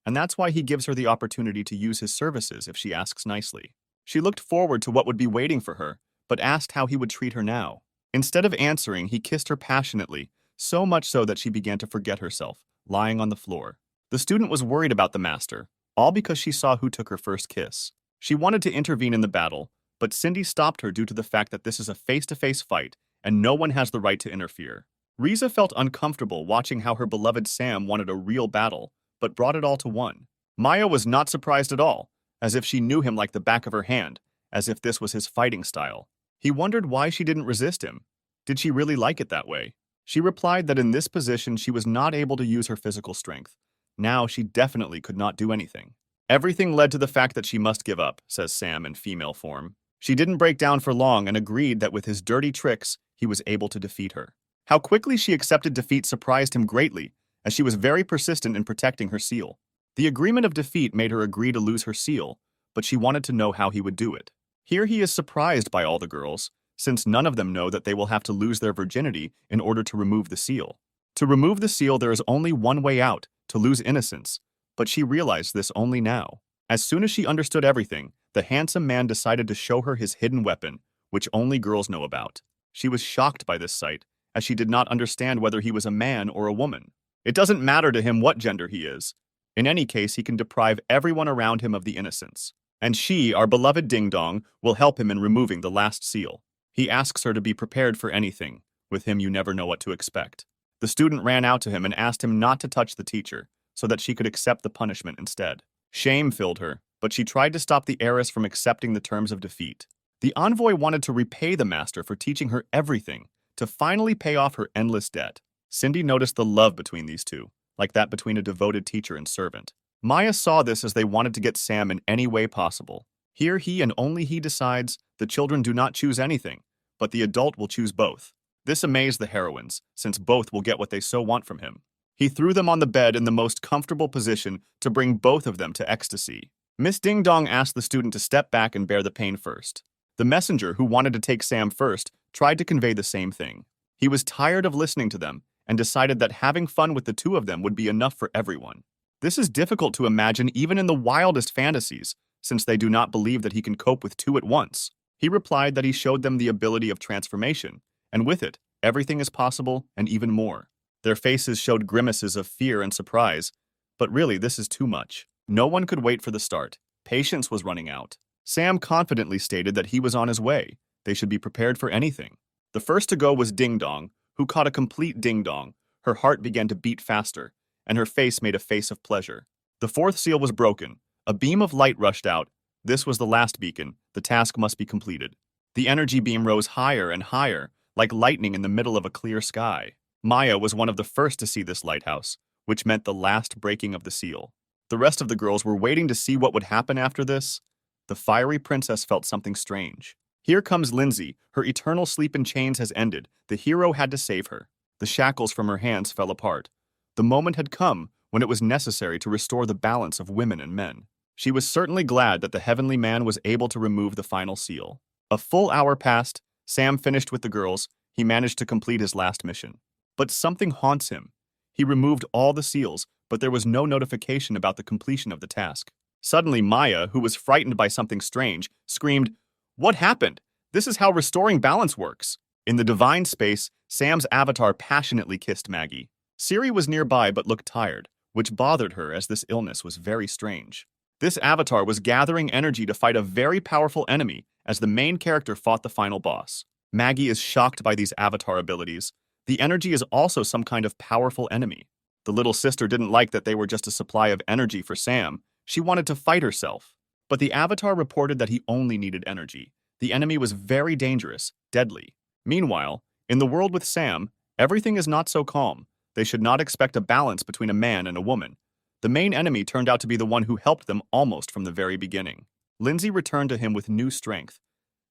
And that's why he gives her the opportunity to use his services if she asks nicely. She looked forward to what would be waiting for her, but asked how he would treat her now. Instead of answering, he kissed her passionately, so much so that she began to forget herself, lying on the floor. The student was worried about the master, all because she saw who took her first kiss. She wanted to intervene in the battle, but Cindy stopped her due to the fact that this is a face-to-face fight and no one has the right to interfere. Riza felt uncomfortable watching how her beloved Sam wanted a real battle, but brought it all to one. Maya was not surprised at all, as if she knew him like the back of her hand, as if this was his fighting style. He wondered why she didn't resist him. Did she really like it that way? She replied that in this position she was not able to use her physical strength. Now she definitely could not do anything. Everything led to the fact that she must give up, says Sam in female form. She didn't break down for long and agreed that with his dirty tricks, he was able to defeat her. How quickly she accepted defeat surprised him greatly, as she was very persistent in protecting her seal. The agreement of defeat made her agree to lose her seal, but she wanted to know how he would do it. Here he is surprised by all the girls, since none of them know that they will have to lose their virginity in order to remove the seal. To remove the seal, there is only one way out, to lose innocence, but she realized this only now. As soon as she understood everything, the handsome man decided to show her his hidden weapon, which only girls know about. She was shocked by this sight, as she did not understand whether he was a man or a woman. It doesn't matter to him what gender he is. In any case, he can deprive everyone around him of the innocence. And she, our beloved Ding Dong, will help him in removing the last seal. He asks her to be prepared for anything. With him, you never know what to expect. The student ran out to him and asked him not to touch the teacher, so that she could accept the punishment instead. Shame filled her, but she tried to stop the heiress from accepting the terms of defeat. The envoy wanted to repay the master for teaching her everything, to finally pay off her endless debt. Cindy noticed the love between these two, like that between a devoted teacher and servant. Maya saw this as they wanted to get Sam in any way possible. Here he and only he decides the children do not choose anything, but the adult will choose both. This amazed the heroines, since both will get what they so want from him. He threw them on the bed in the most comfortable position to bring both of them to ecstasy. Miss Ding Dong asked the student to step back and bear the pain first. The messenger, who wanted to take Sam first, tried to convey the same thing. He was tired of listening to them and decided that having fun with the two of them would be enough for everyone. This is difficult to imagine even in the wildest fantasies, since they do not believe that he can cope with two at once. He replied that he showed them the ability of transformation, and with it, everything is possible and even more. Their faces showed grimaces of fear and surprise, but really this is too much. No one could wait for the start. Patience was running out. Sam confidently stated that he was on his way. They should be prepared for anything. The first to go was Ding Dong, who caught a complete ding-dong. Her heart began to beat faster, and her face made a face of pleasure. The fourth seal was broken. A beam of light rushed out. This was the last beacon. The task must be completed. The energy beam rose higher and higher, like lightning in the middle of a clear sky. Maya was one of the first to see this lighthouse, which meant the last breaking of the seal. The rest of the girls were waiting to see what would happen after this. The fiery princess felt something strange. Here comes Lindsay. Her eternal sleep in chains has ended. The hero had to save her. The shackles from her hands fell apart. The moment had come when it was necessary to restore the balance of women and men. She was certainly glad that the heavenly man was able to remove the final seal. A full hour passed. Sam finished with the girls. He managed to complete his last mission. But something haunts him. He removed all the seals, but there was no notification about the completion of the task. Suddenly, Maya, who was frightened by something strange, screamed, "What happened? This is how restoring balance works." In the divine space, Sam's avatar passionately kissed Maggie. Siri was nearby but looked tired, which bothered her as this illness was very strange. This avatar was gathering energy to fight a very powerful enemy as the main character fought the final boss. Maggie is shocked by these avatar abilities. The energy is also some kind of powerful enemy. The little sister didn't like that they were just a supply of energy for Sam. She wanted to fight herself. But the avatar reported that he only needed energy. The enemy was very dangerous, deadly. Meanwhile, in the world with Sam, everything is not so calm. They should not expect a balance between a man and a woman. The main enemy turned out to be the one who helped them almost from the very beginning. Lindsay returned to him with new strength.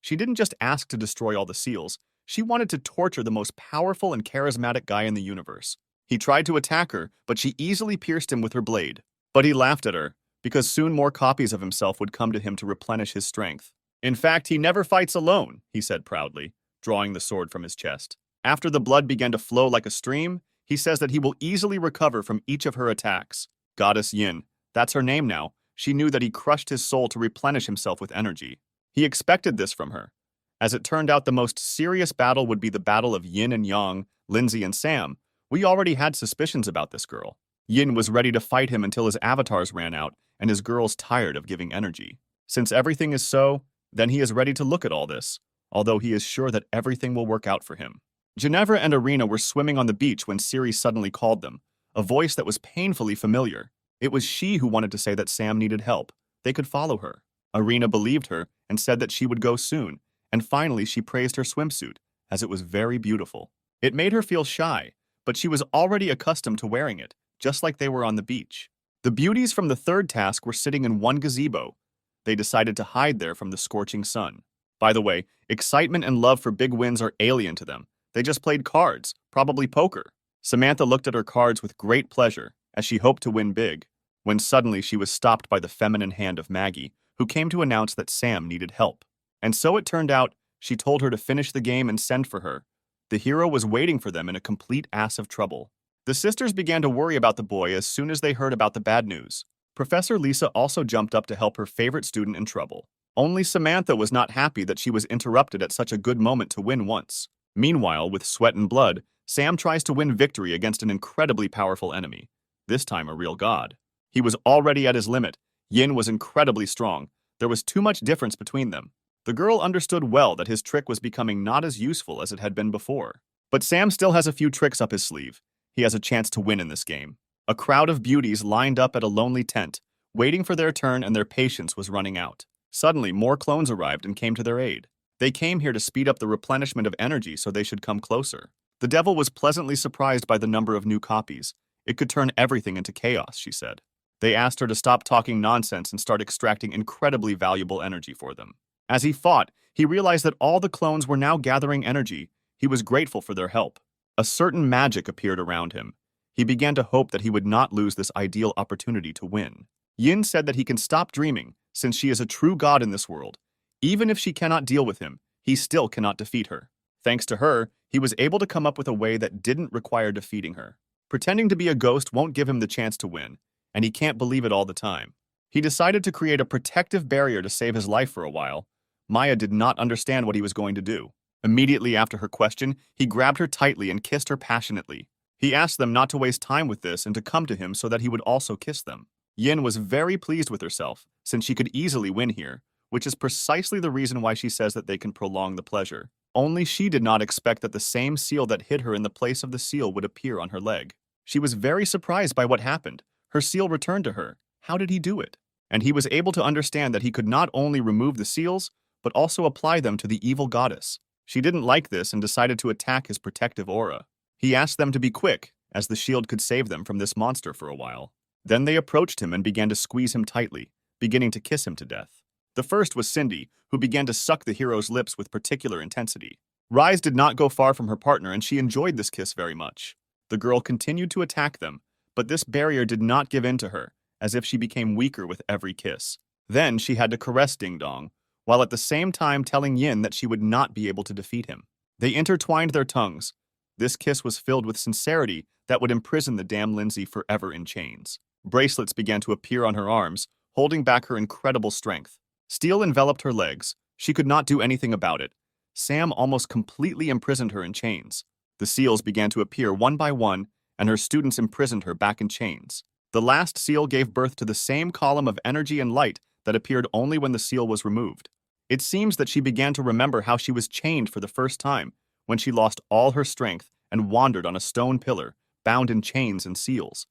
She didn't just ask to destroy all the seals. She wanted to torture the most powerful and charismatic guy in the universe. He tried to attack her, but she easily pierced him with her blade. But he laughed at her, because soon more copies of himself would come to him to replenish his strength. "In fact, he never fights alone," he said proudly, drawing the sword from his chest. After the blood began to flow like a stream, he says that he will easily recover from each of her attacks. Goddess Yin, that's her name now. She knew that he crushed his soul to replenish himself with energy. He expected this from her. As it turned out, the most serious battle would be the battle of Yin and Yang, Lindsay and Sam. We already had suspicions about this girl. Yin was ready to fight him until his avatars ran out and his girls tired of giving energy. Since everything is so, then he is ready to look at all this, although he is sure that everything will work out for him. Ginevra and Irina were swimming on the beach when Siri suddenly called them, a voice that was painfully familiar. It was she who wanted to say that Sam needed help. They could follow her. Irina believed her and said that she would go soon, and finally she praised her swimsuit, as it was very beautiful. It made her feel shy, but she was already accustomed to wearing it, just like they were on the beach. The beauties from the third task were sitting in one gazebo. They decided to hide there from the scorching sun. By the way, excitement and love for big wins are alien to them. They just played cards, probably poker. Samantha looked at her cards with great pleasure, as she hoped to win big, when suddenly she was stopped by the feminine hand of Maggie, who came to announce that Sam needed help. And so it turned out, she told her to finish the game and send for her. The hero was waiting for them in a complete ass of trouble. The sisters began to worry about the boy as soon as they heard about the bad news. Professor Lisa also jumped up to help her favorite student in trouble. Only Samantha was not happy that she was interrupted at such a good moment to win once. Meanwhile, with sweat and blood, Sam tries to win victory against an incredibly powerful enemy, this time a real god. He was already at his limit. Yin was incredibly strong. There was too much difference between them. The girl understood well that his trick was becoming not as useful as it had been before. But Sam still has a few tricks up his sleeve. He has a chance to win in this game. A crowd of beauties lined up at a lonely tent, waiting for their turn, and their patience was running out. Suddenly, more clones arrived and came to their aid. They came here to speed up the replenishment of energy so they should come closer. The devil was pleasantly surprised by the number of new copies. It could turn everything into chaos, she said. They asked her to stop talking nonsense and start extracting incredibly valuable energy for them. As he fought, he realized that all the clones were now gathering energy. He was grateful for their help. A certain magic appeared around him. He began to hope that he would not lose this ideal opportunity to win. Yin said that he can stop dreaming, since she is a true god in this world. Even if she cannot deal with him, he still cannot defeat her. Thanks to her, he was able to come up with a way that didn't require defeating her. Pretending to be a ghost won't give him the chance to win, and he can't believe it all the time. He decided to create a protective barrier to save his life for a while. Maya did not understand what he was going to do. Immediately after her question, he grabbed her tightly and kissed her passionately. He asked them not to waste time with this and to come to him so that he would also kiss them. Yin was very pleased with herself, since she could easily win here, which is precisely the reason why she says that they can prolong the pleasure. Only she did not expect that the same seal that hit her in the place of the seal would appear on her leg. She was very surprised by what happened. Her seal returned to her. How did he do it? And he was able to understand that he could not only remove the seals, but also apply them to the evil goddess. She didn't like this and decided to attack his protective aura. He asked them to be quick, as the shield could save them from this monster for a while. Then they approached him and began to squeeze him tightly, beginning to kiss him to death. The first was Cindy, who began to suck the hero's lips with particular intensity. Rise did not go far from her partner, and she enjoyed this kiss very much. The girl continued to attack them, but this barrier did not give in to her, as if she became weaker with every kiss. Then she had to caress Ding Dong, while at the same time telling Yin that she would not be able to defeat him. They intertwined their tongues. This kiss was filled with sincerity that would imprison the damn Lindsay forever in chains. Bracelets began to appear on her arms, holding back her incredible strength. Steel enveloped her legs. She could not do anything about it. Sam almost completely imprisoned her in chains. The seals began to appear one by one, and her students imprisoned her back in chains. The last seal gave birth to the same column of energy and light that appeared only when the seal was removed. It seems that she began to remember how she was chained for the first time, when she lost all her strength and wandered on a stone pillar, bound in chains and seals.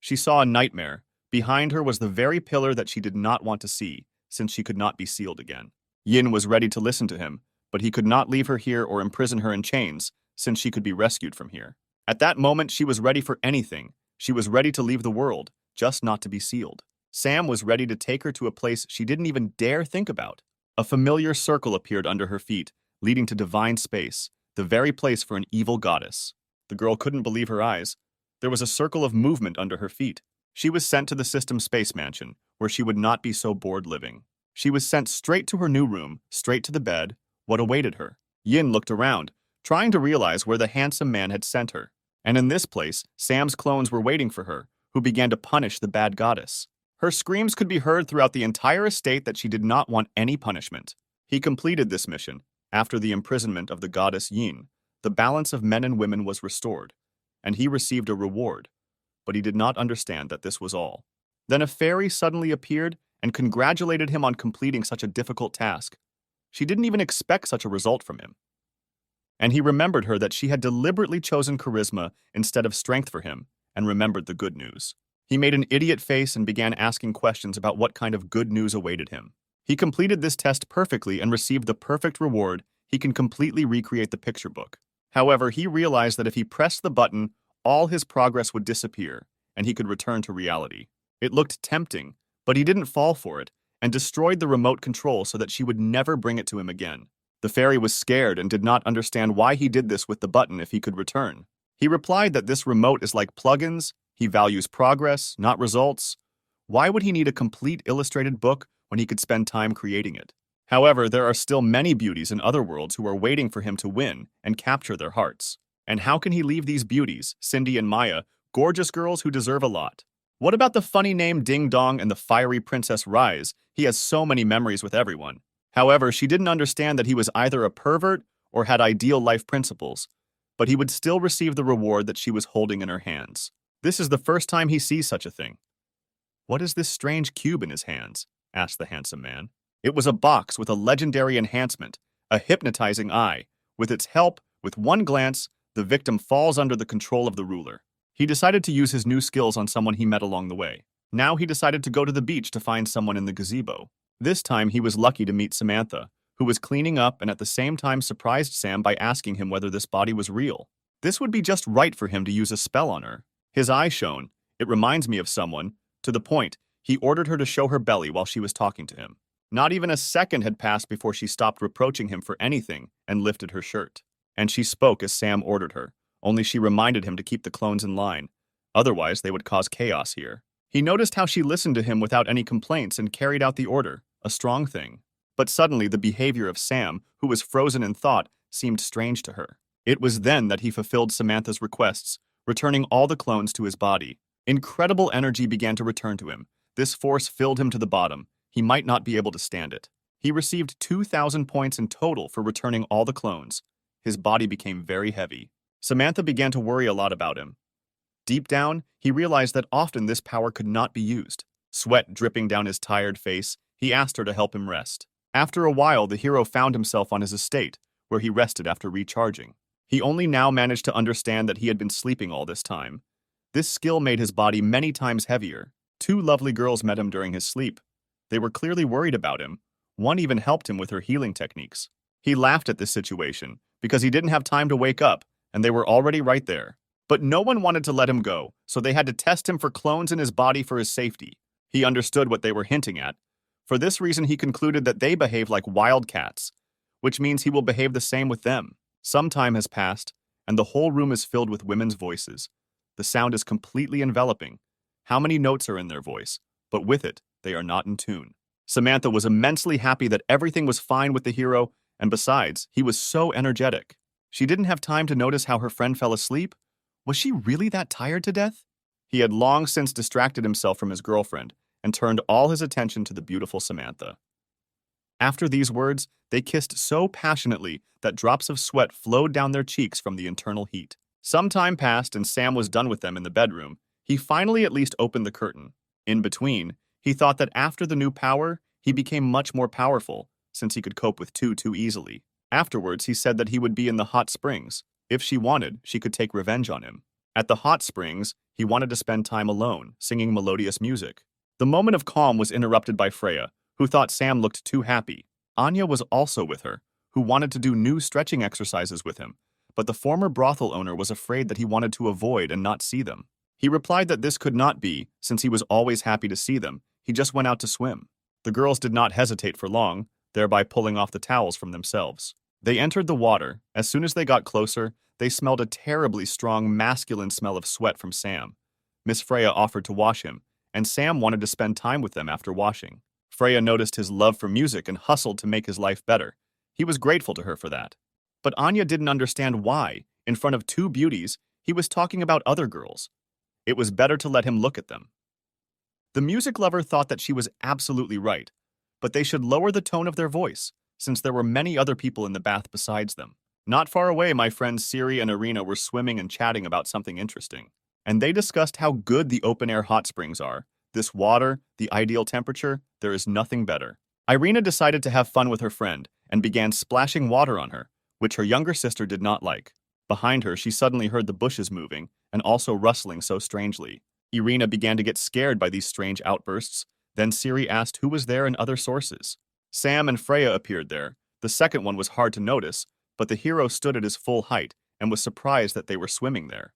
She saw a nightmare. Behind her was the very pillar that she did not want to see, since she could not be sealed again. Yin was ready to listen to him, but he could not leave her here or imprison her in chains, since she could be rescued from here. At that moment, she was ready for anything. She was ready to leave the world, just not to be sealed. Sam was ready to take her to a place she didn't even dare think about. A familiar circle appeared under her feet, leading to divine space, the very place for an evil goddess. The girl couldn't believe her eyes. There was a circle of movement under her feet. She was sent to the system space mansion, where she would not be so bored living. She was sent straight to her new room, straight to the bed. What awaited her? Yin looked around, trying to realize where the handsome man had sent her. And in this place, Sam's clones were waiting for her, who began to punish the bad goddess. Her screams could be heard throughout the entire estate that she did not want any punishment. He completed this mission. After the imprisonment of the goddess Yin, the balance of men and women was restored, and he received a reward. But he did not understand that this was all. Then a fairy suddenly appeared and congratulated him on completing such a difficult task. She didn't even expect such a result from him. And he remembered her that she had deliberately chosen charisma instead of strength for him, and remembered the good news. He made an idiot face and began asking questions about what kind of good news awaited him. He completed this test perfectly and received the perfect reward. He can completely recreate the picture book. However, he realized that if he pressed the button, all his progress would disappear, and he could return to reality. It looked tempting, but he didn't fall for it, and destroyed the remote control so that she would never bring it to him again. The fairy was scared and did not understand why he did this with the button if he could return. He replied that this remote is like plugins. He values progress, not results. Why would he need a complete illustrated book when he could spend time creating it? However, there are still many beauties in other worlds who are waiting for him to win and capture their hearts. And how can he leave these beauties, Cindy and Maya, gorgeous girls who deserve a lot? What about the funny name Ding Dong and the fiery Princess Rise? He has so many memories with everyone. However, she didn't understand that he was either a pervert or had ideal life principles, but he would still receive the reward that she was holding in her hands. This is the first time he sees such a thing. "What is this strange cube in his hands?" asked the handsome man. It was a box with a legendary enhancement, a hypnotizing eye. With its help, with one glance, the victim falls under the control of the ruler. He decided to use his new skills on someone he met along the way. Now he decided to go to the beach to find someone in the gazebo. This time he was lucky to meet Samantha, who was cleaning up and at the same time surprised Sam by asking him whether this body was real. This would be just right for him to use a spell on her. His eye shone. "It reminds me of someone." To the point, he ordered her to show her belly while she was talking to him. Not even a second had passed before she stopped reproaching him for anything and lifted her shirt. And she spoke as Sam ordered her, only she reminded him to keep the clones in line. Otherwise, they would cause chaos here. He noticed how she listened to him without any complaints and carried out the order, a strong thing. But suddenly the behavior of Sam, who was frozen in thought, seemed strange to her. It was then that he fulfilled Samantha's requests, returning all the clones to his body. Incredible energy began to return to him. This force filled him to the bottom. He might not be able to stand it. He received 2,000 points in total for returning all the clones. His body became very heavy. Samantha began to worry a lot about him. Deep down, he realized that often this power could not be used. Sweat dripping down his tired face, he asked her to help him rest. After a while, the hero found himself on his estate, where he rested after recharging. He only now managed to understand that he had been sleeping all this time. This skill made his body many times heavier. Two lovely girls met him during his sleep. They were clearly worried about him. One even helped him with her healing techniques. He laughed at this situation because he didn't have time to wake up, and they were already right there. But no one wanted to let him go, so they had to test him for clones in his body for his safety. He understood what they were hinting at. For this reason, he concluded that they behave like wild cats, which means he will behave the same with them. Some time has passed, and the whole room is filled with women's voices. The sound is completely enveloping. How many notes are in their voice? But with it, they are not in tune. Samantha was immensely happy that everything was fine with the hero, and besides, he was so energetic. She didn't have time to notice how her friend fell asleep. Was she really that tired to death? He had long since distracted himself from his girlfriend and turned all his attention to the beautiful Samantha. After these words, they kissed so passionately that drops of sweat flowed down their cheeks from the internal heat. Some time passed and Sam was done with them in the bedroom. He finally at least opened the curtain. In between, he thought that after the new power, he became much more powerful, since he could cope with two too easily. Afterwards, he said that he would be in the hot springs. If she wanted, she could take revenge on him. At the hot springs, he wanted to spend time alone, singing melodious music. The moment of calm was interrupted by Freya, who thought Sam looked too happy. Anya was also with her, who wanted to do new stretching exercises with him, but the former brothel owner was afraid that he wanted to avoid and not see them. He replied that this could not be, since he was always happy to see them. He just went out to swim. The girls did not hesitate for long, thereby pulling off the towels from themselves. They entered the water. As soon as they got closer, they smelled a terribly strong masculine smell of sweat from Sam. Miss Freya offered to wash him, and Sam wanted to spend time with them after washing. Freya noticed his love for music and hustled to make his life better. He was grateful to her for that. But Anya didn't understand why, in front of two beauties, he was talking about other girls. It was better to let him look at them. The music lover thought that she was absolutely right, but they should lower the tone of their voice, since there were many other people in the bath besides them. Not far away, my friends Siri and Irina were swimming and chatting about something interesting. And they discussed how good the open-air hot springs are. This water, the ideal temperature, there is nothing better. Irina decided to have fun with her friend and began splashing water on her, which her younger sister did not like. Behind her, she suddenly heard the bushes moving and also rustling so strangely. Irina began to get scared by these strange outbursts. Then Siri asked who was there in other sources. Sam and Freya appeared there. The second one was hard to notice, but the hero stood at his full height and was surprised that they were swimming there.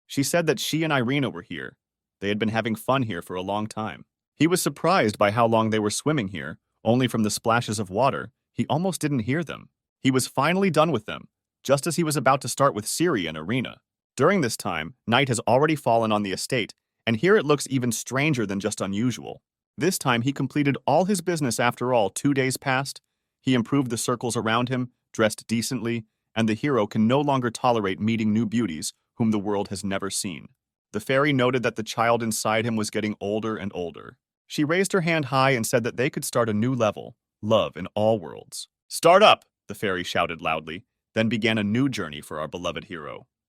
She said that she and Irina were here. They had been having fun here for a long time. He was surprised by how long they were swimming here. Only from the splashes of water, he almost didn't hear them. He was finally done with them, just as he was about to start with Siri and Irina. During this time, night has already fallen on the estate, and here it looks even stranger than just unusual. This time he completed all his business after all. 2 days passed. He improved the circles around him, dressed decently, and the hero can no longer tolerate meeting new beauties whom the world has never seen. The fairy noted that the child inside him was getting older and older. She raised her hand high and said that they could start a new level, love in all worlds. "Start up!" the fairy shouted loudly, then began a new journey for our beloved hero.